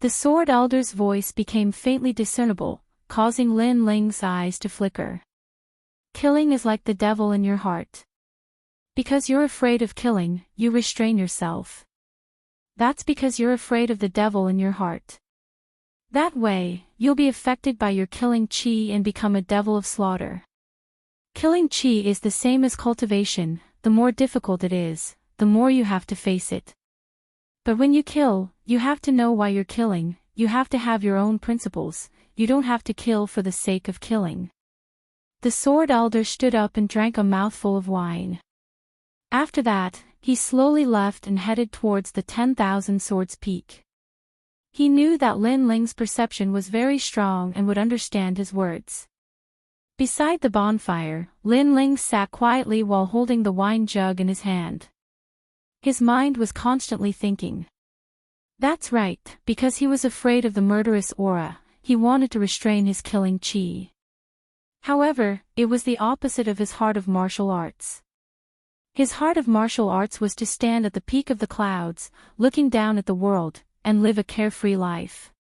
S1: The Sword Elder's voice became faintly discernible, causing Lin Ling's eyes to flicker. Killing is like the devil in your heart. Because you're afraid of killing, you restrain yourself. That's because you're afraid of the devil in your heart. That way, you'll be affected by your killing chi and become a devil of slaughter. Killing chi is the same as cultivation. The more difficult it is, the more you have to face it. But when you kill, you have to know why you're killing, you have to have your own principles, you don't have to kill for the sake of killing. The Sword Elder stood up and drank a mouthful of wine. After that, he slowly left and headed towards the 10,000 Swords Peak. He knew that Lin Ling's perception was very strong and would understand his words. Beside the bonfire, Lin Ling sat quietly while holding the wine jug in his hand. His mind was constantly thinking. That's right, because he was afraid of the murderous aura, he wanted to restrain his killing chi. However, it was the opposite of his heart of martial arts. His heart of martial arts was to stand at the peak of the clouds, looking down at the world, and live a carefree life.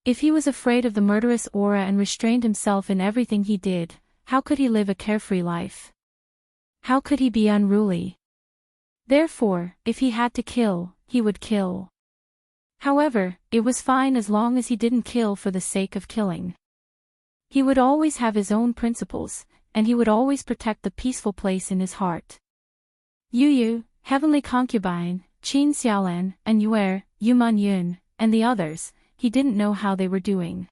S1: If he was afraid of the murderous aura and restrained himself in everything he did, how could he live a carefree life? How could he be unruly? Therefore, if he had to kill, he would kill. However, it was fine as long as he didn't kill for the sake of killing. He would always have his own principles, and he would always protect the peaceful place in his heart. Yu, Heavenly Concubine, Qin Xiaolan, and Yuer, Yuman Yun, and the others, he didn't know how they were doing.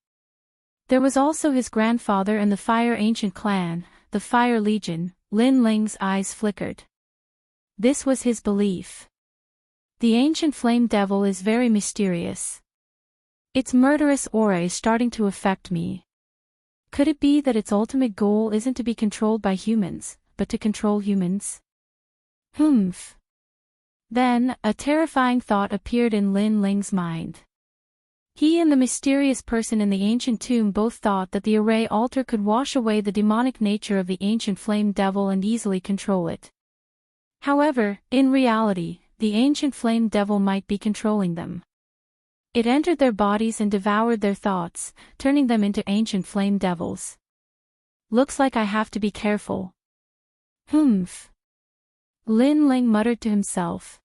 S1: There was also his grandfather and the Fire Ancient Clan, the Fire Legion. Lin Ling's eyes flickered. This was his belief. The ancient flame devil is very mysterious. Its murderous aura is starting to affect me. Could it be that its ultimate goal isn't to be controlled by humans, but to control humans? Humph. Then, a terrifying thought appeared in Lin Ling's mind. He and the mysterious person in the ancient tomb both thought that the array altar could wash away the demonic nature of the ancient flame devil and easily control it. However, in reality, the ancient flame devil might be controlling them. It entered their bodies and devoured their thoughts, turning them into ancient flame devils. Looks like I have to be careful. Humph. Lin Ling muttered to himself.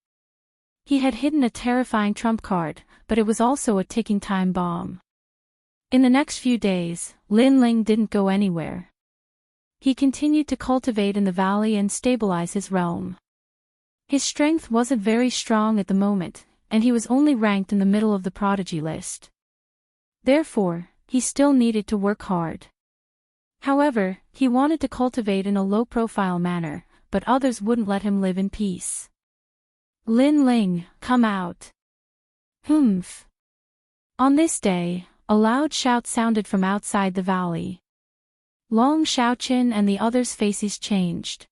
S1: He had hidden a terrifying trump card, but it was also a ticking time bomb. In the next few days, Lin Ling didn't go anywhere. He continued to cultivate in the valley and stabilize his realm. His strength wasn't very strong at the moment, and he was only ranked in the middle of the prodigy list. Therefore, he still needed to work hard. However, he wanted to cultivate in a low-profile manner, but others wouldn't let him live in peace. Lin Ling, come out. Humph. On this day, a loud shout sounded from outside the valley. Long Xiaoqin and the others' faces changed.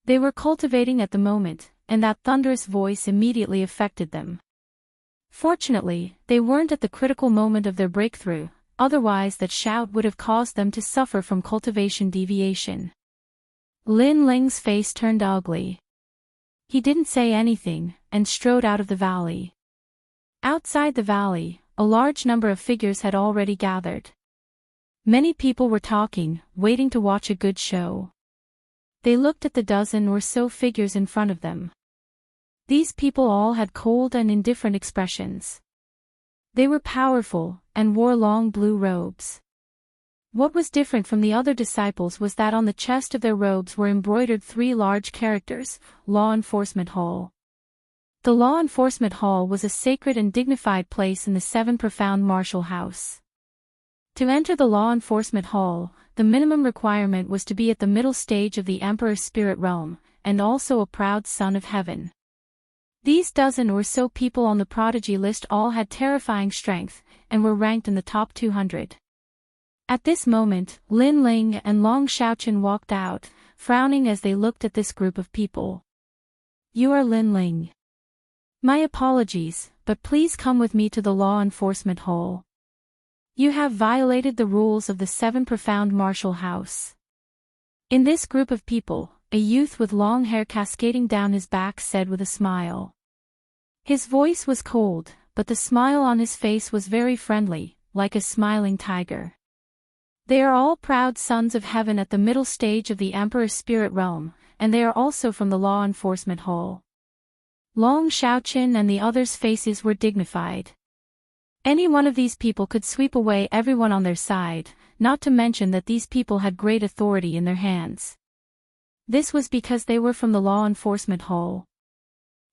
S1: They were cultivating at the moment, and that thunderous voice immediately affected them. Fortunately, they weren't at the critical moment of their breakthrough, otherwise that shout would have caused them to suffer from cultivation deviation. Lin Ling's face turned ugly. He didn't say anything, and strode out of the valley. Outside the valley, a large number of figures had already gathered. Many people were talking, waiting to watch a good show. They looked at the dozen or so figures in front of them. These people all had cold and indifferent expressions. They were powerful, and wore long blue robes. What was different from the other disciples was that on the chest of their robes were embroidered 3 large characters, Law Enforcement Hall. The Law Enforcement Hall was a sacred and dignified place in the 7 Profound Martial House. To enter the Law Enforcement Hall, the minimum requirement was to be at the middle stage of the Emperor's spirit realm, and also a proud son of heaven. These dozen or so people on the prodigy list all had terrifying strength, and were ranked in the top 200. At this moment, Lin Ling and Long Xiaoqun walked out, frowning as they looked at this group of people. "You are Lin Ling. My apologies, but please come with me to the Law Enforcement Hall. You have violated the rules of the 7 Profound Martial House." In this group of people, a youth with long hair cascading down his back said with a smile. His voice was cold, but the smile on his face was very friendly, like a smiling tiger. "They are all proud sons of heaven at the middle stage of the Emperor's spirit realm, and they are also from the Law Enforcement Hall." Long Xiaoqun and the others' faces were dignified. Any one of these people could sweep away everyone on their side, not to mention that these people had great authority in their hands. This was because they were from the Law Enforcement Hall.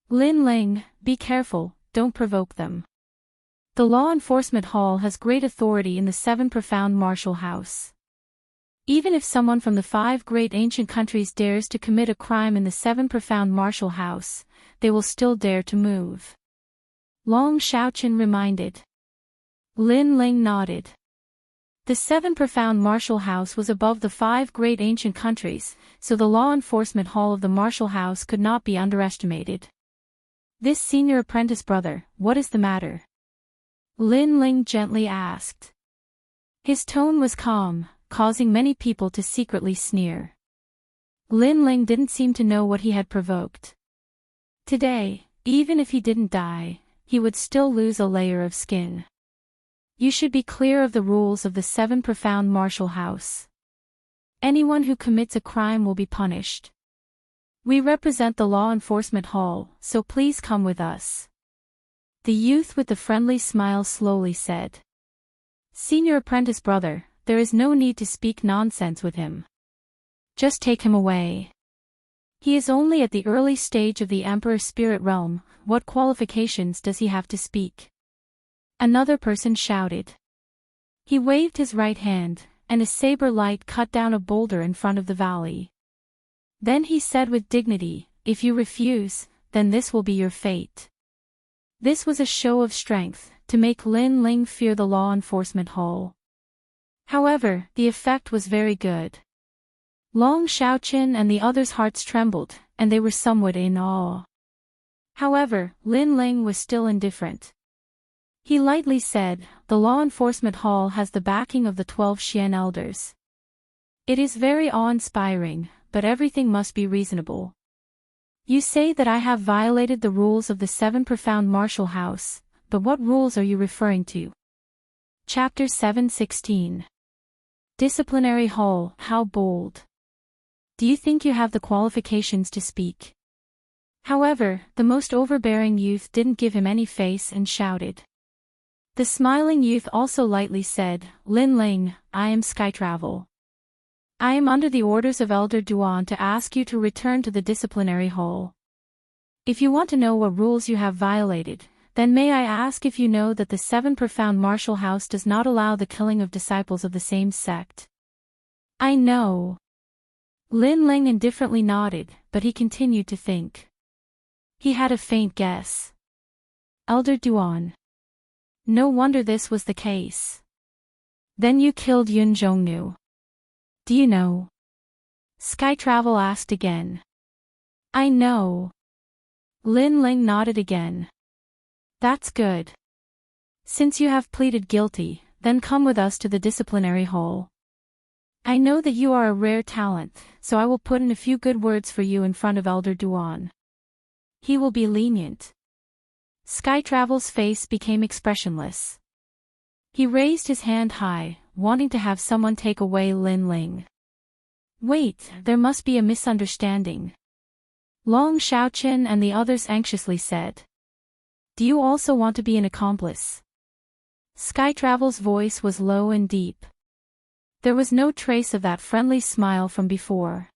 S1: "Lin Ling, be careful, don't provoke them. The Law Enforcement Hall has great authority in the 7 Profound Martial House. Even if someone from the 5 great ancient countries dares to commit a crime in the 7 Profound Martial House, they will still dare to move." Long Xiaoqun reminded. Lin Ling nodded. The 7 Profound Martial House was above the 5 great ancient countries, so the Law Enforcement Hall of the Martial House could not be underestimated. "This senior apprentice brother, what is the matter?" Lin Ling gently asked. His tone was calm, causing many people to secretly sneer. Lin Ling didn't seem to know what he had provoked. Today, even if he didn't die, he would still lose a layer of skin. You should be clear of the rules of the 7 Profound Martial House. Anyone who commits a crime will be punished. We represent the Law Enforcement Hall, so please come with us. The youth with the friendly smile slowly said. "Senior apprentice brother, there is no need to speak nonsense with him. Just take him away. He is only at the early stage of the Emperor's spirit realm, what qualifications does he have to speak?" Another person shouted. He waved his right hand, and a saber light cut down a boulder in front of the valley. Then he said with dignity, "If you refuse, then this will be your fate." This was a show of strength, to make Lin Ling fear the Law Enforcement Hall. However, the effect was very good. Long Xiaoqun and the others' hearts trembled, and they were somewhat in awe. However, Lin Ling was still indifferent. He lightly said, "The Law Enforcement Hall has the backing of the 12 Xian elders. It is very awe-inspiring, but everything must be reasonable. You say that I have violated the rules of the 7 Profound Martial House, but what rules are you referring to?" Chapter 7:16. Disciplinary Hall, how bold. Do you think you have the qualifications to speak? However, the most overbearing youth didn't give him any face and shouted. The smiling youth also lightly said, "Lin Ling, I am Skytravel. I am under the orders of Elder Duan to ask you to return to the disciplinary hall. If you want to know what rules you have violated, then may I ask if you know that the 7 Profound Martial House does not allow the killing of disciples of the same sect?" "I know." Lin Ling indifferently nodded, but he continued to think. He had a faint guess. Elder Duan. No wonder this was the case. Then you killed Yun Zhongnu. Do you know? Skytravel asked again. I know. Lin Ling nodded again. That's good. Since you have pleaded guilty, then come with us to the disciplinary hall. I know that you are a rare talent, so I will put in a few good words for you in front of Elder Duan. He will be lenient. Sky Travel's face became expressionless. He raised his hand high, wanting to have someone take away Lin Ling. Wait, there must be a misunderstanding. Long Xiaoqin and the others anxiously said. Do you also want to be an accomplice? Sky Travel's voice was low and deep. There was no trace of that friendly smile from before.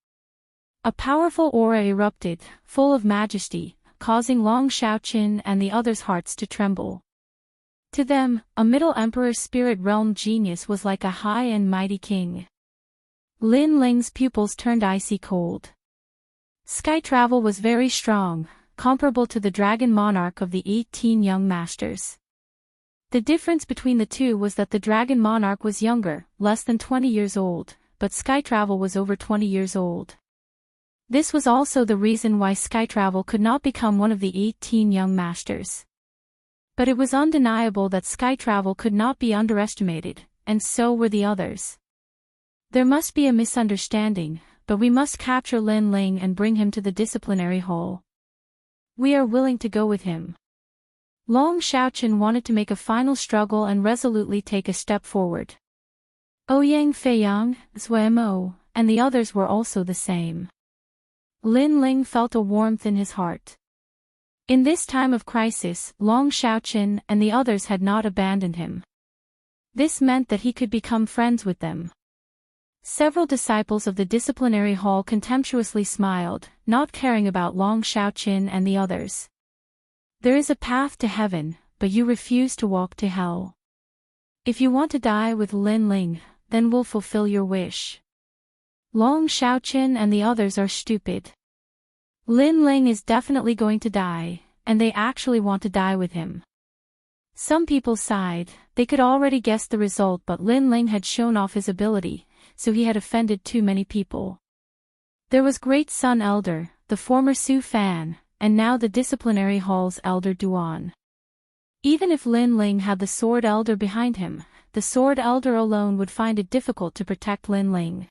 S1: A powerful aura erupted, full of majesty, causing Long Xiaoqin and the others' hearts to tremble. To them, a Middle Emperor's spirit realm genius was like a high and mighty king. Lin Ling's pupils turned icy cold. Sky Travel was very strong, comparable to the dragon monarch of the 18 young masters. The difference between the two was that the dragon monarch was younger, less than 20 years old, but Sky Travel was over 20 years old. This was also the reason why Sky Travel could not become one of the 18 young masters. But it was undeniable that Sky Travel could not be underestimated, and so were the others. There must be a misunderstanding, but we must capture Lin Ling and bring him to the disciplinary hall. We are willing to go with him. Long Xiaoqin wanted to make a final struggle and resolutely take a step forward. Ouyang Feiyang, Zuemo, and the others were also the same. Lin Ling felt a warmth in his heart. In this time of crisis, Long Xiaoqin and the others had not abandoned him. This meant that he could become friends with them. Several disciples of the disciplinary hall contemptuously smiled, not caring about Long Xiaoqin and the others. There is a path to heaven, but you refuse to walk to hell. If you want to die with Lin Ling, then we'll fulfill your wish. Long Xiaoqin and the others are stupid. Lin Ling is definitely going to die, and they actually want to die with him. Some people sighed, they could already guess the result, but Lin Ling had shown off his ability, so he had offended too many people. There was Great Sun Elder, the former Su Fan, and now the disciplinary hall's Elder Duan. Even if Lin Ling had the Sword Elder behind him, the Sword Elder alone would find it difficult to protect Lin Ling.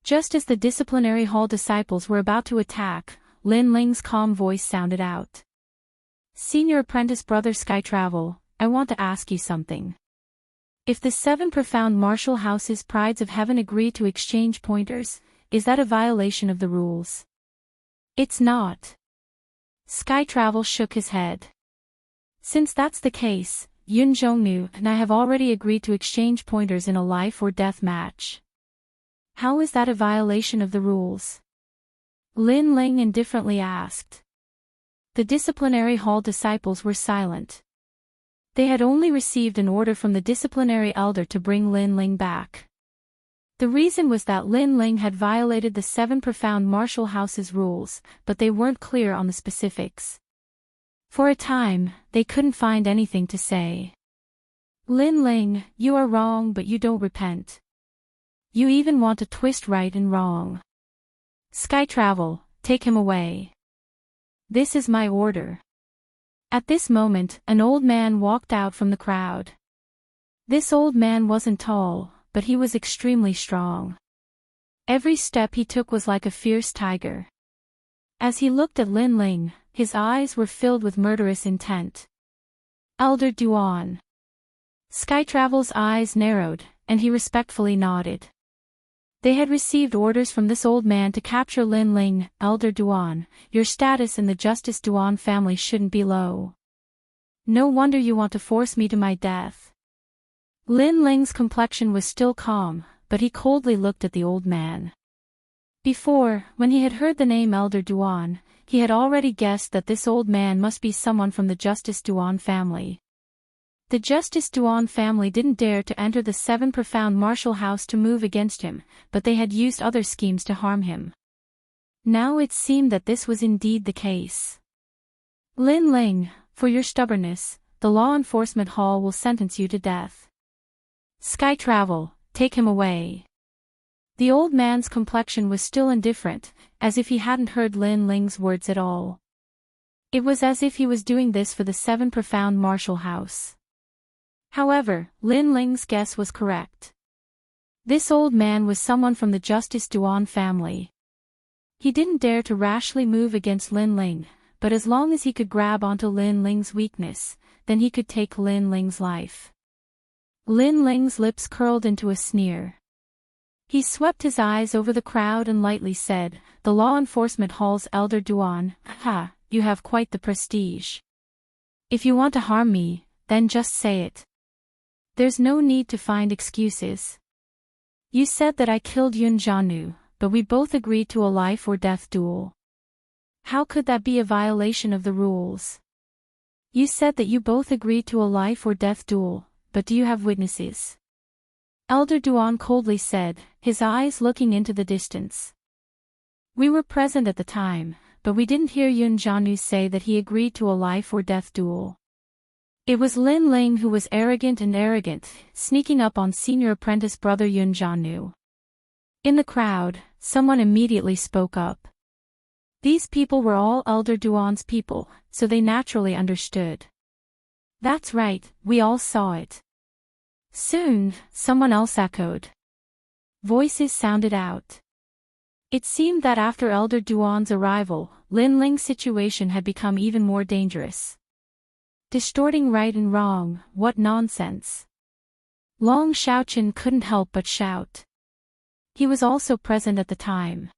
S1: Just as the disciplinary hall disciples were about to attack, Lin Ling's calm voice sounded out. Senior Apprentice Brother Sky Travel, I want to ask you something. If the 7 profound martial houses prides of heaven agree to exchange pointers, is that a violation of the rules? It's not. Sky Travel shook his head. Since that's the case, Yun Zhongnu and I have already agreed to exchange pointers in a life or death match. How is that a violation of the rules? Lin Ling indifferently asked. The disciplinary hall disciples were silent. They had only received an order from the disciplinary elder to bring Lin Ling back. The reason was that Lin Ling had violated the 7 profound martial houses rules, but they weren't clear on the specifics. For a time, they couldn't find anything to say. Lin Ling, you are wrong, but you don't repent. You even want to twist right and wrong. Sky Travel, take him away. This is my order. At this moment, an old man walked out from the crowd. This old man wasn't tall, but he was extremely strong. Every step he took was like a fierce tiger. As he looked at Lin Ling, his eyes were filled with murderous intent. Elder Duan. Sky Travel's eyes narrowed, and he respectfully nodded. They had received orders from this old man to capture Lin Ling. Elder Duan, your status in the Justice Duan family shouldn't be low. No wonder you want to force me to my death. Lin Ling's complexion was still calm, but he coldly looked at the old man. Before, when he had heard the name Elder Duan, he had already guessed that this old man must be someone from the Justice Duan family. The Justice Duan family didn't dare to enter the 7 profound martial house to move against him, but they had used other schemes to harm him. Now it seemed that this was indeed the case. Lin Ling, for your stubbornness, the law enforcement hall will sentence you to death. Sky Travel, take him away. The old man's complexion was still indifferent, as if he hadn't heard Lin Ling's words at all. It was as if he was doing this for the 7 profound martial house. However, Lin Ling's guess was correct. This old man was someone from the Justice Duan family. He didn't dare to rashly move against Lin Ling, but as long as he could grab onto Lin Ling's weakness, then he could take Lin Ling's life. Lin Ling's lips curled into a sneer. He swept his eyes over the crowd and lightly said, "The law enforcement hall's Elder Duan, ha, you have quite the prestige. If you want to harm me, then just say it. There's no need to find excuses. You said that I killed Yun Jianu, but we both agreed to a life or death duel. How could that be a violation of the rules? You said that you both agreed to a life or death duel, but do you have witnesses?" Elder Duan coldly said, his eyes looking into the distance. "We were present at the time, but we didn't hear Yun Jianu say that he agreed to a life or death duel. It was Lin Ling who was arrogant, sneaking up on senior apprentice brother Yun Jianu." In the crowd, someone immediately spoke up. These people were all Elder Duan's people, so they naturally understood. "That's right, we all saw it." Soon, someone else echoed. Voices sounded out. It seemed that after Elder Duan's arrival, Lin Ling's situation had become even more dangerous. Distorting right and wrong, what nonsense. Long Xiaoqun couldn't help but shout. He was also present at the time.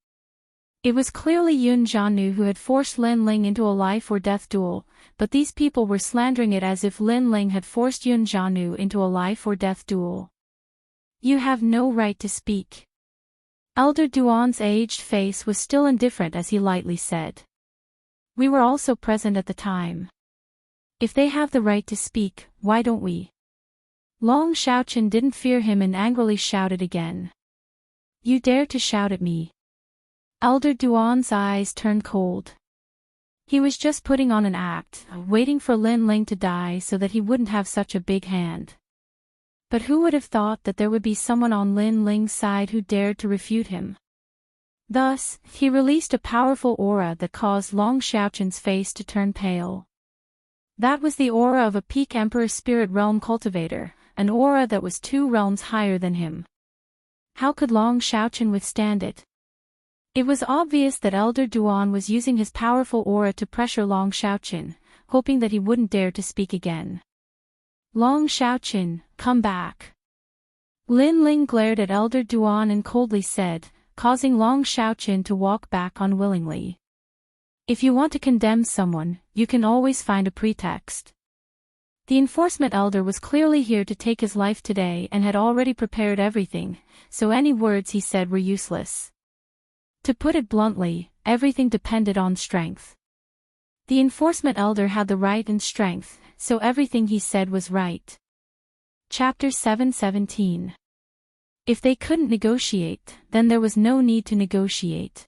S1: It was clearly Yun Jianu who had forced Lin Ling into a life or death duel, but these people were slandering it as if Lin Ling had forced Yun Jianu into a life or death duel. "You have no right to speak." Elder Duan's aged face was still indifferent as he lightly said. "We were also present at the time. If they have the right to speak, why don't we?" Long Xiaoqun didn't fear him and angrily shouted again. "You dare to shout at me?" Elder Duan's eyes turned cold. He was just putting on an act, waiting for Lin Ling to die so that he wouldn't have such a big hand. But who would have thought that there would be someone on Lin Ling's side who dared to refute him? Thus, he released a powerful aura that caused Long Xiaoqun's face to turn pale. That was the aura of a peak Emperor Spirit Realm cultivator, an aura that was 2 realms higher than him. How could Long Xiaoqun withstand it? It was obvious that Elder Duan was using his powerful aura to pressure Long Xiaoqun, hoping that he wouldn't dare to speak again. "Long Xiaoqun, come back." Lin Ling glared at Elder Duan and coldly said, causing Long Xiaoqun to walk back unwillingly. "If you want to condemn someone, you can always find a pretext." The enforcement elder was clearly here to take his life today and had already prepared everything, so any words he said were useless. To put it bluntly, everything depended on strength. The enforcement elder had the right and strength, so everything he said was right. Chapter 7:17. If they couldn't negotiate, then there was no need to negotiate.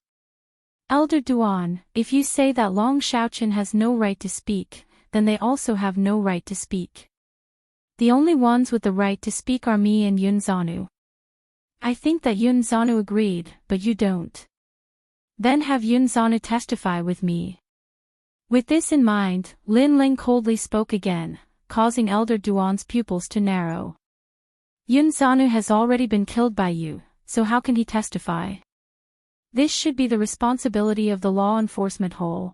S1: "Elder Duan, if you say that Long Xiaoqun has no right to speak, then they also have no right to speak. The only ones with the right to speak are me and Yun Jianu. I think that Yun Jianu agreed, but you don't. Then have Yun Jianu testify with me." With this in mind, Lin Ling coldly spoke again, causing Elder Duan's pupils to narrow. "Yun Jianu has already been killed by you, so how can he testify? This should be the responsibility of the law enforcement hall.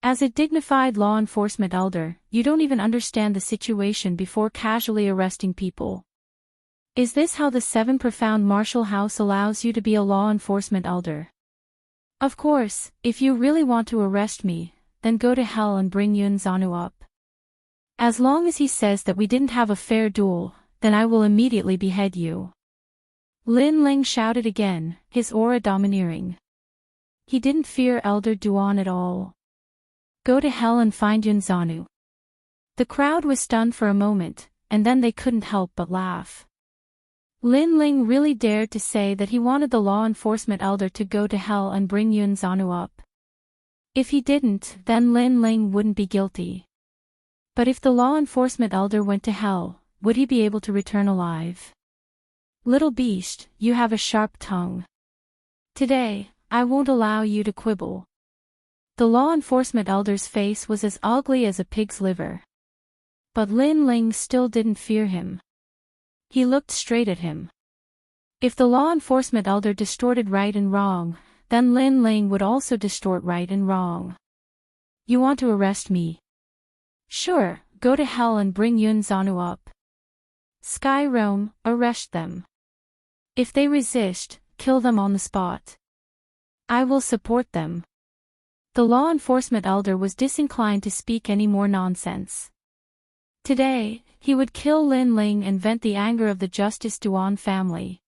S1: As a dignified law enforcement elder, you don't even understand the situation before casually arresting people. Is this how the 7 Profound Martial House allows you to be a law enforcement elder? Of course, if you really want to arrest me, then go to hell and bring Yun Jianu up. As long as he says that we didn't have a fair duel, then I will immediately behead you." Lin Ling shouted again, his aura domineering. He didn't fear Elder Duan at all. "Go to hell and find Yun Jianu." The crowd was stunned for a moment, and then they couldn't help but laugh. Lin Ling really dared to say that he wanted the law enforcement elder to go to hell and bring Yun Jianu up. If he didn't, then Lin Ling wouldn't be guilty. But if the law enforcement elder went to hell, would he be able to return alive? "Little beast, you have a sharp tongue. Today, I won't allow you to quibble." The law enforcement elder's face was as ugly as a pig's liver. But Lin Ling still didn't fear him. He looked straight at him. If the law enforcement elder distorted right and wrong, then Lin Ling would also distort right and wrong. You want to arrest me? Sure, go to hell and bring Yun Zanu up. Sky Rome, arrest them. If they resist, kill them on the spot. I will support them. The law enforcement elder was disinclined to speak any more nonsense. Today, he would kill Lin Ling and vent the anger of the Justice Duan family.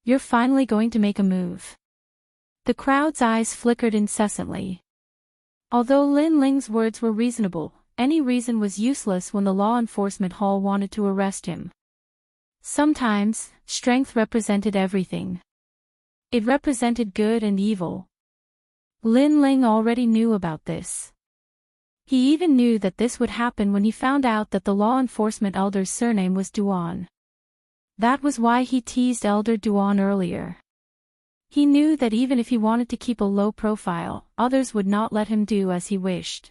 S1: You're finally going to make a move. The crowd's eyes flickered incessantly. Although Lin Ling's words were reasonable, any reason was useless when the law enforcement hall wanted to arrest him. Sometimes, strength represented everything. It represented good and evil. Lin Ling already knew about this. He even knew that this would happen when he found out that the law enforcement elder's surname was Duan. That was why he teased Elder Duan earlier. He knew that even if he wanted to keep a low profile, others would not let him do as he wished.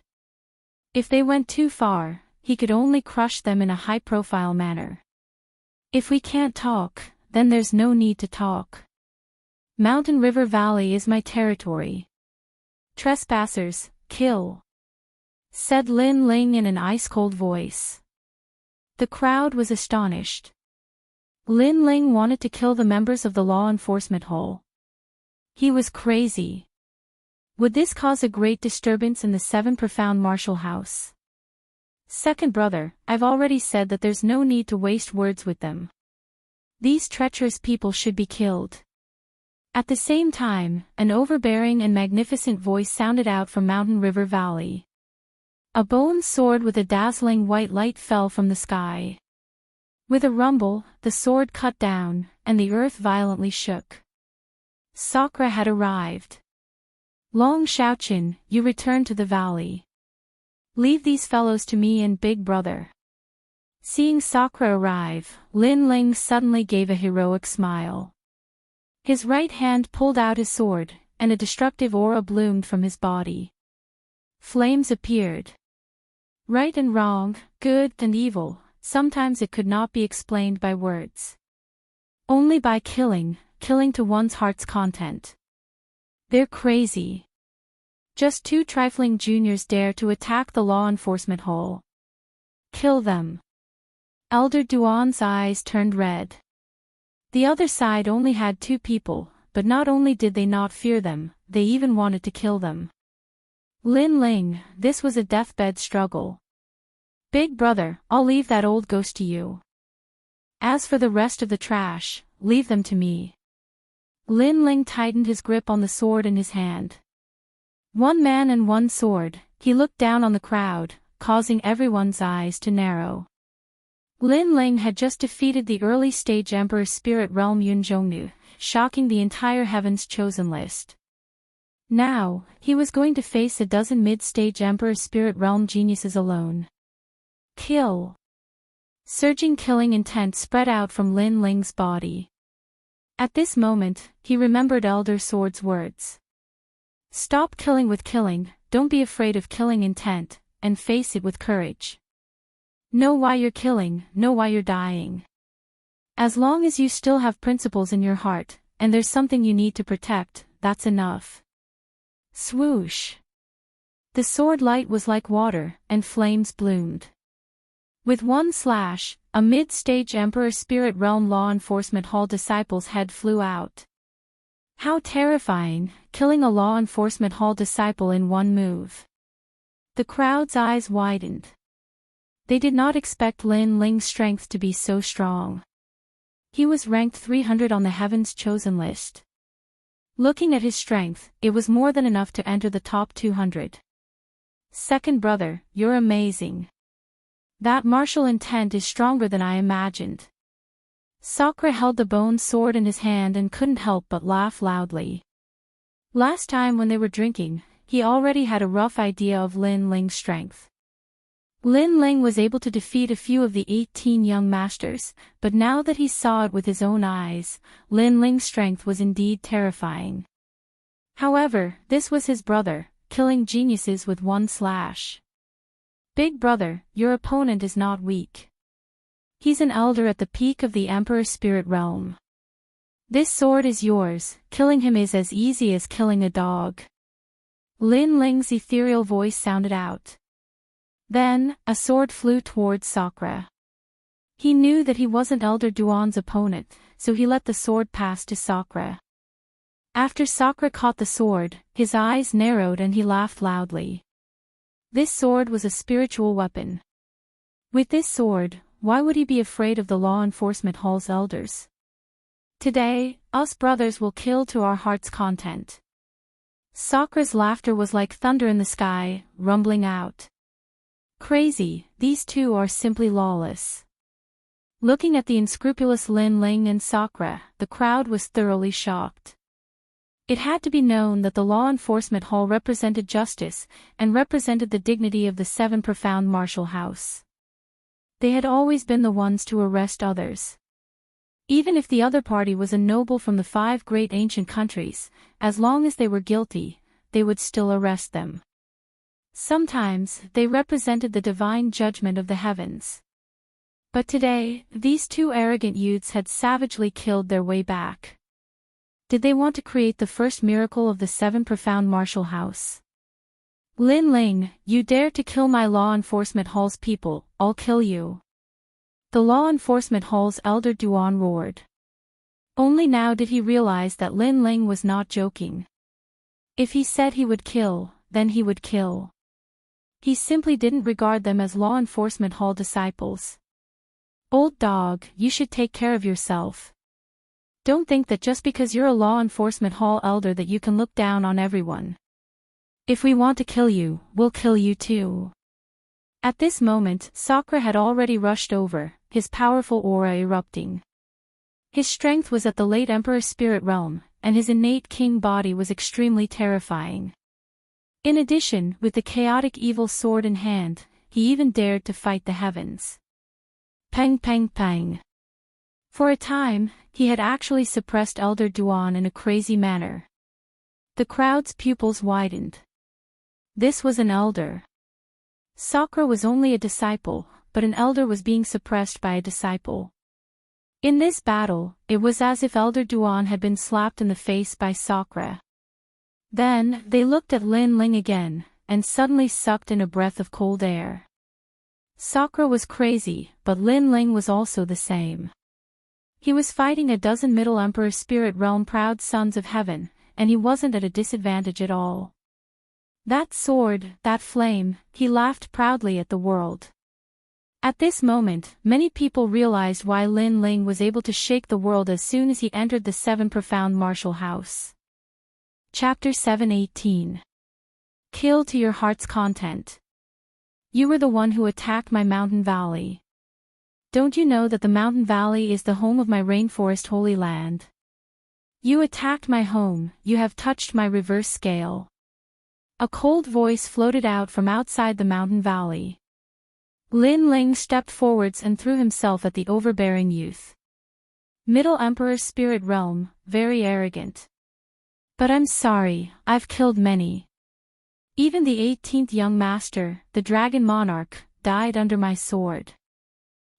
S1: If they went too far, he could only crush them in a high-profile manner. If we can't talk, then there's no need to talk. Mountain River Valley is my territory. Trespassers, kill, said Lin Ling in an ice-cold voice. The crowd was astonished. Lin Ling wanted to kill the members of the law enforcement hall. He was crazy. Would this cause a great disturbance in the 7 profound Marshall house? Second brother, I've already said that there's no need to waste words with them. These treacherous people should be killed. At the same time, an overbearing and magnificent voice sounded out from Mountain River Valley. A bone sword with a dazzling white light fell from the sky. With a rumble, the sword cut down, and the earth violently shook. Sakura had arrived. Long Shaoqin, you return to the valley. Leave these fellows to me and Big Brother. Seeing Sakura arrive, Lin Ling suddenly gave a heroic smile. His right hand pulled out his sword, and a destructive aura bloomed from his body. Flames appeared. Right and wrong, good and evil, sometimes it could not be explained by words. Only by killing to one's heart's content. They're crazy. Just 2 trifling juniors dare to attack the law enforcement hall. Kill them. Elder Duan's eyes turned red. The other side only had 2 people, but not only did they not fear them, they even wanted to kill them. Lin Ling, this was a deathbed struggle. Big Brother, I'll leave that old ghost to you. As for the rest of the trash, leave them to me. Lin Ling tightened his grip on the sword in his hand. 1 man and 1 sword, he looked down on the crowd, causing everyone's eyes to narrow. Lin Ling had just defeated the early-stage Emperor Spirit Realm Yun Zhongnu, shocking the entire Heaven's Chosen list. Now, he was going to face a dozen mid-stage Emperor Spirit Realm geniuses alone. Kill. Surging killing intent spread out from Lin Ling's body. At this moment, he remembered Elder Sword's words. Stop killing with killing, don't be afraid of killing intent, and face it with courage. Know why you're killing, know why you're dying. As long as you still have principles in your heart, and there's something you need to protect, that's enough. Swoosh. The sword light was like water, and flames bloomed. With 1 slash, a mid-stage Emperor Spirit Realm Law Enforcement Hall disciple's head flew out. How terrifying, killing a Law Enforcement Hall disciple in 1 move. The crowd's eyes widened. They did not expect Lin Ling's strength to be so strong. He was ranked 300 on the Heaven's Chosen list. Looking at his strength, it was more than enough to enter the top 200. Second brother, you're amazing. That martial intent is stronger than I imagined. Sakura held the bone sword in his hand and couldn't help but laugh loudly. Last time when they were drinking, he already had a rough idea of Lin Ling's strength. Lin Ling was able to defeat a few of the 18 young masters, but now that he saw it with his own eyes, Lin Ling's strength was indeed terrifying. However, this was his brother, killing geniuses with 1 slash. Big Brother, your opponent is not weak. He's an elder at the peak of the Emperor Spirit Realm. This sword is yours, killing him is as easy as killing a dog. Lin Ling's ethereal voice sounded out. Then, a sword flew towards Sakura. He knew that he wasn't Elder Duan's opponent, so he let the sword pass to Sakura. After Sakura caught the sword, his eyes narrowed and he laughed loudly. This sword was a spiritual weapon. With this sword, why would he be afraid of the law enforcement hall's elders? Today, us brothers will kill to our heart's content. Sakura's laughter was like thunder in the sky, rumbling out. Crazy, these two are simply lawless. Looking at the unscrupulous Lin Ling and Sakura, the crowd was thoroughly shocked. It had to be known that the law enforcement hall represented justice, and represented the dignity of the seven profound martial house. They had always been the ones to arrest others. Even if the other party was a noble from the 5 great ancient countries, as long as they were guilty, they would still arrest them. Sometimes, they represented the divine judgment of the heavens. But today, these two arrogant youths had savagely killed their way back. Did they want to create the first miracle of the 7 profound martial house? Lin Ling, you dare to kill my law enforcement hall's people, I'll kill you. The law enforcement hall's Elder Duan roared. Only now did he realize that Lin Ling was not joking. If he said he would kill, then he would kill. He simply didn't regard them as law enforcement hall disciples. Old dog, you should take care of yourself. Don't think that just because you're a law enforcement hall elder that you can look down on everyone. If we want to kill you, we'll kill you too. At this moment, Sakura had already rushed over, his powerful aura erupting. His strength was at the late Emperor's spirit realm, and his innate king body was extremely terrifying. In addition, with the chaotic evil sword in hand, he even dared to fight the heavens. Pang pang pang. For a time, he had actually suppressed Elder Duan in a crazy manner. The crowd's pupils widened. This was an elder. Sakura was only a disciple, but an elder was being suppressed by a disciple. In this battle, it was as if Elder Duan had been slapped in the face by Sakura. Then, they looked at Lin Ling again, and suddenly sucked in a breath of cold air. Sakura was crazy, but Lin Ling was also the same. He was fighting a dozen Middle Emperor spirit realm proud sons of heaven, and he wasn't at a disadvantage at all. That sword, that flame, he laughed proudly at the world. At this moment, many people realized why Lin Ling was able to shake the world as soon as he entered the 7 profound martial house. Chapter 7:18. Kill to your heart's content. You were the one who attacked my mountain valley. Don't you know that the mountain valley is the home of my rainforest holy land? You attacked my home, you have touched my reverse scale. A cold voice floated out from outside the mountain valley. Lin Ling stepped forwards and threw himself at the overbearing youth. Middle Emperor's spirit realm, very arrogant. But I'm sorry, I've killed many. Even the 18th young master, the dragon monarch, died under my sword.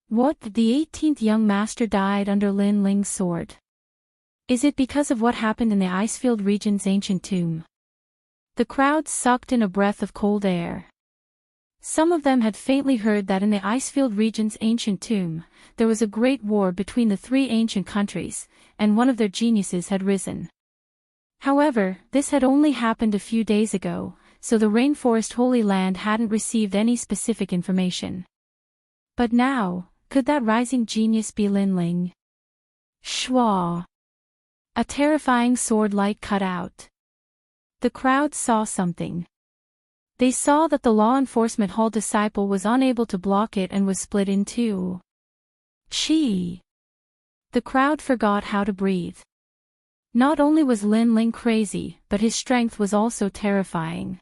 S1: What? The 18th young master died under Lin Ling's sword? Is it because of what happened in the Icefield region's ancient tomb? The crowd sucked in a breath of cold air. Some of them had faintly heard that in the Icefield region's ancient tomb, there was a great war between the 3 ancient countries, and one of their geniuses had risen. However, this had only happened a few days ago, so the rainforest holy land hadn't received any specific information. But now, could that rising genius be Lin Ling? Shwa! A terrifying sword light cut out. The crowd saw something. They saw that the law enforcement hall disciple was unable to block it and was split in 2. Chi! The crowd forgot how to breathe. Not only was Lin Ling crazy, but his strength was also terrifying.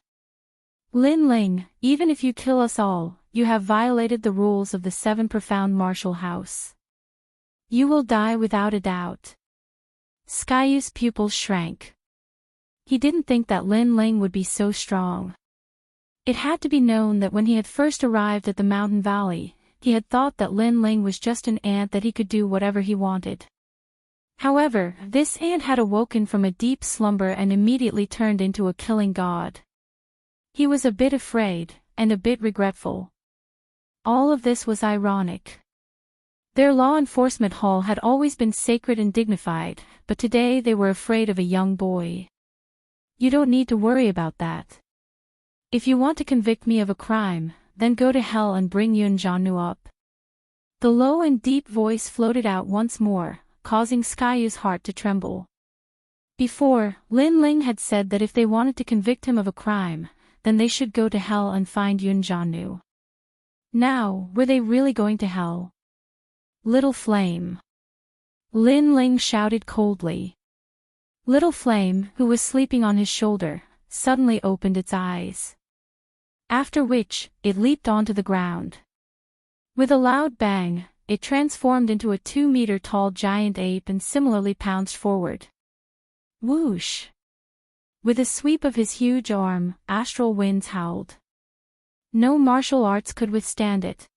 S1: Lin Ling, even if you kill us all, you have violated the rules of the 7 profound martial house. You will die without a doubt. Skyu's pupils shrank. He didn't think that Lin Ling would be so strong. It had to be known that when he had first arrived at the mountain valley, he had thought that Lin Ling was just an ant that he could do whatever he wanted. However, this ant had awoken from a deep slumber and immediately turned into a killing god. He was a bit afraid, and a bit regretful. All of this was ironic. Their law enforcement hall had always been sacred and dignified, but today they were afraid of a young boy. You don't need to worry about that. If you want to convict me of a crime, then go to hell and bring Yun Jiannu up. The low and deep voice floated out once more, causing Skyu's heart to tremble. Before, Lin Ling had said that if they wanted to convict him of a crime, then they should go to hell and find Yun Jiannu. Now, were they really going to hell? Little Flame. Lin Ling shouted coldly. Little Flame, who was sleeping on his shoulder, suddenly opened its eyes. After which, it leaped onto the ground. With a loud bang, it transformed into a 2-meter-tall giant ape and similarly pounced forward. Whoosh! With a sweep of his huge arm, astral winds howled. No martial arts could withstand it.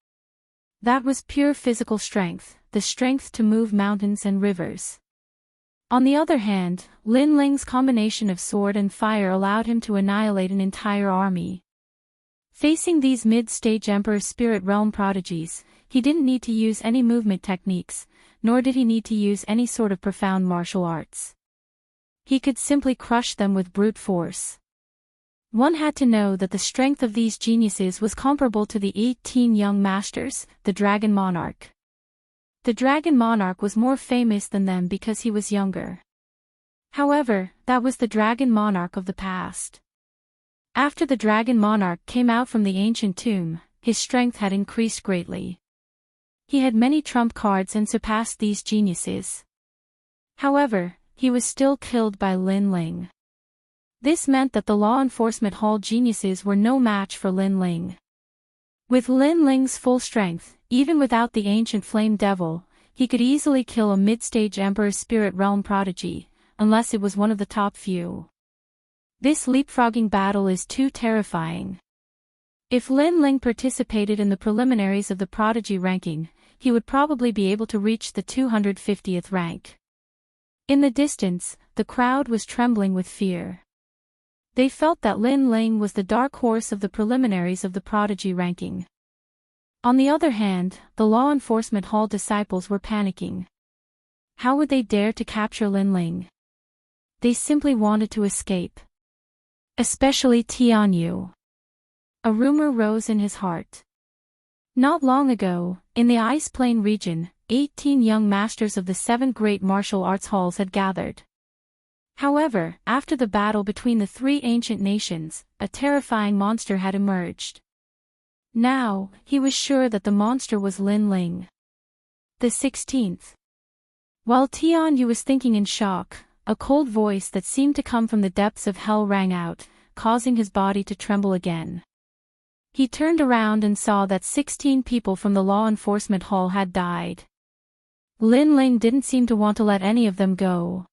S1: That was pure physical strength, the strength to move mountains and rivers. On the other hand, Lin Ling's combination of sword and fire allowed him to annihilate an entire army. Facing these mid-stage Emperor Spirit Realm prodigies, he didn't need to use any movement techniques, nor did he need to use any sort of profound martial arts. He could simply crush them with brute force. One had to know that the strength of these geniuses was comparable to the 18 young masters, the Dragon Monarch. The Dragon Monarch was more famous than them because he was younger. However, that was the Dragon Monarch of the past. After the Dragon Monarch came out from the ancient tomb, his strength had increased greatly. He had many trump cards and surpassed these geniuses. However, he was still killed by Lin Ling. This meant that the law enforcement hall geniuses were no match for Lin Ling. With Lin Ling's full strength, even without the ancient flame devil, he could easily kill a mid-stage Emperor Spirit Realm prodigy, unless it was one of the top few. This leapfrogging battle is too terrifying. If Lin Ling participated in the preliminaries of the prodigy ranking, he would probably be able to reach the 250th rank. In the distance, the crowd was trembling with fear. They felt that Lin Ling was the dark horse of the preliminaries of the prodigy ranking. On the other hand, the law enforcement hall disciples were panicking. How would they dare to capture Lin Ling? They simply wanted to escape. Especially Tianyu. A rumor rose in his heart. Not long ago, in the Ice Plain region, 18 young masters of the 7 great martial arts halls had gathered. However, after the battle between the 3 ancient nations, a terrifying monster had emerged. Now, he was sure that the monster was Lin Ling. The 16th. While Tianyu was thinking in shock, a cold voice that seemed to come from the depths of hell rang out, causing his body to tremble again. He turned around and saw that 16 people from the law enforcement hall had died. Lin Ling didn't seem to want to let any of them go.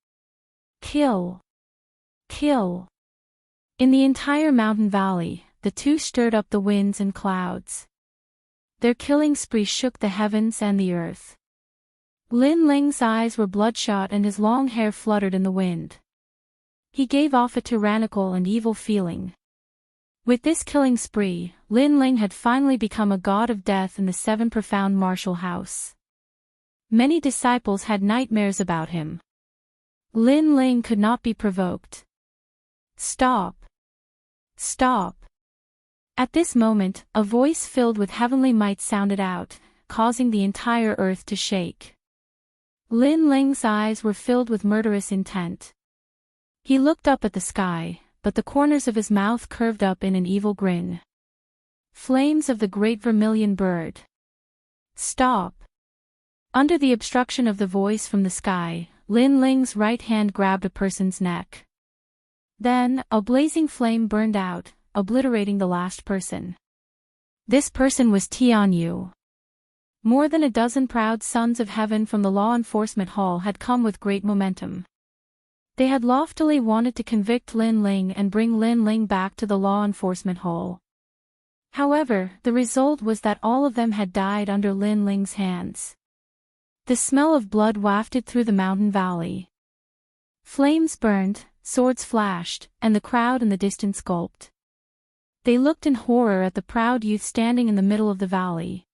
S1: Kill! Kill! In the entire mountain valley, the two stirred up the winds and clouds. Their killing spree shook the heavens and the earth. Lin Ling's eyes were bloodshot and his long hair fluttered in the wind. He gave off a tyrannical and evil feeling. With this killing spree, Lin Ling had finally become a god of death in the 7 profound martial house. Many disciples had nightmares about him. Lin Ling could not be provoked. Stop! Stop! At this moment, a voice filled with heavenly might sounded out, causing the entire earth to shake. Lin Ling's eyes were filled with murderous intent. He looked up at the sky, but the corners of his mouth curved up in an evil grin. Flames of the great vermilion bird. Stop! Under the obstruction of the voice from the sky, Lin Ling's right hand grabbed a person's neck. Then, a blazing flame burned out, obliterating the last person. This person was Tianyu. More than a dozen proud sons of heaven from the law enforcement hall had come with great momentum. They had loftily wanted to convict Lin Ling and bring Lin Ling back to the law enforcement hall. However, the result was that all of them had died under Lin Ling's hands. The smell of blood wafted through the mountain valley. Flames burned, swords flashed, and the crowd in the distance gulped. They looked in horror at the proud youth standing in the middle of the valley.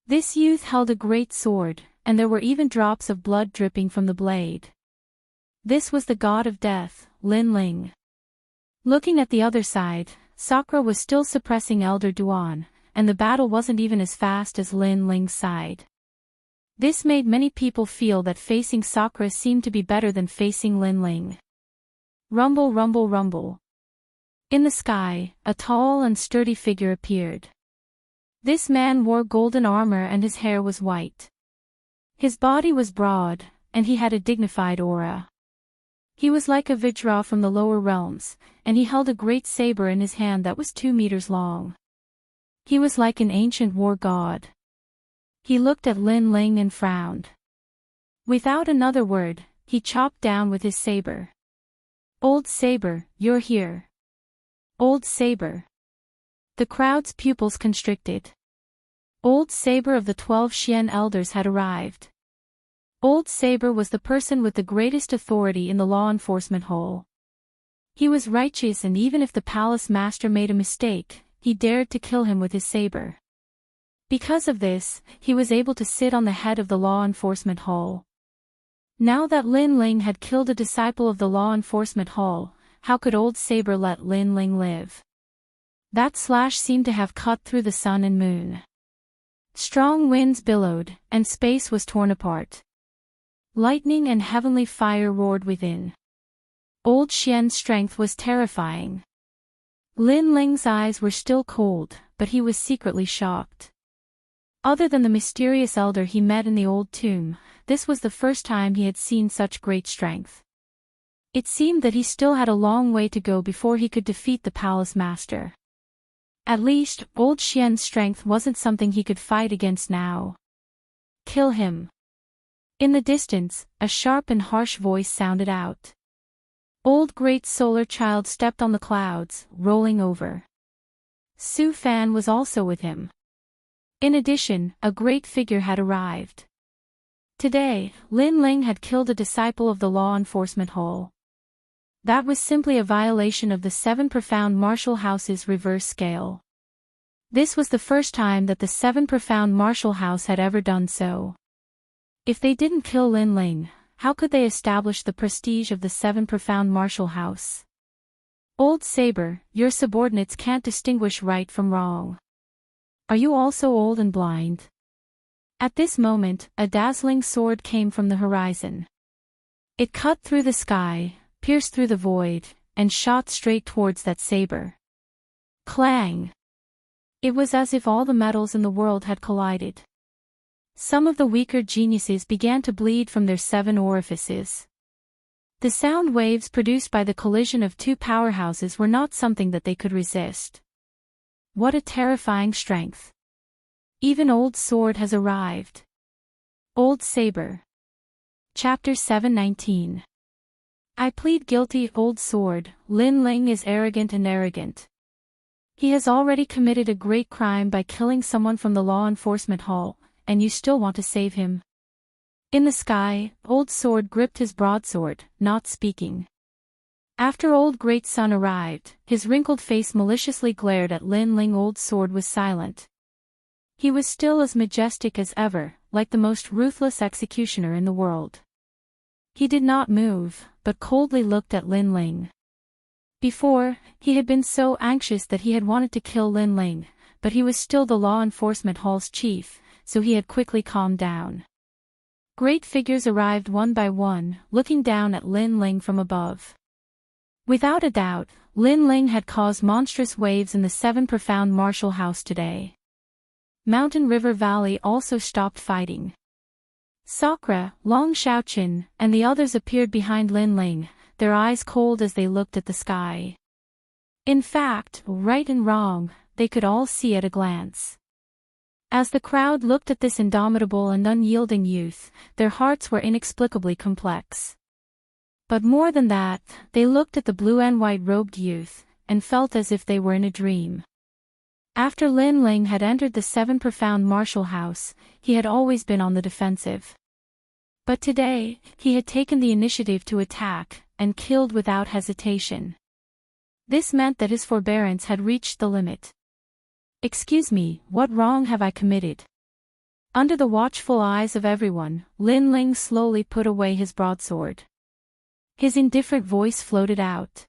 S1: This youth held a great sword, and there were even drops of blood dripping from the blade. This was the god of death, Lin Ling. Looking at the other side, Sakura was still suppressing Elder Duan, and the battle wasn't even as fast as Lin Ling's side. This made many people feel that facing Sakura seemed to be better than facing Lin Ling. Rumble, rumble, rumble. In the sky, a tall and sturdy figure appeared. This man wore golden armor and his hair was white. His body was broad, and he had a dignified aura. He was like a Vajra from the lower realms, and he held a great saber in his hand that was 2 meters long. He was like an ancient war god. He looked at Lin Ling and frowned. Without another word, he chopped down with his saber. Old Saber, you're here. Old Saber. The crowd's pupils constricted. Old Saber of the 12 Xian elders had arrived. Old Saber was the person with the greatest authority in the law enforcement hall. He was righteous, and even if the palace master made a mistake, he dared to kill him with his saber. Because of this, he was able to sit on the head of the law enforcement hall. Now that Lin Ling had killed a disciple of the law enforcement hall, how could Old Saber let Lin Ling live? That slash seemed to have cut through the sun and moon. Strong winds billowed, and space was torn apart. Lightning and heavenly fire roared within. Old Xian's strength was terrifying. Lin Ling's eyes were still cold, but he was secretly shocked. Other than the mysterious elder he met in the old tomb, this was the first time he had seen such great strength. It seemed that he still had a long way to go before he could defeat the palace master. At least, Old Xian's strength wasn't something he could fight against now. Kill him. In the distance, a sharp and harsh voice sounded out. Old Great Solar Child stepped on the clouds, rolling over. Su Fan was also with him. In addition, a great figure had arrived. Today, Lin Ling had killed a disciple of the law enforcement hall. That was simply a violation of the 7 profound martial house's reverse scale. This was the first time that the 7 profound martial house had ever done so. If they didn't kill Lin Ling, how could they establish the prestige of the 7 profound martial house? Old Saber, your subordinates can't distinguish right from wrong. Are you also old and blind? At this moment, a dazzling sword came from the horizon. It cut through the sky, pierced through the void, and shot straight towards that saber. Clang! It was as if all the metals in the world had collided. Some of the weaker geniuses began to bleed from their 7 orifices. The sound waves produced by the collision of 2 powerhouses were not something that they could resist. What a terrifying strength. Even Old Sword has arrived. Old Saber. Chapter 719. I plead guilty, Old Sword. Lin Ling is arrogant and arrogant. He has already committed a great crime by killing someone from the law enforcement hall, and you still want to save him. In the sky, Old Sword gripped his broadsword, not speaking. After Old Great Sun arrived, his wrinkled face maliciously glared at Lin Ling. Old Sword was silent. He was still as majestic as ever, like the most ruthless executioner in the world. He did not move, but coldly looked at Lin Ling. Before, he had been so anxious that he had wanted to kill Lin Ling, but he was still the law enforcement hall's chief, so he had quickly calmed down. Great figures arrived one by one, looking down at Lin Ling from above. Without a doubt, Lin Ling had caused monstrous waves in the 7 profound martial house today. Mountain River Valley also stopped fighting. Sakura, Long Xiaoqin, and the others appeared behind Lin Ling, their eyes cold as they looked at the sky. In fact, right and wrong, they could all see at a glance. As the crowd looked at this indomitable and unyielding youth, their hearts were inexplicably complex. But more than that, they looked at the blue and white-robed youth, and felt as if they were in a dream. After Lin Ling had entered the 7 profound martial house, he had always been on the defensive. But today, he had taken the initiative to attack, and killed without hesitation. This meant that his forbearance had reached the limit. "Excuse me, what wrong have I committed?" Under the watchful eyes of everyone, Lin Ling slowly put away his broadsword. His indifferent voice floated out.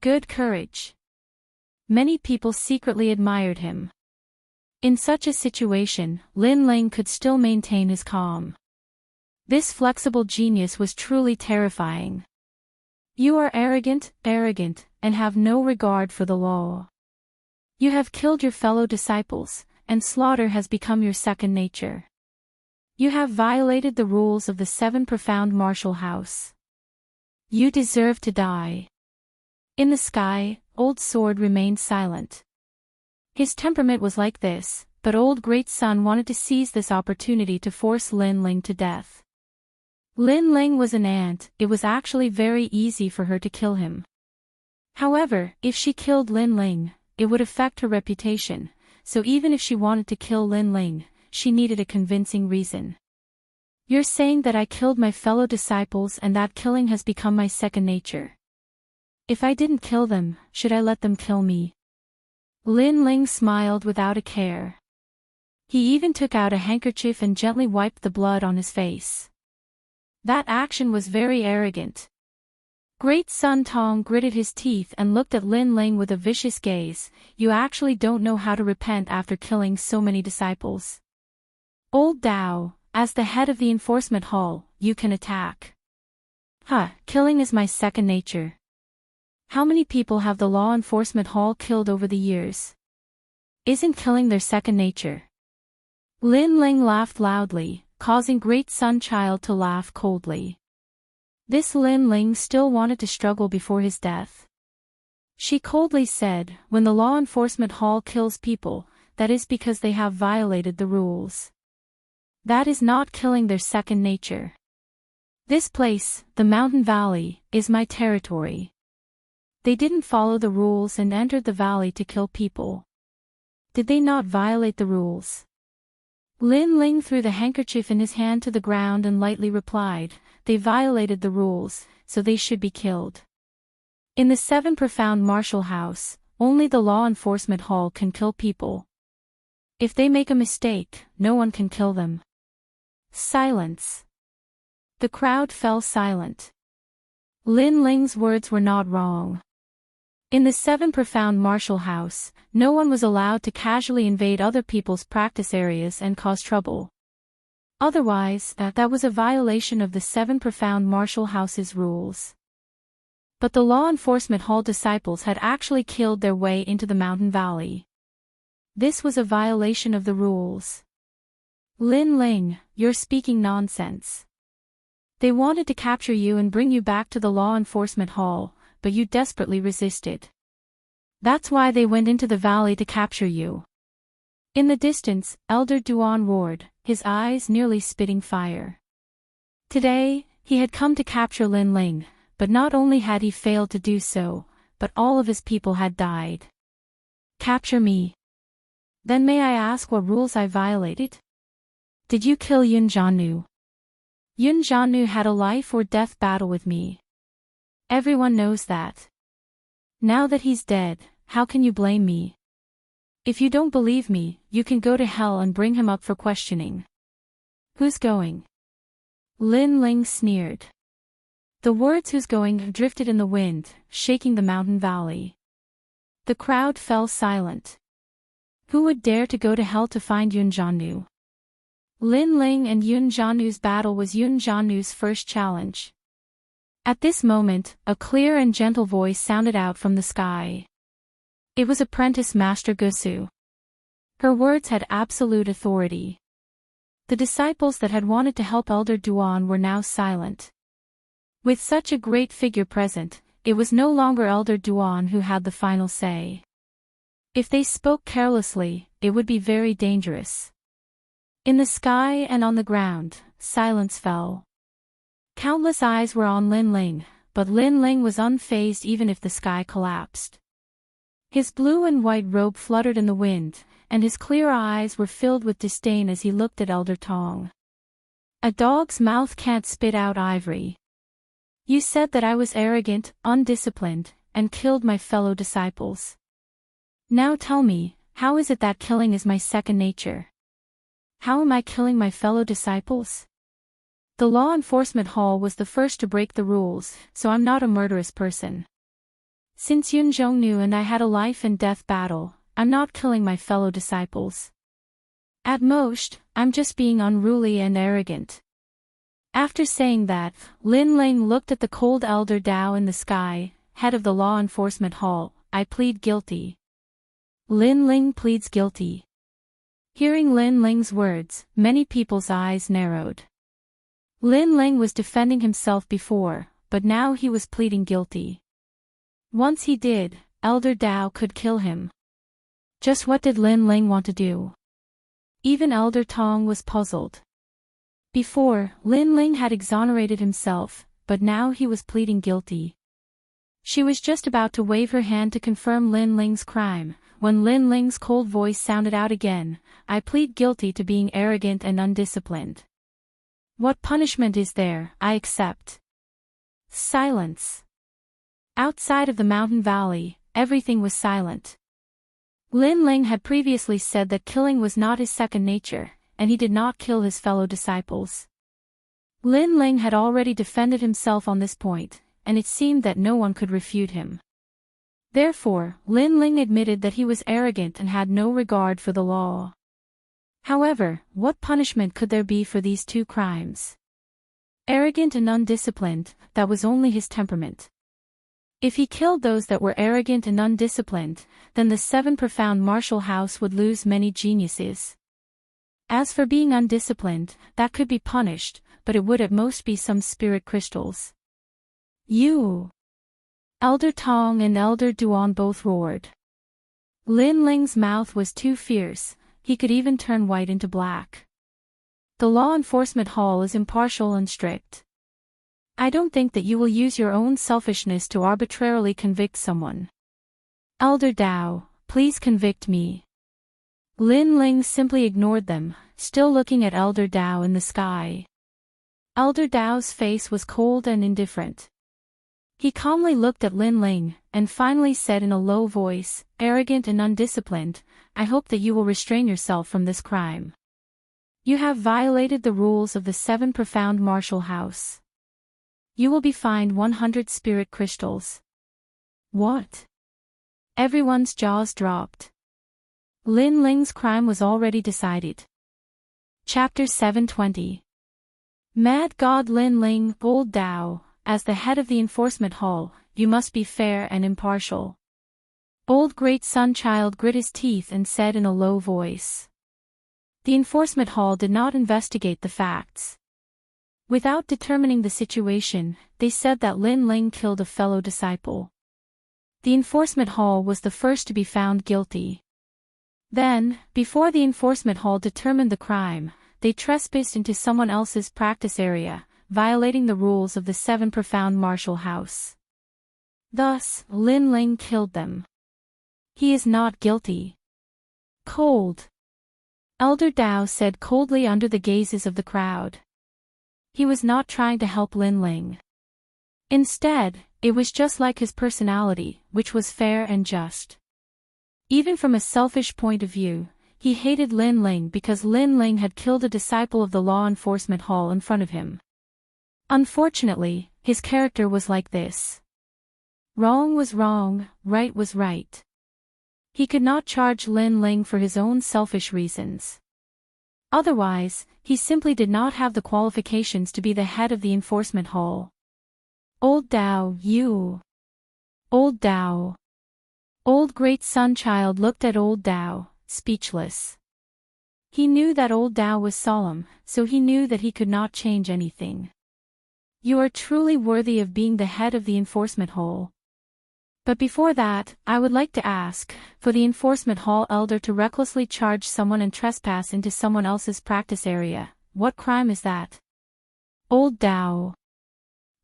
S1: "Good courage." Many people secretly admired him. In such a situation, Lin Ling could still maintain his calm. This flexible genius was truly terrifying. "You are arrogant, and have no regard for the law. You have killed your fellow disciples, and slaughter has become your second nature. You have violated the rules of the 7 profound martial house. You deserve to die." In the sky, Old Sword remained silent. His temperament was like this, but Old Great Sun wanted to seize this opportunity to force Lin Ling to death. Lin Ling was an ant, it was actually very easy for her to kill him. However, if she killed Lin Ling, it would affect her reputation, so even if she wanted to kill Lin Ling, she needed a convincing reason. "You're saying that I killed my fellow disciples and that killing has become my second nature. If I didn't kill them, should I let them kill me?" Lin Ling smiled without a care. He even took out a handkerchief and gently wiped the blood on his face. That action was very arrogant. Great Sun Tong gritted his teeth and looked at Lin Ling with a vicious gaze. "You actually don't know how to repent after killing so many disciples. Old Dao, as the head of the enforcement hall, you can attack." Killing is my second nature. How many people have the law enforcement hall killed over the years? Isn't killing their second nature? Lin Ling laughed loudly, causing Great Sun Child to laugh coldly. This Lin Ling still wanted to struggle before his death. She coldly said, "When the law enforcement hall kills people, that is because they have violated the rules. That is not killing their second nature. This place, the mountain valley, is my territory. They didn't follow the rules and entered the valley to kill people. Did they not violate the rules?" Lin Ling threw the handkerchief in his hand to the ground and lightly replied, "They violated the rules, so they should be killed. In the 7 profound martial house, only the law enforcement hall can kill people. If they make a mistake, no one can kill them." Silence. The crowd fell silent. Lin Ling's words were not wrong. In the 7 profound martial house, no one was allowed to casually invade other people's practice areas and cause trouble. Otherwise, that was a violation of the 7 profound martial house's rules. But the law enforcement hall disciples had actually killed their way into the mountain valley. This was a violation of the rules. "Lin Ling, you're speaking nonsense. They wanted to capture you and bring you back to the law enforcement hall, but you desperately resisted. That's why they went into the valley to capture you." In the distance, Elder Duan roared, his eyes nearly spitting fire. Today, he had come to capture Lin Ling, but not only had he failed to do so, but all of his people had died. "Capture me. Then may I ask what rules I violated? Did you kill Yun Jiannu?" "Yun Jiannu had a life or death battle with me. Everyone knows that. Now that he's dead, how can you blame me? If you don't believe me, you can go to hell and bring him up for questioning." "Who's going?" Lin Ling sneered. The words "who's going" drifted in the wind, shaking the mountain valley. The crowd fell silent. Who would dare to go to hell to find Yun Jiannu? Lin Ling and Yun Jiannu's battle was Yun Jiannu's first challenge. At this moment, a clear and gentle voice sounded out from the sky. It was Apprentice Master Gusu. Her words had absolute authority. The disciples that had wanted to help Elder Duan were now silent. With such a great figure present, it was no longer Elder Duan who had the final say. If they spoke carelessly, it would be very dangerous. In the sky and on the ground, silence fell. Countless eyes were on Lin Ling, but Lin Ling was unfazed even if the sky collapsed. His blue and white robe fluttered in the wind, and his clear eyes were filled with disdain as he looked at Elder Tong. "A dog's mouth can't spit out ivory. You said that I was arrogant, undisciplined, and killed my fellow disciples. Now tell me, how is it that killing is my second nature? How am I killing my fellow disciples? The law enforcement hall was the first to break the rules, so I'm not a murderous person. Since Yun Zhongnu and I had a life and death battle, I'm not killing my fellow disciples. At most, I'm just being unruly and arrogant. After saying that, Lin Ling looked at the cold elder Dao in the sky, head of the law enforcement hall. I plead guilty. Lin Ling pleads guilty. Hearing Lin Ling's words, many people's eyes narrowed. Lin Ling was defending himself before, but now he was pleading guilty. Once he did, Elder Dao could kill him. Just what did Lin Ling want to do? Even Elder Tong was puzzled. Before, Lin Ling had exonerated himself, but now he was pleading guilty. She was just about to wave her hand to confirm Lin Ling's crime, when Lin Ling's cold voice sounded out again. I plead guilty to being arrogant and undisciplined. What punishment is there? I accept. Silence. Outside of the mountain valley, everything was silent. Lin Ling had previously said that killing was not his second nature, and he did not kill his fellow disciples. Lin Ling had already defended himself on this point, and it seemed that no one could refute him. Therefore, Lin Ling admitted that he was arrogant and had no regard for the law. However, what punishment could there be for these two crimes? Arrogant and undisciplined, that was only his temperament. If he killed those that were arrogant and undisciplined, then the seven profound martial house would lose many geniuses. As for being undisciplined, that could be punished, but it would at most be some spirit crystals. You! Elder Tong and Elder Duan both roared. Lin Ling's mouth was too fierce, he could even turn white into black. The law enforcement hall is impartial and strict. I don't think that you will use your own selfishness to arbitrarily convict someone. Elder Dao, please convict me. Lin Ling simply ignored them, still looking at Elder Dao in the sky. Elder Dao's face was cold and indifferent. He calmly looked at Lin Ling, and finally said in a low voice, arrogant and undisciplined, I hope that you will restrain yourself from this crime. You have violated the rules of the seven profound martial house. You will be fined 100 spirit crystals. What? Everyone's jaws dropped. Lin Ling's crime was already decided. Chapter 720. Mad God Lin Ling, Old Dao, as the head of the enforcement hall, you must be fair and impartial. Old Great Sun Child grit his teeth and said in a low voice. The enforcement hall did not investigate the facts. Without determining the situation, they said that Lin Ling killed a fellow disciple. The enforcement hall was the first to be found guilty. Then, before the enforcement hall determined the crime, they trespassed into someone else's practice area, violating the rules of the seven profound martial house. Thus, Lin Ling killed them. He is not guilty. Cold. Elder Dao said coldly under the gazes of the crowd. He was not trying to help Lin Ling. Instead, it was just like his personality, which was fair and just. Even from a selfish point of view, he hated Lin Ling because Lin Ling had killed a disciple of the law enforcement hall in front of him. Unfortunately, his character was like this. Wrong was wrong, right was right. He could not charge Lin Ling for his own selfish reasons. Otherwise, he simply did not have the qualifications to be the head of the enforcement hall. Old Dao, you! Old Dao! Old Great Sun Child looked at Old Dao, speechless. He knew that Old Dao was solemn, so he knew that he could not change anything. You are truly worthy of being the head of the enforcement hall. But before that, I would like to ask, for the enforcement hall elder to recklessly charge someone and trespass into someone else's practice area, what crime is that? Old Dao.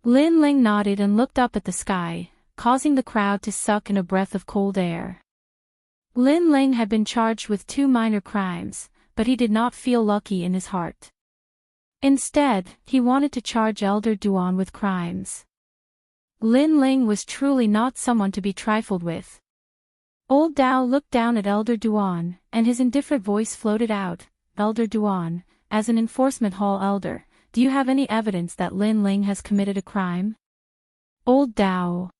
S1: Lin Ling nodded and looked up at the sky, causing the crowd to suck in a breath of cold air. Lin Ling had been charged with 2 minor crimes, but he did not feel lucky in his heart. Instead, he wanted to charge Elder Duan with crimes. Lin Ling was truly not someone to be trifled with. Old Dao looked down at Elder Duan, and his indifferent voice floated out, "Elder Duan, as an enforcement hall elder, do you have any evidence that Lin Ling has committed a crime?" Old Dao.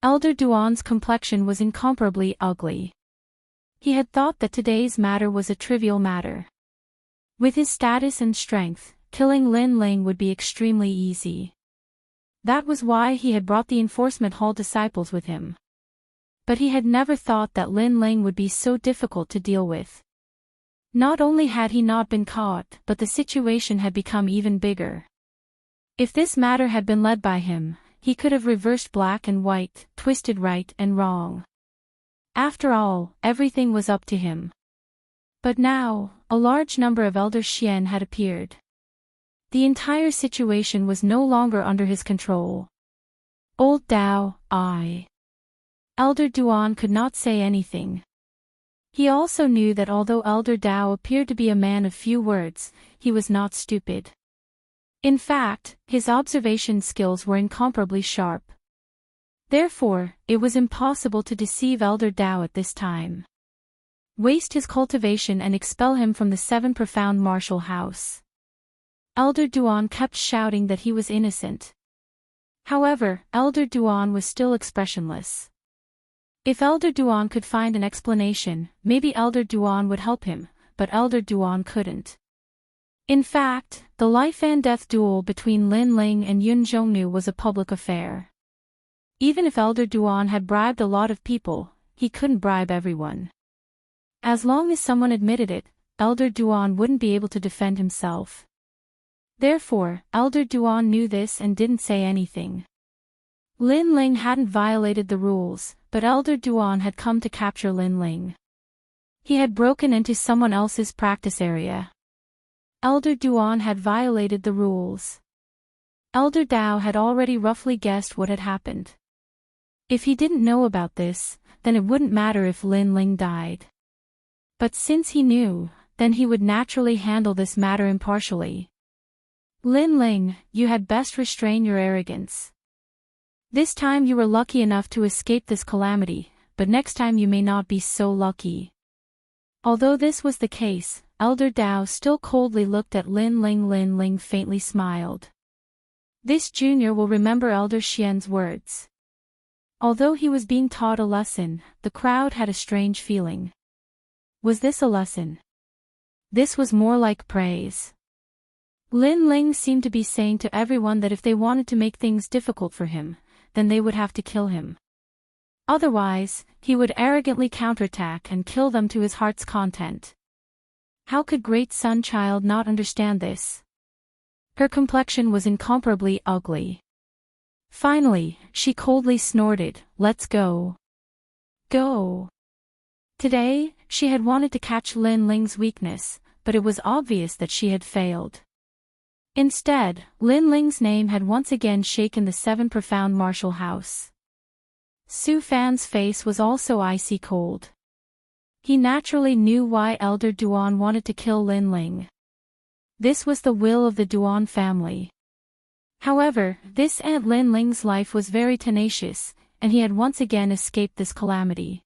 S1: Elder Duan's complexion was incomparably ugly. He had thought that today's matter was a trivial matter. With his status and strength, killing Lin Ling would be extremely easy. That was why he had brought the enforcement hall disciples with him. But he had never thought that Lin Ling would be so difficult to deal with. Not only had he not been caught, but the situation had become even bigger. If this matter had been led by him, he could have reversed black and white, twisted right and wrong. After all, everything was up to him. But now, a large number of Elder Xian had appeared. The entire situation was no longer under his control. Old Dao, Elder Duan could not say anything. He also knew that although Elder Dao appeared to be a man of few words, he was not stupid. In fact, his observation skills were incomparably sharp. Therefore, it was impossible to deceive Elder Dao at this time. Waste his cultivation and expel him from the seven profound martial house. Elder Duan kept shouting that he was innocent. However, Elder Duan was still expressionless. If Elder Duan could find an explanation, maybe Elder Duan would help him, but Elder Duan couldn't. In fact, the life and death duel between Lin Ling and Yun Zhongnu was a public affair. Even if Elder Duan had bribed a lot of people, he couldn't bribe everyone. As long as someone admitted it, Elder Duan wouldn't be able to defend himself. Therefore, Elder Duan knew this and didn't say anything. Lin Ling hadn't violated the rules, but Elder Duan had come to capture Lin Ling. He had broken into someone else's practice area. Elder Duan had violated the rules. Elder Dao had already roughly guessed what had happened. If he didn't know about this, then it wouldn't matter if Lin Ling died. But since he knew, then he would naturally handle this matter impartially. Lin Ling, you had best restrain your arrogance. This time you were lucky enough to escape this calamity, but next time you may not be so lucky. Although this was the case, Elder Dao still coldly looked at Lin Ling. Lin Ling faintly smiled. This junior will remember Elder Xian's words. Although he was being taught a lesson, the crowd had a strange feeling. Was this a lesson? This was more like praise. Lin Ling seemed to be saying to everyone that if they wanted to make things difficult for him, then they would have to kill him. Otherwise, he would arrogantly counterattack and kill them to his heart's content. How could Great Sun Child not understand this? Her complexion was incomparably ugly. Finally, she coldly snorted, "Let's go." Go. Today, she had wanted to catch Lin Ling's weakness, but it was obvious that she had failed. Instead, Lin Ling's name had once again shaken the seven profound martial house. Su Fan's face was also icy cold. He naturally knew why Elder Duan wanted to kill Lin Ling. This was the will of the Duan family. However, this Aunt Lin Ling's life was very tenacious, and he had once again escaped this calamity.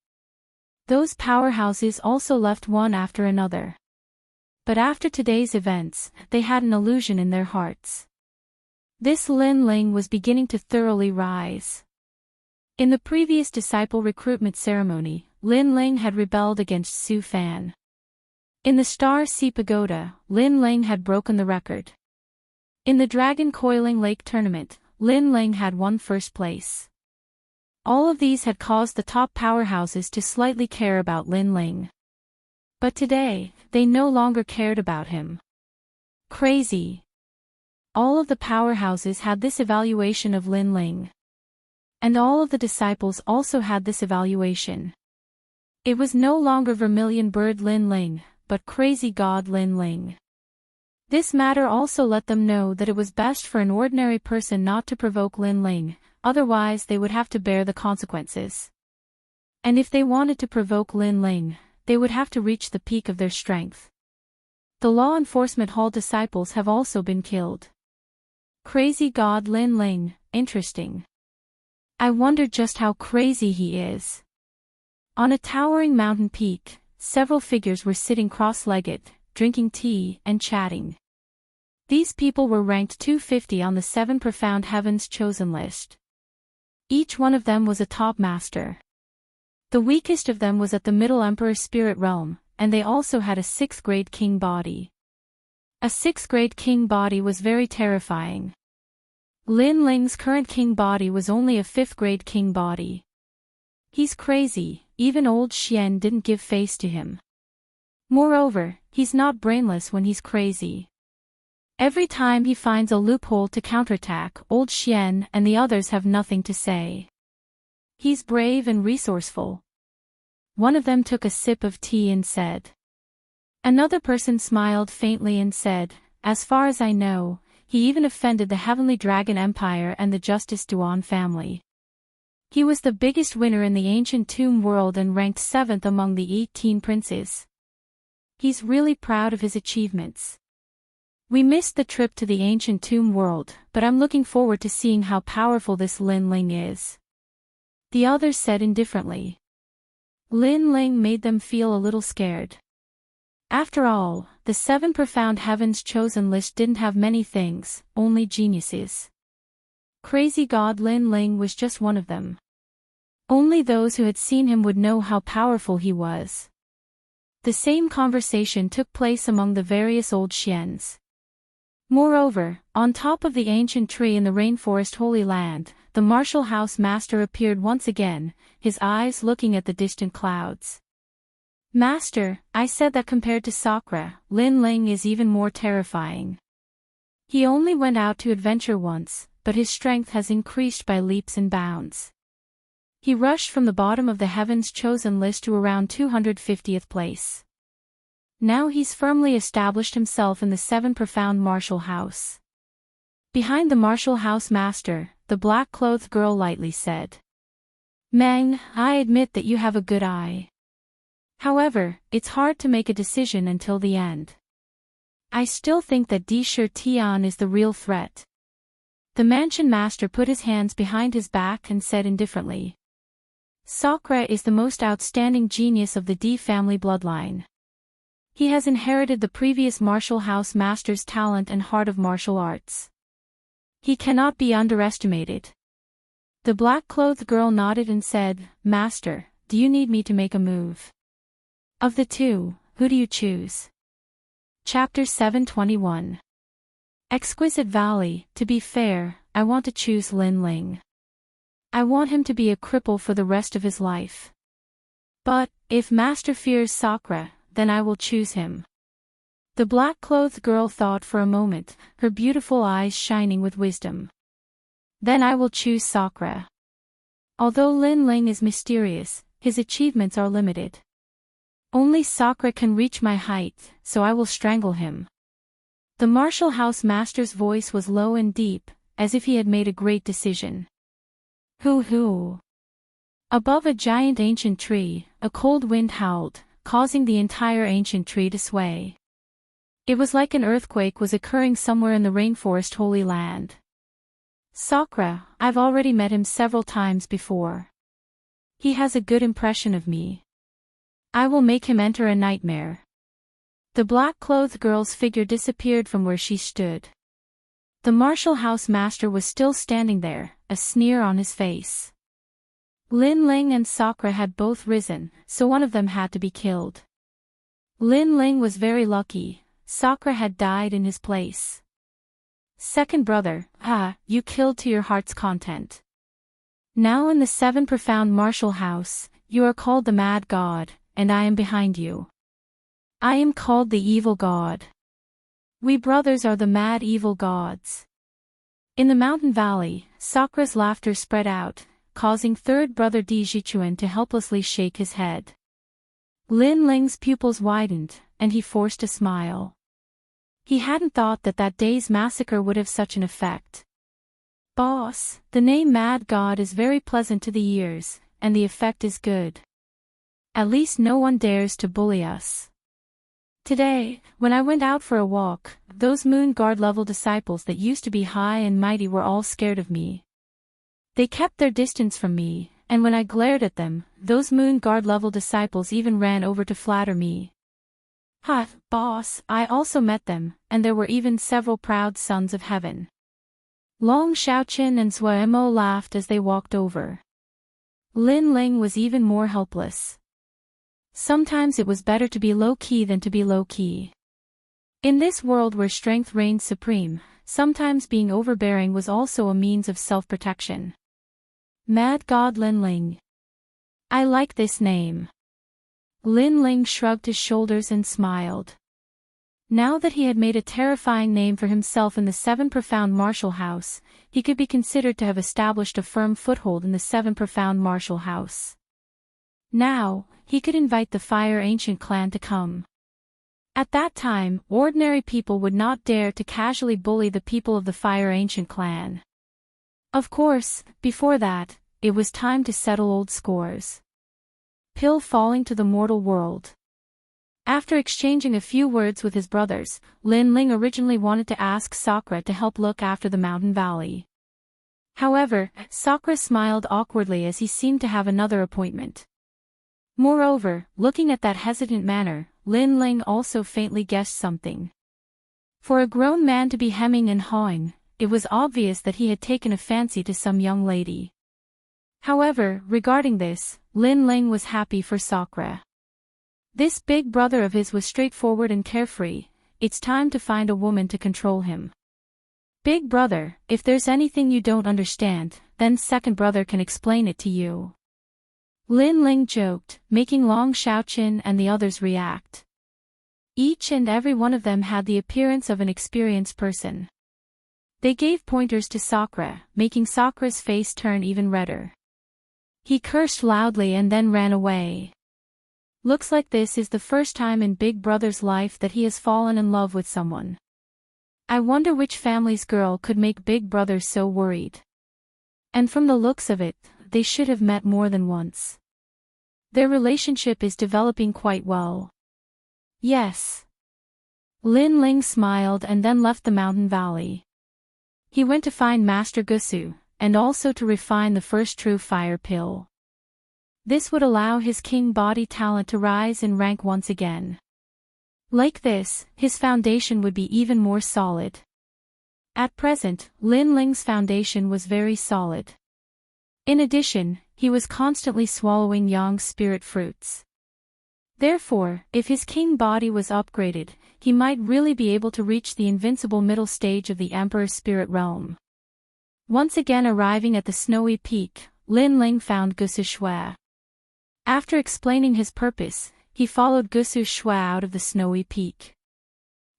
S1: Those powerhouses also left one after another. But after today's events, they had an illusion in their hearts. This Lin Ling was beginning to thoroughly rise. In the previous disciple recruitment ceremony, Lin Ling had rebelled against Su Fan. In the Star Sea Pagoda, Lin Ling had broken the record. In the Dragon Coiling Lake tournament, Lin Ling had won first place. All of these had caused the top powerhouses to slightly care about Lin Ling. But today, they no longer cared about him. Crazy. All of the powerhouses had this evaluation of Lin Ling. And all of the disciples also had this evaluation. It was no longer Vermilion Bird Lin Ling, but Crazy God Lin Ling. This matter also let them know that it was best for an ordinary person not to provoke Lin Ling, otherwise they would have to bear the consequences. And if they wanted to provoke Lin Ling, they would have to reach the peak of their strength. The law enforcement hall disciples have also been killed. Crazy God Lin Ling, interesting. I wonder just how crazy he is. On a towering mountain peak, several figures were sitting cross-legged, drinking tea and chatting. These people were ranked 250 on the 7 Profound Heavens chosen list. Each one of them was a top master. The weakest of them was at the Middle Emperor Spirit Realm, and they also had a 6th grade king body. A 6th grade king body was very terrifying. Lin Ling's current king body was only a 5th grade king body. He's crazy, even old Xian didn't give face to him. Moreover, he's not brainless when he's crazy. Every time he finds a loophole to counterattack, old Xian and the others have nothing to say. He's brave and resourceful. One of them took a sip of tea and said. Another person smiled faintly and said, as far as I know, he even offended the Heavenly Dragon Empire and the Justice Duan family. He was the biggest winner in the ancient tomb world and ranked 7th among the 18 princes. He's really proud of his achievements. We missed the trip to the ancient tomb world, but I'm looking forward to seeing how powerful this Lin Ling is. The others said indifferently. Lin Ling made them feel a little scared. After all, the 7 Profound Heavens chosen list didn't have many things, only geniuses. Crazy God Lin Ling was just one of them. Only those who had seen him would know how powerful he was. The same conversation took place among the various old Xians. Moreover, on top of the ancient tree in the rainforest Holy Land, the martial house master appeared once again, his eyes looking at the distant clouds. Master, I said that compared to Sakura, Lin Ling is even more terrifying. He only went out to adventure once, but his strength has increased by leaps and bounds. He rushed from the bottom of the Heavens chosen list to around 250th place. Now he's firmly established himself in the 7 Profound Martial House. Behind the Martial House Master, the black-clothed girl lightly said. Meng, I admit that you have a good eye. However, it's hard to make a decision until the end. I still think that Di Shi Tian is the real threat. The Mansion Master put his hands behind his back and said indifferently. Sakura is the most outstanding genius of the Di family bloodline. He has inherited the previous martial house master's talent and heart of martial arts. He cannot be underestimated. The black-clothed girl nodded and said, Master, do you need me to make a move? Of the two, who do you choose? Chapter 721. Exquisite Valley. To be fair, I want to choose Lin Ling. I want him to be a cripple for the rest of his life. But, if Master fears Sakura, then I will choose him. The black-clothed girl thought for a moment, her beautiful eyes shining with wisdom. Then I will choose Sakura. Although Lin Ling is mysterious, his achievements are limited. Only Sakura can reach my height, so I will strangle him. The martial house master's voice was low and deep, as if he had made a great decision. Hoo-hoo. Above a giant ancient tree, a cold wind howled, causing the entire ancient tree to sway. It was like an earthquake was occurring somewhere in the rainforest Holy Land. Sakura, I've already met him several times before. He has a good impression of me. I will make him enter a nightmare. The black-clothed girl's figure disappeared from where she stood. The martial house master was still standing there, a sneer on his face. Lin Ling and Sakura had both risen, so one of them had to be killed. Lin Ling was very lucky, Sakura had died in his place. Second brother, you killed to your heart's content. Now in the 7 Profound Martial House, you are called the Mad God, and I am behind you. I am called the Evil God. We brothers are the Mad Evil Gods. In the mountain valley, Sakura's laughter spread out, causing third brother Di Jichuan to helplessly shake his head. Lin Ling's pupils widened, and he forced a smile. He hadn't thought that that day's massacre would have such an effect. Boss, the name Mad God is very pleasant to the ears, and the effect is good. At least no one dares to bully us. Today, when I went out for a walk, those Moon Guard level disciples that used to be high and mighty were all scared of me. They kept their distance from me, and when I glared at them, those moon guard level disciples even ran over to flatter me. Ha, boss, I also met them, and there were even several proud sons of heaven. Long Xiaoqin and Zuemo laughed as they walked over. Lin Ling was even more helpless. Sometimes it was better to be low-key than to be low-key. In this world where strength reigns supreme, sometimes being overbearing was also a means of self-protection. Mad God Lin Ling. I like this name. Lin Ling shrugged his shoulders and smiled. Now that he had made a terrifying name for himself in the Seven Profound Martial House, he could be considered to have established a firm foothold in the Seven Profound Martial House. Now, he could invite the Fire Ancient clan to come. At that time, ordinary people would not dare to casually bully the people of the Fire Ancient clan. Of course, before that, it was time to settle old scores. Pill falling to the mortal world. After exchanging a few words with his brothers, Lin Ling originally wanted to ask Sakura to help look after the mountain valley. However, Sakura smiled awkwardly as he seemed to have another appointment. Moreover, looking at that hesitant manner, Lin Ling also faintly guessed something. For a grown man to be hemming and hawing, it was obvious that he had taken a fancy to some young lady. However, regarding this, Lin Ling was happy for Sakura. This big brother of his was straightforward and carefree. It's time to find a woman to control him. Big brother, if there's anything you don't understand, then second brother can explain it to you. Lin Ling joked, making Long Xiaoqin and the others react. Each and every one of them had the appearance of an experienced person. They gave pointers to Sakura, making Sakura's face turn even redder. He cursed loudly and then ran away. Looks like this is the first time in Big Brother's life that he has fallen in love with someone. I wonder which family's girl could make Big Brother so worried. And from the looks of it, they should have met more than once. Their relationship is developing quite well. Yes. Lin Ling smiled and then left the mountain valley. He went to find Master Gusu, and also to refine the first true fire pill. This would allow his king body talent to rise in rank once again. Like this, his foundation would be even more solid. At present, Lin Ling's foundation was very solid. In addition, he was constantly swallowing Yang's spirit fruits. Therefore, if his king body was upgraded, he might really be able to reach the invincible middle stage of the Emperor's spirit realm. Once again arriving at the snowy peak, Lin Ling found Gusu Shui. After explaining his purpose, he followed Gusu Shui out of the snowy peak.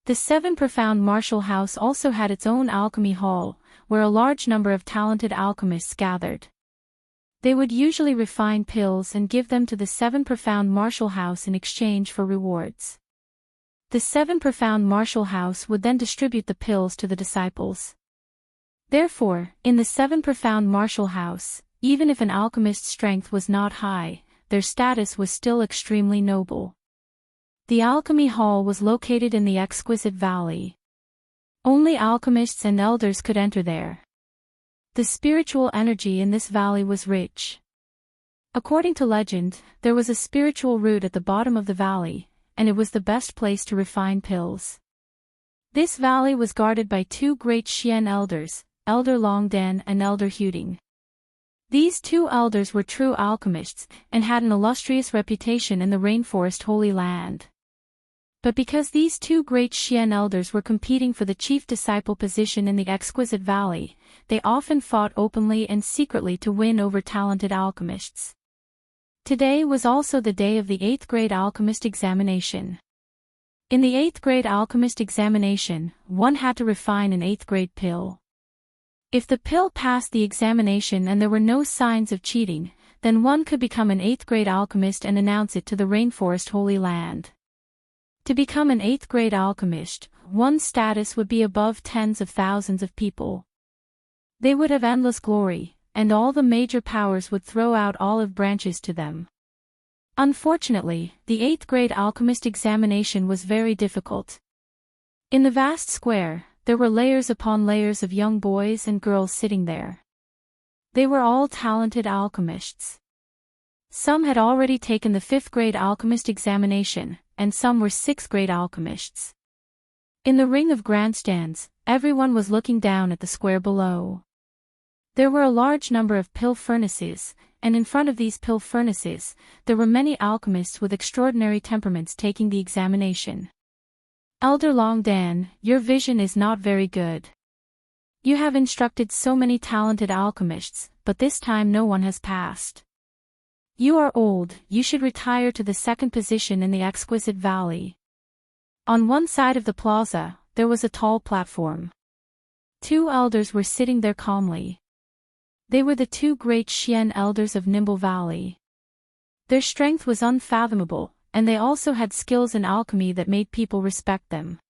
S1: The Seven Profound Martial House also had its own alchemy hall, where a large number of talented alchemists gathered. They would usually refine pills and give them to the Seven Profound Martial House in exchange for rewards. The Seven Profound Martial House would then distribute the pills to the disciples. Therefore, in the Seven Profound Martial House, even if an alchemist's strength was not high, their status was still extremely noble. The alchemy hall was located in the exquisite valley. Only alchemists and elders could enter there. The spiritual energy in this valley was rich. According to legend, there was a spiritual root at the bottom of the valley, and it was the best place to refine pills. This valley was guarded by two great Xian elders, Elder Longdan and Elder Huding. These two elders were true alchemists, and had an illustrious reputation in the rainforest Holy Land. But because these two great Xian elders were competing for the chief disciple position in the exquisite valley, they often fought openly and secretly to win over talented alchemists. Today was also the day of the 8th grade alchemist examination. In the 8th grade alchemist examination, one had to refine an 8th grade pill. If the pill passed the examination and there were no signs of cheating, then one could become an 8th grade alchemist and announce it to the rainforest Holy Land. To become an 8th grade alchemist, one's status would be above tens of thousands of people. They would have endless glory, and all the major powers would throw out olive branches to them. Unfortunately, the 8th grade alchemist examination was very difficult. In the vast square, there were layers upon layers of young boys and girls sitting there. They were all talented alchemists. Some had already taken the 5th grade alchemist examination, and some were 6th grade alchemists. In the ring of grandstands, everyone was looking down at the square below. There were a large number of pill furnaces, and in front of these pill furnaces, there were many alchemists with extraordinary temperaments taking the examination. Elder Longdan, your vision is not very good. You have instructed so many talented alchemists, but this time no one has passed. You are old, you should retire to the 2nd position in the exquisite valley. On one side of the plaza, there was a tall platform. 2 elders were sitting there calmly. They were the 2 great Xian elders of Nimble Valley. Their strength was unfathomable, and they also had skills in alchemy that made people respect them.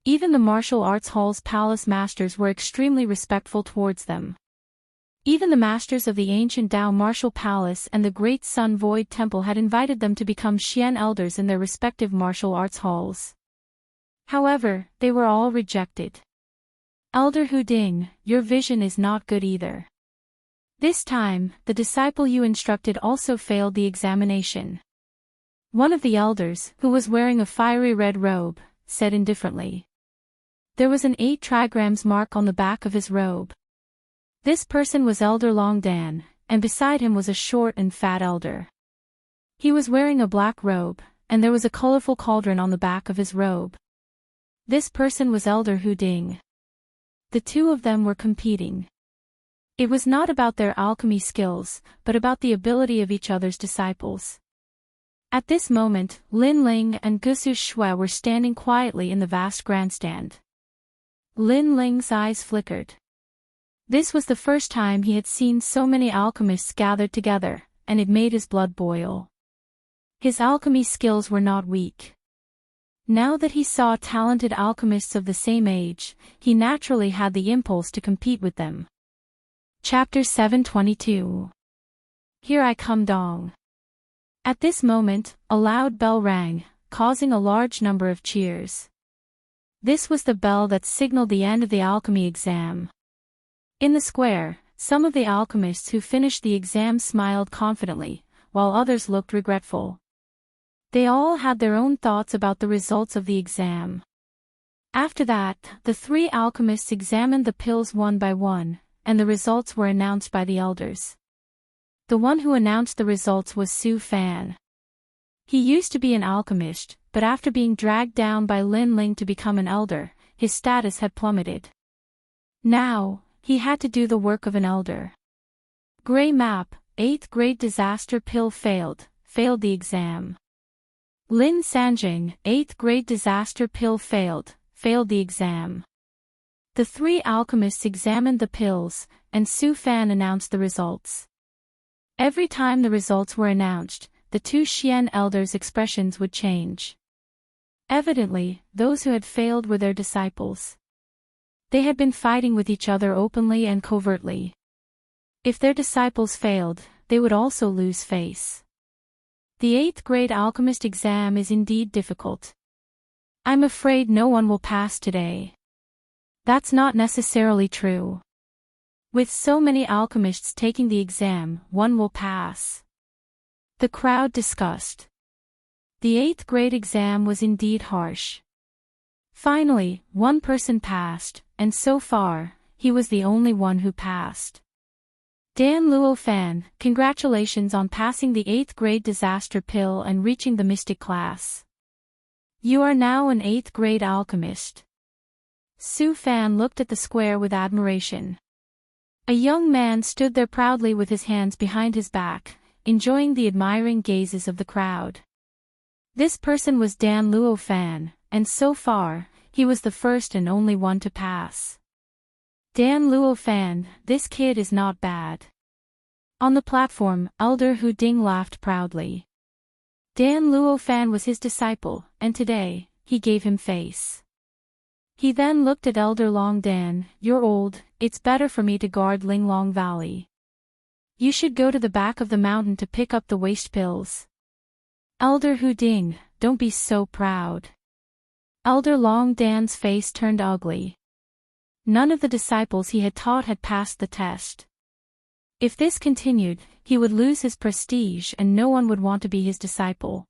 S1: Even the martial arts hall's palace masters were extremely respectful towards them. Even the masters of the ancient Dao martial palace and the Great Sun Void Temple had invited them to become Xian elders in their respective martial arts halls. However, they were all rejected. Elder Huding, your vision is not good either. This time, the disciple you instructed also failed the examination. One of the elders, who was wearing a fiery red robe, said indifferently. There was an 8 trigrams mark on the back of his robe. This person was Elder Longdan, and beside him was a short and fat elder. He was wearing a black robe, and there was a colorful cauldron on the back of his robe. This person was Elder Huding. The 2 of them were competing. It was not about their alchemy skills, but about the ability of each other's disciples. At this moment, Lin Ling and Gusu Shui were standing quietly in the vast grandstand. Lin Ling's eyes flickered. This was the first time he had seen so many alchemists gathered together, and it made his blood boil. His alchemy skills were not weak. Now that he saw talented alchemists of the same age, he naturally had the impulse to compete with them. Chapter 722. Here I come Dong. At this moment, a loud bell rang, causing a large number of cheers. This was the bell that signaled the end of the alchemy exam. In the square, some of the alchemists who finished the exam smiled confidently, while others looked regretful. They all had their own thoughts about the results of the exam. After that, the 3 alchemists examined the pills one by one, and the results were announced by the elders. The one who announced the results was Su Fan. He used to be an alchemist, but after being dragged down by Lin Ling to become an elder, his status had plummeted. Now, he had to do the work of an elder. Gray Map, 8th grade disaster pill failed the exam. Lin Sanjing, 8th grade disaster pill failed the exam. The 3 alchemists examined the pills, and Su Fan announced the results. Every time the results were announced, the 2 Xian elders' expressions would change. Evidently, those who had failed were their disciples. They had been fighting with each other openly and covertly. If their disciples failed, they would also lose face. The 8th grade alchemist exam is indeed difficult. I'm afraid no one will pass today. That's not necessarily true. With so many alchemists taking the exam, one will pass. The crowd discussed. The 8th grade exam was indeed harsh. Finally, one person passed, and so far, he was the only one who passed. Dan Luo Fan, congratulations on passing the 8th grade disaster pill and reaching the mystic class. You are now an 8th grade alchemist. Su Fan looked at the square with admiration. A young man stood there proudly with his hands behind his back, enjoying the admiring gazes of the crowd. This person was Dan Luo Fan, and so far, he was the first and only one to pass. Dan Luo Fan, this kid is not bad. On the platform, Elder Hu Ding laughed proudly. Dan Luo Fan was his disciple, and today, he gave him face. He then looked at Elder Long Dan, you're old, it's better for me to guard Linglong Valley. You should go to the back of the mountain to pick up the waste pills. Elder Hu Ding, don't be so proud. Elder Long Dan's face turned ugly. None of the disciples he had taught had passed the test. If this continued, he would lose his prestige and no one would want to be his disciple.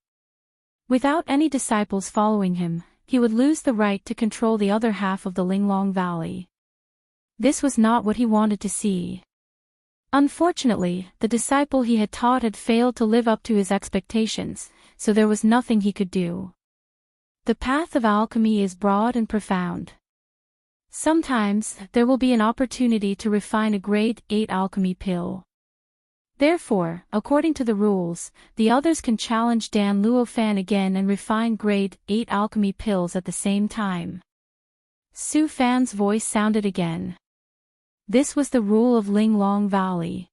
S1: Without any disciples following him, he would lose the right to control the other half of the Linglong Valley. This was not what he wanted to see. Unfortunately, the disciple he had taught had failed to live up to his expectations, so there was nothing he could do. The path of alchemy is broad and profound. Sometimes, there will be an opportunity to refine a grade 8 alchemy pill. Therefore, according to the rules, the others can challenge Dan Luofan again and refine grade 8 alchemy pills at the same time. Su Fan's voice sounded again. This was the rule of Linglong Valley.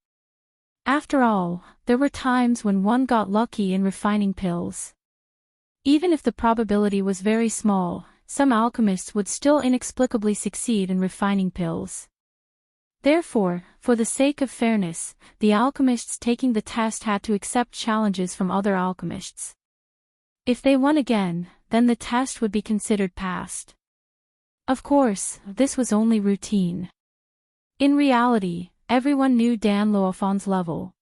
S1: After all, there were times when one got lucky in refining pills. Even if the probability was very small, some alchemists would still inexplicably succeed in refining pills. Therefore, for the sake of fairness, the alchemists taking the test had to accept challenges from other alchemists. If they won again, then the test would be considered passed. Of course, this was only routine. In reality, everyone knew Dan Luofan's level.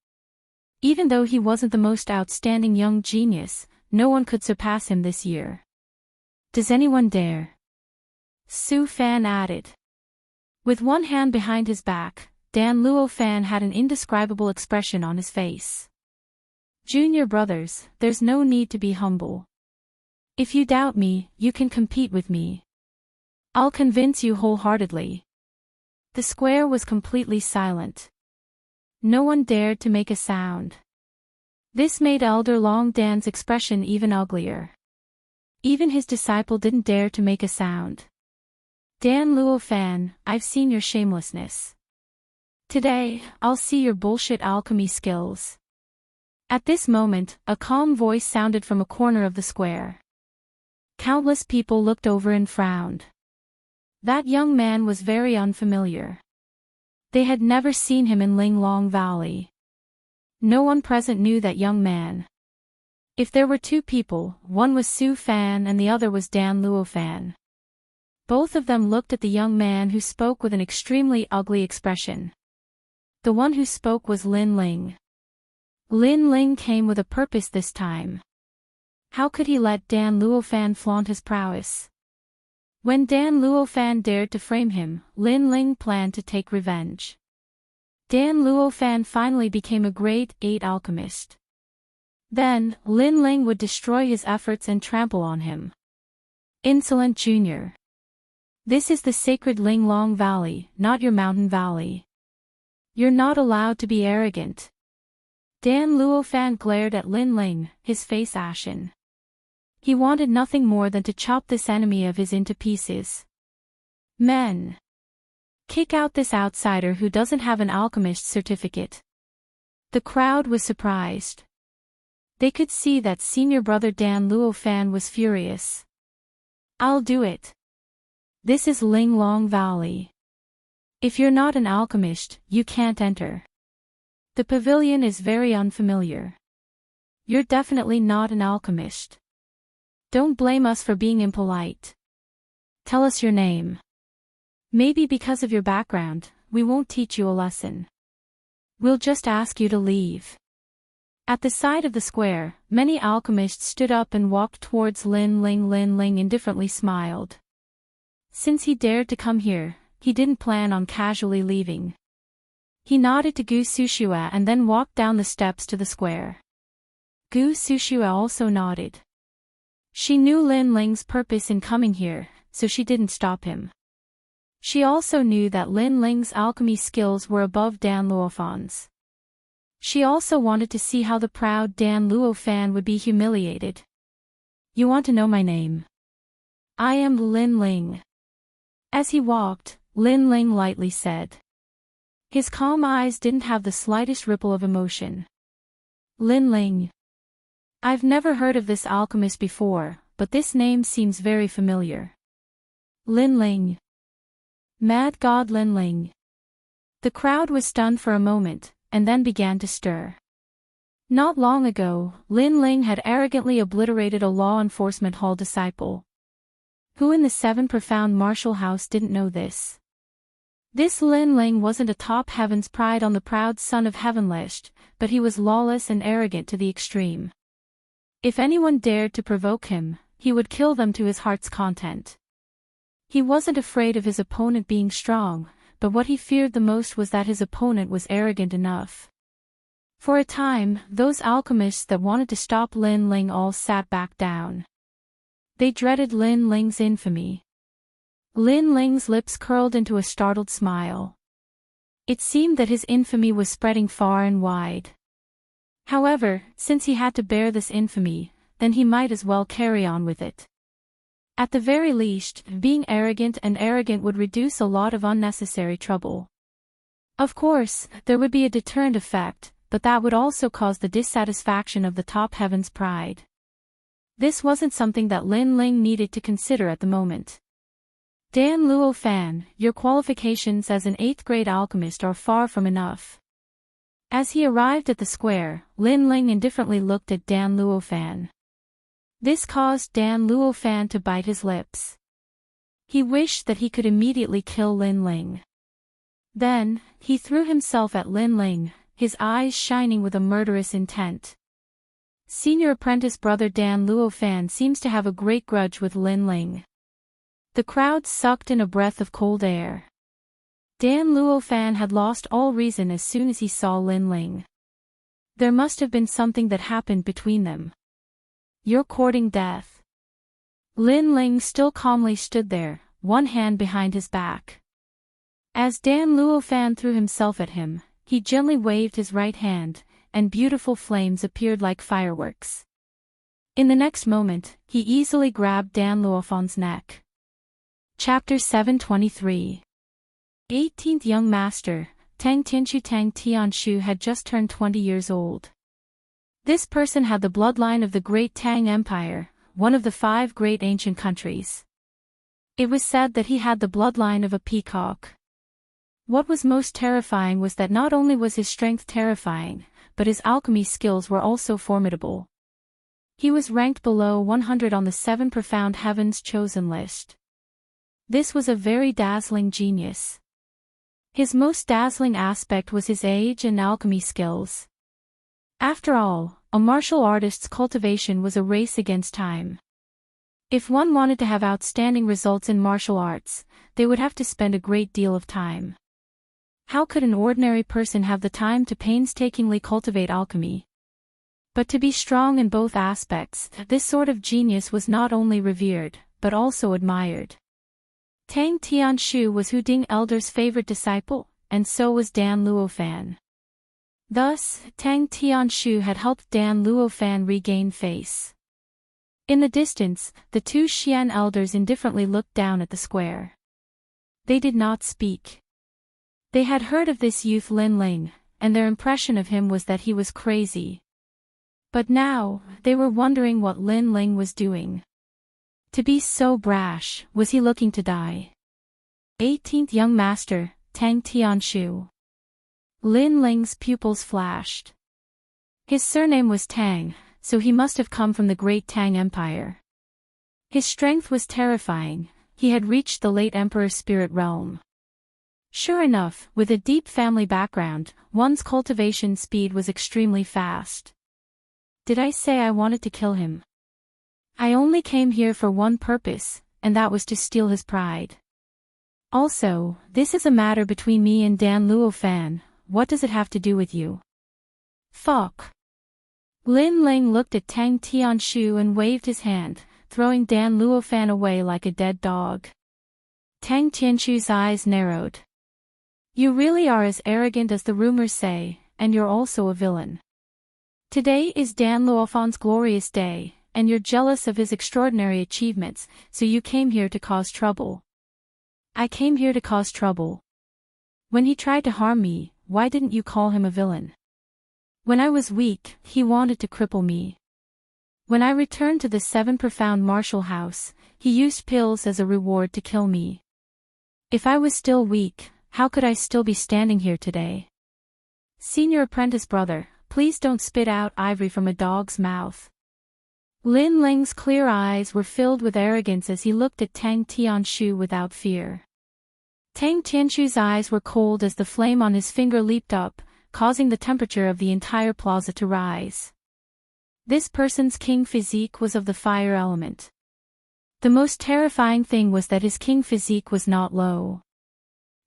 S1: Even though he wasn't the most outstanding young genius, no one could surpass him this year. Does anyone dare? Su Fan added. With one hand behind his back, Dan Luofan had an indescribable expression on his face. Junior brothers, there's no need to be humble. If you doubt me, you can compete with me. I'll convince you wholeheartedly. The square was completely silent. No one dared to make a sound. This made Elder Long Dan's expression even uglier. Even his disciple didn't dare to make a sound. Dan Luofan, I've seen your shamelessness. Today, I'll see your bullshit alchemy skills. At this moment, a calm voice sounded from a corner of the square. Countless people looked over and frowned. That young man was very unfamiliar. They had never seen him in Linglong Valley. No one present knew that young man. If there were two people, one was Su Fan and the other was Dan Luofan. Both of them looked at the young man who spoke with an extremely ugly expression. The one who spoke was Lin Ling. Lin Ling came with a purpose this time. How could he let Dan Luofan flaunt his prowess? When Dan Luofan dared to frame him, Lin Ling planned to take revenge. Dan Luofan finally became a grade 8 alchemist. Then, Lin Ling would destroy his efforts and trample on him. Insolent Junior. This is the sacred Linglong Valley, not your mountain valley. You're not allowed to be arrogant. Dan Luofan glared at Lin Ling, his face ashen. He wanted nothing more than to chop this enemy of his into pieces. Men! Kick out this outsider who doesn't have an alchemist's certificate. The crowd was surprised. They could see that senior brother Dan Luofan was furious. I'll do it. This is Linglong Valley. If you're not an alchemist, you can't enter. The pavilion is very unfamiliar. You're definitely not an alchemist. Don't blame us for being impolite. Tell us your name. Maybe because of your background, we won't teach you a lesson. We'll just ask you to leave. At the side of the square, many alchemists stood up and walked towards Lin Ling. Lin Ling indifferently smiled. Since he dared to come here, he didn't plan on casually leaving. He nodded to Gu Sushua and then walked down the steps to the square. Gu Sushua also nodded. She knew Lin Ling's purpose in coming here, so she didn't stop him. She also knew that Lin Ling's alchemy skills were above Dan Luofan's. She also wanted to see how the proud Dan Luofan would be humiliated. You want to know my name? I am Lin Ling. As he walked, Lin Ling lightly said. His calm eyes didn't have the slightest ripple of emotion. Lin Ling. I've never heard of this alchemist before, but this name seems very familiar. Lin Ling. Mad God Lin Ling. The crowd was stunned for a moment, and then began to stir. Not long ago, Lin Ling had arrogantly obliterated a law enforcement hall disciple. Who in the Seven Profound Martial House didn't know this? This Lin Ling wasn't a top heaven's pride on the proud son of Heavenlish, but he was lawless and arrogant to the extreme. If anyone dared to provoke him, he would kill them to his heart's content. He wasn't afraid of his opponent being strong, but what he feared the most was that his opponent was arrogant enough. For a time, those alchemists that wanted to stop Lin Ling all sat back down. They dreaded Lin Ling's infamy. Lin Ling's lips curled into a startled smile. It seemed that his infamy was spreading far and wide. However, since he had to bear this infamy, then he might as well carry on with it. At the very least, being arrogant would reduce a lot of unnecessary trouble. Of course, there would be a deterrent effect, but that would also cause the dissatisfaction of the top heaven's pride. This wasn't something that Lin Ling needed to consider at the moment. Dan Luo Fan, your qualifications as an 8th grade alchemist are far from enough. As he arrived at the square, Lin Ling indifferently looked at Dan Luo Fan. This caused Dan Luo Fan to bite his lips. He wished that he could immediately kill Lin Ling. Then, he threw himself at Lin Ling, his eyes shining with a murderous intent. Senior apprentice brother Dan Luo Fan seems to have a great grudge with Lin Ling. The crowd sucked in a breath of cold air. Dan Luo Fan had lost all reason as soon as he saw Lin Ling. There must have been something that happened between them. You're courting death. Lin Ling still calmly stood there, one hand behind his back. As Dan Luo Fan threw himself at him, he gently waved his right hand, and beautiful flames appeared like fireworks. In the next moment, he easily grabbed Dan Luo Fan's neck. Chapter 723. 18th Young Master, Tang Tianshu had just turned 20 years old. This person had the bloodline of the Great Tang Empire, one of the 5 great ancient countries. It was said that he had the bloodline of a peacock. What was most terrifying was that not only was his strength terrifying, but his alchemy skills were also formidable. He was ranked below 100 on the 7 profound heavens chosen list. This was a very dazzling genius. His most dazzling aspect was his age and alchemy skills. After all, a martial artist's cultivation was a race against time. If one wanted to have outstanding results in martial arts, they would have to spend a great deal of time. How could an ordinary person have the time to painstakingly cultivate alchemy? But to be strong in both aspects, this sort of genius was not only revered, but also admired. Tang Tianshu was Hu Ding Elder's favorite disciple, and so was Dan Luo Fan. Thus, Tang Tianshu had helped Dan Luo Fan regain face. In the distance, the 2 Xian elders indifferently looked down at the square. They did not speak. They had heard of this youth Lin Ling, and their impression of him was that he was crazy. But now, they were wondering what Lin Ling was doing. To be so brash, was he looking to die? 18th Young Master, Tang Tianshu. Lin Ling's pupils flashed. His surname was Tang, so he must have come from the Great Tang Empire. His strength was terrifying, he had reached the late Emperor's spirit realm. Sure enough, with a deep family background, one's cultivation speed was extremely fast. Did I say I wanted to kill him? I only came here for one purpose, and that was to steal his pride. Also, this is a matter between me and Dan Luo Fan, what does it have to do with you? Fuck. Lin Ling looked at Tang Tianshu and waved his hand, throwing Dan Luo Fan away like a dead dog. Tang Tianshu's eyes narrowed. You really are as arrogant as the rumors say, and you're also a villain. Today is Dan Luo Fan's glorious day, and you're jealous of his extraordinary achievements, so you came here to cause trouble. I came here to cause trouble. When he tried to harm me, why didn't you call him a villain? When I was weak, he wanted to cripple me. When I returned to the 7 profound martial house, he used pills as a reward to kill me. If I was still weak, how could I still be standing here today? Senior apprentice brother, please don't spit out ivory from a dog's mouth. Lin Ling's clear eyes were filled with arrogance as he looked at Tang Tianshu without fear. Tang Tianshu's eyes were cold as the flame on his finger leaped up, causing the temperature of the entire plaza to rise. This person's king physique was of the fire element. The most terrifying thing was that his king physique was not low.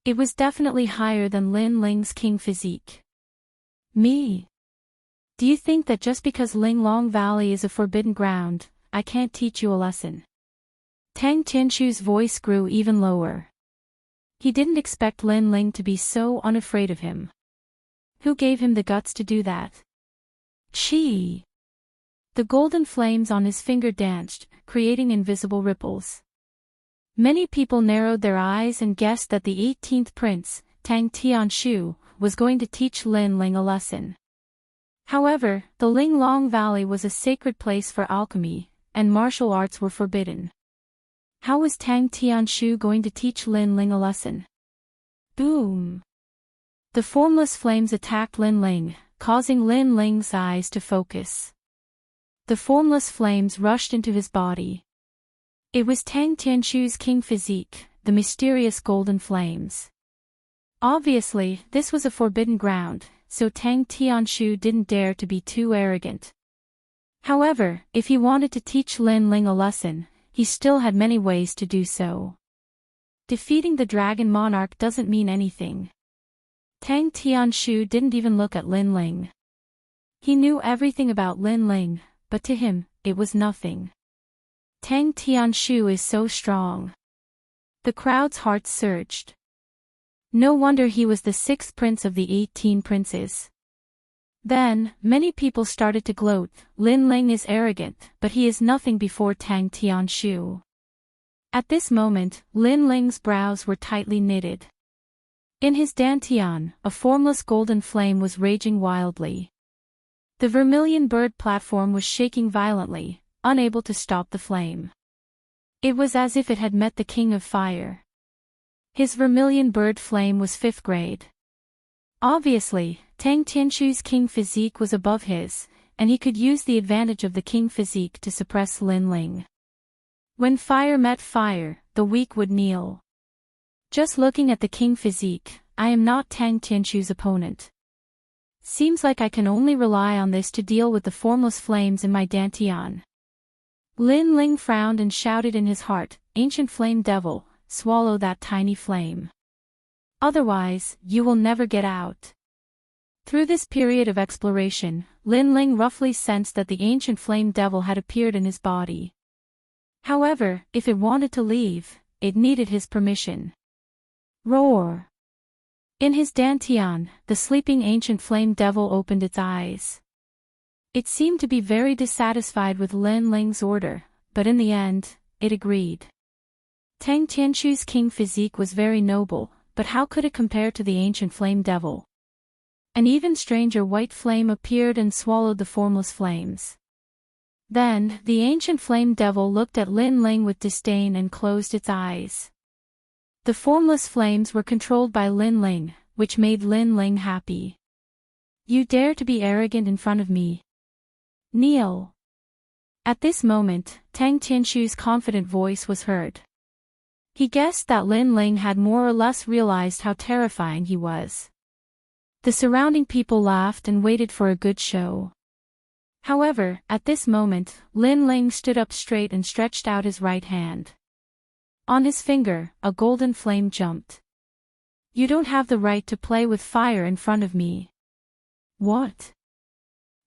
S1: It was definitely higher than Lin Ling's king physique. Me? Do you think that just because Linglong Valley is a forbidden ground, I can't teach you a lesson? Tang Tianshu's voice grew even lower. He didn't expect Lin Ling to be so unafraid of him. Who gave him the guts to do that? Chi! The golden flames on his finger danced, creating invisible ripples. Many people narrowed their eyes and guessed that the 18th prince, Tang Tianshu, was going to teach Lin Ling a lesson. However, the Linglong Valley was a sacred place for alchemy, and martial arts were forbidden. How was Tang Tianshu going to teach Lin Ling a lesson? Boom! The formless flames attacked Lin Ling, causing Lin Ling's eyes to focus. The formless flames rushed into his body. It was Tang Tianshu's king physique, the mysterious golden flames. Obviously, this was a forbidden ground, so Tang Tianshu didn't dare to be too arrogant. However, if he wanted to teach Lin Ling a lesson, he still had many ways to do so. Defeating the dragon monarch doesn't mean anything. Tang Tianshu didn't even look at Lin Ling. He knew everything about Lin Ling, but to him, it was nothing. Tang Tianshu is so strong. The crowd's hearts surged. No wonder he was the 6th prince of the 18 princes. Then, many people started to gloat. Lin Ling is arrogant, but he is nothing before Tang Tianshu. At this moment, Lin Ling's brows were tightly knitted. In his dantian, a formless golden flame was raging wildly. The vermilion bird platform was shaking violently, unable to stop the flame. It was as if it had met the king of fire. His vermilion bird flame was 5th grade. Obviously, Tang Tianshu's king physique was above his, and he could use the advantage of the king physique to suppress Lin Ling. When fire met fire, the weak would kneel. Just looking at the king physique, I am not Tang Tianshu's opponent. Seems like I can only rely on this to deal with the formless flames in my dantian. Lin Ling frowned and shouted in his heart, Ancient Flame Devil, swallow that tiny flame. Otherwise, you will never get out. Through this period of exploration, Lin Ling roughly sensed that the ancient flame devil had appeared in his body. However, if it wanted to leave, it needed his permission. Roar! In his dantian, the sleeping ancient flame devil opened its eyes. It seemed to be very dissatisfied with Lin Ling's order, but in the end, it agreed. Tang Tianshu's king physique was very noble, but how could it compare to the ancient flame devil? An even stranger white flame appeared and swallowed the formless flames. Then, the ancient flame devil looked at Lin Ling with disdain and closed its eyes. The formless flames were controlled by Lin Ling, which made Lin Ling happy. You dare to be arrogant in front of me? Kneel! At this moment, Tang Tianshu's confident voice was heard. He guessed that Lin Ling had more or less realized how terrifying he was. The surrounding people laughed and waited for a good show. However, at this moment, Lin Ling stood up straight and stretched out his right hand. On his finger, a golden flame jumped. You don't have the right to play with fire in front of me. What?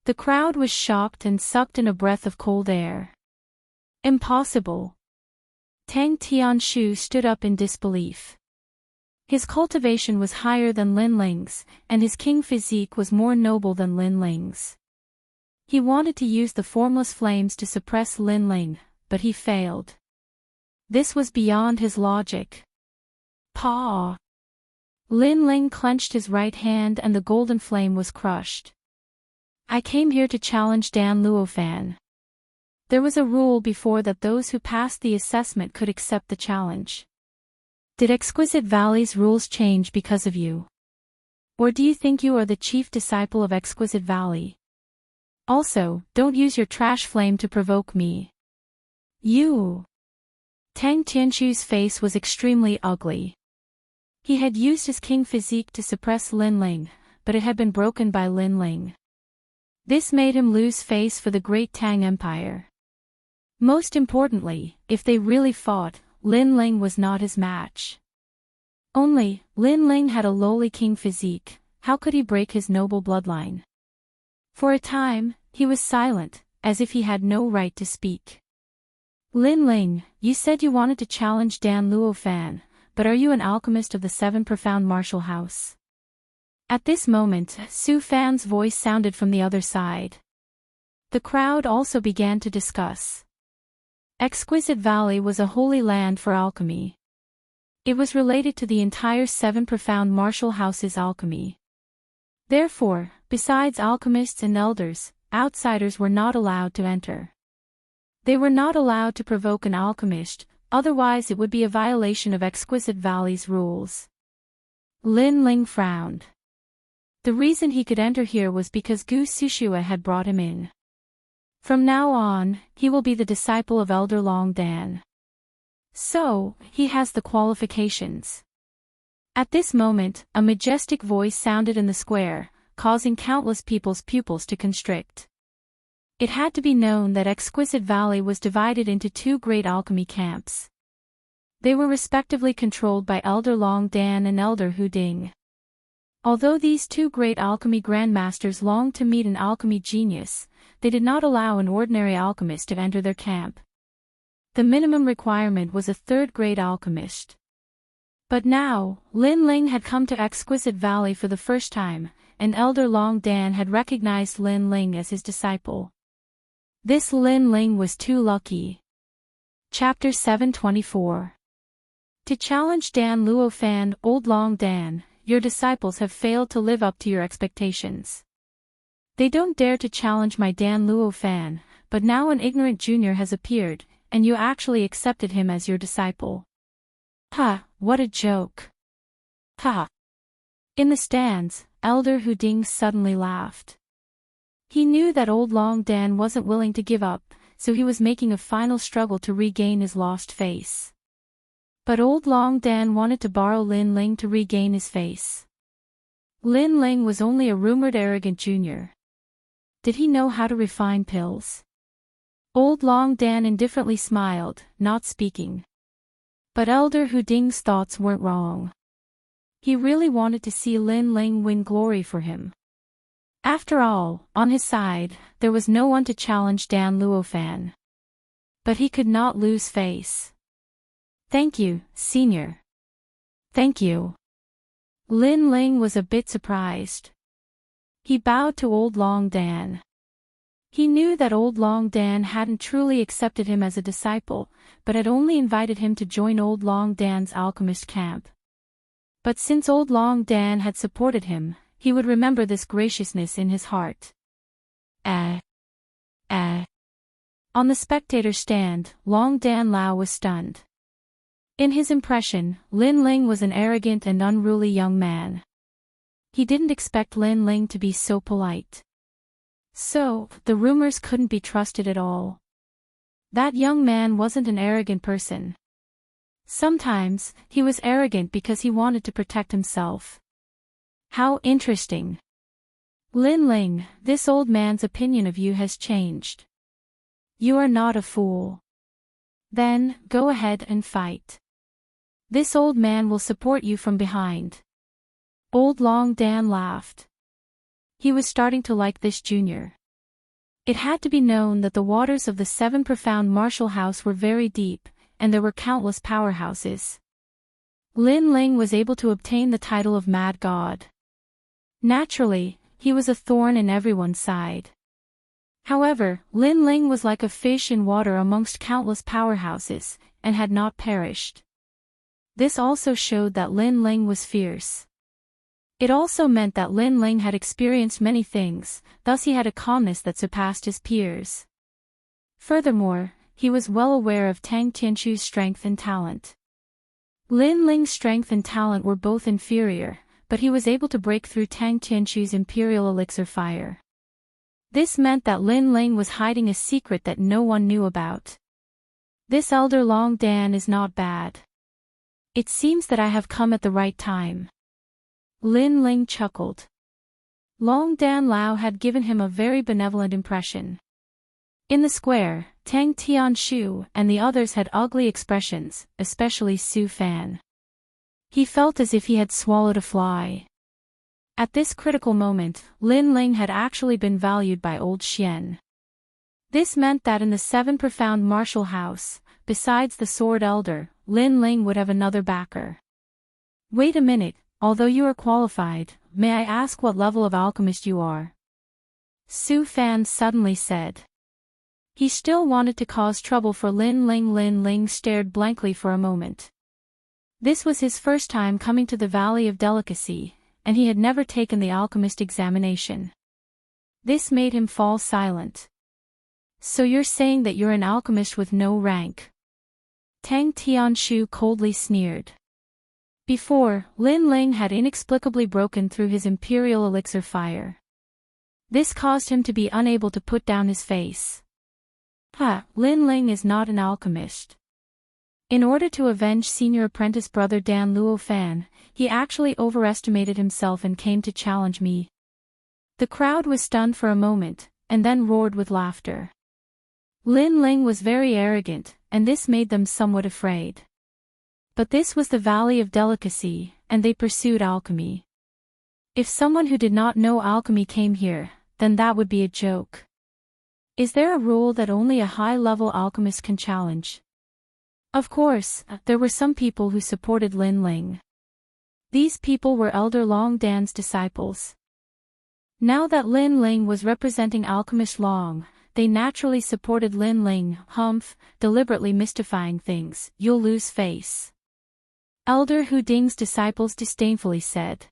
S1: The crowd was shocked and sucked in a breath of cold air. Impossible. Tang Tianshu stood up in disbelief. His cultivation was higher than Lin Ling's, and his king physique was more noble than Lin Ling's. He wanted to use the formless flames to suppress Lin Ling, but he failed. This was beyond his logic. Paw! Lin Ling clenched his right hand and the golden flame was crushed. I came here to challenge Dan Luofan. There was a rule before that those who passed the assessment could accept the challenge. Did Exquisite Valley's rules change because of you? Or do you think you are the chief disciple of Exquisite Valley? Also, don't use your trash flame to provoke me. You! Tang Tianshu's face was extremely ugly. He had used his king physique to suppress Lin Ling, but it had been broken by Lin Ling. This made him lose face for the great Tang Empire. Most importantly, if they really fought, Lin Ling was not his match. Only, Lin Ling had a lowly king physique, how could he break his noble bloodline? For a time, he was silent, as if he had no right to speak. Lin Ling, you said you wanted to challenge Dan Luofan, but are you an alchemist of the Seven Profound Martial House? At this moment, Su Fan's voice sounded from the other side. The crowd also began to discuss. Exquisite Valley was a holy land for alchemy. It was related to the entire Seven Profound Martial House's alchemy. Therefore, besides alchemists and elders, outsiders were not allowed to enter. They were not allowed to provoke an alchemist, otherwise it would be a violation of Exquisite Valley's rules. Lin Ling frowned. The reason he could enter here was because Gu Sushua had brought him in. From now on, he will be the disciple of Elder Long Dan. So, he has the qualifications. At this moment, a majestic voice sounded in the square, causing countless people's pupils to constrict. It had to be known that Exquisite Valley was divided into two great alchemy camps. They were respectively controlled by Elder Long Dan and Elder Hu Ding. Although these two great alchemy grandmasters longed to meet an alchemy genius, they did not allow an ordinary alchemist to enter their camp. The minimum requirement was a third-grade alchemist. But now, Lin Ling had come to Exquisite Valley for the first time, and Elder Long Dan had recognized Lin Ling as his disciple. This Lin Ling was too lucky. Chapter 724. To challenge Dan Luofan, Old Long Dan, your disciples have failed to live up to your expectations. They don't dare to challenge my Dan Luofan, but now an ignorant junior has appeared, and you actually accepted him as your disciple. Ha, what a joke. Ha. In the stands, Elder Hu Ding suddenly laughed. He knew that Old Long Dan wasn't willing to give up, so he was making a final struggle to regain his lost face. But Old Long Dan wanted to borrow Lin Ling to regain his face. Lin Ling was only a rumored arrogant junior. Did he know how to refine pills? Old Long Dan indifferently smiled, not speaking. But Elder Hu Ding's thoughts weren't wrong. He really wanted to see Lin Ling win glory for him. After all, on his side, there was no one to challenge Dan Luofan. But he could not lose face. Thank you, senior. Thank you. Lin Ling was a bit surprised. He bowed to Old Long Dan. He knew that Old Long Dan hadn't truly accepted him as a disciple, but had only invited him to join Old Long Dan's alchemist camp. But since Old Long Dan had supported him, he would remember this graciousness in his heart. On the spectator stand, Long Dan Lao was stunned. In his impression, Lin Ling was an arrogant and unruly young man. He didn't expect Lin Ling to be so polite. So, the rumors couldn't be trusted at all. That young man wasn't an arrogant person. Sometimes, he was arrogant because he wanted to protect himself. How interesting. Lin Ling, this old man's opinion of you has changed. You are not a fool. Then, go ahead and fight. This old man will support you from behind. Old Long Dan laughed. He was starting to like this junior. It had to be known that the waters of the Seven Profound Martial House were very deep, and there were countless powerhouses. Lin Ling was able to obtain the title of Mad God. Naturally, he was a thorn in everyone's side. However, Lin Ling was like a fish in water amongst countless powerhouses, and had not perished. This also showed that Lin Ling was fierce. It also meant that Lin Ling had experienced many things, thus he had a calmness that surpassed his peers. Furthermore, he was well aware of Tang Tianchu's strength and talent. Lin Ling's strength and talent were both inferior, but he was able to break through Tang Tianchu's imperial elixir fire. This meant that Lin Ling was hiding a secret that no one knew about. This Elder Long Dan is not bad. It seems that I have come at the right time. Lin Ling chuckled. Long Dan Lao had given him a very benevolent impression. In the square, Tang Tianshu and the others had ugly expressions, especially Su Fan. He felt as if he had swallowed a fly. At this critical moment, Lin Ling had actually been valued by old Xian. This meant that in the 7 profound martial house, besides the Sword Elder, Lin Ling would have another backer. Wait a minute, although you are qualified, may I ask what level of alchemist you are? Su Fan suddenly said. He still wanted to cause trouble for Lin Ling. Lin Ling stared blankly for a moment. This was his first time coming to the Valley of Delicacy, and he had never taken the alchemist examination. This made him fall silent. So you're saying that you're an alchemist with no rank? Tang Tianshu coldly sneered. Before, Lin Ling had inexplicably broken through his imperial elixir fire. This caused him to be unable to put down his face. Lin Ling is not an alchemist. In order to avenge senior apprentice brother Dan Luo Fan, he actually overestimated himself and came to challenge me. The crowd was stunned for a moment, and then roared with laughter. Lin Ling was very arrogant, and this made them somewhat afraid. But this was the Valley of Delicacy, and they pursued alchemy. If someone who did not know alchemy came here, then that would be a joke. Is there a rule that only a high-level alchemist can challenge? Of course, there were some people who supported Lin Ling. These people were Elder Long Dan's disciples. Now that Lin Ling was representing Alchemist Long, they naturally supported Lin Ling. Humph, deliberately mystifying things, you'll lose face. Elder Hu Ding's disciples disdainfully said.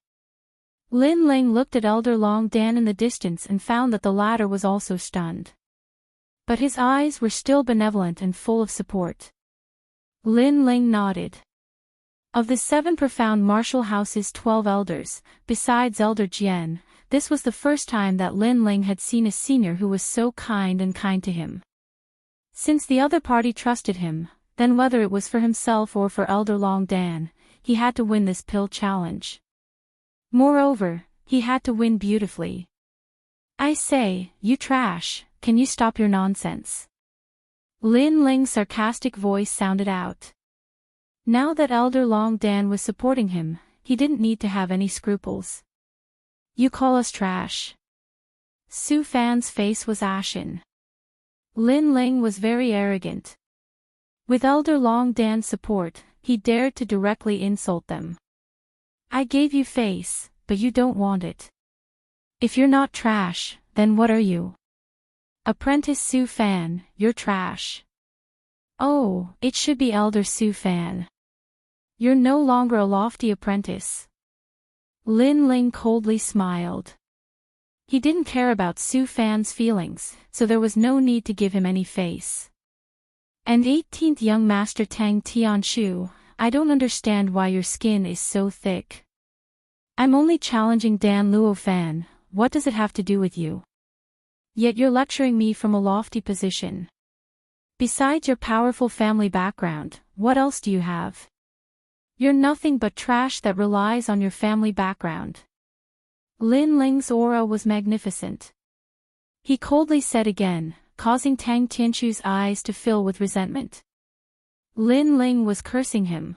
S1: Lin Ling looked at Elder Long Dan in the distance and found that the latter was also stunned. But his eyes were still benevolent and full of support. Lin Ling nodded. Of the 7 profound martial house's 12 elders, besides Elder Jian, this was the first time that Lin Ling had seen a senior who was so kind to him. Since the other party trusted him, then whether it was for himself or for Elder Long Dan, he had to win this pill challenge. Moreover, he had to win beautifully. I say, you trash, can you stop your nonsense? Lin Ling's sarcastic voice sounded out. Now that Elder Long Dan was supporting him, he didn't need to have any scruples. You call us trash? Su Fan's face was ashen. Lin Ling was very arrogant. With Elder Long Dan's support, he dared to directly insult them. I gave you face, but you don't want it. If you're not trash, then what are you? Apprentice Su Fan, you're trash. Oh, it should be Elder Su Fan. You're no longer a lofty apprentice. Lin Ling coldly smiled. He didn't care about Su Fan's feelings, so there was no need to give him any face. And 18th young master Tang Tianshu, I don't understand why your skin is so thick. I'm only challenging Dan Luo Fan, what does it have to do with you? Yet you're lecturing me from a lofty position. Besides your powerful family background, what else do you have? You're nothing but trash that relies on your family background. Lin Ling's aura was magnificent. He coldly said again, causing Tang Tianshu's eyes to fill with resentment. Lin Ling was cursing him.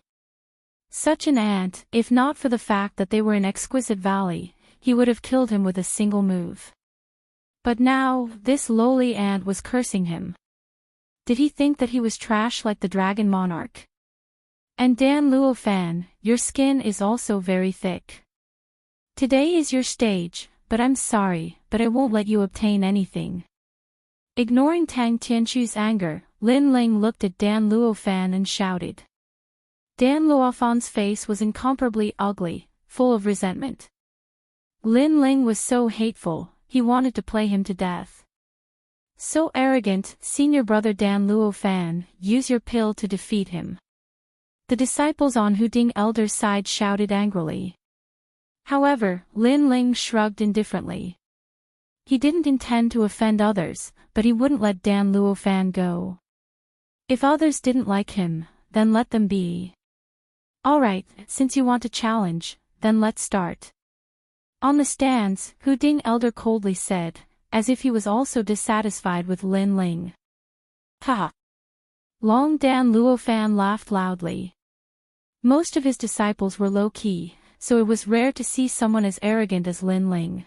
S1: Such an ant, if not for the fact that they were in Exquisite Valley, he would have killed him with a single move. But now, this lowly ant was cursing him. Did he think that he was trash like the Dragon Monarch? And Dan Luo Fan, your skin is also very thick. Today is your stage, but I'm sorry, but I won't let you obtain anything. Ignoring Tang Tianshu's anger, Lin Ling looked at Dan Luo Fan and shouted. Dan Luo Fan's face was incomparably ugly, full of resentment. Lin Ling was so hateful, he wanted to play him to death. So arrogant, senior brother Dan Luo Fan, use your pill to defeat him. The disciples on Hu Ding Elder's side shouted angrily. However, Lin Ling shrugged indifferently. He didn't intend to offend others, but he wouldn't let Dan Luo Fan go. If others didn't like him, then let them be. Alright, since you want a challenge, then let's start. On the stands, Hu Ding Elder coldly said, as if he was also dissatisfied with Lin Ling. Haha. Long Dan Luofan laughed loudly. Most of his disciples were low-key, so it was rare to see someone as arrogant as Lin Ling.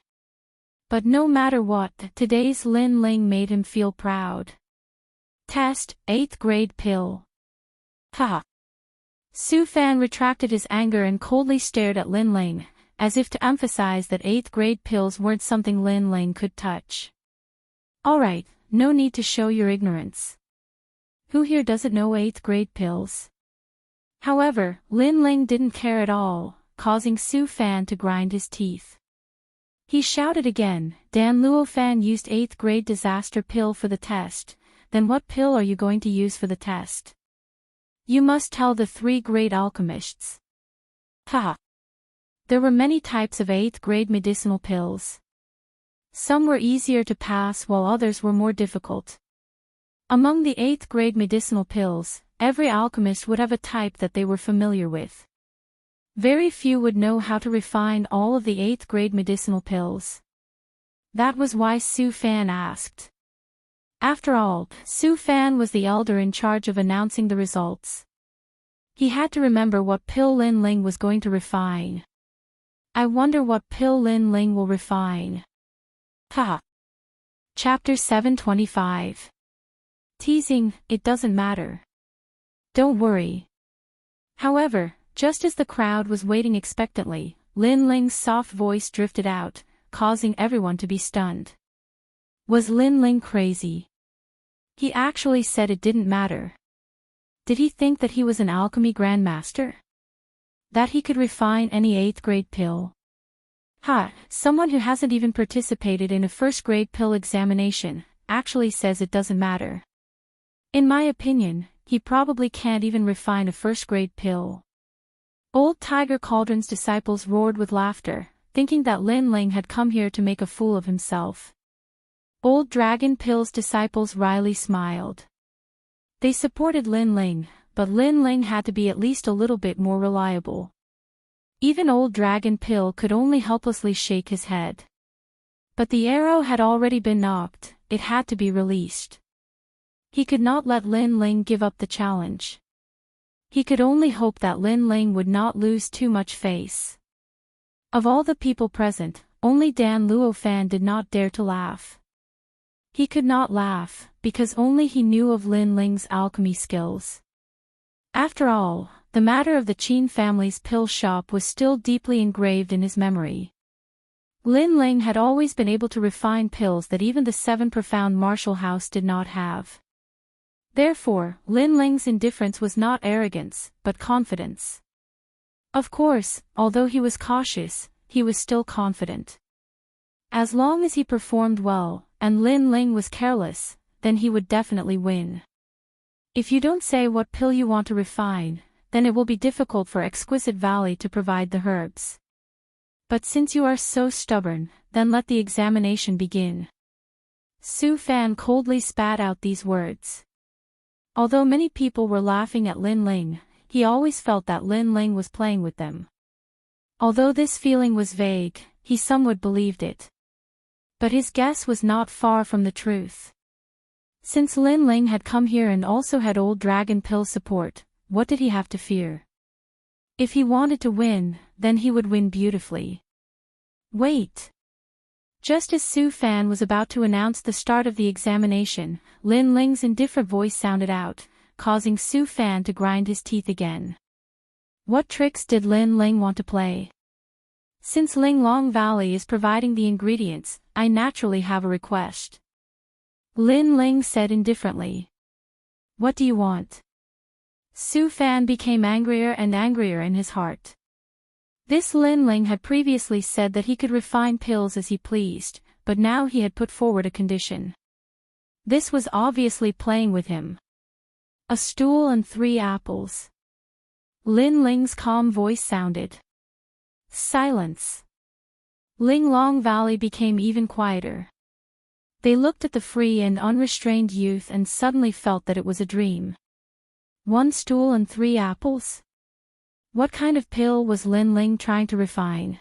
S1: But no matter what, today's Lin Ling made him feel proud. Test, 8th grade pill. Haha. Su Fan retracted his anger and coldly stared at Lin Ling, as if to emphasize that 8th grade pills weren't something Lin Ling could touch. Alright, no need to show your ignorance. Who here doesn't know 8th grade pills? However, Lin Ling didn't care at all, causing Su Fan to grind his teeth. He shouted again, Dan Luofan used 8th grade disaster pill for the test, then what pill are you going to use for the test? You must tell the 3 great alchemists. Haha. There were many types of 8th grade medicinal pills. Some were easier to pass while others were more difficult. Among the 8th grade medicinal pills, every alchemist would have a type that they were familiar with. Very few would know how to refine all of the 8th grade medicinal pills. That was why Su Fan asked. After all, Su Fan was the elder in charge of announcing the results. He had to remember what pill Lin Ling was going to refine. I wonder what pill Lin Ling will refine. Haha. Chapter 725. Teasing, it doesn't matter. Don't worry. However, just as the crowd was waiting expectantly, Lin Ling's soft voice drifted out, causing everyone to be stunned. Was Lin Ling crazy? He actually said it didn't matter. Did he think that he was an alchemy grandmaster? That he could refine any 8th grade pill? Someone who hasn't even participated in a 1st grade pill examination, actually says it doesn't matter. In my opinion, he probably can't even refine a 1st grade pill. Old Tiger Cauldron's disciples roared with laughter, thinking that Lin Ling had come here to make a fool of himself. Old Dragon Pill's disciples wryly smiled. They supported Lin Ling, but Lin Ling had to be at least a little bit more reliable. Even Old Dragon Pill could only helplessly shake his head. But the arrow had already been knocked, it had to be released. He could not let Lin Ling give up the challenge. He could only hope that Lin Ling would not lose too much face. Of all the people present, only Dan Luofan did not dare to laugh. He could not laugh, because only he knew of Lin Ling's alchemy skills. After all, the matter of the Qin family's pill shop was still deeply engraved in his memory. Lin Ling had always been able to refine pills that even the 7 profound Marshall House did not have. Therefore, Lin Ling's indifference was not arrogance, but confidence. Of course, although he was cautious, he was still confident. As long as he performed well, and Lin Ling was careless, then he would definitely win. If you don't say what pill you want to refine, then it will be difficult for Exquisite Valley to provide the herbs. But since you are so stubborn, then let the examination begin. Su Fan coldly spat out these words. Although many people were laughing at Lin Ling, he always felt that Lin Ling was playing with them. Although this feeling was vague, he somewhat believed it. But his guess was not far from the truth. Since Lin Ling had come here and also had Old Dragon Pill support, what did he have to fear? If he wanted to win, then he would win beautifully. Wait! Just as Su Fan was about to announce the start of the examination, Lin Ling's indifferent voice sounded out, causing Su Fan to grind his teeth again. What tricks did Lin Ling want to play? Since Ling Long Valley is providing the ingredients, I naturally have a request. Lin Ling said indifferently. What do you want? Su Fan became angrier and angrier in his heart. This Lin Ling had previously said that he could refine pills as he pleased, but now he had put forward a condition. This was obviously playing with him. A stool and 3 apples. Lin Ling's calm voice sounded. Silence. Ling Long Valley became even quieter. They looked at the free and unrestrained youth and suddenly felt that it was a dream. 1 stool and 3 apples? What kind of pill was Lin Ling trying to refine?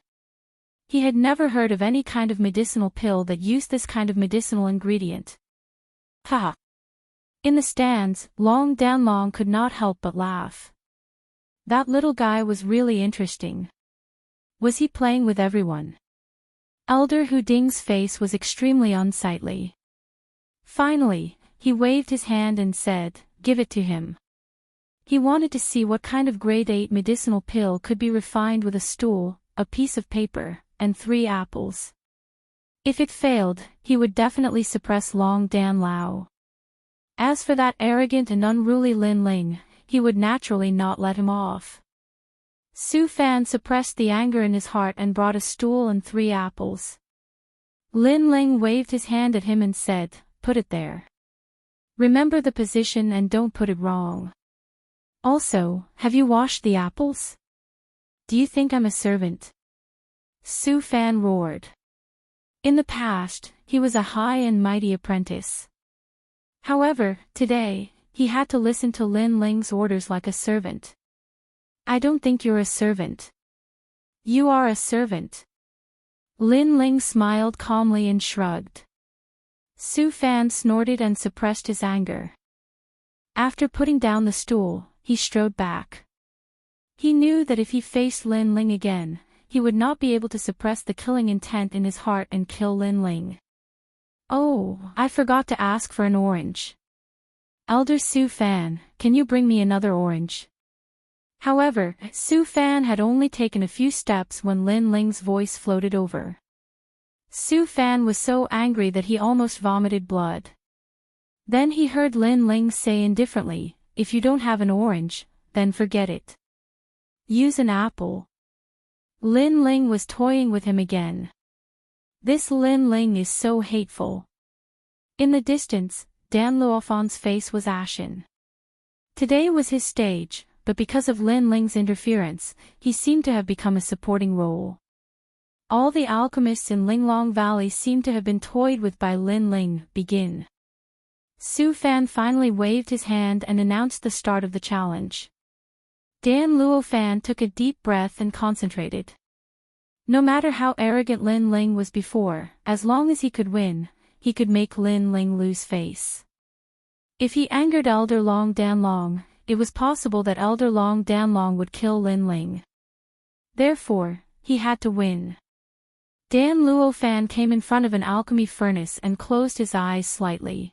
S1: He had never heard of any kind of medicinal pill that used this kind of medicinal ingredient. Haha. In the stands, Long Danlong could not help but laugh. That little guy was really interesting. Was he playing with everyone? Elder Hu Ding's face was extremely unsightly. Finally, he waved his hand and said, "Give it to him." He wanted to see what kind of grade 8 medicinal pill could be refined with a stool, a piece of paper, and 3 apples. If it failed, he would definitely suppress Long Dan Lao. As for that arrogant and unruly Lin Ling, he would naturally not let him off. Su Fan suppressed the anger in his heart and brought a stool and 3 apples. Lin Ling waved his hand at him and said, "Put it there. Remember the position and don't put it wrong. Also, have you washed the apples? Do you think I'm a servant?" Su Fan roared. In the past, he was a high and mighty apprentice. However, today, he had to listen to Lin Ling's orders like a servant. "I don't think you're a servant. You are a servant." Lin Ling smiled calmly and shrugged. Su Fan snorted and suppressed his anger. After putting down the stool, he strode back. He knew that if he faced Lin Ling again, he would not be able to suppress the killing intent in his heart and kill Lin Ling. "Oh, I forgot to ask for an orange. Elder Su Fan, can you bring me another orange?" However, Su Fan had only taken a few steps when Lin Ling's voice floated over. Su Fan was so angry that he almost vomited blood. Then he heard Lin Ling say indifferently, "If you don't have an orange, then forget it. Use an apple." Lin Ling was toying with him again. This Lin Ling is so hateful. In the distance, Dan Luofan's face was ashen. Today was his stage, but because of Lin Ling's interference, he seemed to have become a supporting role. All the alchemists in Linglong Valley seemed to have been toyed with by Lin Ling. Begin. Su Fan finally waved his hand and announced the start of the challenge. Dan Luofan took a deep breath and concentrated. No matter how arrogant Lin Ling was before, as long as he could win, he could make Lin Ling lose face. If he angered Elder Long Danlong, it was possible that Elder Long Danlong would kill Lin Ling. Therefore, he had to win. Dan Luofan came in front of an alchemy furnace and closed his eyes slightly.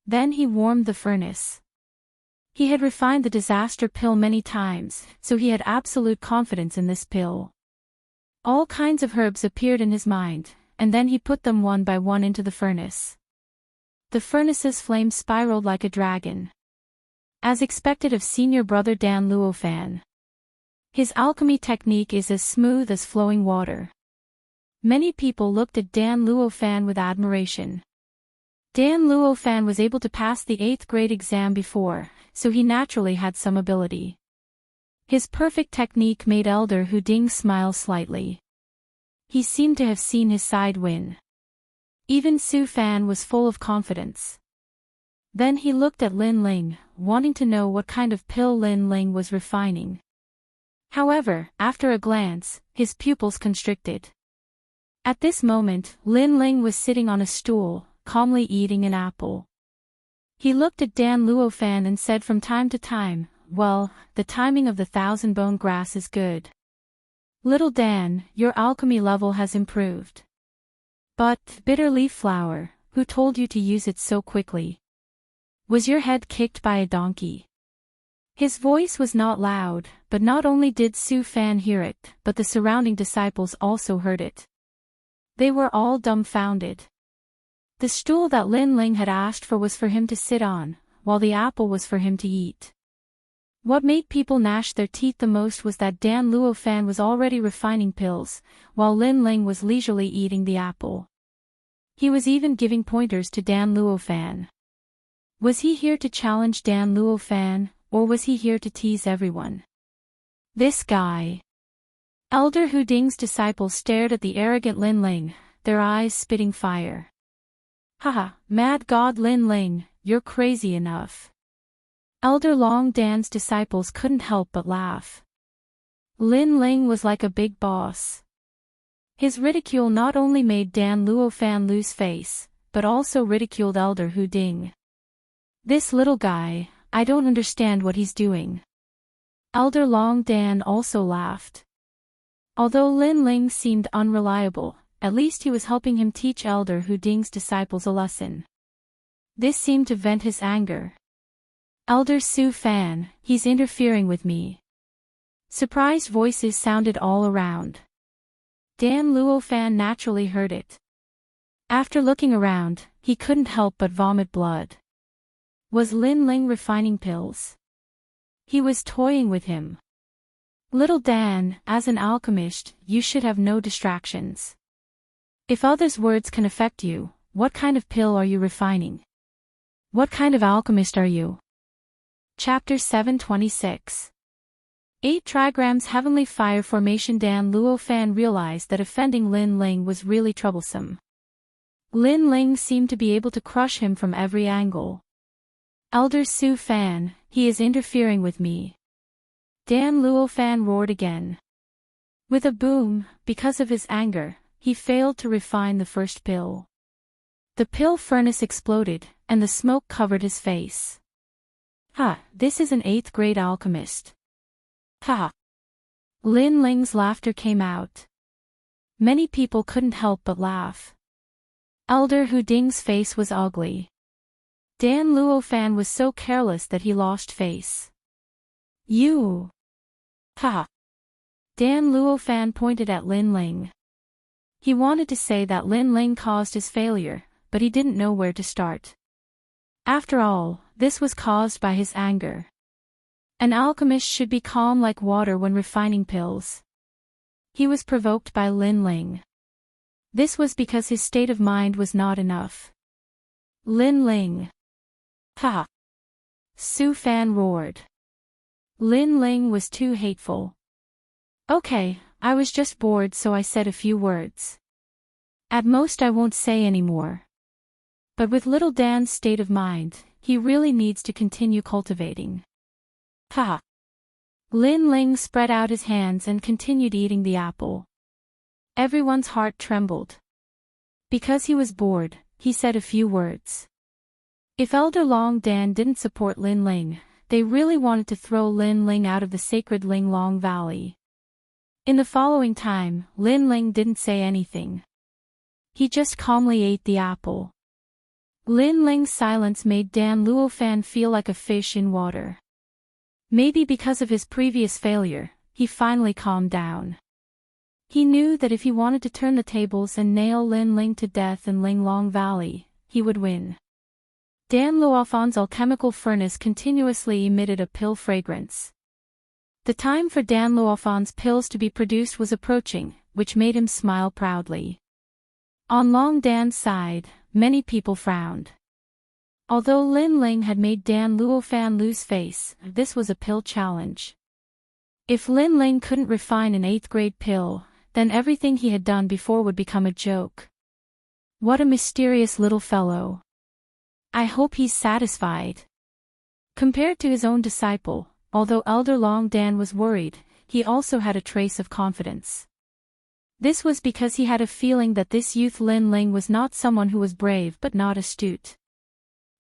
S1: Then he warmed the furnace. He had refined the disaster pill many times, so he had absolute confidence in this pill. All kinds of herbs appeared in his mind, and then he put them one by one into the furnace. The furnace's flame spiraled like a dragon. As expected of senior brother Dan Luofan. His alchemy technique is as smooth as flowing water. Many people looked at Dan Luofan with admiration. Dan Luofan was able to pass the 8th grade exam before, so he naturally had some ability. His perfect technique made Elder Hu Ding smile slightly. He seemed to have seen his side win. Even Su Fan was full of confidence. Then he looked at Lin Ling, wanting to know what kind of pill Lin Ling was refining. However, after a glance, his pupils constricted. At this moment, Lin Ling was sitting on a stool, calmly eating an apple. He looked at Dan Luofan and said from time to time, "Well, the timing of the 1,000-bone grass is good. Little Dan, your alchemy level has improved. But, bitter leaf flower, who told you to use it so quickly? Was your head kicked by a donkey?" His voice was not loud, but not only did Su Fan hear it, but the surrounding disciples also heard it. They were all dumbfounded. The stool that Lin Ling had asked for was for him to sit on, while the apple was for him to eat. What made people gnash their teeth the most was that Dan Luofan was already refining pills, while Lin Ling was leisurely eating the apple. He was even giving pointers to Dan Luofan. Was he here to challenge Dan Luofan, or was he here to tease everyone? This guy. Elder Hu Ding's disciples stared at the arrogant Lin Ling, their eyes spitting fire. "Haha, mad god Lin Ling, you're crazy enough." Elder Long Dan's disciples couldn't help but laugh. Lin Ling was like a big boss. His ridicule not only made Dan Luofan lose face, but also ridiculed Elder Hu Ding. This little guy, I don't understand what he's doing. Elder Long Dan also laughed. Although Lin Ling seemed unreliable, at least he was helping him teach Elder Hu Ding's disciples a lesson. This seemed to vent his anger. Elder Su Fan, he's interfering with me. Surprised voices sounded all around. Dan Luofan naturally heard it. After looking around, he couldn't help but vomit blood. Was Lin Ling refining pills? He was toying with him. Little Dan, as an alchemist, you should have no distractions. If others' words can affect you, what kind of pill are you refining? What kind of alchemist are you? Chapter 726. 8 trigrams Heavenly Fire Formation. Dan Luofan realized that offending Lin Ling was really troublesome. Lin Ling seemed to be able to crush him from every angle. Elder Su Fan, he is interfering with me. Dan Luofan roared again. With a boom, because of his anger, he failed to refine the first pill. The pill furnace exploded, and the smoke covered his face. This is an 8th grade alchemist. Ha! Lin Ling's laughter came out. Many people couldn't help but laugh. Elder Hu Ding's face was ugly. Dan Luofan was so careless that he lost face. You! Ha! Dan Luofan pointed at Lin Ling. He wanted to say that Lin Ling caused his failure, but he didn't know where to start. After all, this was caused by his anger. An alchemist should be calm like water when refining pills. He was provoked by Lin Ling. This was because his state of mind was not enough. Lin Ling. Ha! Su Fan roared. Lin Ling was too hateful. Okay, I was just bored so I said a few words. At most I won't say any more. But with little Dan's state of mind, he really needs to continue cultivating. Ha! Lin Ling spread out his hands and continued eating the apple. Everyone's heart trembled. Because he was bored, he said a few words. If Elder Long Dan didn't support Lin Ling, they really wanted to throw Lin Ling out of the sacred Ling Long Valley. In the following time, Lin Ling didn't say anything. He just calmly ate the apple. Lin Ling's silence made Dan Luofan feel like a fish in water. Maybe because of his previous failure, he finally calmed down. He knew that if he wanted to turn the tables and nail Lin Ling to death in Ling Long Valley, he would win. Dan Luofan's alchemical furnace continuously emitted a pill fragrance. The time for Dan Luofan's pills to be produced was approaching, which made him smile proudly. On Long Dan's side, many people frowned. Although Lin Ling had made Dan Luofan lose face, this was a pill challenge. If Lin Ling couldn't refine an 8th grade pill, then everything he had done before would become a joke. What a mysterious little fellow. I hope he's satisfied. Compared to his own disciple, although Elder Long Dan was worried, he also had a trace of confidence. This was because he had a feeling that this youth Lin Ling was not someone who was brave but not astute.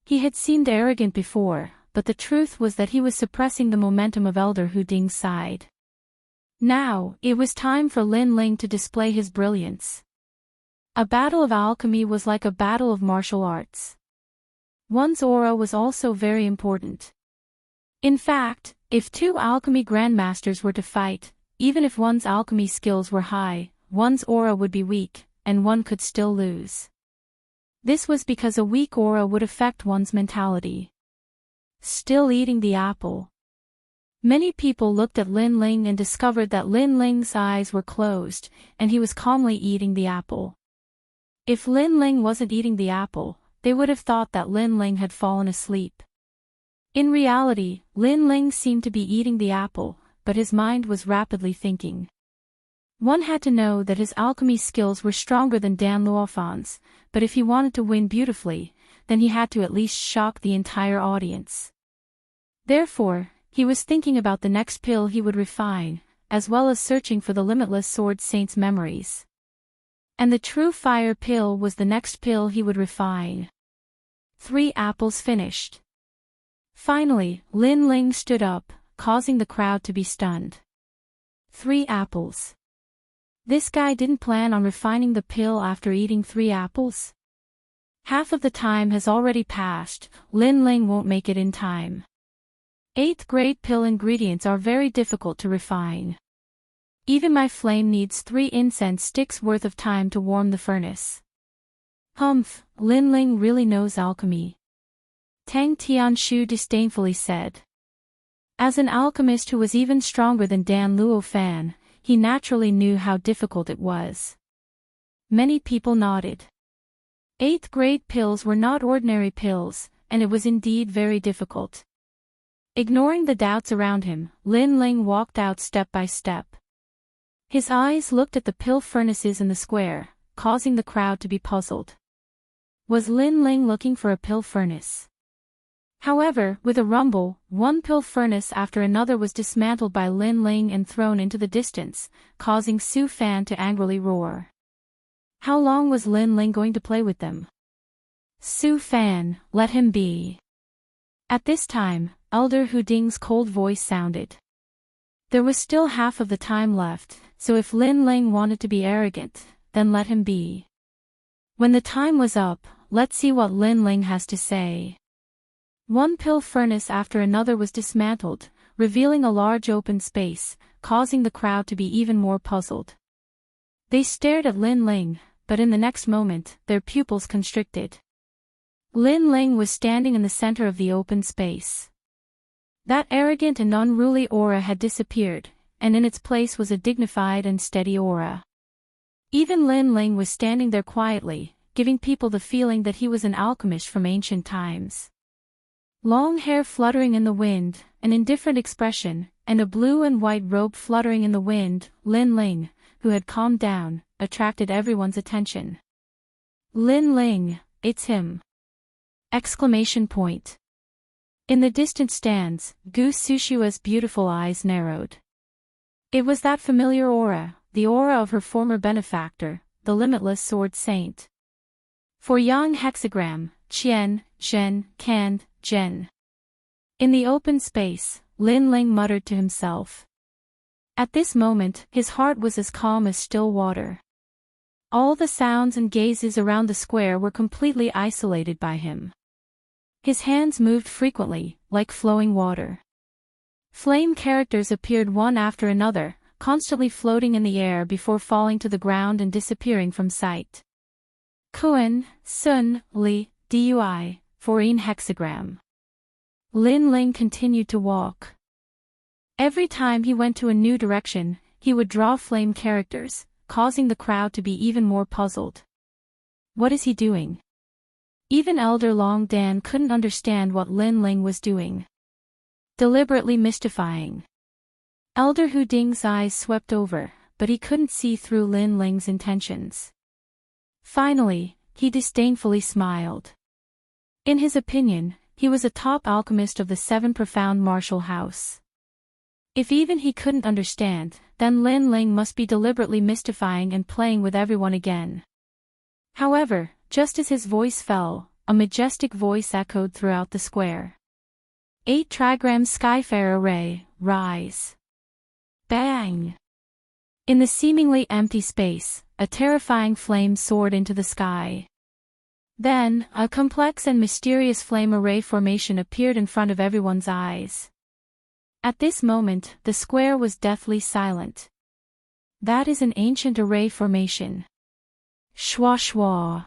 S1: He had seemed arrogant before, but the truth was that he was suppressing the momentum of Elder Hu Ding's side. Now, it was time for Lin Ling to display his brilliance. A battle of alchemy was like a battle of martial arts. One's aura was also very important. In fact, if 2 alchemy grandmasters were to fight, even if one's alchemy skills were high, one's aura would be weak, and one could still lose. This was because a weak aura would affect one's mentality. Still eating the apple. Many people looked at Lin Ling and discovered that Lin Ling's eyes were closed, and he was calmly eating the apple. If Lin Ling wasn't eating the apple, they would have thought that Lin Ling had fallen asleep. In reality, Lin Ling seemed to be eating the apple, but his mind was rapidly thinking. One had to know that his alchemy skills were stronger than Dan Luofan's, but if he wanted to win beautifully, then he had to at least shock the entire audience. Therefore, he was thinking about the next pill he would refine, as well as searching for the limitless sword saint's memories. And the true fire pill was the next pill he would refine. 3 apples finished. Finally, Lin Ling stood up, causing the crowd to be stunned. 3 apples. This guy didn't plan on refining the pill after eating 3 apples? Half of the time has already passed, Lin Ling won't make it in time. 8th grade pill ingredients are very difficult to refine. Even my flame needs 3 incense sticks worth of time to warm the furnace. Humph, Lin Ling really knows alchemy. Tang Tianshu disdainfully said. As an alchemist who was even stronger than Dan Luo Fan, he naturally knew how difficult it was. Many people nodded. 8th grade pills were not ordinary pills, and it was indeed very difficult. Ignoring the doubts around him, Lin Ling walked out step by step. His eyes looked at the pill furnaces in the square, causing the crowd to be puzzled. Was Lin Ling looking for a pill furnace? However, with a rumble, one pill furnace after another was dismantled by Lin Ling and thrown into the distance, causing Su Fan to angrily roar. How long was Lin Ling going to play with them? Su Fan, let him be. At this time, Elder Hu Ding's cold voice sounded. There was still half of the time left, so if Lin Ling wanted to be arrogant, then let him be. When the time was up, let's see what Lin Ling has to say. One pill furnace after another was dismantled, revealing a large open space, causing the crowd to be even more puzzled. They stared at Lin Ling, but in the next moment, their pupils constricted. Lin Ling was standing in the center of the open space. That arrogant and unruly aura had disappeared, and in its place was a dignified and steady aura. Even Lin Ling was standing there quietly, giving people the feeling that he was an alchemist from ancient times. Long hair fluttering in the wind, an indifferent expression, and a blue and white robe fluttering in the wind, Lin Ling, who had calmed down, attracted everyone's attention. Lin Ling, it's him! Exclamation point. In the distant stands, Gu Sushua's beautiful eyes narrowed. It was that familiar aura, the aura of her former benefactor, the limitless sword saint. For Yang hexagram, Qian, Zhen, Cand, Zhen. In the open space, Lin Ling muttered to himself. At this moment, his heart was as calm as still water. All the sounds and gazes around the square were completely isolated by him. His hands moved frequently, like flowing water. Flame characters appeared one after another, constantly floating in the air before falling to the ground and disappearing from sight. Kuan, Sun, Li, Dui, 14 hexagram. Lin Ling continued to walk. Every time he went to a new direction, he would draw flame characters, causing the crowd to be even more puzzled. What is he doing? Even Elder Long Dan couldn't understand what Lin Ling was doing. Deliberately mystifying. Elder Hu Ding's eyes swept over, but he couldn't see through Lin Ling's intentions. Finally, he disdainfully smiled. In his opinion, he was a top alchemist of the 7 profound martial house. If even he couldn't understand, then Lin Ling must be deliberately mystifying and playing with everyone again. However, just as his voice fell, a majestic voice echoed throughout the square. 8 trigram Skyfare Array, rise. Bang! In the seemingly empty space, a terrifying flame soared into the sky. Then, a complex and mysterious flame array formation appeared in front of everyone's eyes. At this moment, the square was deathly silent. That is an ancient array formation. Shwa shwa.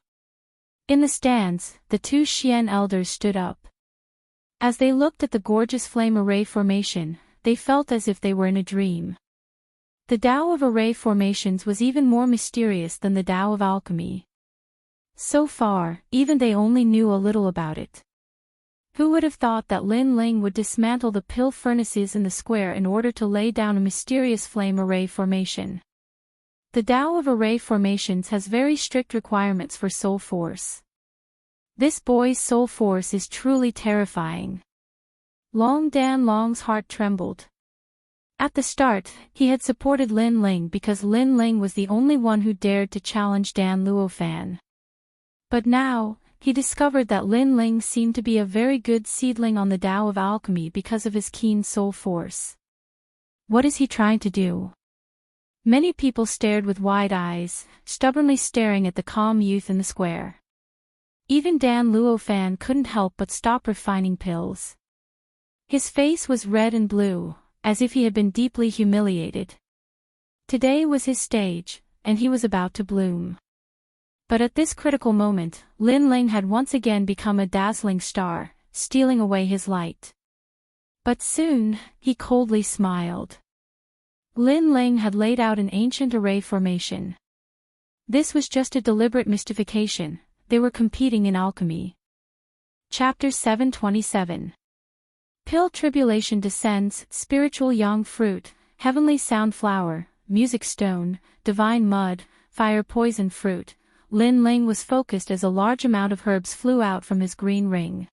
S1: In the stands, the 2 Xian elders stood up. As they looked at the gorgeous flame array formation, they felt as if they were in a dream. The Tao of array formations was even more mysterious than the Tao of alchemy. So far, even they only knew a little about it. Who would have thought that Lin Ling would dismantle the pill furnaces in the square in order to lay down a mysterious flame array formation? The Tao of array formations has very strict requirements for soul force. This boy's soul force is truly terrifying. Long Dan Long's heart trembled. At the start, he had supported Lin Ling because Lin Ling was the only one who dared to challenge Dan Luofan. But now, he discovered that Lin Ling seemed to be a very good seedling on the Tao of alchemy because of his keen soul force. What is he trying to do? Many people stared with wide eyes, stubbornly staring at the calm youth in the square. Even Dan Luofan couldn't help but stop refining pills. His face was red and blue, as if he had been deeply humiliated. Today was his stage, and he was about to bloom. But at this critical moment, Lin Ling had once again become a dazzling star, stealing away his light. But soon, he coldly smiled. Lin Ling had laid out an ancient array formation. This was just a deliberate mystification, they were competing in alchemy. Chapter 727. Pill tribulation descends, spiritual yang fruit, heavenly sound flower, music stone, divine mud, fire poison fruit. Lin Ling was focused as a large amount of herbs flew out from his green ring.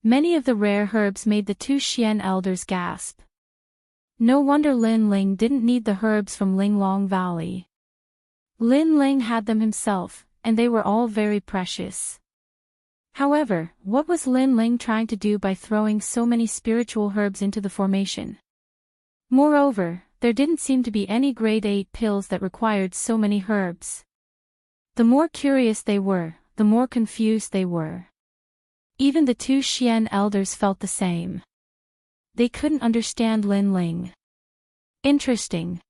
S1: Many of the rare herbs made the two Xian elders gasp. No wonder Lin Ling didn't need the herbs from Linglong Valley. Lin Ling had them himself, and they were all very precious. However, what was Lin Ling trying to do by throwing so many spiritual herbs into the formation? Moreover, there didn't seem to be any grade 8 pills that required so many herbs. The more curious they were, the more confused they were. Even the two Xian elders felt the same. They couldn't understand Lin Ling. Interesting.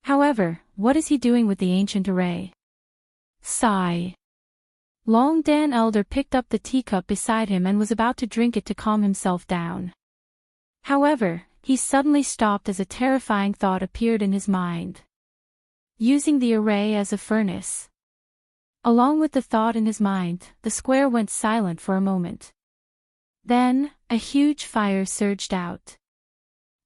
S1: However, what is he doing with the ancient array? Sigh. Long Dan Elder picked up the teacup beside him and was about to drink it to calm himself down. However, he suddenly stopped as a terrifying thought appeared in his mind. Using the array as a furnace. Along with the thought in his mind, the square went silent for a moment. Then, a huge fire surged out.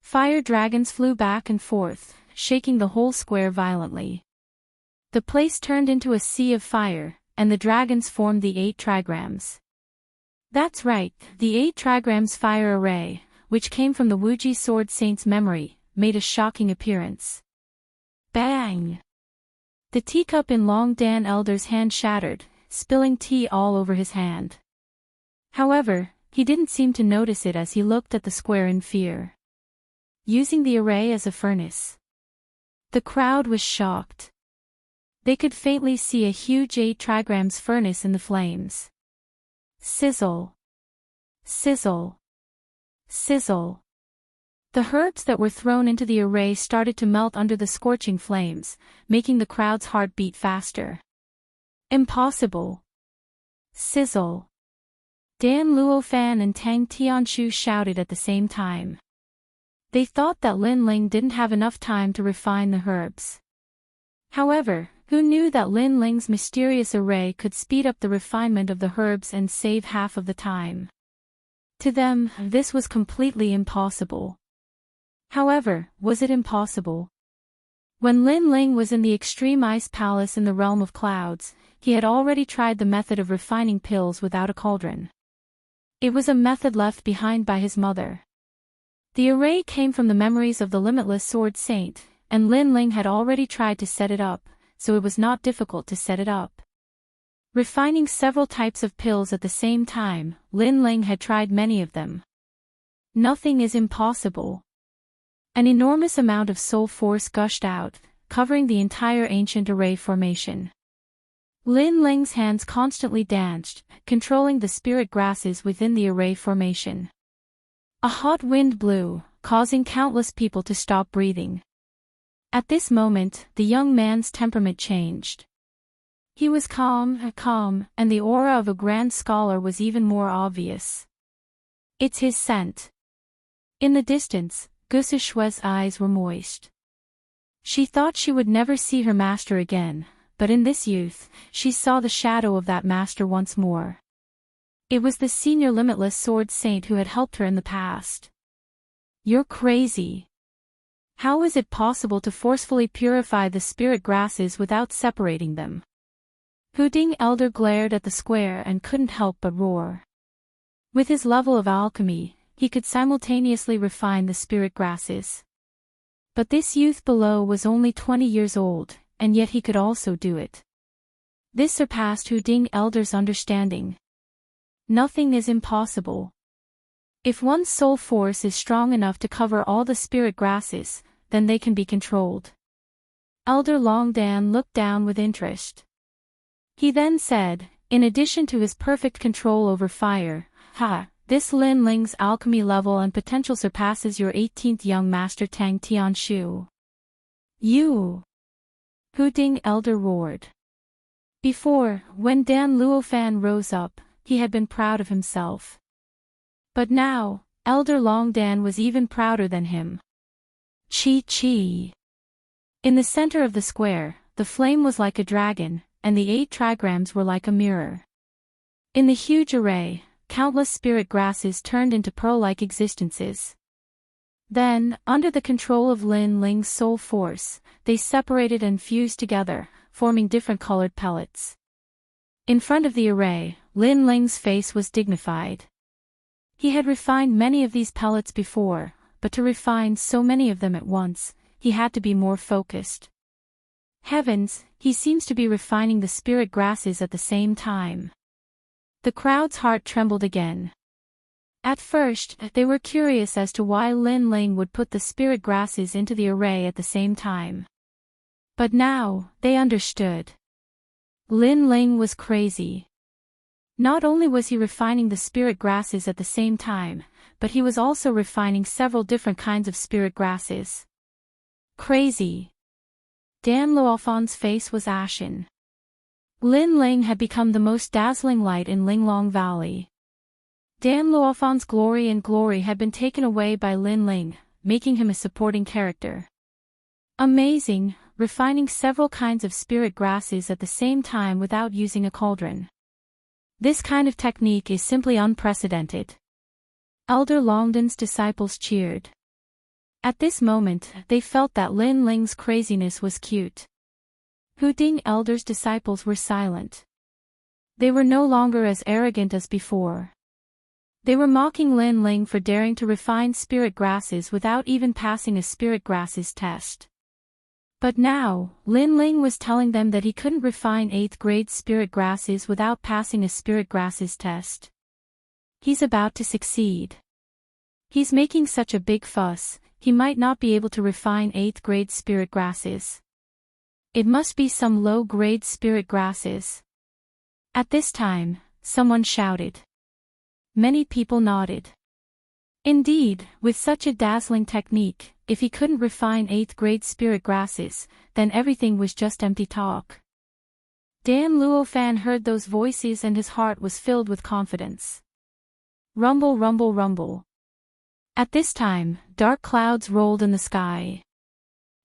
S1: Fire dragons flew back and forth, shaking the whole square violently. The place turned into a sea of fire, and the dragons formed the 8 trigrams. That's right, the 8 trigrams fire array, which came from the Wuji Sword Saint's memory, made a shocking appearance. Bang! The teacup in Long Dan Elder's hand shattered, spilling tea all over his hand. However, he didn't seem to notice it as he looked at the square in fear. Using the array as a furnace. The crowd was shocked. They could faintly see a huge 8 trigrams furnace in the flames. Sizzle. Sizzle. Sizzle. The herbs that were thrown into the array started to melt under the scorching flames, making the crowd's heart beat faster. Impossible. Sizzle. Dan Luofan and Tang Tianshu shouted at the same time. They thought that Lin Ling didn't have enough time to refine the herbs. However, who knew that Lin Ling's mysterious array could speed up the refinement of the herbs and save half of the time? To them, this was completely impossible. However, was it impossible? When Lin Ling was in the extreme ice palace in the realm of clouds, he had already tried the method of refining pills without a cauldron. It was a method left behind by his mother. The array came from the memories of the limitless Sword Saint, and Lin Ling had already tried to set it up, so it was not difficult to set it up. Refining several types of pills at the same time, Lin Ling had tried many of them. Nothing is impossible. An enormous amount of soul force gushed out, covering the entire ancient array formation. Lin Ling's hands constantly danced, controlling the spirit grasses within the array formation. A hot wind blew, causing countless people to stop breathing. At this moment, the young man's temperament changed. He was calm, and the aura of a grand scholar was even more obvious. It's his scent. In the distance, Gusu Shue's eyes were moist. She thought she would never see her master again, but in this youth, she saw the shadow of that master once more. It was the senior limitless sword saint who had helped her in the past. You're crazy. How is it possible to forcefully purify the spirit grasses without separating them? Huding Elder glared at the square and couldn't help but roar. With his level of alchemy, he could simultaneously refine the spirit grasses. But this youth below was only 20 years old, and yet he could also do it. This surpassed Hu Ding Elder's understanding. Nothing is impossible. If one's soul force is strong enough to cover all the spirit grasses, then they can be controlled. Elder Longdan looked down with interest. He then said, in addition to his perfect control over fire, this Lin Ling's alchemy level and potential surpasses your 18th young master Tang Tianshu. You! Hu Ding Elder roared. Before, when Dan Luofan rose up, he had been proud of himself. But now, Elder Longdan was even prouder than him. Chi. In the center of the square, the flame was like a dragon, and the 8 trigrams were like a mirror. In the huge array, countless spirit grasses turned into pearl-like existences. Then, under the control of Lin Ling's soul force, they separated and fused together, forming different colored pellets. In front of the array, Lin Ling's face was dignified. He had refined many of these pellets before, but to refine so many of them at once, he had to be more focused. Heavens, he seems to be refining the spirit grasses at the same time. The crowd's heart trembled again. At first, they were curious as to why Lin Ling would put the spirit grasses into the array at the same time. But now, they understood. Lin Ling was crazy. Not only was he refining the spirit grasses at the same time, but he was also refining several different kinds of spirit grasses. Crazy. Dan Luofan's face was ashen. Lin Ling had become the most dazzling light in Linglong Valley. Dan Luofan's glory had been taken away by Lin Ling, making him a supporting character. Amazing, refining several kinds of spirit grasses at the same time without using a cauldron. This kind of technique is simply unprecedented. Elder Longdan's disciples cheered. At this moment, they felt that Lin Ling's craziness was cute. Hu Ding Elder's disciples were silent. They were no longer as arrogant as before. They were mocking Lin Ling for daring to refine spirit grasses without even passing a spirit grasses test. But now, Lin Ling was telling them that he couldn't refine 8th grade spirit grasses without passing a spirit grasses test. He's about to succeed. He's making such a big fuss, he might not be able to refine 8th grade spirit grasses. It must be some low-grade spirit grasses. At this time, someone shouted. Many people nodded. Indeed, with such a dazzling technique, if he couldn't refine 8th grade spirit grasses, then everything was just empty talk. Dan Luofan heard those voices and his heart was filled with confidence. Rumble, rumble, rumble. At this time, dark clouds rolled in the sky.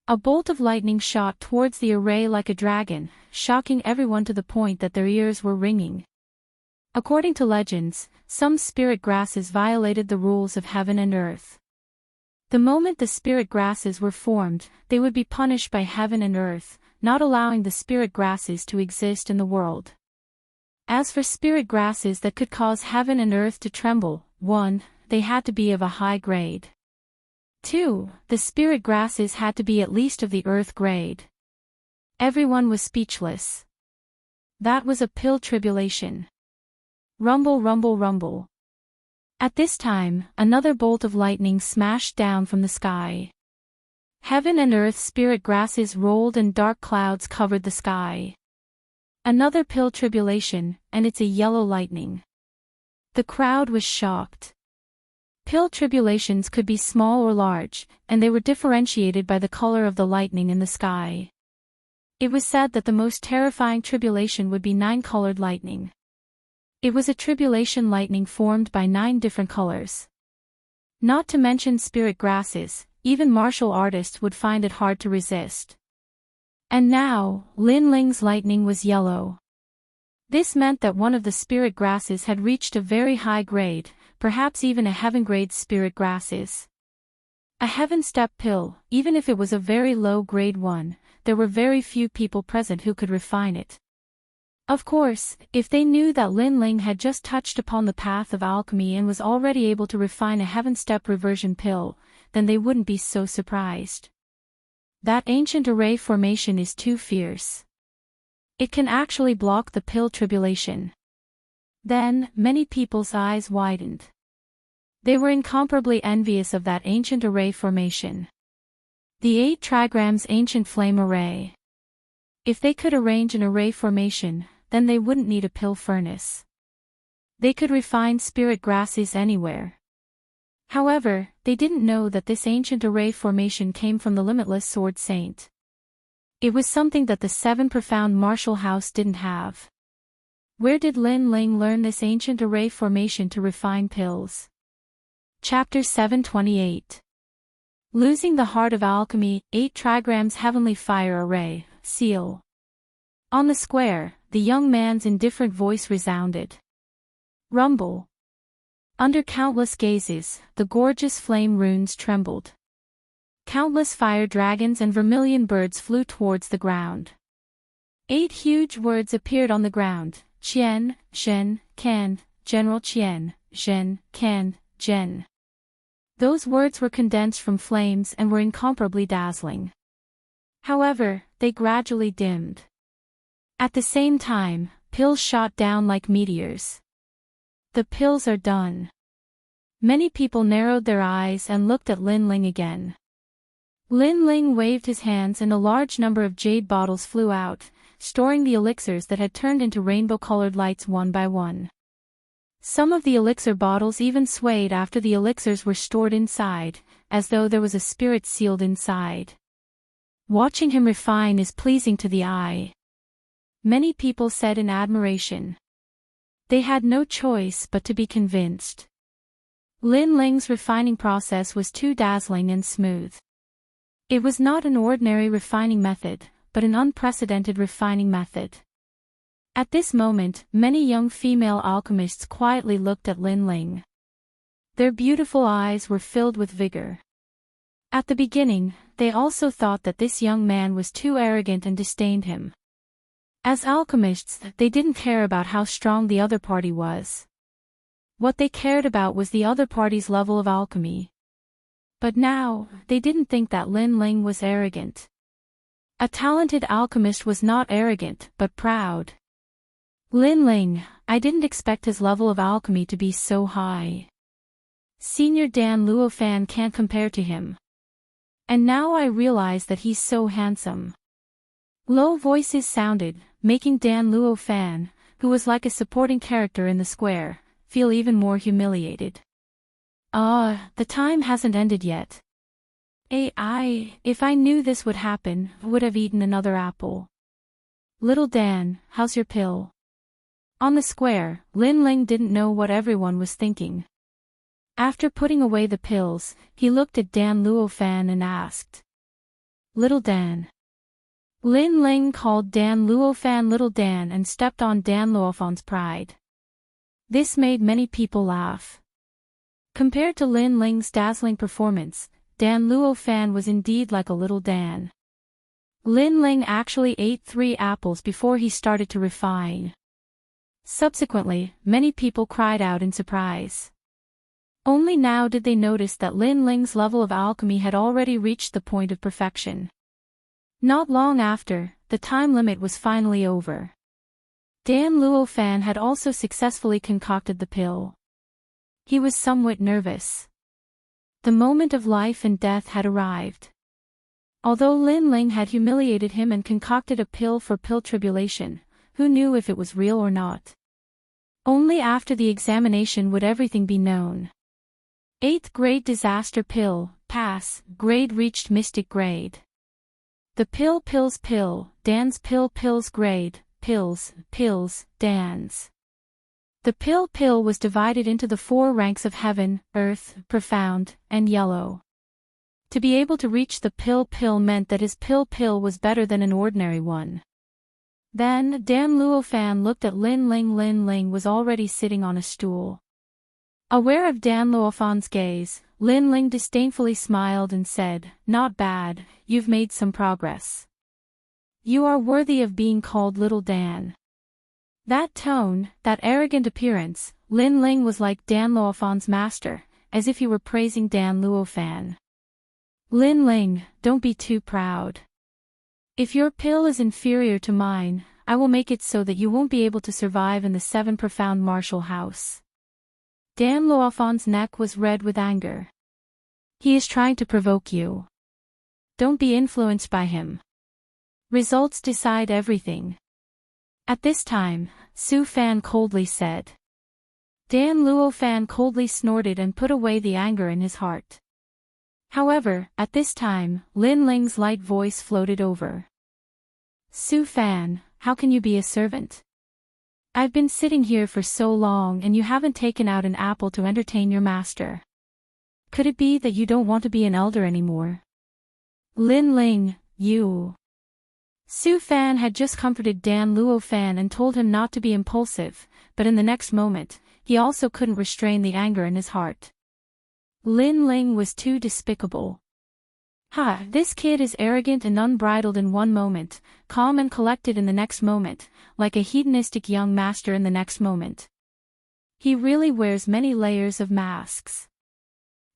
S1: A bolt of lightning shot towards the array like a dragon, shocking everyone to the point that their ears were ringing. According to legends, some spirit grasses violated the rules of heaven and earth. The moment the spirit grasses were formed, they would be punished by heaven and earth, not allowing the spirit grasses to exist in the world. As for spirit grasses that could cause heaven and earth to tremble, 1. They had to be of a high grade. 2. The spirit grasses had to be at least of the earth grade. Everyone was speechless. That was a pill tribulation. Rumble, rumble, rumble. At this time, another bolt of lightning smashed down from the sky. Heaven and earth spirit grasses rolled and dark clouds covered the sky. Another pill tribulation, and it's a yellow lightning. The crowd was shocked. Pill tribulations could be small or large, and they were differentiated by the color of the lightning in the sky. It was said that the most terrifying tribulation would be 9-colored lightning. It was a tribulation lightning formed by 9 different colors. Not to mention spirit grasses, even martial artists would find it hard to resist. And now, Lin Ling's lightning was yellow. This meant that one of the spirit grasses had reached a very high grade, perhaps even a heaven-grade spirit grasses. A heaven-step pill, even if it was a very low-grade one, there were very few people present who could refine it. Of course, if they knew that Lin Ling had just touched upon the path of alchemy and was already able to refine a heaven-step reversion pill, then they wouldn't be so surprised. That ancient array formation is too fierce. It can actually block the pill tribulation. Then, many people's eyes widened. They were incomparably envious of that ancient array formation. The 8 trigrams ancient flame array. If they could arrange an array formation, then they wouldn't need a pill furnace. They could refine spirit grasses anywhere. However, they didn't know that this ancient array formation came from the limitless Sword Saint. It was something that the 7 profound martial house didn't have. Where did Lin Ling learn this ancient array formation to refine pills? Chapter 728. Losing the Heart of Alchemy, 8 trigrams Heavenly Fire Array, Seal. On the square, the young man's indifferent voice resounded. Rumble. Under countless gazes, the gorgeous flame runes trembled. Countless fire dragons and vermilion birds flew towards the ground. 8 huge words appeared on the ground: Qian, Shen, Can, General Qian, Shen, Can, Zhen. Those words were condensed from flames and were incomparably dazzling. However, they gradually dimmed. At the same time, pills shot down like meteors. The pills are done. Many people narrowed their eyes and looked at Lin Ling again. Lin Ling waved his hands and a large number of jade bottles flew out, storing the elixirs that had turned into rainbow-colored lights one by one. Some of the elixir bottles even swayed after the elixirs were stored inside, as though there was a spirit sealed inside. Watching him refine is pleasing to the eye. Many people said in admiration. They had no choice but to be convinced. Lin Ling's refining process was too dazzling and smooth. It was not an ordinary refining method, but an unprecedented refining method. At this moment, many young female alchemists quietly looked at Lin Ling. Their beautiful eyes were filled with vigor. At the beginning, they also thought that this young man was too arrogant and disdained him. As alchemists, they didn't care about how strong the other party was. What they cared about was the other party's level of alchemy. But now, they didn't think that Lin Ling was arrogant. A talented alchemist was not arrogant, but proud. Lin Ling, I didn't expect his level of alchemy to be so high. Senior Dan Luofan can't compare to him. And now I realize that he's so handsome. Low voices sounded, making Dan Luofan, who was like a supporting character in the square, feel even more humiliated. The time hasn't ended yet. If I knew this would happen, would have eaten another apple. Little Dan, how's your pill? On the square, Lin Ling didn't know what everyone was thinking. After putting away the pills, he looked at Dan Luofan and asked. Little Dan. Lin Ling called Dan Luofan Little Dan and stepped on Dan Luofan's pride. This made many people laugh. Compared to Lin Ling's dazzling performance, Dan Luofan was indeed like a little Dan. Lin Ling actually ate 3 apples before he started to refine. Subsequently, many people cried out in surprise. Only now did they notice that Lin Ling's level of alchemy had already reached the point of perfection. Not long after, the time limit was finally over. Dan Luofan had also successfully concocted the pill. He was somewhat nervous. The moment of life and death had arrived. Although Lin Ling had humiliated him and concocted a pill for pill tribulation, who knew if it was real or not? Only after the examination would everything be known. 8th grade disaster pill, pass, grade reached mystic grade. The pills, Dan's pills grade, pills, Dan's. The pill was divided into the 4 ranks of heaven, earth, profound, and yellow. To be able to reach the pill meant that his pill was better than an ordinary one. Then, Dan Luofan looked at Lin Ling. Lin Ling was already sitting on a stool. Aware of Dan Luofan's gaze, Lin Ling disdainfully smiled and said, "Not bad, you've made some progress. You are worthy of being called Little Dan." That tone, that arrogant appearance, Lin Ling was like Dan Luofan's master, as if he were praising Dan Luofan. Lin Ling, don't be too proud. If your pill is inferior to mine, I will make it so that you won't be able to survive in the 7 profound martial house. Dan Luofan's neck was red with anger. He is trying to provoke you. Don't be influenced by him. Results decide everything. At this time, Su Fan coldly said. Dan Luofan coldly snorted and put away the anger in his heart. However, at this time, Lin Ling's light voice floated over. Su Fan, how can you be a servant? I've been sitting here for so long and you haven't taken out an apple to entertain your master. Could it be that you don't want to be an elder anymore? Lin Ling, you. Su Fan had just comforted Dan Luofan and told him not to be impulsive, but in the next moment, he also couldn't restrain the anger in his heart. Lin Ling was too despicable. This kid is arrogant and unbridled in one moment, calm and collected in the next moment, like a hedonistic young master in the next moment. He really wears many layers of masks.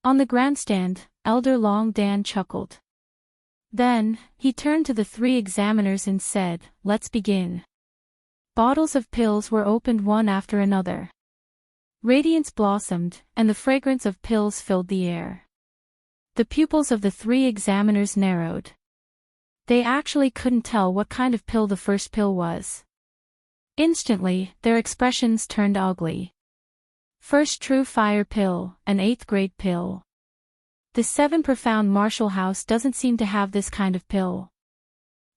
S1: On the grandstand, Elder Long Dan chuckled. Then, he turned to the 3 examiners and said, "Let's begin." Bottles of pills were opened one after another. Radiance blossomed, and the fragrance of pills filled the air. The pupils of the 3 examiners narrowed. They actually couldn't tell what kind of pill the first pill was. Instantly, their expressions turned ugly. First true fire pill, an 8th grade pill. The 7 profound martial house doesn't seem to have this kind of pill.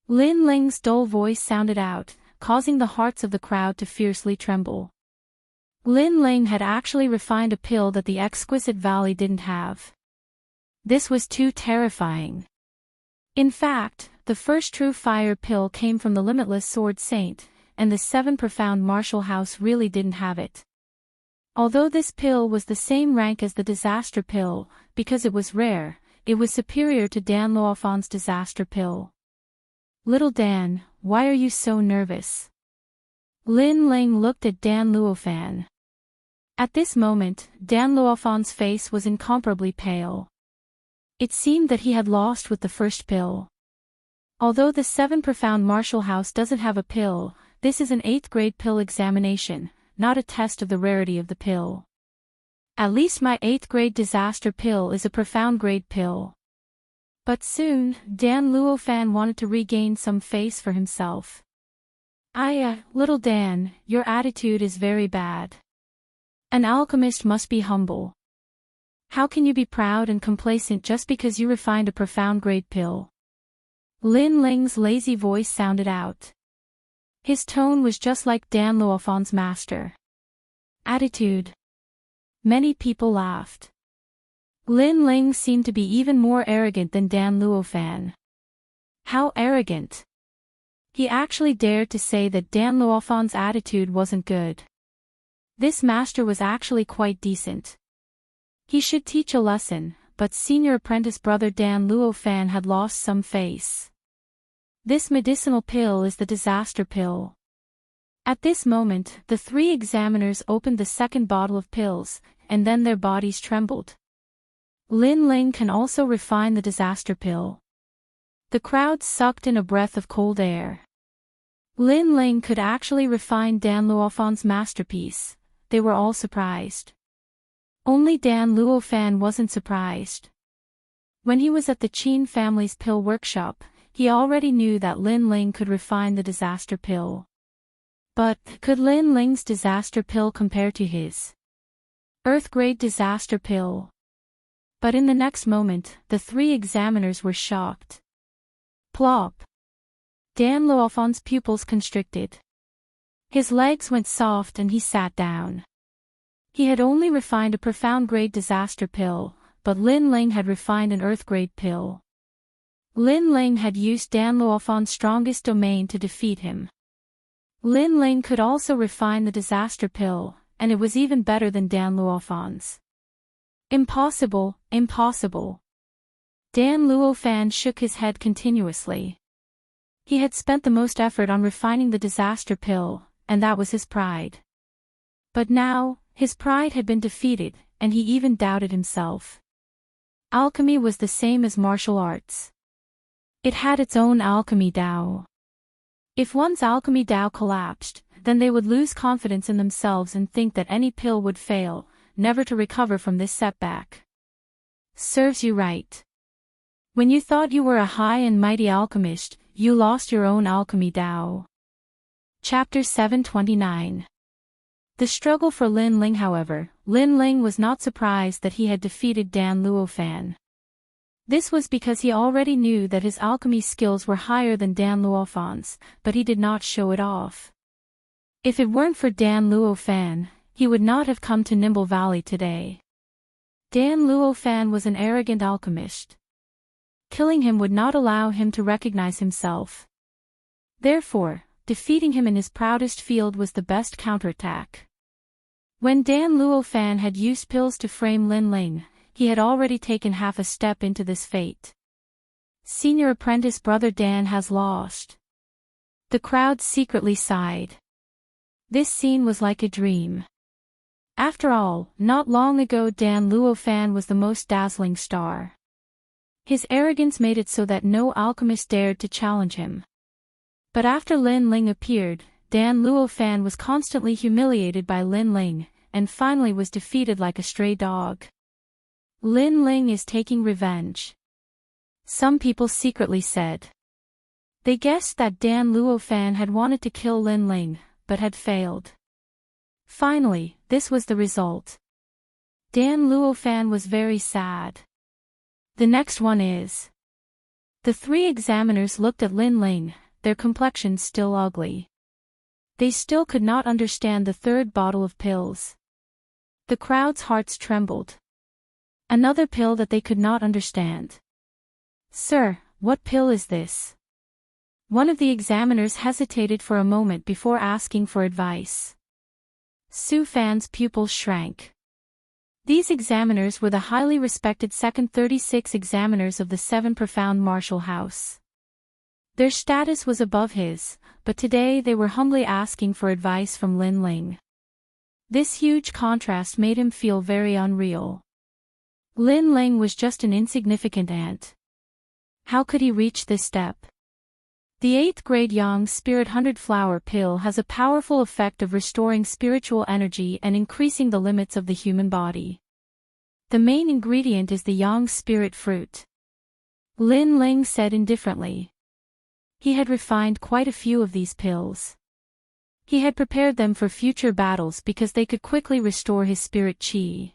S1: Lin Ling's dull voice sounded out, causing the hearts of the crowd to fiercely tremble. Lin Ling had actually refined a pill that the exquisite valley didn't have. This was too terrifying. In fact, the first true fire pill came from the limitless sword saint, and the 7 profound martial house really didn't have it. Although this pill was the same rank as the disaster pill, because it was rare, it was superior to Dan Luofan's disaster pill. Little Dan, why are you so nervous? Lin Ling looked at Dan Luofan. At this moment, Dan Luofan's face was incomparably pale. It seemed that he had lost with the first pill. Although the 7 profound martial house doesn't have a pill, this is an 8th grade pill examination, not a test of the rarity of the pill. At least my 8th grade disaster pill is a profound grade pill. But soon, Dan Luofan wanted to regain some face for himself. Little Dan, your attitude is very bad. An alchemist must be humble. How can you be proud and complacent just because you refined a profound grade pill? Lin Ling's lazy voice sounded out. His tone was just like Dan Luofan's master. Attitude. Many people laughed. Lin Ling seemed to be even more arrogant than Dan Luofan. How arrogant! He actually dared to say that Dan Luofan's attitude wasn't good. This master was actually quite decent. He should teach a lesson, but senior apprentice brother Dan Luofan had lost some face. This medicinal pill is the disaster pill. At this moment, the 3 examiners opened the 2nd bottle of pills, and then their bodies trembled. Lin Ling can also refine the disaster pill. The crowd sucked in a breath of cold air. Lin Ling could actually refine Dan Luofan's masterpiece. They were all surprised. Only Dan Luofan wasn't surprised. When he was at the Qin family's pill workshop, he already knew that Lin Ling could refine the disaster pill. But, could Lin Ling's disaster pill compare to his Earth-grade disaster pill? But in the next moment, the 3 examiners were shocked. Plop! Dan Luofan's pupils constricted. His legs went soft and he sat down. He had only refined a profound grade disaster pill, but Lin Ling had refined an earth grade pill. Lin Ling had used Dan Luofan's strongest domain to defeat him. Lin Ling could also refine the disaster pill, and it was even better than Dan Luofan's. Impossible, impossible. Dan Luofan shook his head continuously. He had spent the most effort on refining the disaster pill, and that was his pride. But now, his pride had been defeated, and he even doubted himself. Alchemy was the same as martial arts. It had its own alchemy Tao. If one's alchemy Tao collapsed, then they would lose confidence in themselves and think that any pill would fail, never to recover from this setback. Serves you right. When you thought you were a high and mighty alchemist, you lost your own alchemy Tao. Chapter 729. The struggle for Lin Ling. However, Lin Ling was not surprised that he had defeated Dan Luofan. This was because he already knew that his alchemy skills were higher than Dan Luofan's, but he did not show it off. If it weren't for Dan Luofan, he would not have come to Nimble Valley today. Dan Luofan was an arrogant alchemist. Killing him would not allow him to recognize himself. Therefore, defeating him in his proudest field was the best counterattack. When Dan Luofan had used pills to frame Lin Ling, he had already taken half a step into this fate. Senior apprentice brother Dan has lost. The crowd secretly sighed. This scene was like a dream. After all, not long ago Dan Luofan was the most dazzling star. His arrogance made it so that no alchemist dared to challenge him. But after Lin Ling appeared, Dan Luofan was constantly humiliated by Lin Ling, and finally was defeated like a stray dog. Lin Ling is taking revenge. Some people secretly said. They guessed that Dan Luofan had wanted to kill Lin Ling, but had failed. Finally, this was the result. Dan Luofan was very sad. The next one is. The three examiners looked at Lin Ling, their complexions still ugly. They still could not understand the third bottle of pills. The crowd's hearts trembled. Another pill that they could not understand. Sir, what pill is this? One of the examiners hesitated for a moment before asking for advice. Su Fan's pupils shrank. These examiners were the highly respected second 36 examiners of the 7 Profound Martial House. Their status was above his, but today they were humbly asking for advice from Lin Ling. This huge contrast made him feel very unreal. Lin Ling was just an insignificant ant. How could he reach this step? The 8th grade Yang Spirit 100 Flower Pill has a powerful effect of restoring spiritual energy and increasing the limits of the human body. The main ingredient is the Yang Spirit fruit. Lin Ling said indifferently. He had refined quite a few of these pills. He had prepared them for future battles because they could quickly restore his spirit chi.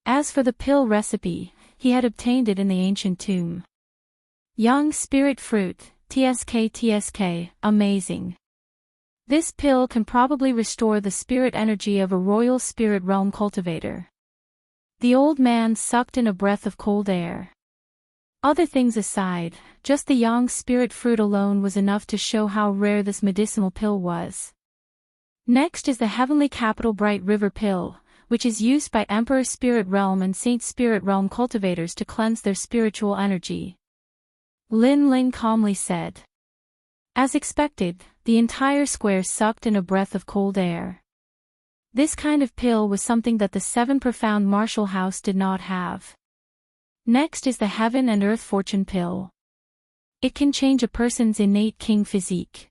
S1: As for the pill recipe, he had obtained it in the ancient tomb. Yang Spirit Fruit, TSK, amazing. This pill can probably restore the spirit energy of a royal spirit realm cultivator. The old man sucked in a breath of cold air. Other things aside, just the Yang Spirit Fruit alone was enough to show how rare this medicinal pill was. Next is the Heavenly Capital Bright River Pill, which is used by Emperor Spirit Realm and Saint Spirit Realm cultivators to cleanse their spiritual energy. Lin Ling calmly said. As expected, the entire square sucked in a breath of cold air. This kind of pill was something that the 7 Profound Martial House did not have. Next is the Heaven and Earth Fortune Pill. It can change a person's innate king physique.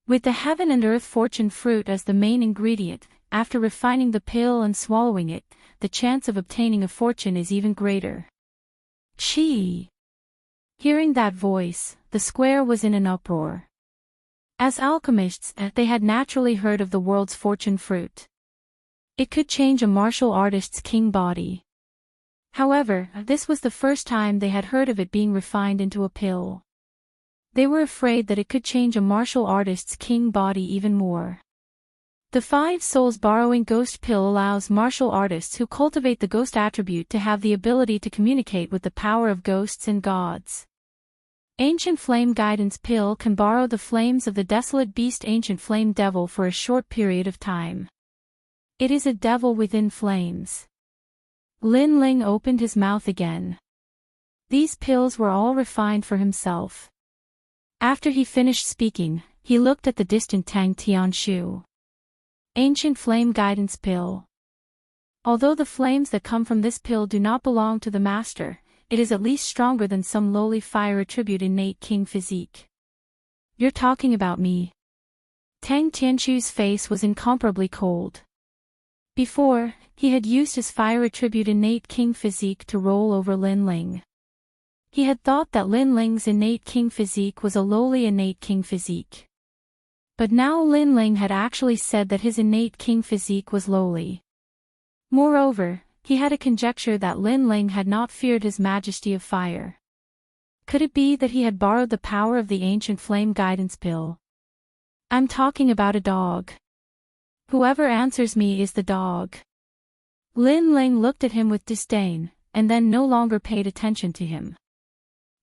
S1: With the Heaven and Earth Fortune fruit as the main ingredient, after refining the pill and swallowing it, the chance of obtaining a fortune is even greater. Chi! Hearing that voice, the square was in an uproar. As alchemists, they had naturally heard of the world's fortune fruit. It could change a martial artist's king body. However, this was the first time they had heard of it being refined into a pill. They were afraid that it could change a martial artist's king body even more. The 5 Souls Borrowing Ghost Pill allows martial artists who cultivate the ghost attribute to have the ability to communicate with the power of ghosts and gods. Ancient Flame Guidance Pill can borrow the flames of the desolate beast Ancient Flame Devil for a short period of time. It is a devil within flames. Lin Ling opened his mouth again. These pills were all refined for himself. After he finished speaking, he looked at the distant Tang Tianshu. Ancient Flame Guidance Pill. Although the flames that come from this pill do not belong to the master, it is at least stronger than some lowly fire attribute innate king physique. You're talking about me. Tang Tianchu's face was incomparably cold. Before, he had used his fire attribute innate king physique to roll over Lin Ling. He had thought that Lin Ling's innate king physique was a lowly innate king physique. But now Lin Ling had actually said that his innate king physique was lowly. Moreover, he had a conjecture that Lin Ling had not feared his majesty of fire. Could it be that he had borrowed the power of the ancient flame guidance pill? I'm talking about a dog. Whoever answers me is the dog. Lin Ling looked at him with disdain, and then no longer paid attention to him.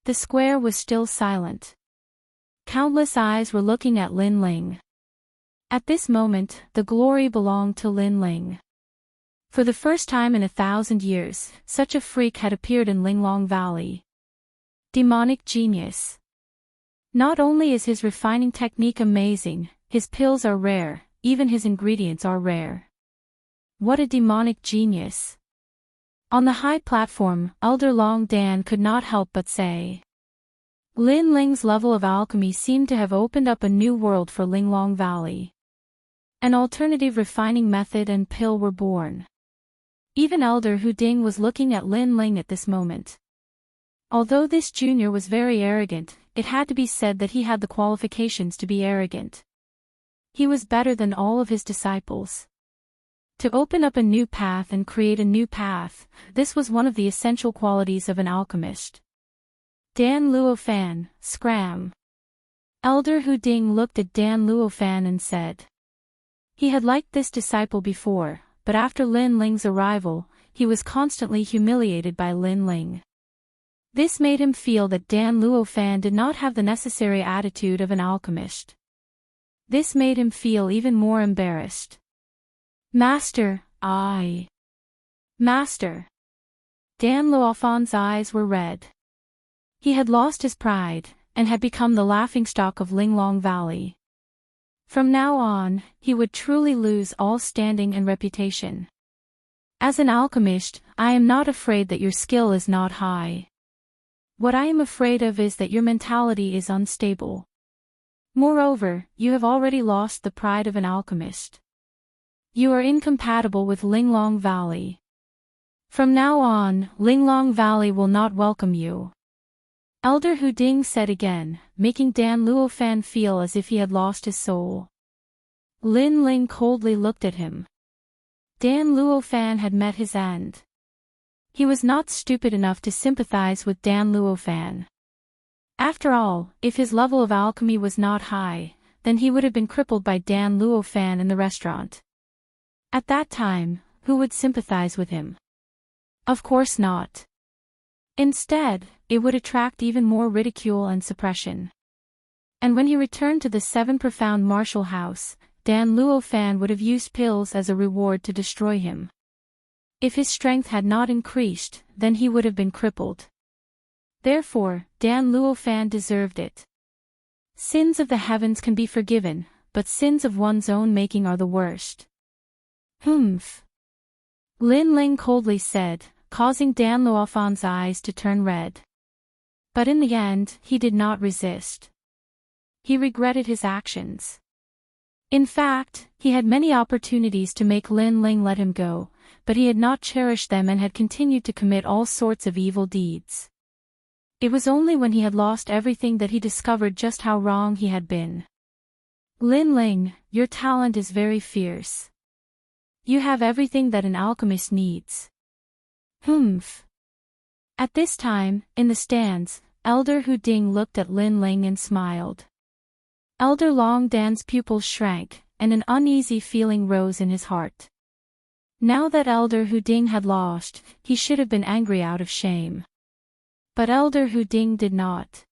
S1: The square was still silent. Countless eyes were looking at Lin Ling. At this moment, the glory belonged to Lin Ling. For the first time in 1,000 years, such a freak had appeared in Linglong Valley. Demonic genius. Not only is his refining technique amazing, his pills are rare, even his ingredients are rare. What a demonic genius. On the high platform, Elder Long Dan could not help but say. Lin Ling's level of alchemy seemed to have opened up a new world for Linglong Valley. An alternative refining method and pill were born. Even Elder Hu Ding was looking at Lin Ling at this moment. Although this junior was very arrogant, it had to be said that he had the qualifications to be arrogant. He was better than all of his disciples. To open up a new path and create a new path, this was one of the essential qualities of an alchemist. Dan Luofan, scram. Elder Hu Ding looked at Dan Luofan and said. He had liked this disciple before, but after Lin Ling's arrival, he was constantly humiliated by Lin Ling. This made him feel that Dan Luofan did not have the necessary attitude of an alchemist. This made him feel even more embarrassed. Master, Master. Dan Luofan's eyes were red. He had lost his pride, and had become the laughingstock of Linglong Valley. From now on, he would truly lose all standing and reputation. As an alchemist, I am not afraid that your skill is not high. What I am afraid of is that your mentality is unstable. Moreover, you have already lost the pride of an alchemist. You are incompatible with Linglong Valley. From now on, Linglong Valley will not welcome you. Elder Hu Ding said again, making Dan Luofan feel as if he had lost his soul. Lin Ling coldly looked at him. Dan Luofan had met his end. He was not stupid enough to sympathize with Dan Luofan. After all, if his level of alchemy was not high, then he would have been crippled by Dan Luofan in the restaurant. At that time, who would sympathize with him? Of course not. Instead, it would attract even more ridicule and suppression. And when he returned to the 7 Profound Martial House, Dan Luofan would have used pills as a reward to destroy him. If his strength had not increased, then he would have been crippled. Therefore, Dan Luofan deserved it. Sins of the heavens can be forgiven, but sins of one's own making are the worst. Humph. Lin Ling coldly said, causing Dan Luofan's eyes to turn red. But in the end, he did not resist. He regretted his actions. In fact, he had many opportunities to make Lin Ling let him go, but he had not cherished them and had continued to commit all sorts of evil deeds. It was only when he had lost everything that he discovered just how wrong he had been. Lin Ling, your talent is very fierce. You have everything that an alchemist needs. Humph. At this time, in the stands, Elder Hu Ding looked at Lin Ling and smiled. Elder Long Dan's pupils shrank, and an uneasy feeling rose in his heart. Now that Elder Hu Ding had lost, he should have been angry out of shame. But Elder Hu Ding did not.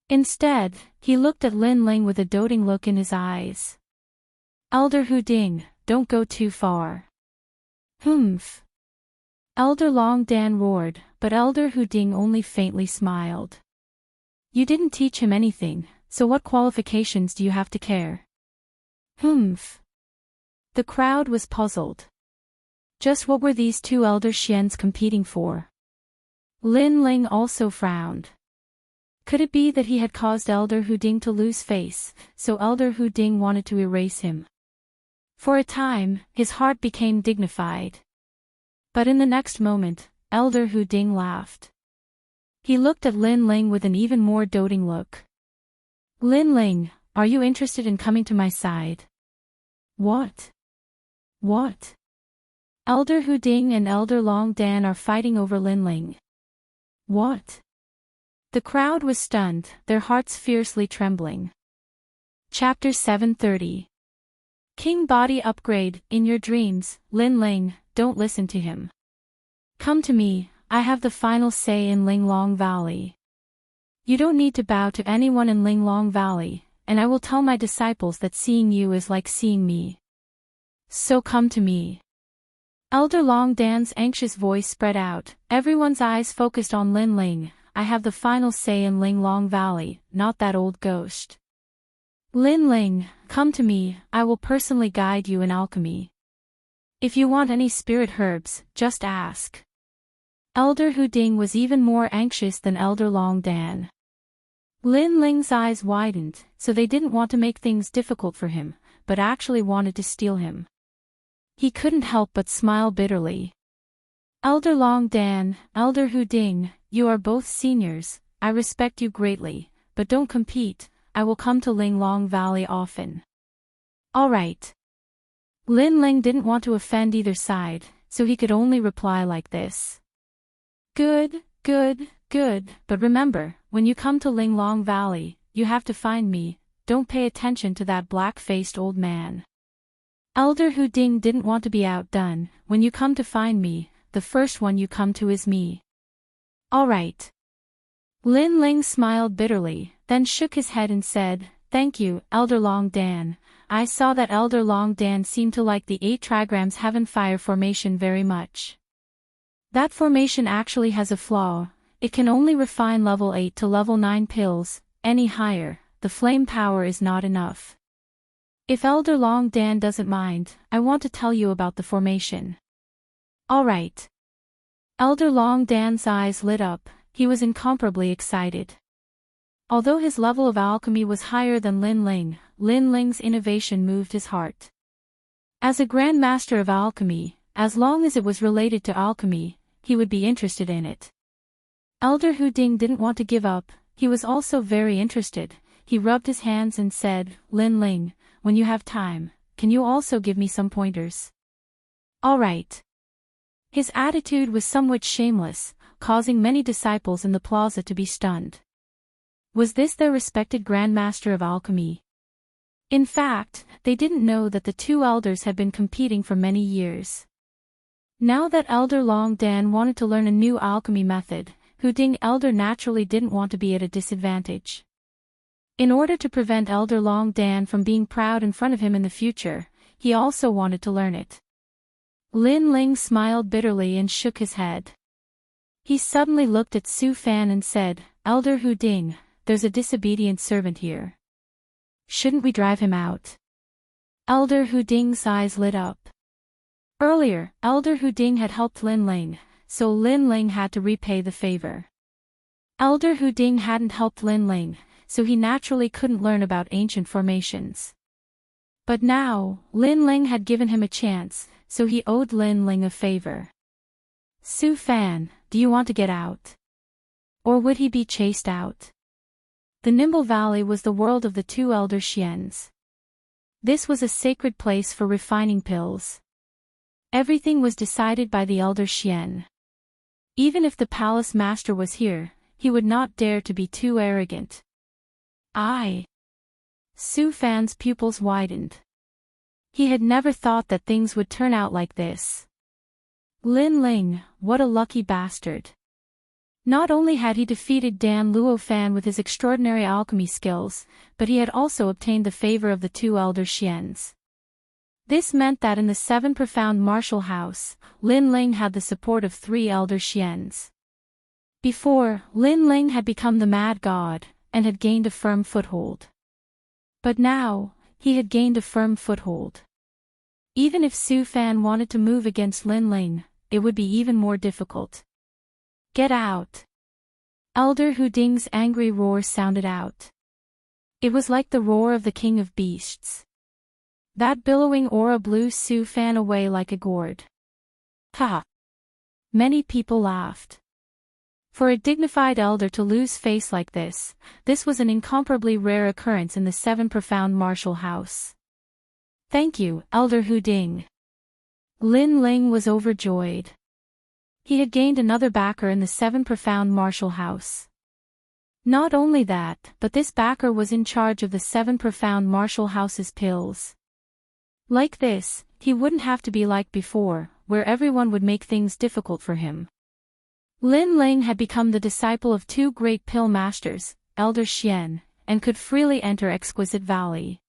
S1: Instead, he looked at Lin Ling with a doting look in his eyes. Elder Hu Ding, don't go too far. Humph. Elder Long Dan roared, but Elder Hu Ding only faintly smiled. You didn't teach him anything, so what qualifications do you have to care? Humph. The crowd was puzzled. Just what were these two elder Xians competing for? Lin Ling also frowned. Could it be that he had caused Elder Hu Ding to lose face, so Elder Hu Ding wanted to erase him? For a time, his heart became dignified. But in the next moment, Elder Hu Ding laughed. He looked at Lin Ling with an even more doting look. Lin Ling, are you interested in coming to my side? What? What? Elder Hu Ding and Elder Long Dan are fighting over Lin Ling. What? The crowd was stunned, their hearts fiercely trembling. Chapter 730. King Body Upgrade. In your dreams, Lin Ling, don't listen to him. Come to me, I have the final say in Linglong Valley. You don't need to bow to anyone in Linglong Valley, and I will tell my disciples that seeing you is like seeing me. So come to me. Elder Long Dan's anxious voice spread out, everyone's eyes focused on Lin Ling. I have the final say in Linglong Valley, not that old ghost. Lin Ling, come to me, I will personally guide you in alchemy. If you want any spirit herbs, just ask. Elder Hu Ding was even more anxious than Elder Long Dan. Lin Ling's eyes widened, so they didn't want to make things difficult for him, but actually wanted to steal him. He couldn't help but smile bitterly. Elder Long Dan, Elder Hu Ding, you are both seniors, I respect you greatly, but don't compete, I will come to Linglong Valley often. Alright. Lin Ling didn't want to offend either side, so he could only reply like this. Good, good, good, but remember, when you come to Linglong Valley, you have to find me, don't pay attention to that black-faced old man. Elder Hu Ding didn't want to be outdone, when you come to find me, the first one you come to is me. Alright. Lin Ling smiled bitterly, then shook his head and said, Thank you, Elder Long Dan. I saw that Elder Long Dan seemed to like the 8 trigrams Heaven Fire formation very much. That formation actually has a flaw, it can only refine level 8 to level 9 pills, any higher, the flame power is not enough. If Elder Long Dan doesn't mind, I want to tell you about the formation. Alright. Elder Long Dan's eyes lit up, he was incomparably excited. Although his level of alchemy was higher than Lin Ling, Lin Ling's innovation moved his heart. As a Grand Master of Alchemy, as long as it was related to alchemy, he would be interested in it. Elder Hu Ding didn't want to give up, he was also very interested. He rubbed his hands and said, Lin Ling, when you have time, can you also give me some pointers? Alright. His attitude was somewhat shameless, causing many disciples in the plaza to be stunned. Was this their respected Grand Master of Alchemy? In fact, they didn't know that the two elders had been competing for many years. Now that Elder Long Dan wanted to learn a new alchemy method, Hu Ding Elder naturally didn't want to be at a disadvantage. In order to prevent Elder Long Dan from being proud in front of him in the future, he also wanted to learn it. Lin Ling smiled bitterly and shook his head. He suddenly looked at Su Fan and said, Elder Hu Ding, there's a disobedient servant here. Shouldn't we drive him out? Elder Hu Ding's eyes lit up. Earlier, Elder Hu Ding had helped Lin Ling, so Lin Ling had to repay the favor. Elder Hu Ding hadn't helped Lin Ling, so he naturally couldn't learn about ancient formations. But now, Lin Ling had given him a chance, so he owed Lin Ling a favor. Su Fan, do you want to get out? Or would he be chased out? The Nimble Valley was the world of the two elder Xians. This was a sacred place for refining pills. Everything was decided by the elder Xian. Even if the palace master was here, he would not dare to be too arrogant. Su Fan's pupils widened. He had never thought that things would turn out like this. Lin Ling, what a lucky bastard. Not only had he defeated Dan Luo Fan with his extraordinary alchemy skills, but he had also obtained the favor of the two elder Xians. This meant that in the 7 profound martial house, Lin Ling had the support of 3 elder Xians. Before, Lin Ling had become the mad god, and had gained a firm foothold. But now, he had gained a firm foothold. Even if Su Fan wanted to move against Lin Ling, it would be even more difficult. Get out! Elder Hu Ding's angry roar sounded out. It was like the roar of the king of beasts. That billowing aura blew Su Fan away like a gourd. Ha! Many people laughed. For a dignified elder to lose face like this was an incomparably rare occurrence in the Seven Profound Martial House. Thank you, Elder Hu Ding. Lin Ling was overjoyed. He had gained another backer in the Seven Profound Martial House. Not only that, but this backer was in charge of the Seven Profound Martial House's pills. Like this, he wouldn't have to be like before, where everyone would make things difficult for him. Lin Ling had become the disciple of two great pill masters, Elder Xian, and could freely enter Exquisite Valley.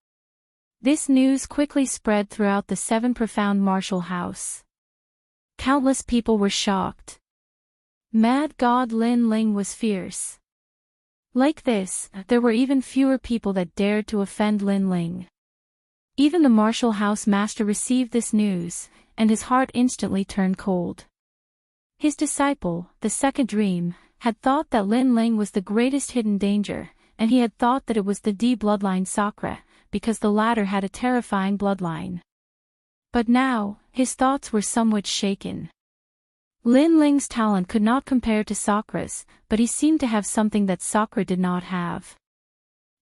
S1: This news quickly spread throughout the Seven Profound Martial House. Countless people were shocked. Mad God Lin Ling was fierce. Like this, there were even fewer people that dared to offend Lin Ling. Even the Martial House Master received this news, and his heart instantly turned cold. His disciple, the Second Dream, had thought that Lin Ling was the greatest hidden danger, and he had thought that it was the D bloodline Sakra, because the latter had a terrifying bloodline. But now, his thoughts were somewhat shaken. Lin Ling's talent could not compare to Sakra's, but he seemed to have something that Sakra did not have.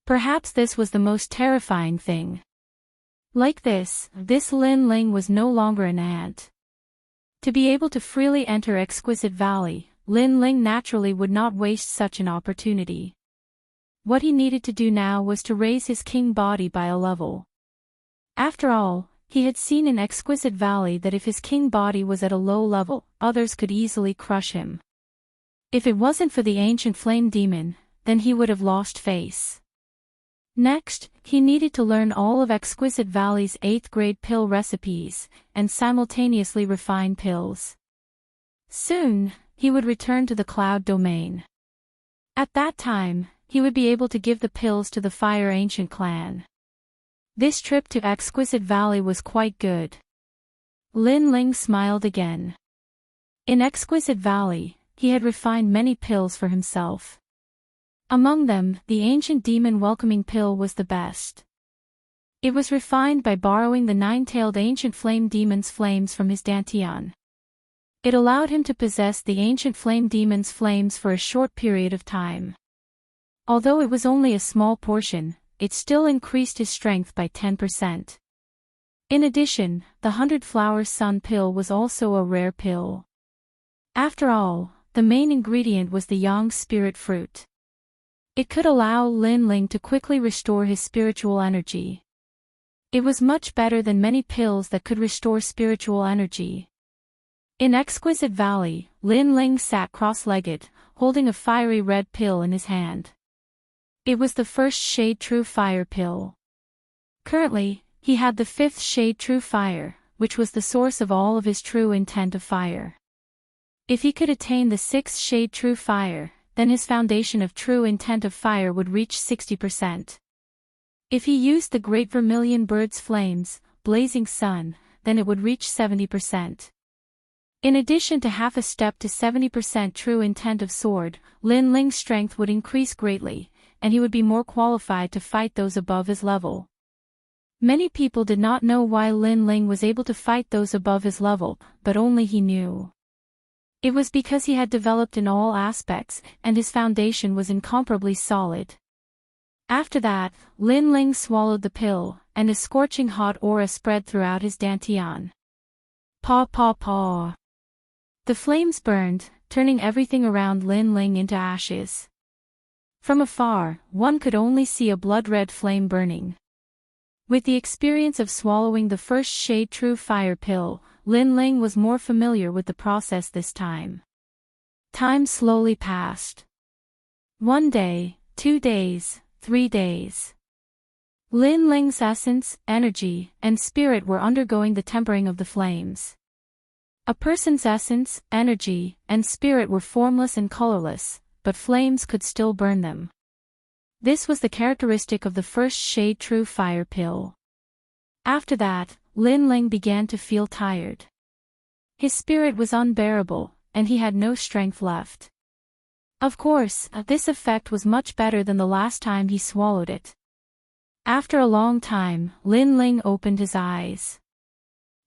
S1: Perhaps this was the most terrifying thing. Like this Lin Ling was no longer an ant. To be able to freely enter Exquisite Valley, Lin Ling naturally would not waste such an opportunity. What he needed to do now was to raise his king body by a level. After all, he had seen in Exquisite Valley that if his king body was at a low level, others could easily crush him. If it wasn't for the ancient flame demon, then he would have lost face. Next, he needed to learn all of Exquisite Valley's 8th grade pill recipes, and simultaneously refine pills. Soon, he would return to the cloud domain. At that time, he would be able to give the pills to the Fire Ancient clan. This trip to Exquisite Valley was quite good. Lin Ling smiled again. In Exquisite Valley, he had refined many pills for himself. Among them, the ancient demon welcoming pill was the best. It was refined by borrowing the 9-tailed ancient flame demon's flames from his dantian. It allowed him to possess the ancient flame demon's flames for a short period of time. Although it was only a small portion, it still increased his strength by 10%. In addition, the 100 Flowers Sun pill was also a rare pill. After all, the main ingredient was the Yang spirit fruit. It could allow Lin Ling to quickly restore his spiritual energy. It was much better than many pills that could restore spiritual energy. In Exquisite Valley, Lin Ling sat cross-legged, holding a fiery red pill in his hand. It was the 1st shade True Fire pill. Currently, he had the 5th shade True Fire, which was the source of all of his true intent of fire. If he could attain the 6th shade True Fire, then his foundation of true intent of fire would reach 60%. If he used the Great Vermilion Bird's flames, Blazing Sun, then it would reach 70%. In addition to half a step to 70% true intent of sword, Lin Ling's strength would increase greatly, and he would be more qualified to fight those above his level. Many people did not know why Lin Ling was able to fight those above his level, but only he knew. It was because he had developed in all aspects, and his foundation was incomparably solid. After that, Lin Ling swallowed the pill, and a scorching hot aura spread throughout his dantian. Paw paw paw. The flames burned, turning everything around Lin Ling into ashes. From afar, one could only see a blood-red flame burning. With the experience of swallowing the 1st shade True Fire pill, Lin Ling was more familiar with the process this time. Time slowly passed. 1 day, 2 days, 3 days. Lin Ling's essence, energy, and spirit were undergoing the tempering of the flames. A person's essence, energy, and spirit were formless and colorless, but flames could still burn them. This was the characteristic of the 1st shade True Fire pill. After that, Lin Ling began to feel tired. His spirit was unbearable, and he had no strength left. Of course, this effect was much better than the last time he swallowed it. After a long time, Lin Ling opened his eyes.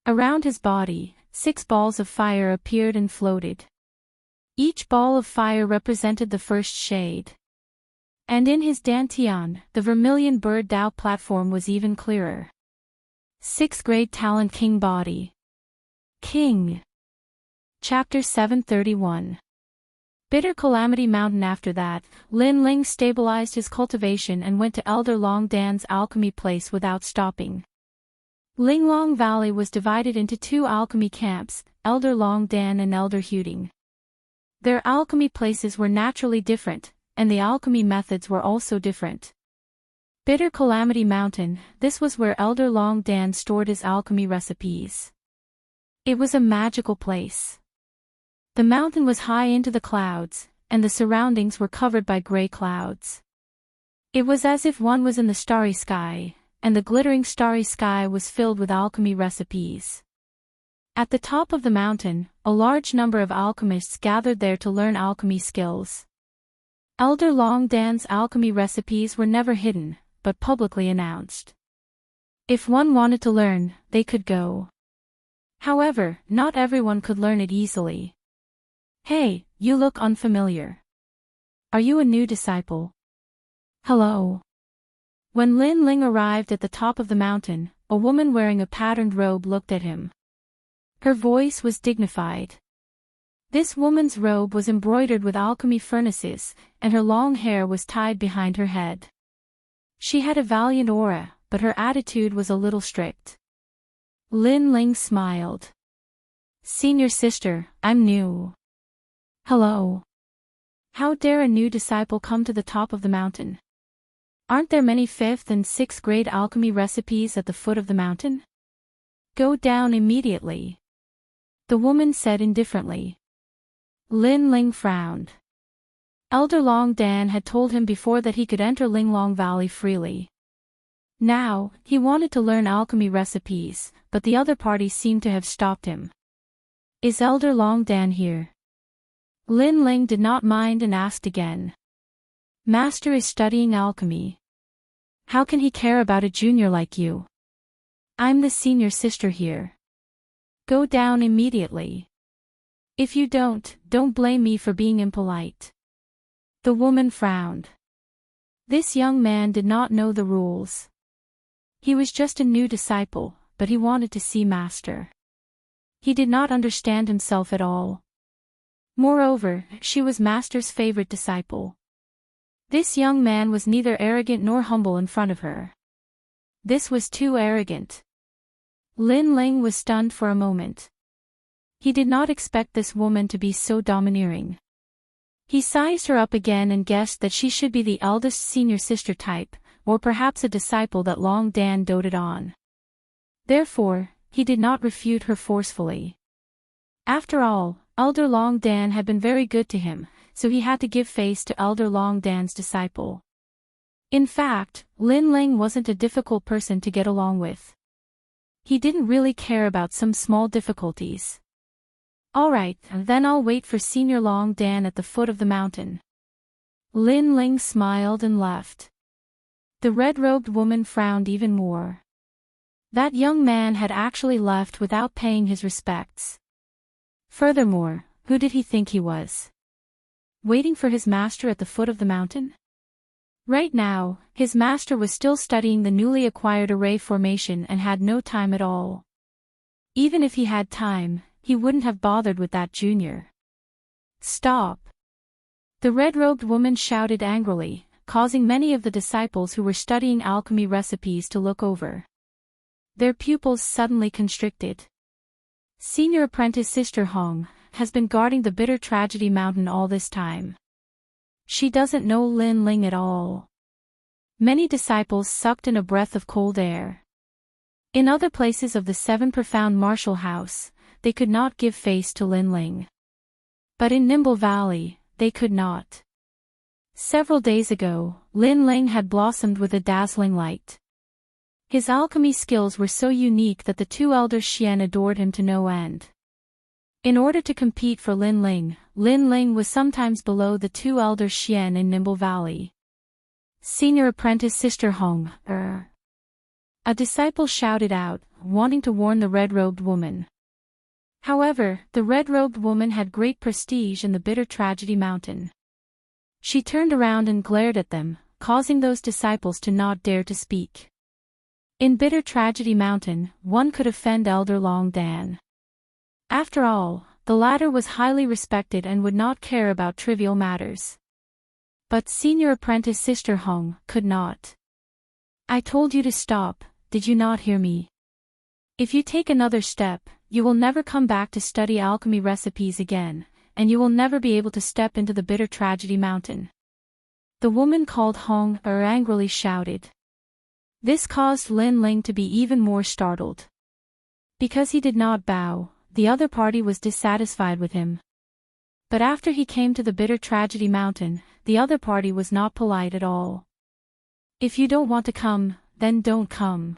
S1: Around his body, 6 balls of fire appeared and floated. Each ball of fire represented the first shade. And in his dantian, the vermilion bird Tao platform was even clearer. 6th grade talent king body. King. Chapter 731. Bitter Calamity Mountain. After that, Lin Ling stabilized his cultivation and went to Elder Long Dan's alchemy place without stopping. Linglong Valley was divided into 2 alchemy camps, Elder Long Dan and Elder Huding. Their alchemy places were naturally different, and the alchemy methods were also different. Bitter Calamity Mountain, this was where Elder Long Dan stored his alchemy recipes. It was a magical place. The mountain was high into the clouds, and the surroundings were covered by gray clouds. It was as if one was in the starry sky, and the glittering starry sky was filled with alchemy recipes. At the top of the mountain, a large number of alchemists gathered there to learn alchemy skills. Elder Long Dan's alchemy recipes were never hidden, but publicly announced. If one wanted to learn, they could go. However, not everyone could learn it easily. Hey, you look unfamiliar. Are you a new disciple? Hello. When Lin Ling arrived at the top of the mountain, a woman wearing a patterned robe looked at him. Her voice was dignified. This woman's robe was embroidered with alchemy furnaces, and her long hair was tied behind her head. She had a valiant aura, but her attitude was a little strict. Lin Ling smiled. Senior sister, I'm new. Hello. How dare a new disciple come to the top of the mountain? Aren't there many 5th and 6th grade alchemy recipes at the foot of the mountain? Go down immediately. The woman said indifferently. Lin Ling frowned. Elder Long Dan had told him before that he could enter Linglong Valley freely. Now, he wanted to learn alchemy recipes, but the other party seemed to have stopped him. Is Elder Long Dan here? Lin Ling did not mind and asked again. Master is studying alchemy. How can he care about a junior like you? I'm the senior sister here. Go down immediately. If you don't blame me for being impolite. The woman frowned. This young man did not know the rules. He was just a new disciple, but he wanted to see Master. He did not understand himself at all. Moreover, she was Master's favorite disciple. This young man was neither arrogant nor humble in front of her. This was too arrogant. Lin Ling was stunned for a moment. He did not expect this woman to be so domineering. He sized her up again and guessed that she should be the eldest senior sister type, or perhaps a disciple that Long Dan doted on. Therefore, he did not refute her forcefully. After all, Elder Long Dan had been very good to him, so he had to give face to Elder Long Dan's disciple. In fact, Lin Ling wasn't a difficult person to get along with. He didn't really care about some small difficulties. Alright, then I'll wait for Senior Long Dan at the foot of the mountain. Lin Ling smiled and left. The red-robed woman frowned even more. That young man had actually left without paying his respects. Furthermore, who did he think he was? Waiting for his master at the foot of the mountain? Right now, his master was still studying the newly acquired array formation and had no time at all. Even if he had time, he wouldn't have bothered with that junior. Stop! The red-robed woman shouted angrily, causing many of the disciples who were studying alchemy recipes to look over. Their pupils suddenly constricted. Senior apprentice Sister Hong has been guarding the bitter tragedy mountain all this time. She doesn't know Lin Ling at all. Many disciples sucked in a breath of cold air. In other places of the 7 profound martial house, they could not give face to Lin Ling. But in Nimble Valley, they could not. Several days ago, Lin Ling had blossomed with a dazzling light. His alchemy skills were so unique that the two elders Xian adored him to no end. In order to compete for Lin Ling was sometimes below the two elders Xian in Nimble Valley. Senior apprentice Sister Hong, a disciple shouted out, wanting to warn the red-robed woman. However, the red-robed woman had great prestige in the Bitter Tragedy Mountain. She turned around and glared at them, causing those disciples to not dare to speak. In Bitter Tragedy Mountain, one could offend Elder Long Dan. After all, the latter was highly respected and would not care about trivial matters. But senior apprentice Sister Hong could not. I told you to stop, did you not hear me? If you take another step, you will never come back to study alchemy recipes again, and you will never be able to step into the Bitter Tragedy Mountain. The woman called Hong angrily shouted. This caused Lin Ling to be even more startled. Because he did not bow, the other party was dissatisfied with him. But after he came to the Bitter Tragedy Mountain, the other party was not polite at all. If you don't want to come, then don't come.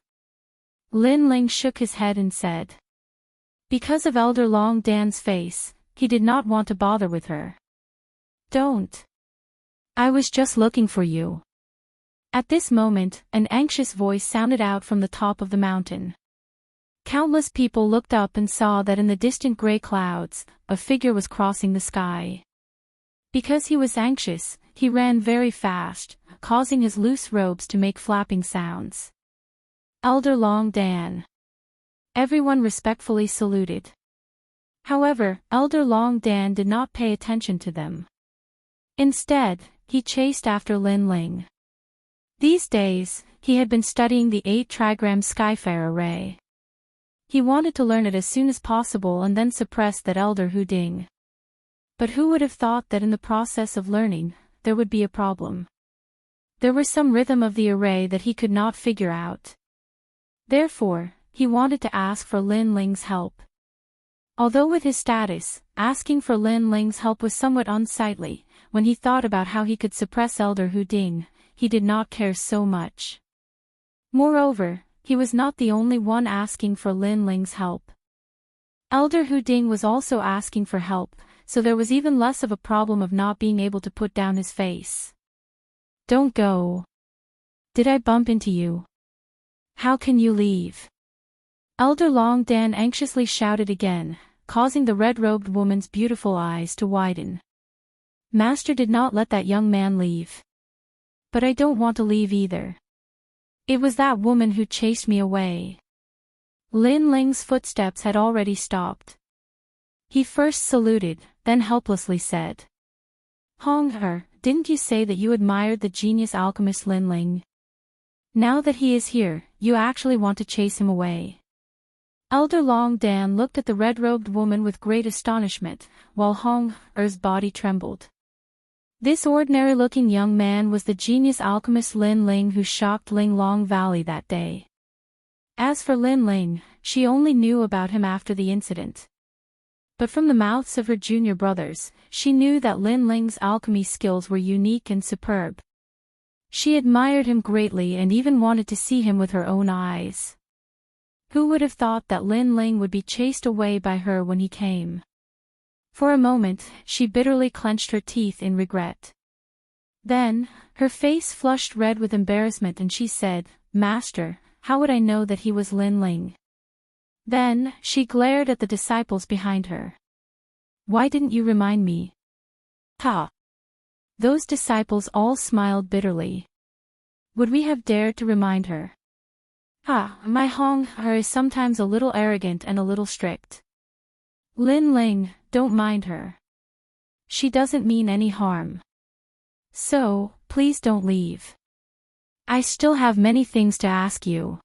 S1: Lin Ling shook his head and said. Because of Elder Long Dan's face, he did not want to bother with her. Don't. I was just looking for you. At this moment, an anxious voice sounded out from the top of the mountain. Countless people looked up and saw that in the distant gray clouds, a figure was crossing the sky. Because he was anxious, he ran very fast, causing his loose robes to make flapping sounds. Elder Long Dan. Everyone respectfully saluted. However, Elder Long Dan did not pay attention to them. Instead, he chased after Lin Ling. These days, he had been studying the 8-trigram Skyfire array. He wanted to learn it as soon as possible and then suppress that Elder Hu Ding. But who would have thought that in the process of learning, there would be a problem? There was some rhythm of the array that he could not figure out. Therefore, he wanted to ask for Lin Ling's help. Although with his status, asking for Lin Ling's help was somewhat unsightly, when he thought about how he could suppress Elder Hu Ding, he did not care so much. Moreover, he was not the only one asking for Lin Ling's help. Elder Hu Ding was also asking for help, so there was even less of a problem of not being able to put down his face. Don't go. Did I bump into you? How can you leave? Elder Long Dan anxiously shouted again, causing the red-robed woman's beautiful eyes to widen. Master did not let that young man leave. But I don't want to leave either. It was that woman who chased me away. Lin Ling's footsteps had already stopped. He first saluted, then helplessly said. Hong, didn't you say that you admired the genius alchemist Lin Ling? Now that he is here, you actually want to chase him away. Elder Long Dan looked at the red-robed woman with great astonishment, while Hong-er's body trembled. This ordinary-looking young man was the genius alchemist Lin Ling who shocked Ling Long Valley that day. As for Lin Ling, she only knew about him after the incident. But from the mouths of her junior brothers, she knew that Lin Ling's alchemy skills were unique and superb. She admired him greatly and even wanted to see him with her own eyes. Who would have thought that Lin Ling would be chased away by her when he came? For a moment, she bitterly clenched her teeth in regret. Then, her face flushed red with embarrassment and she said, Master, how would I know that he was Lin Ling? Then, she glared at the disciples behind her. Why didn't you remind me? Ha! Those disciples all smiled bitterly. Would we have dared to remind her? Ha! My Hong-er is sometimes a little arrogant and a little strict. Lin Ling, don't mind her. She doesn't mean any harm. So, please don't leave. I still have many things to ask you.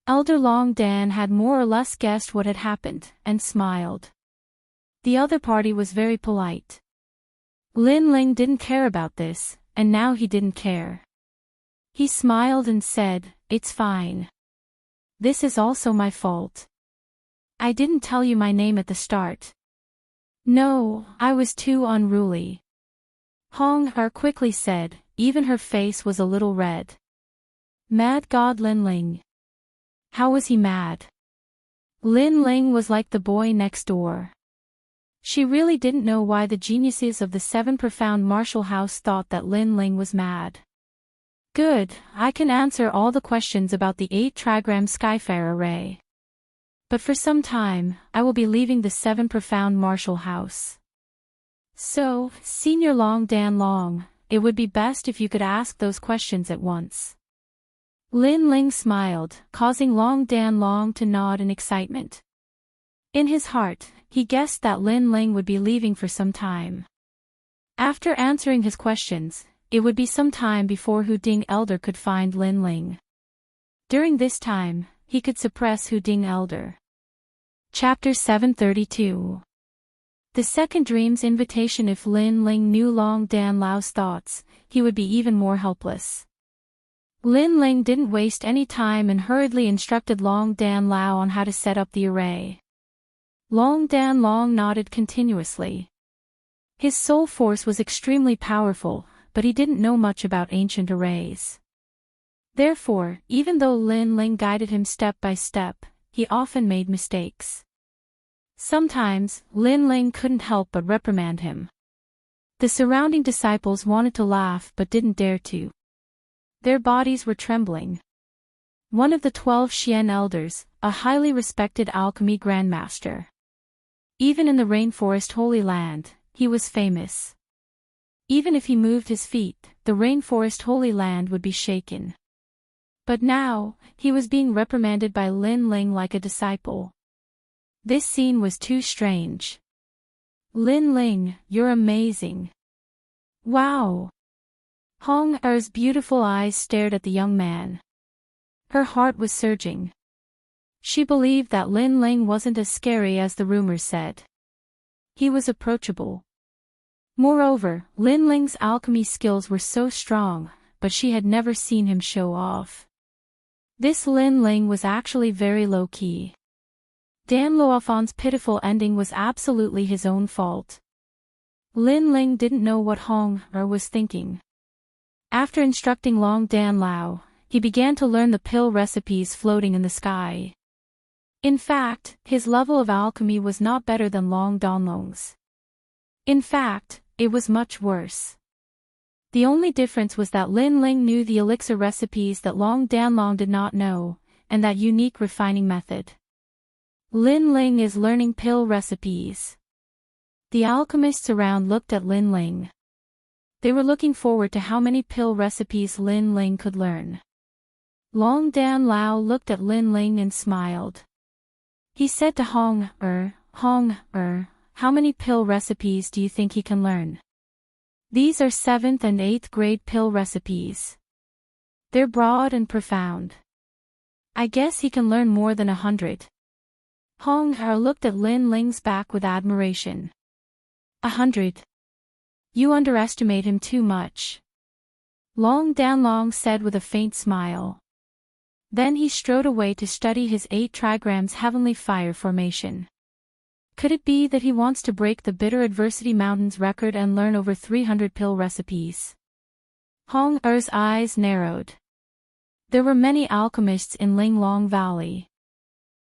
S1: Elder Long Dan had more or less guessed what had happened, and smiled. The other party was very polite. Lin Ling didn't care about this, and now he didn't care. He smiled and said, It's fine. This is also my fault. I didn't tell you my name at the start. No, I was too unruly. Hong-er quickly said, even her face was a little red. Mad God Lin Ling. How was he mad? Lin Ling was like the boy next door. She really didn't know why the geniuses of the 7 profound martial house thought that Lin Ling was mad. Good, I can answer all the questions about the 8 trigram Skyfare array. But for some time, I will be leaving the 7 profound martial house. So, Senior Long Dan Long, it would be best if you could ask those questions at once. Lin Ling smiled, causing Long Dan Long to nod in excitement. In his heart, he guessed that Lin Ling would be leaving for some time. After answering his questions, it would be some time before Hu Ding Elder could find Lin Ling. During this time, he could suppress Hu Ding Elder. Chapter 732. The second dream's invitation. If Lin Ling knew Long Dan Lao's thoughts, he would be even more helpless. Lin Ling didn't waste any time and hurriedly instructed Long Dan Lao on how to set up the array. Long Dan Long nodded continuously. His soul force was extremely powerful, but he didn't know much about ancient arrays. Therefore, even though Lin Ling guided him step by step, he often made mistakes. Sometimes, Lin Ling couldn't help but reprimand him. The surrounding disciples wanted to laugh but didn't dare to. Their bodies were trembling. One of the 12 Xian elders, a highly respected alchemy grandmaster. Even in the rainforest Holy Land, he was famous. Even if he moved his feet, the rainforest Holy Land would be shaken. But now, he was being reprimanded by Lin Ling like a disciple. This scene was too strange. Lin Ling, you're amazing. Wow! Hong Er's beautiful eyes stared at the young man. Her heart was surging. She believed that Lin Ling wasn't as scary as the rumors said. He was approachable. Moreover, Lin Ling's alchemy skills were so strong, but she had never seen him show off. This Lin Ling was actually very low-key. Dan Luofan's pitiful ending was absolutely his own fault. Lin Ling didn't know what Hong Er was thinking. After instructing Long Dan Lao, he began to learn the pill recipes floating in the sky. In fact, his level of alchemy was not better than Long Donlong's. In fact, it was much worse. The only difference was that Lin Ling knew the elixir recipes that Long Danlong did not know, and that unique refining method. Lin Ling is learning pill recipes. The alchemists around looked at Lin Ling. They were looking forward to how many pill recipes Lin Ling could learn. Long Dan Lao looked at Lin Ling and smiled. He said to Hong Er, how many pill recipes do you think he can learn? These are 7th and 8th grade pill recipes. They're broad and profound. I guess he can learn more than 100. Hong Er looked at Lin Ling's back with admiration. 100. You underestimate him too much. Long Danlong said with a faint smile. Then he strode away to study his 8 trigrams heavenly fire formation. Could it be that he wants to break the Bitter Adversity Mountain's record and learn over 300 pill recipes? Hong Er's eyes narrowed. There were many alchemists in Linglong Valley.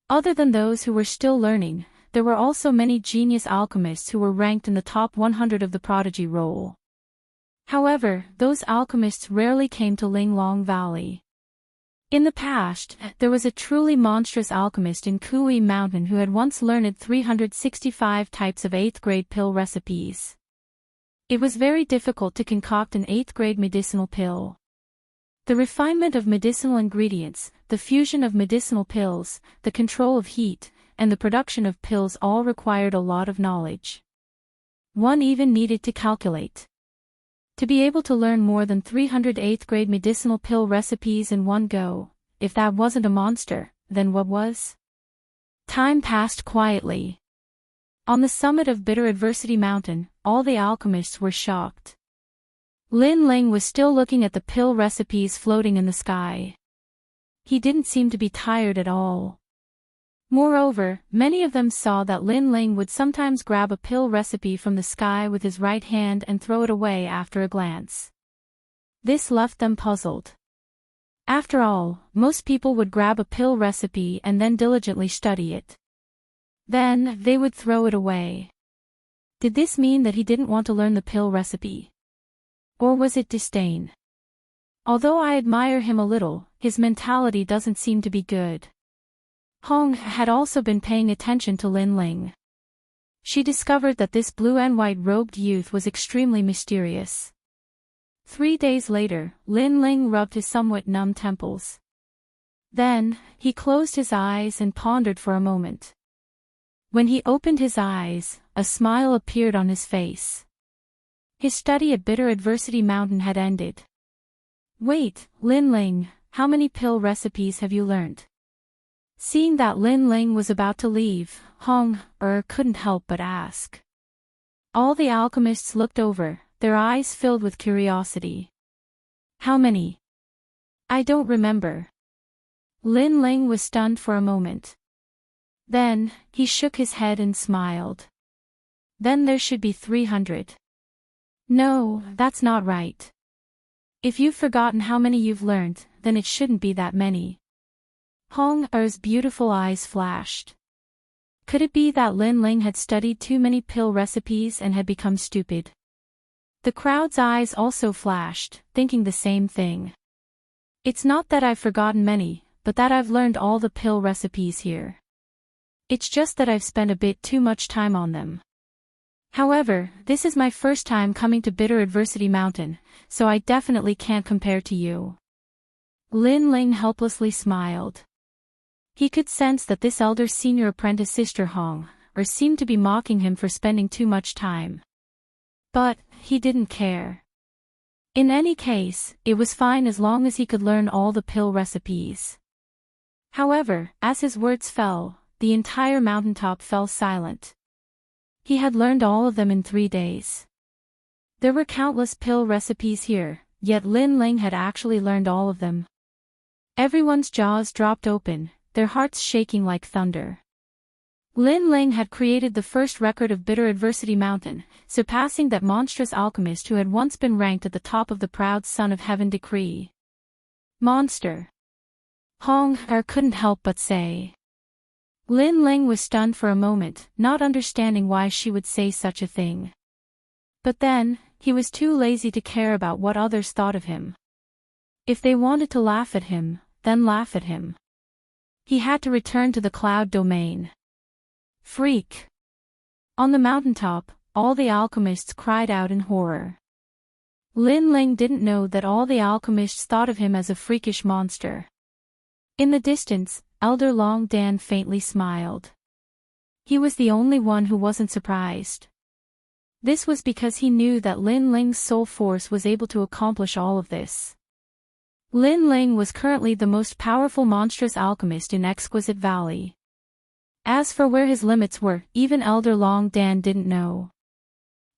S1: Other than those who were still learning, there were also many genius alchemists who were ranked in the top 100 of the prodigy roll. However, those alchemists rarely came to Linglong Valley. In the past, there was a truly monstrous alchemist in Kui Mountain who had once learned 365 types of 8th grade pill recipes. It was very difficult to concoct an 8th grade medicinal pill. The refinement of medicinal ingredients, the fusion of medicinal pills, the control of heat, and the production of pills all required a lot of knowledge. One even needed to calculate. To be able to learn more than 300 8th grade medicinal pill recipes in one go, if that wasn't a monster, then what was? Time passed quietly. On the summit of Bitter Adversity Mountain, all the alchemists were shocked. Lin Ling was still looking at the pill recipes floating in the sky. He didn't seem to be tired at all. Moreover, many of them saw that Lin Ling would sometimes grab a pill recipe from the sky with his right hand and throw it away after a glance. This left them puzzled. After all, most people would grab a pill recipe and then diligently study it. Then, they would throw it away. Did this mean that he didn't want to learn the pill recipe? Or was it disdain? Although I admire him a little, his mentality doesn't seem to be good. Hong had also been paying attention to Lin Ling. She discovered that this blue and white robed youth was extremely mysterious. 3 days later, Lin Ling rubbed his somewhat numb temples. Then, he closed his eyes and pondered for a moment. When he opened his eyes, a smile appeared on his face. His study at Bitter Adversity Mountain had ended. Wait, Lin Ling, how many pill recipes have you learnt? Seeing that Lin Ling was about to leave, Hong couldn't help but ask. All the alchemists looked over, their eyes filled with curiosity. How many? I don't remember. Lin Ling was stunned for a moment. Then, he shook his head and smiled. Then there should be 300. No, that's not right. If you've forgotten how many you've learned, then it shouldn't be that many. Hong Er's beautiful eyes flashed. Could it be that Lin Ling had studied too many pill recipes and had become stupid? The crowd's eyes also flashed, thinking the same thing. It's not that I've forgotten many, but that I've learned all the pill recipes here. It's just that I've spent a bit too much time on them. However, this is my first time coming to Bitter Adversity Mountain, so I definitely can't compare to you. Lin Ling helplessly smiled. He could sense that this elder senior apprentice sister Hong seemed to be mocking him for spending too much time. But, he didn't care. In any case, it was fine as long as he could learn all the pill recipes. However, as his words fell, the entire mountaintop fell silent. He had learned all of them in 3 days. There were countless pill recipes here, yet Lin Ling had actually learned all of them. Everyone's jaws dropped open, their hearts shaking like thunder. Lin Ling had created the first record of Bitter Adversity Mountain, surpassing that monstrous alchemist who had once been ranked at the top of the proud Son of Heaven decree. Monster. Hong couldn't help but say. Lin Ling was stunned for a moment, not understanding why she would say such a thing. But then, he was too lazy to care about what others thought of him. If they wanted to laugh at him, then laugh at him. He had to return to the cloud domain. Freak! On the mountaintop, all the alchemists cried out in horror. Lin Ling didn't know that all the alchemists thought of him as a freakish monster. In the distance, Elder Long Dan faintly smiled. He was the only one who wasn't surprised. This was because he knew that Lin Ling's soul force was able to accomplish all of this. Lin Ling was currently the most powerful monstrous alchemist in Exquisite Valley. As for where his limits were, even Elder Long Dan didn't know.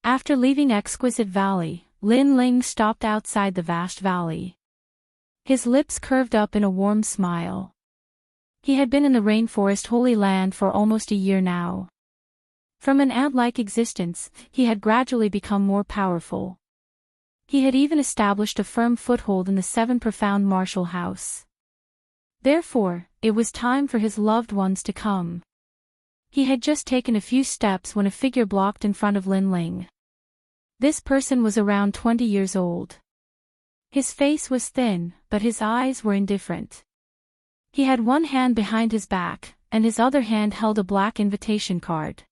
S1: After leaving Exquisite Valley, Lin Ling stopped outside the vast valley. His lips curved up in a warm smile. He had been in the rainforest Holy Land for almost a year now. From an ant-like existence, he had gradually become more powerful. He had even established a firm foothold in the 7 profound martial house. Therefore, it was time for his loved ones to come. He had just taken a few steps when a figure blocked in front of Lin Ling. This person was around 20 years old. His face was thin, but his eyes were indifferent. He had one hand behind his back, and his other hand held a black invitation card.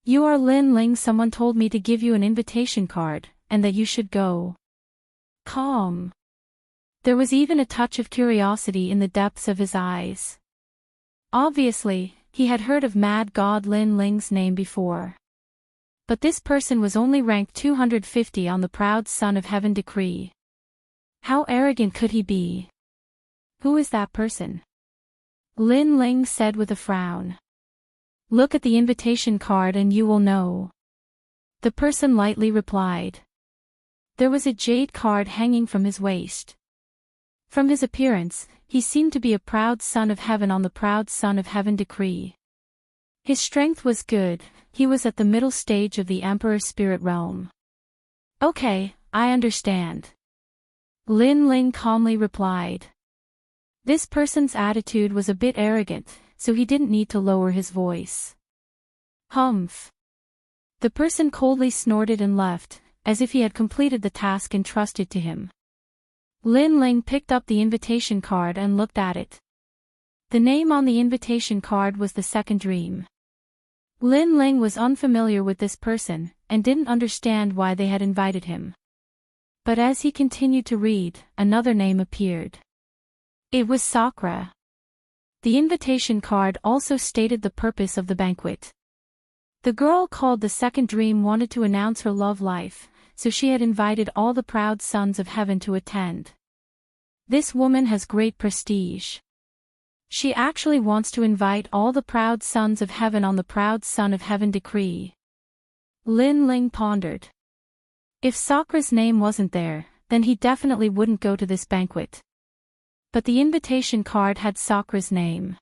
S1: You are Lin Ling. Someone told me to give you an invitation card, and that you should go. Calm. There was even a touch of curiosity in the depths of his eyes. Obviously, he had heard of Mad God Lin Ling's name before. But this person was only ranked 250 on the proud Son of Heaven decree. How arrogant could he be? Who is that person? Lin Ling said with a frown. Look at the invitation card and you will know. The person lightly replied. There was a jade card hanging from his waist. From his appearance, he seemed to be a proud Son of Heaven on the proud Son of Heaven decree. His strength was good, he was at the middle stage of the Emperor's spirit realm. Okay, I understand. Lin Ling calmly replied. This person's attitude was a bit arrogant, so he didn't need to lower his voice. Humph. The person coldly snorted and left, as if he had completed the task entrusted to him. Lin Ling picked up the invitation card and looked at it. The name on the invitation card was The Second Dream. Lin Ling was unfamiliar with this person, and didn't understand why they had invited him. But as he continued to read, another name appeared. It was Sakura. The invitation card also stated the purpose of the banquet. The girl called The Second Dream wanted to announce her love life, so she had invited all the proud sons of heaven to attend. This woman has great prestige. She actually wants to invite all the proud sons of heaven on the proud son of heaven decree. Lin Ling pondered. If Sakura's name wasn't there, then he definitely wouldn't go to this banquet. But the invitation card had Sakura's name.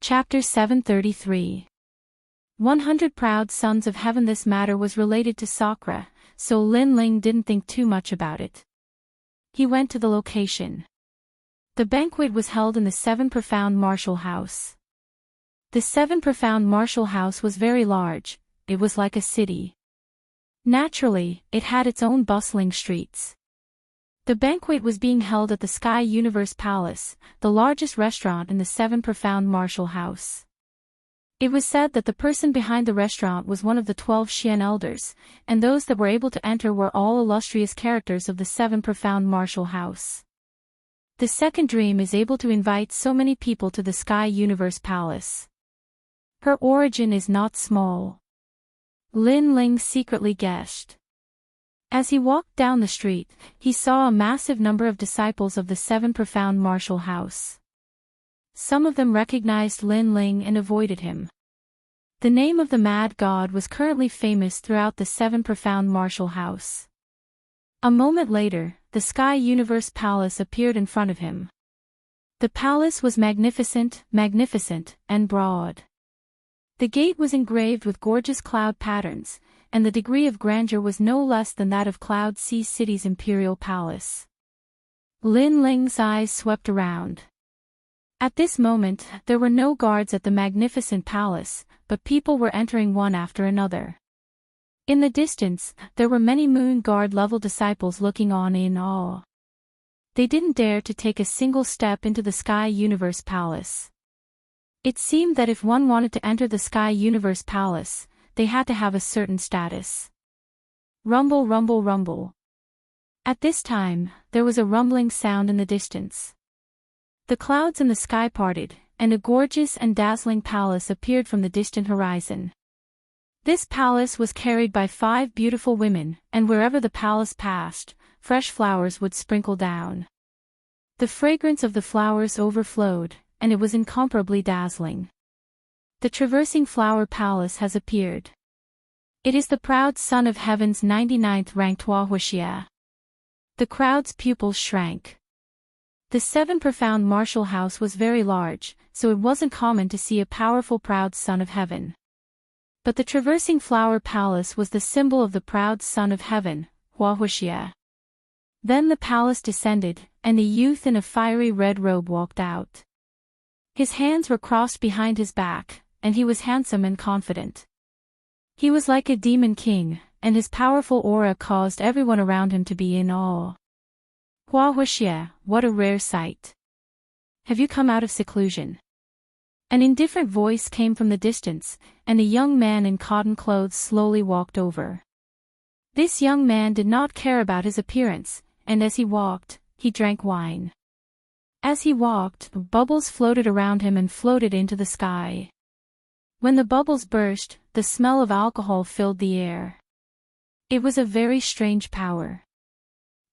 S1: Chapter 733. 100 Proud Sons of Heaven. This matter was related to Sakura, so Lin Ling didn't think too much about it. He went to the location. The banquet was held in the 7 Profound Martial House. The 7 Profound Martial House was very large, it was like a city. Naturally, it had its own bustling streets. The banquet was being held at the Sky Universe Palace, the largest restaurant in the 7 Profound Martial House. It was said that the person behind the restaurant was one of the 12 Xian elders, and those that were able to enter were all illustrious characters of the 7 Profound Martial House. The Second Dream is able to invite so many people to the Sky Universe Palace. Her origin is not small. Lin Ling secretly guessed. As he walked down the street, he saw a massive number of disciples of the 7 Profound Martial House. Some of them recognized Lin Ling and avoided him. The name of the Mad God was currently famous throughout the 7 Profound Martial House. A moment later, the Sky Universe Palace appeared in front of him. The palace was magnificent, and broad. The gate was engraved with gorgeous cloud patterns, and the degree of grandeur was no less than that of Cloud Sea City's imperial palace. Lin Ling's eyes swept around. At this moment, there were no guards at the magnificent palace, but people were entering one after another. In the distance, there were many Moon Guard-level disciples looking on in awe. They didn't dare to take a single step into the Sky Universe Palace. It seemed that if one wanted to enter the Sky Universe Palace, they had to have a certain status. Rumble, rumble, rumble. At this time, there was a rumbling sound in the distance. The clouds in the sky parted, and a gorgeous and dazzling palace appeared from the distant horizon. This palace was carried by 5 beautiful women, and wherever the palace passed, fresh flowers would sprinkle down. The fragrance of the flowers overflowed, and it was incomparably dazzling. The traversing flower palace has appeared. It is the proud son of heaven's 99th ranked Huahuaxia. The crowd's pupils shrank. The 7 Profound Martial House was very large, so it wasn't common to see a powerful proud son of heaven. But the traversing flower palace was the symbol of the proud son of heaven, Huahuaxia. Then the palace descended, and the youth in a fiery red robe walked out. His hands were crossed behind his back, and he was handsome and confident. He was like a demon king, and his powerful aura caused everyone around him to be in awe. Huahuaxia, what a rare sight. Have you come out of seclusion? An indifferent voice came from the distance, and a young man in cotton clothes slowly walked over. This young man did not care about his appearance, and as he walked, he drank wine. As he walked, bubbles floated around him and floated into the sky. When the bubbles burst, the smell of alcohol filled the air. It was a very strange power.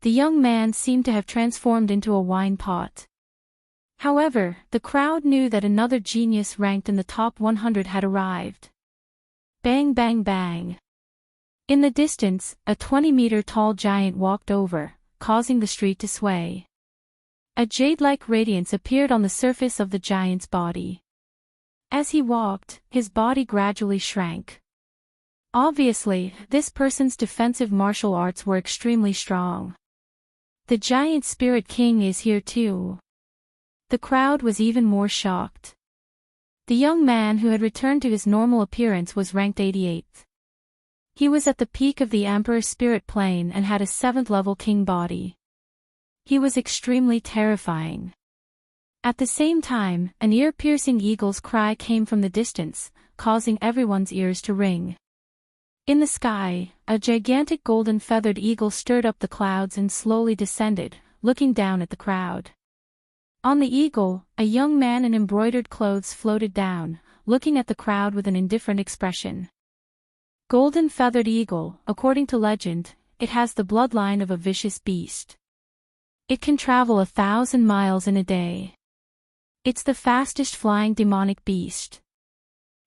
S1: The young man seemed to have transformed into a wine pot. However, the crowd knew that another genius ranked in the top 100 had arrived. Bang, bang, bang. In the distance, a 20-meter-tall giant walked over, causing the street to sway. A jade-like radiance appeared on the surface of the giant's body. As he walked, his body gradually shrank. Obviously, this person's defensive martial arts were extremely strong. The giant spirit king is here too. The crowd was even more shocked. The young man who had returned to his normal appearance was ranked 88th. He was at the peak of the Emperor's spirit plane and had a 7th-level king body. He was extremely terrifying. At the same time, an ear-piercing eagle's cry came from the distance, causing everyone's ears to ring. In the sky, a gigantic golden feathered eagle stirred up the clouds and slowly descended, looking down at the crowd. On the eagle, a young man in embroidered clothes floated down, looking at the crowd with an indifferent expression. Golden feathered eagle, according to legend, it has the bloodline of a vicious beast. It can travel 1,000 miles in a day. It's the fastest flying demonic beast.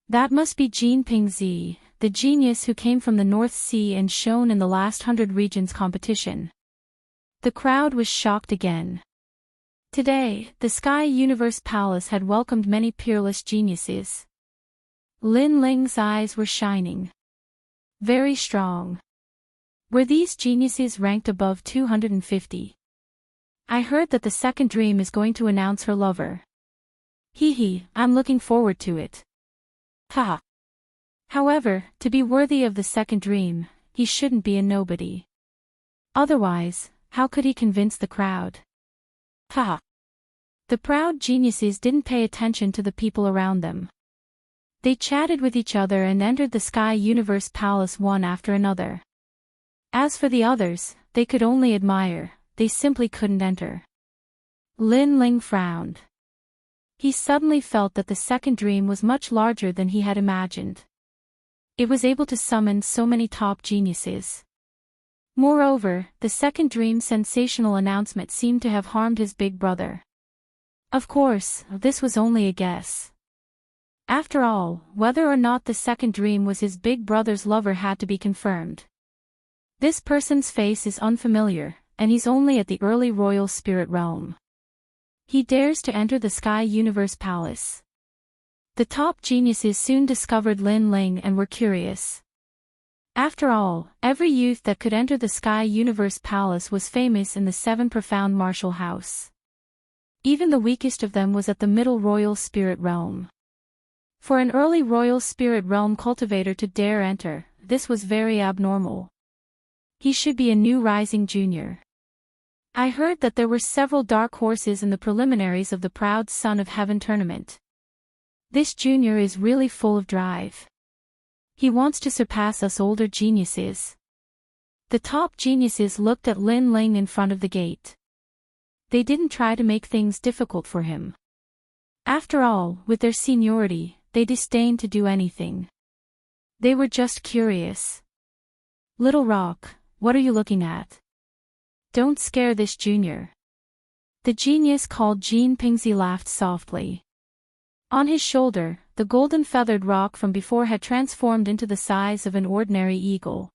S1: That must be Jinpingzi, the genius who came from the North Sea and shone in the last 100 regions competition. The crowd was shocked again. Today, the Sky Universe Palace had welcomed many peerless geniuses. Lin Ling's eyes were shining. Very strong. Were these geniuses ranked above 250? I heard that the second dream is going to announce her lover. I'm looking forward to it. Ha! However, to be worthy of the second dream, he shouldn't be a nobody. Otherwise, how could he convince the crowd? Ha! The proud geniuses didn't pay attention to the people around them. They chatted with each other and entered the Sky Universe Palace one after another. As for the others, they could only admire, they simply couldn't enter. Lin Ling frowned. He suddenly felt that the second dream was much larger than he had imagined. It was able to summon so many top geniuses. Moreover, the second dream's sensational announcement seemed to have harmed his big brother. Of course, this was only a guess. After all, whether or not the second dream was his big brother's lover had to be confirmed. This person's face is unfamiliar, and he's only at the early royal spirit realm. He dares to enter the Sky Universe Palace. The top geniuses soon discovered Lin Ling and were curious. After all, every youth that could enter the Sky Universe Palace was famous in the 7 profound martial house. Even the weakest of them was at the middle royal spirit realm. For an early royal spirit realm cultivator to dare enter, this was very abnormal. He should be a new rising junior. I heard that there were several dark horses in the preliminaries of the Proud Son of Heaven tournament. This junior is really full of drive. He wants to surpass us older geniuses. The top geniuses looked at Lin Ling in front of the gate. They didn't try to make things difficult for him. After all, with their seniority, they disdained to do anything. They were just curious. Little Rock, what are you looking at? Don't scare this junior. The genius called Jinpingzi laughed softly. On his shoulder, the golden feathered rock from before had transformed into the size of an ordinary eagle.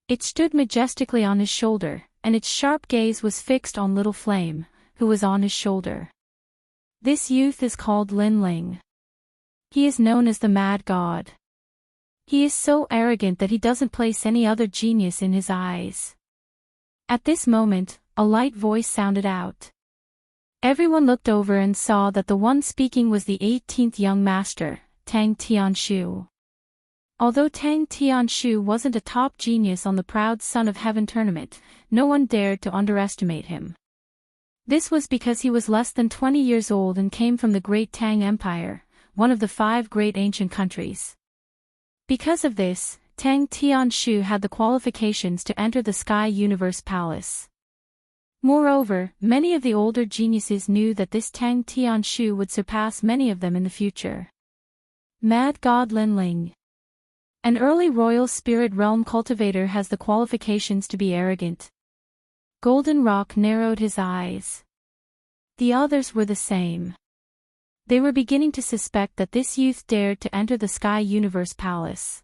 S1: It stood majestically on his shoulder, and its sharp gaze was fixed on Little Flame, who was on his shoulder. This youth is called Lin Ling. He is known as the Mad God. He is so arrogant that he doesn't place any other genius in his eyes. At this moment, a light voice sounded out. Everyone looked over and saw that the one speaking was the 18th young master, Tang Tianshu. Although Tang Tianshu wasn't a top genius on the Proud Son of Heaven tournament, no one dared to underestimate him. This was because he was less than 20 years old and came from the Great Tang Empire, one of the 5 great ancient countries. Because of this, Tang Tianshu had the qualifications to enter the Sky Universe Palace. Moreover, many of the older geniuses knew that this Tang Tianshu would surpass many of them in the future. Mad God Lin Ling. An early royal spirit realm cultivator has the qualifications to be arrogant. Golden Rock narrowed his eyes. The others were the same. They were beginning to suspect that this youth dared to enter the Sky Universe Palace.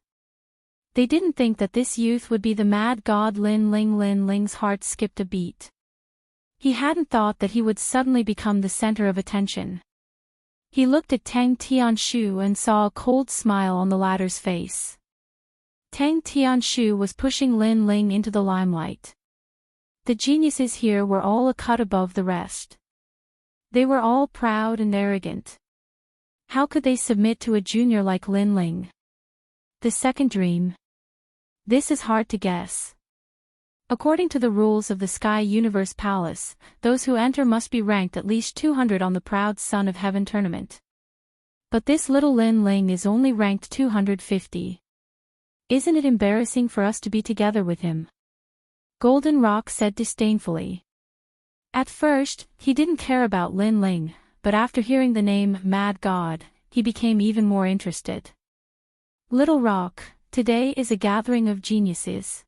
S1: They didn't think that this youth would be the Mad God Lin Ling. Lin Ling's heart skipped a beat. He hadn't thought that he would suddenly become the center of attention. He looked at Tang Tianshu and saw a cold smile on the latter's face. Tang Tianshu was pushing Lin Ling into the limelight. The geniuses here were all a cut above the rest. They were all proud and arrogant. How could they submit to a junior like Lin Ling? The second dream. This is hard to guess. According to the rules of the Sky Universe Palace, those who enter must be ranked at least 200 on the Proud Son of Heaven tournament. But this little Lin Ling is only ranked 250. Isn't it embarrassing for us to be together with him? Golden Rock said disdainfully. At first, he didn't care about Lin Ling, but after hearing the name Mad God, he became even more interested. Little Rock, today is a gathering of geniuses.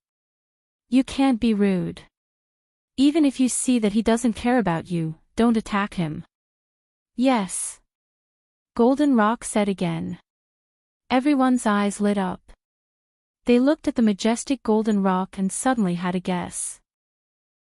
S1: You can't be rude. Even if you see that he doesn't care about you, don't attack him. Yes. Golden Rock said again. Everyone's eyes lit up. They looked at the majestic Golden Rock and suddenly had a guess.